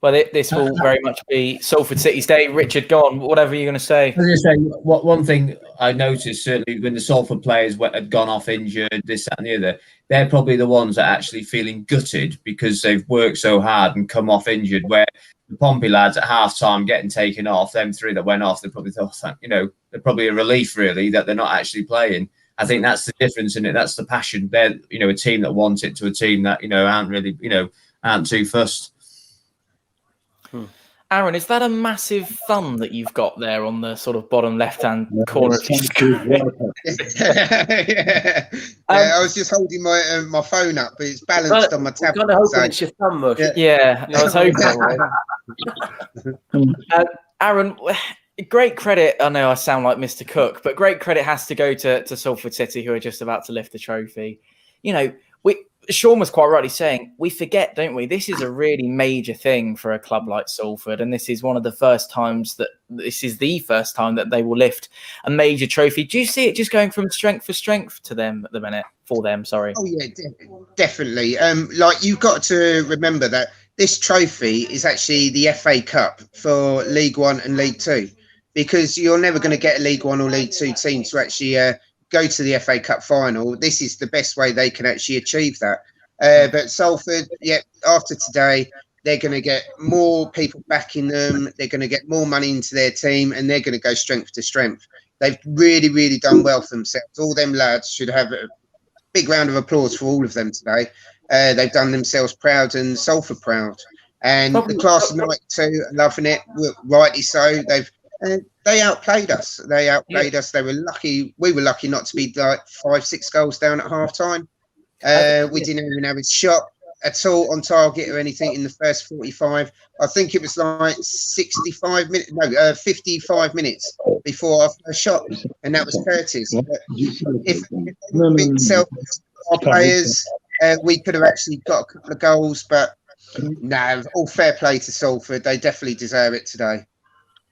Well, this will very much be Salford City's day. Richard, go on. Whatever you're going to say. I was going to say, one thing I noticed, certainly when the Salford players had gone off injured, this, that and the other, they're probably the ones that are actually feeling gutted because they've worked so hard and come off injured, where the Pompey lads at half-time getting taken off, them three that went off, they probably thought, they're probably a relief, really, that they're not actually playing. I think that's the difference in it. That's the passion. They're, a team that wants it to a team that, aren't really, aren't too fussed. Aaron, is that a massive thumb that you've got there on the sort of bottom left-hand corner of your screen? I was just holding my phone up, but it's balanced on my tablet. Kind of hoping it's your thumb, Mush. Yeah, I was hoping. Aaron, great credit. I know I sound like Mr. Cook, but great credit has to go to Salford City, who are just about to lift the trophy. Sean was quite rightly saying, we forget, don't we? This is a really major thing for a club like Salford, and this is the first time that they will lift a major trophy. Do you see it just going from strength for strength to them at the minute? For them, sorry. Oh yeah, definitely. You've got to remember that this trophy is actually the FA Cup for League One and League Two, because you're never going to get a League One or League Two team to actually go to the FA Cup final. This is the best way they can actually achieve that. But Salford, after today, they're going to get more people backing them. They're going to get more money into their team, and they're going to go strength to strength. They've really, really done well for themselves. All them lads should have a big round of applause for all of them today. They've done themselves proud and Salford proud. And the class of 92 are loving it, rightly so. They outplayed us. Us. They were lucky. We were lucky not to be like 5-6 goals down at half time. We didn't even have a shot at all on target or anything in the first 45. I think it was like 55 minutes before our first shot, and that was Curtis. If our players, we could have actually got a couple of goals, but no, all fair play to Salford. They definitely deserve it today.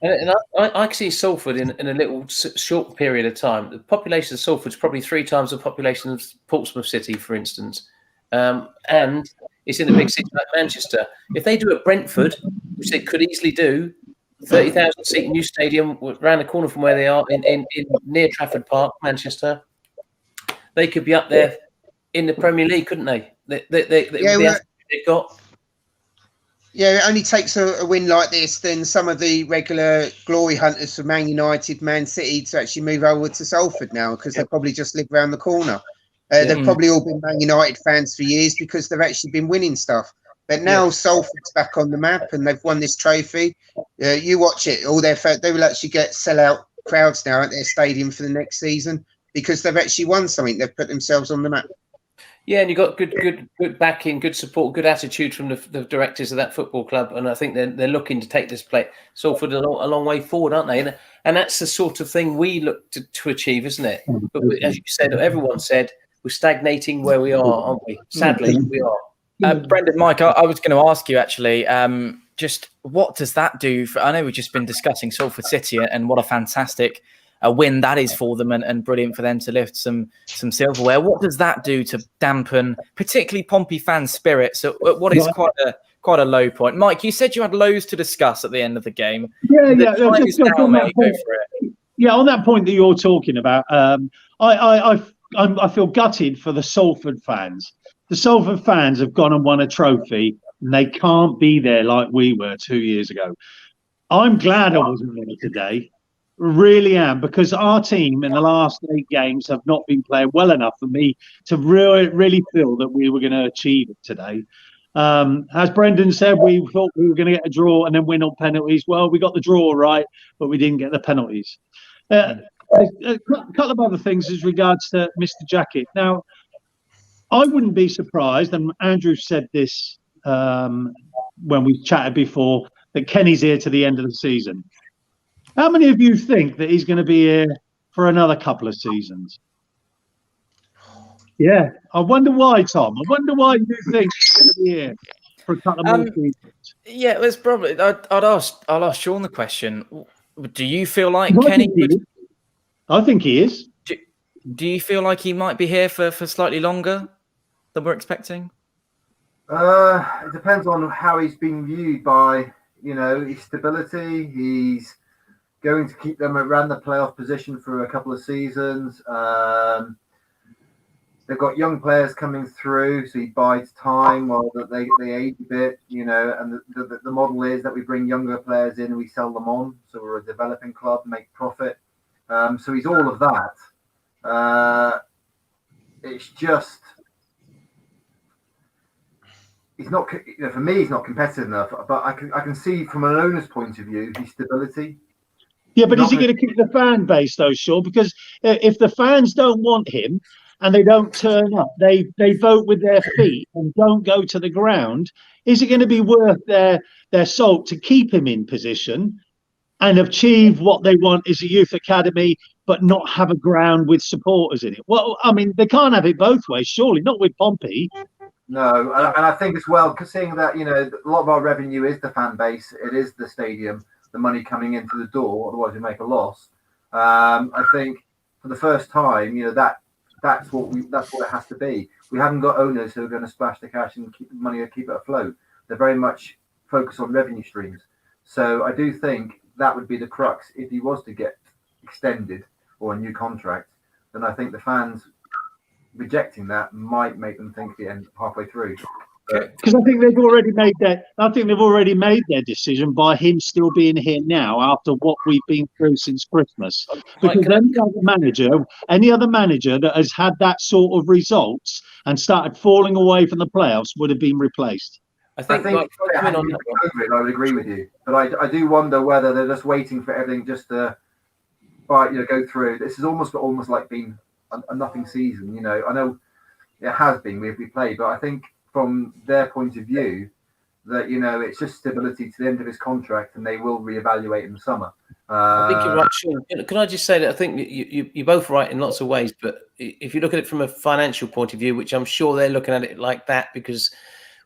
And I can see Salford in a little short period of time. The population of Salford is probably 3 times the population of Portsmouth City, for instance. And it's in a big city like Manchester. If they do at Brentford, which they could easily do, 30,000 seat new stadium around the corner from where they are in near Trafford Park, Manchester, they could be up there in the Premier League, couldn't they? They've got. Yeah, it only takes a win like this, then some of the regular glory hunters for Man United, Man City to actually move over to Salford now, because they probably just live around the corner. They've probably all been Man United fans for years because they've actually been winning stuff. But now Salford's back on the map and they've won this trophy. You watch it, they will actually get sellout crowds now at their stadium for the next season because they've actually won something. They've put themselves on the map. Yeah, and you've got good backing, good support, good attitude from the directors of that football club, and I think they're looking to take this play Salford a long way forward, aren't they? And that's the sort of thing we look to achieve, isn't it? But as you said, everyone said, we're stagnating where we are, aren't we? Sadly, we are. Brendan, Mike, I was going to ask you actually, just what does that do for? I know we've just been discussing Salford City and what a fantastic win that is for them, and brilliant for them to lift some silverware. What does that do to dampen particularly Pompey fans' spirits at what is quite a low point? Mike, you said you had loads to discuss at the end of the game. Yeah, The yeah. time is now, mate. Go for it. Yeah, on that point that you're talking about, I feel gutted for the Salford fans. The Salford fans have gone and won a trophy, and they can't be there like we were 2 years ago. I'm glad I wasn't there today. Really am, because our team in the last 8 games have not been playing well enough for me to really feel that we were going to achieve it today. As Brendan said, we thought we were going to get a draw and then win on penalties. Well, we got the draw right, but we didn't get the penalties. A couple of other things as regards to Mr. Jackett. Now, I wouldn't be surprised, and Andrew said this when we chatted before, that Kenny's here to the end of the season. How many of you think that he's going to be here for another couple of seasons? Yeah, I wonder why, Tom. I wonder why you think he's going to be here for a couple of more seasons. Yeah, there's probably. I'll ask Sean the question. Do you feel like Kenny? I think he is. Do you feel like he might be here for slightly longer than we're expecting? It depends on how he's been viewed by, his stability. He's going to keep them around the playoff position for a couple of seasons. They've got young players coming through, so he bides time while they age a bit, and the model is that we bring younger players in and we sell them on. So we're a developing club, make profit. So he's all of that. It's just, he's not, for me, he's not competitive enough, but I can see from an owner's point of view, his stability. Yeah, but is he going to keep the fan base though, Sean? Because if the fans don't want him and they don't turn up, they vote with their feet and don't go to the ground, is it going to be worth their salt to keep him in position and achieve what they want is a youth academy, but not have a ground with supporters in it? Well, I mean, they can't have it both ways, surely, not with Pompey. No, and I think as well, because seeing that, a lot of our revenue is the fan base, it is the stadium, the money coming into the door, otherwise we make a loss. I think for the first time, that's what it has to be. We haven't got owners who are going to splash the cash and keep the money or keep it afloat. They're very much focused on revenue streams. So I do think that would be the crux if he was to get extended or a new contract. Then I think the fans rejecting that might make them think the end halfway through. Because I think they've already made their decision by him still being here now after what we've been through since Christmas. Because any other manager that has had that sort of results and started falling away from the playoffs would have been replaced. I think I would agree with you, but I do wonder whether they're just waiting for everything just to go through. This is almost like being a nothing season. I know it has been we played, but I think from their point of view that it's just stability to the end of his contract, and they will reevaluate in the summer. I think you're right, Sean. Can I just say that I think you're both right in lots of ways, but if you look at it from a financial point of view, which I'm sure they're looking at it like that, because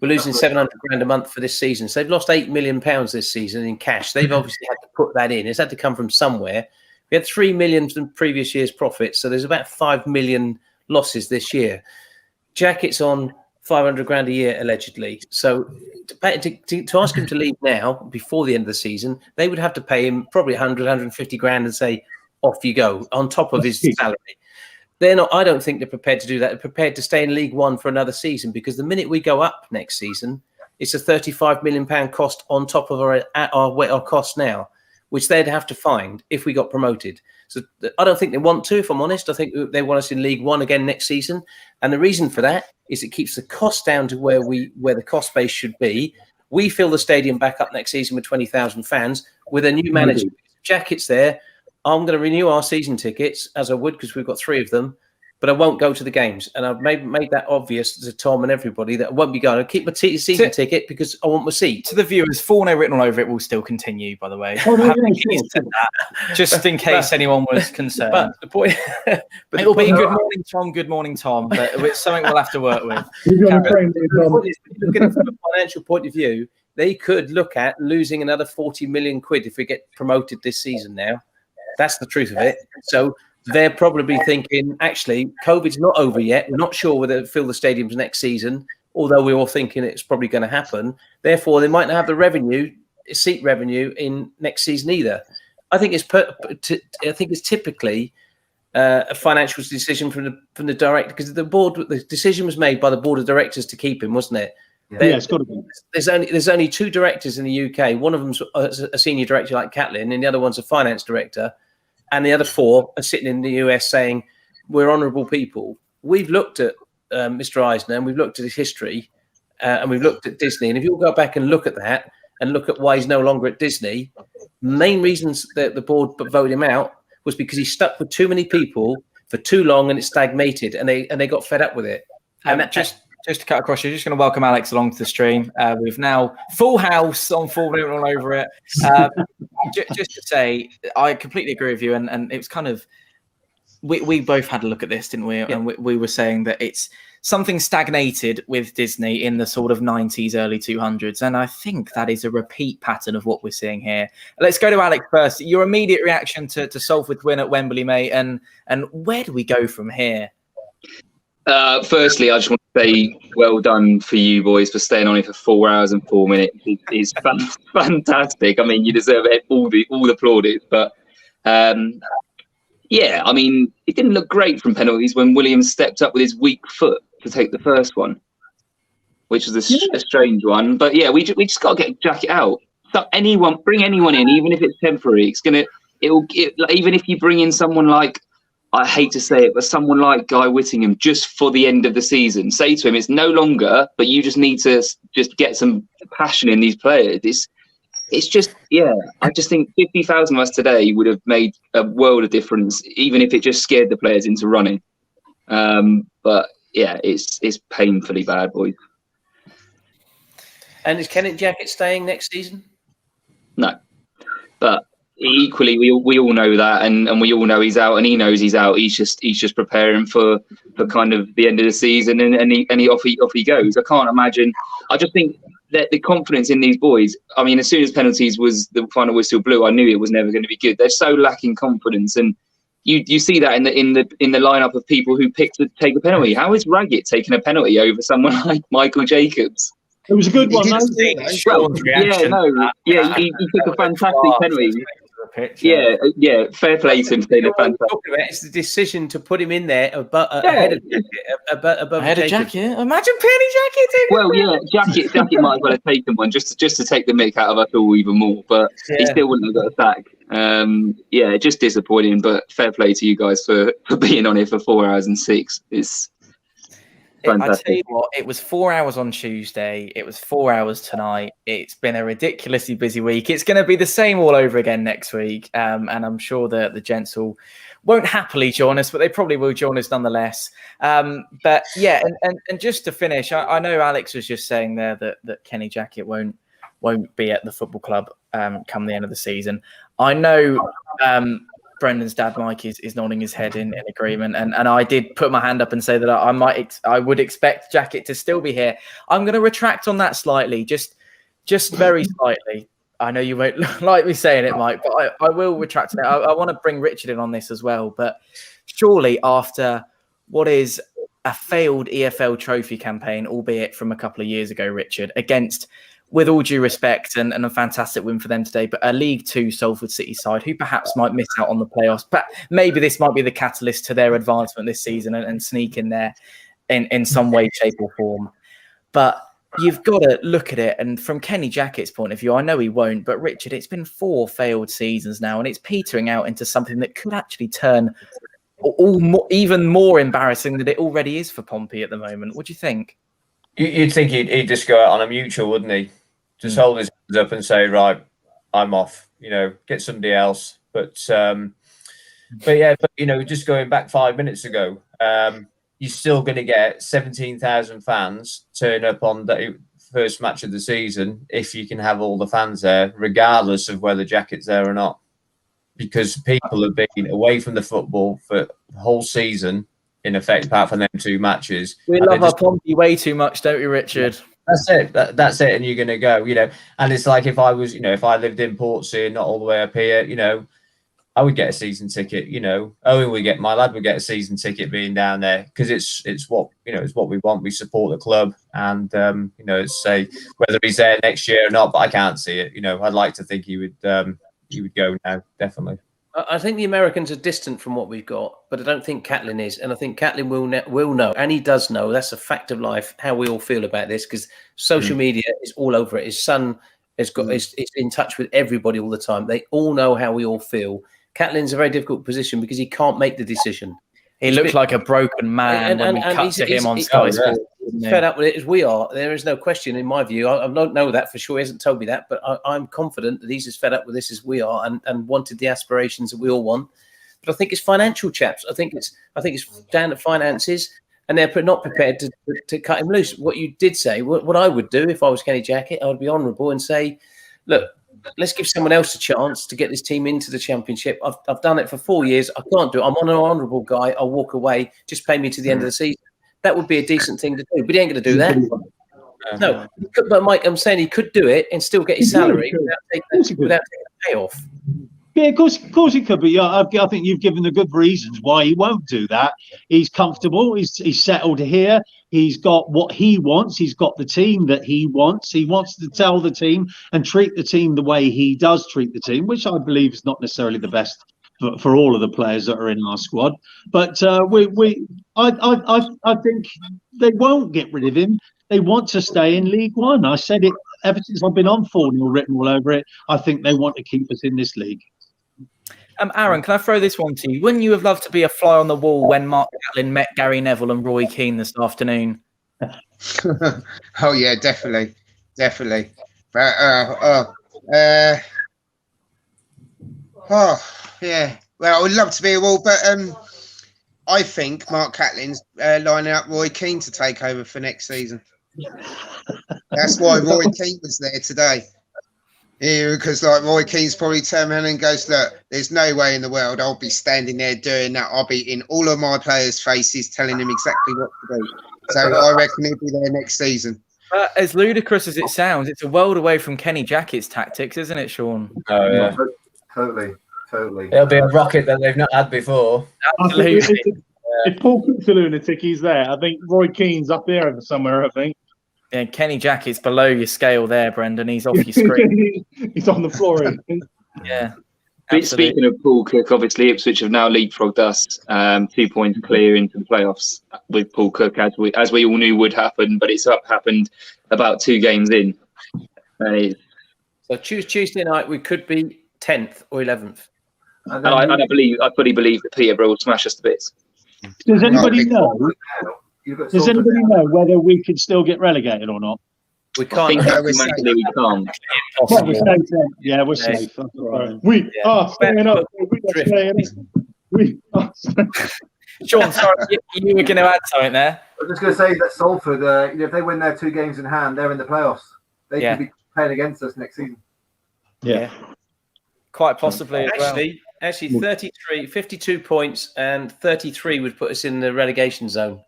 we're losing 700 grand a month for this season, so they've lost £8 million this season in cash. They've obviously had to put that in. It's had to come from somewhere. We had 3 million from previous year's profits, so there's about 5 million losses this year. Jackett's on 500 grand a year allegedly. So to ask him to leave now before the end of the season, they would have to pay him probably 100, 150 grand and say, off you go, on top of his salary. They're not. I don't think they're prepared to do that. They're prepared to stay in League One for another season, because the minute we go up next season, it's a £35 million cost on top of our cost now, which they'd have to find if we got promoted. So I don't think they want to, if I'm honest. I think they want us in League One again next season. And the reason for that is it keeps the cost down to where the cost base should be. We fill the stadium back up next season with 20,000 fans with a new manager. Jackett's there. I'm going to renew our season tickets, as I would, because we've got 3 of them, but I won't go to the games. And I've made that obvious to Tom and everybody that I won't be going. I'll keep my season ticket because I want my seat. To the viewers, Fournilwrittenalloverit will still continue, by the way. Just in case anyone was concerned. But the point, it'll be good morning, Tom. Good morning, Tom. But it's something we'll have to work with. Looking from a financial point of view, they could look at losing another 40 million quid if we get promoted this season now. That's the truth of it. So they're probably thinking, actually, COVID's not over yet. We're not sure whether they'll fill the stadiums next season, although we're all thinking it's probably going to happen. Therefore, they might not have the seat revenue in next season either. I think it's typically a financial decision from the director, because the decision was made by the board of directors to keep him, wasn't it? Yeah, it's got to be. There's only 2 directors in the UK. One of them's a senior director like Catlin, and the other one's a finance director. And the other 4 are sitting in the US saying, we're honourable people. We've looked at Mr. Eisner, and we've looked at his history, and we've looked at Disney. And if you go back and look at that and look at why he's no longer at Disney, main reasons that the board voted him out was because he stuck with too many people for too long and it stagnated, and they got fed up with it. And Just to cut across, you're just going to welcome Alex along to the stream. We've now full house on Fournilwrittenalloverit. Just to say, I completely agree with you, and it was kind of we both had a look at this, didn't we? Yeah. And we were saying that it's something stagnated with Disney in the sort of 90s, early 200s, and I think that is a repeat pattern of what we're seeing here. Let's go to Alex first. Your immediate reaction to Salford's win at Wembley, mate, and where do we go from here? Firstly, I just want to say well done for you boys for staying on it for 4 hours and 4 minutes. It's fantastic. I mean, you deserve all the plaudits. But yeah, I mean, it didn't look great from penalties when Williams stepped up with his weak foot to take the first one, which was a strange one. But yeah, we just got to get Jacket out. So bring anyone in, even if it's temporary. Even if you bring in someone like, I hate to say it, but someone like Guy Whittingham just for the end of the season. Say to him, it's no longer, but you just need to just get some passion in these players. It's just, yeah, I just think 50,000 of us today would have made a world of difference, even if it just scared the players into running. But yeah, it's painfully bad, boys. And is Kenneth Jackett staying next season? No, but equally, we all know that, and we all know he's out, and he knows he's out. He's just preparing for kind of the end of the season, and he off he goes. I can't imagine. I just think that the confidence in these boys. I mean, as soon as penalties was the final whistle blew, I knew it was never going to be good. They're so lacking confidence, and you see that in the lineup of people who picked to take a penalty. How is Raggett taking a penalty over someone like Michael Jacobs? It was a good one, he took a fantastic penalty. Yeah, fair play to him. It's the decision to put him in there ahead of Jacket. Imagine Penny Jacket. Well, yeah, Jacket might as well have taken one just to take the mick out of us all even more, but he still wouldn't have got a sack. Yeah, just disappointing, but fair play to you guys for being on it for 4 hours and 6. It's fantastic. I tell you what, it was 4 hours on Tuesday. It was 4 hours tonight. It's been a ridiculously busy week. It's going to be the same all over again next week. And I'm sure that the gents won't happily join us, but they probably will join us nonetheless. But yeah, and just to finish, I know Alex was just saying there that Kenny Jackett won't be at the football club come the end of the season. I know Brendan's dad, Mike, is nodding his head in agreement, and I did put my hand up and say that I would expect Jackett to still be here. I'm going to retract on that slightly, just very slightly. I know you won't like me saying it, Mike, but I will retract it. I want to bring Richard in on this as well. But surely after what is a failed EFL trophy campaign, albeit from a couple of years ago, Richard, against, with all due respect, and a fantastic win for them today, but a League Two Salford City side who perhaps might miss out on the playoffs. But maybe this might be the catalyst to their advancement this season and sneak in there in some way, shape or form. But you've got to look at it. And from Kenny Jackett's point of view, I know he won't, but Richard, it's been 4 failed seasons now, and it's petering out into something that could actually turn even more embarrassing than it already is for Pompey at the moment. What do you think? You'd think he'd just go out on a mutual, wouldn't he? Just hold his hands up and say, right, I'm off, get somebody else. But just going back 5 minutes ago, you're still going to get 17,000 fans turn up on the first match of the season if you can have all the fans there, regardless of whether Jackett's there or not. Because people have been away from the football for the whole season, in effect, apart from them 2 matches. We love our Pompey way too much, don't we, Richard? That's it. That's it. And you're going to go, And it's like if I was, if I lived in Portsmouth, not all the way up here, I would get a season ticket. Owen my lad would get a season ticket being down there because it's what it's what we want. We support the club, and say whether he's there next year or not, but I can't see it. I'd like to think he would go now, definitely. I think the Americans are distant from what we've got, but I don't think Catlin is, and I think Catlin will know, and he does know. That's a fact of life. How we all feel about this, because social media is all over it. His son is in touch with everybody all the time. They all know how we all feel. Catlin's a very difficult position because he can't make the decision. He looks like a broken man when we cut to him on Sky Sports. He's fed up with it as we are. There is no question, in my view. I don't know that for sure. He hasn't told me that, but I'm confident that he's as fed up with this as we are, and wanted the aspirations that we all want. But I think it's financial, chaps. I think it's down to finances, and they're not prepared to cut him loose. What you did say, what I would do if I was Kenny Jackett, I would be honourable and say, look, let's give someone else a chance to get this team into the Championship. I've done it for 4 years. I can't do it. I'm an honourable guy. I'll walk away. Just pay me to the end of the season. That would be a decent thing to do. But he ain't going to do that. No. But Mike, I'm saying he could do it and still get his salary without taking the payoff. Yeah, of course he could. But I think you've given the good reasons why he won't do that. He's comfortable. He's settled here. He's got what he wants. He's got the team that he wants. He wants to tell the team and treat the team the way he does treat the team, which I believe is not necessarily the best for all of the players that are in our squad. But I think they won't get rid of him. They want to stay in League One. I said it ever since I've been on Fournilwritten all over it. I think they want to keep us in this league. Aaron, can I throw this one to you? Wouldn't you have loved to be a fly on the wall when Mark Catlin met Gary Neville and Roy Keane this afternoon? Oh yeah, definitely. But yeah. Well, I would love to be a wall, but I think Mark Catlin's lining up Roy Keane to take over for next season. That's why Roy Keane was there today. Yeah, because Roy Keane's probably turned around and goes, look, there's no way in the world I'll be standing there doing that. I'll be in all of my players' faces telling them exactly what to do. So I reckon he'll be there next season. As ludicrous as it sounds, it's a world away from Kenny Jackett's tactics, isn't it, Sean? Oh, yeah. Totally. It'll be a rocket that they've not had before. Absolutely. If Paul Cook's a lunatic, he's there. I think Roy Keane's up there somewhere, I think. Yeah, Kenny Jackett's below your scale there, Brendan. He's off your screen. He's on the floor. Yeah. Speaking of Paul Cook, obviously Ipswich have now leapfrogged us 2 points clear into the playoffs with Paul Cook, as we all knew would happen, but it's happened about 2 games in. So Tuesday night we could be 10th or 11th. And I fully believe that Peterborough will smash us to bits. Does anybody know? Does anybody know whether we could still get relegated or not? We can't. I think automatically we can't. Well, we're safe then. Yeah, we're safe. That's right. We are staying up. We are staying. Sean, sorry, you were going to add something there. I was just going to say that Salford, if they win their 2 games in hand, they're in the playoffs. They could be playing against us next season. Yeah. Quite possibly as well. Actually, 52 points and 33 would put us in the relegation zone.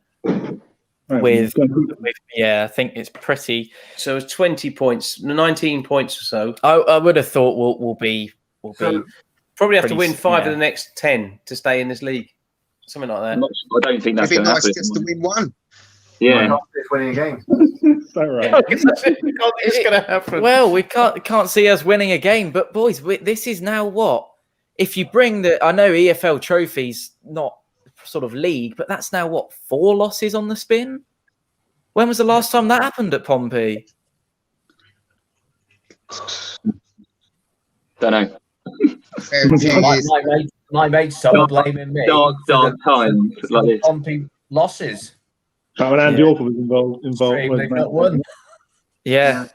With I think it's pretty. So it's 20 points, 19 points or so. I would have thought we'll be probably have to win 5 of the next 10 to stay in this league, something like that. I don't think that's going to happen. Just to win 1. Yeah, it's winning a game. It's going to happen. Well, we can't see us winning a game, but boys, this is now what? If you bring I know EFL trophies not sort of league, but that's now what, 4 losses on the spin? When was the last time that happened at Pompey? Don't know. My mates started blaming me. Dark times like this. Pompey losses. When Andy Orker was involved. They've not won. Yeah,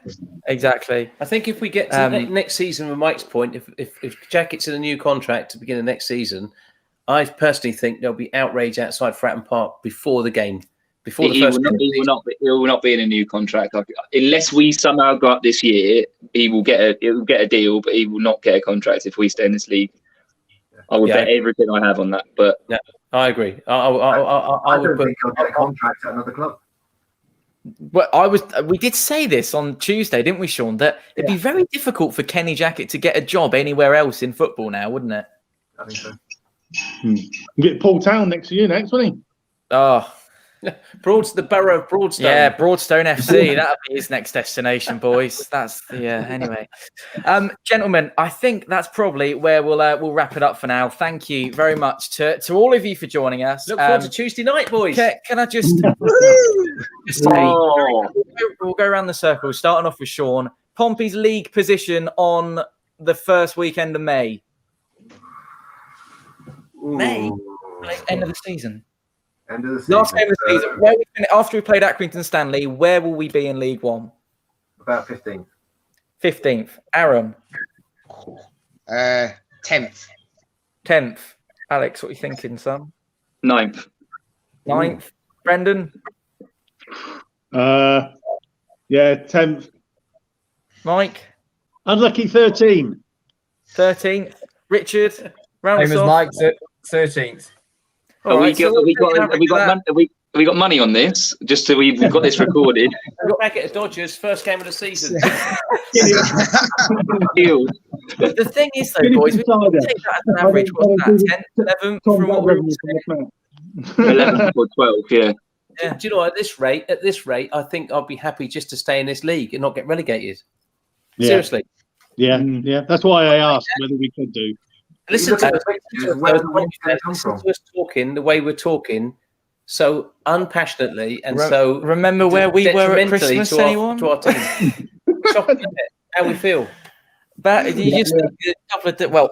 exactly. I think if we get to next season, with Mike's point, if Jackett's in a new contract to begin the next season, I personally think there'll be outrage outside Fratton Park before the game. Before the first game. He will not be in a new contract. Unless we somehow go up this year, he will get a deal, but he will not get a contract if we stay in this league. I would bet everything I have on that. But yeah, I agree. I would think he'll get a contract at another club. Well, we did say this on Tuesday, didn't we, Sean? That it'd be very difficult for Kenny Jackett to get a job anywhere else in football now, wouldn't it? I think so. Get Paul Town next to you next, won't he? Oh, the borough of Broadstone. Yeah, Broadstone FC. That'll be his next destination, boys. That's the anyway. Gentlemen, I think that's probably where we'll wrap it up for now. Thank you very much to all of you for joining us. Look forward to Tuesday night, boys. Can I just say, we'll go around the circle, starting off with Sean. Pompey's league position on the first weekend of May. May? End of the season. End of the season. Last game of the season. After we played Accrington Stanley, where will we be in League One? About 15th. 15th. Aaron? 10th. 10th. Alex, what are you thinking, son? 9th. 9th. Brendan? Yeah, 10th. Mike? Unlucky 13. 13th. Richard? Round Same as Mike, 13th. Have we got money on this? Just so we've got this recorded. We've got back at Dodgers, first game of the season. The thing is, though, boys, we can take that as an average. What's that? 10th, 11th from what we were saying? 11th or 12th, yeah. Do you know, at this rate, I think I'd be happy just to stay in this league and not get relegated. Yeah. Seriously. Yeah. That's why I asked whether we could do. Listen to us talking the way we're talking, so unpassionately and so. Remember where we were at Christmas, to anyone? To our team. Shocking, isn't it? How we feel. But you just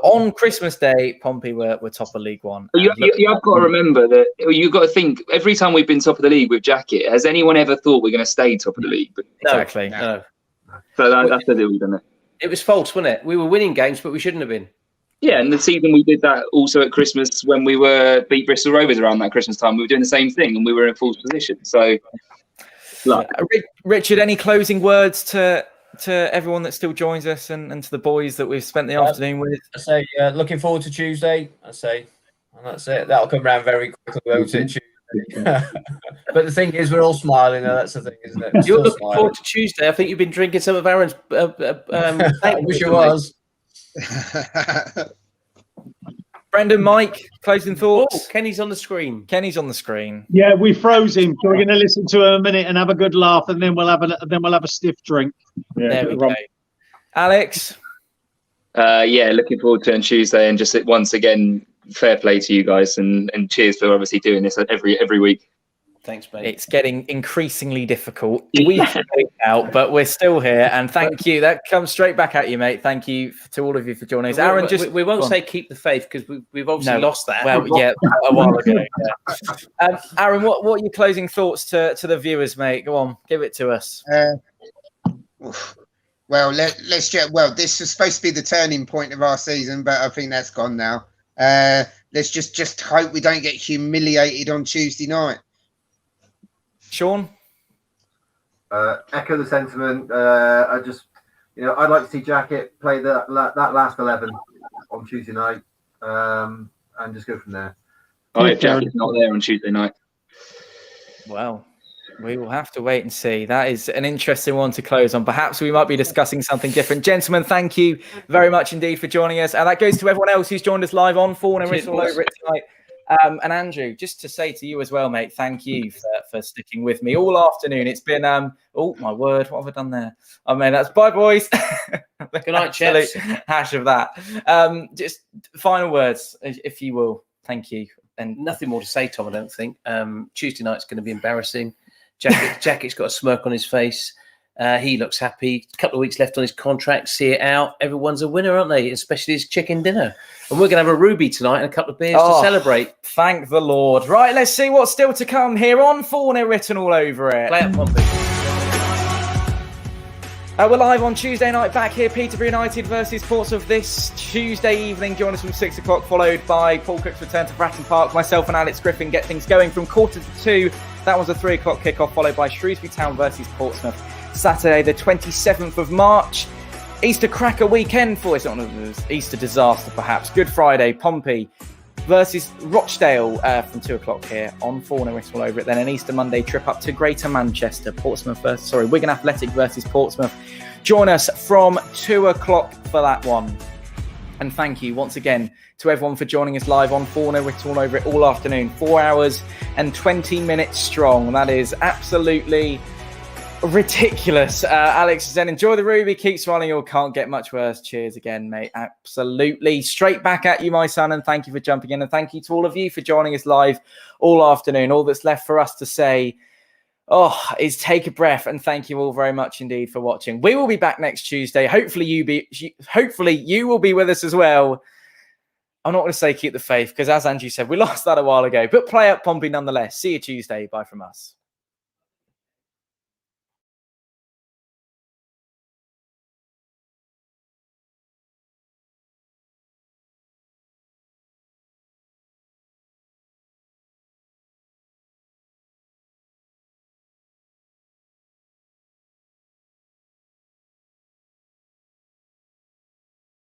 on Christmas Day, Pompey were top of League One. You have got to remember that you've got to think every time we've been top of the league with Jacket, has anyone ever thought we're going to stay top of the league? Exactly. No. So that's the deal, isn't it? It was false, wasn't it? We were winning games, but we shouldn't have been. Yeah, and the season we did that also at Christmas when we beat Bristol Rovers around that Christmas time. We were doing the same thing and we were in false position. So, Richard, any closing words to everyone that still joins us and to the boys that we've spent the afternoon with? I say, looking forward to Tuesday. And that's it. That'll come around very quickly, won't it? Tuesday. But the thing is, we're all smiling. That's the thing, isn't it? You're looking forward to Tuesday. I think you've been drinking some of Aaron's. I wish it was. Brendan, Mike, closing thoughts. Oh, Kenny's on the screen. Yeah, we froze him. So we're going to listen to him a minute and have a good laugh, and then we'll have a stiff drink. There we go. Alex. Looking forward to it on Tuesday, and just once again, fair play to you guys, and cheers for obviously doing this every week. Thanks, mate. It's getting increasingly difficult. We've out, but we're still here. And thank you. That comes straight back at you, mate. Thank you to all of you for joining us. Aaron, we won't say keep the faith because we've obviously lost that. Well, yeah, a while ago. Yeah. Aaron, what are your closing thoughts to the viewers, mate? Go on, give it to us. Well, let's just. Well, this was supposed to be the turning point of our season, but I think that's gone now. Let's just hope we don't get humiliated on Tuesday night. Sean? Echo the sentiment. I'd like to see Jacket play that last 11 on Tuesday night, and just go from there. If Jacket's not there on Tuesday night. Well, we will have to wait and see. That is an interesting one to close on. Perhaps we might be discussing something different. Gentlemen, thank you very much indeed for joining us. And that goes to everyone else who's joined us live on Fournilwrittenalloverit tonight. And Andrew, just to say to you as well, mate, thank you for sticking with me all afternoon. It's been, oh my word, what have I done there? I mean, that's bye, boys. Good night, chaps. Hash of that. Just final words, if you will. Thank you. And nothing more to say, Tom, I don't think. Tuesday night's going to be embarrassing. Jacket's got a smirk on his face. He looks happy. A couple of weeks left on his contract. See it out. Everyone's a winner, aren't they? Especially his chicken dinner. And we're going to have a Ruby tonight and a couple of beers to celebrate. Thank the Lord. Right, let's see what's still to come here on Fournilwrittenalloverit. Play up, Pompey. We're live on Tuesday night back here. Peterborough United versus Portsmouth this Tuesday evening. Join us from 6 o'clock, followed by Paul Cook's return to Bratton Park. Myself and Alex Griffin get things going from 1:45. That was a 3 o'clock kickoff, followed by Shrewsbury Town versus Portsmouth. Saturday, the 27th of March. Easter cracker weekend for us. Not an Easter disaster, perhaps. Good Friday, Pompey versus Rochdale from 2 o'clock here on Fournilwrittenalloverit. Then an Easter Monday trip up to Greater Manchester. Wigan Athletic versus Portsmouth. Join us from 2 o'clock for that one. And thank you once again to everyone for joining us live on Fournilwrittenalloverit all afternoon. 4 hours and 20 minutes strong. That is absolutely ridiculous. Alex said, enjoy the Ruby, keep smiling, or can't get much worse. Cheers again, mate. Absolutely. Straight back at you, my son, and thank you for jumping in. And thank you to all of you for joining us live all afternoon. All that's left for us to say is take a breath, and thank you all very much indeed for watching. We will be back next Tuesday. Hopefully you will be with us as well. I'm not going to say keep the faith, because as Andrew said, we lost that a while ago, but play up Pompey nonetheless. See you Tuesday. Bye from us.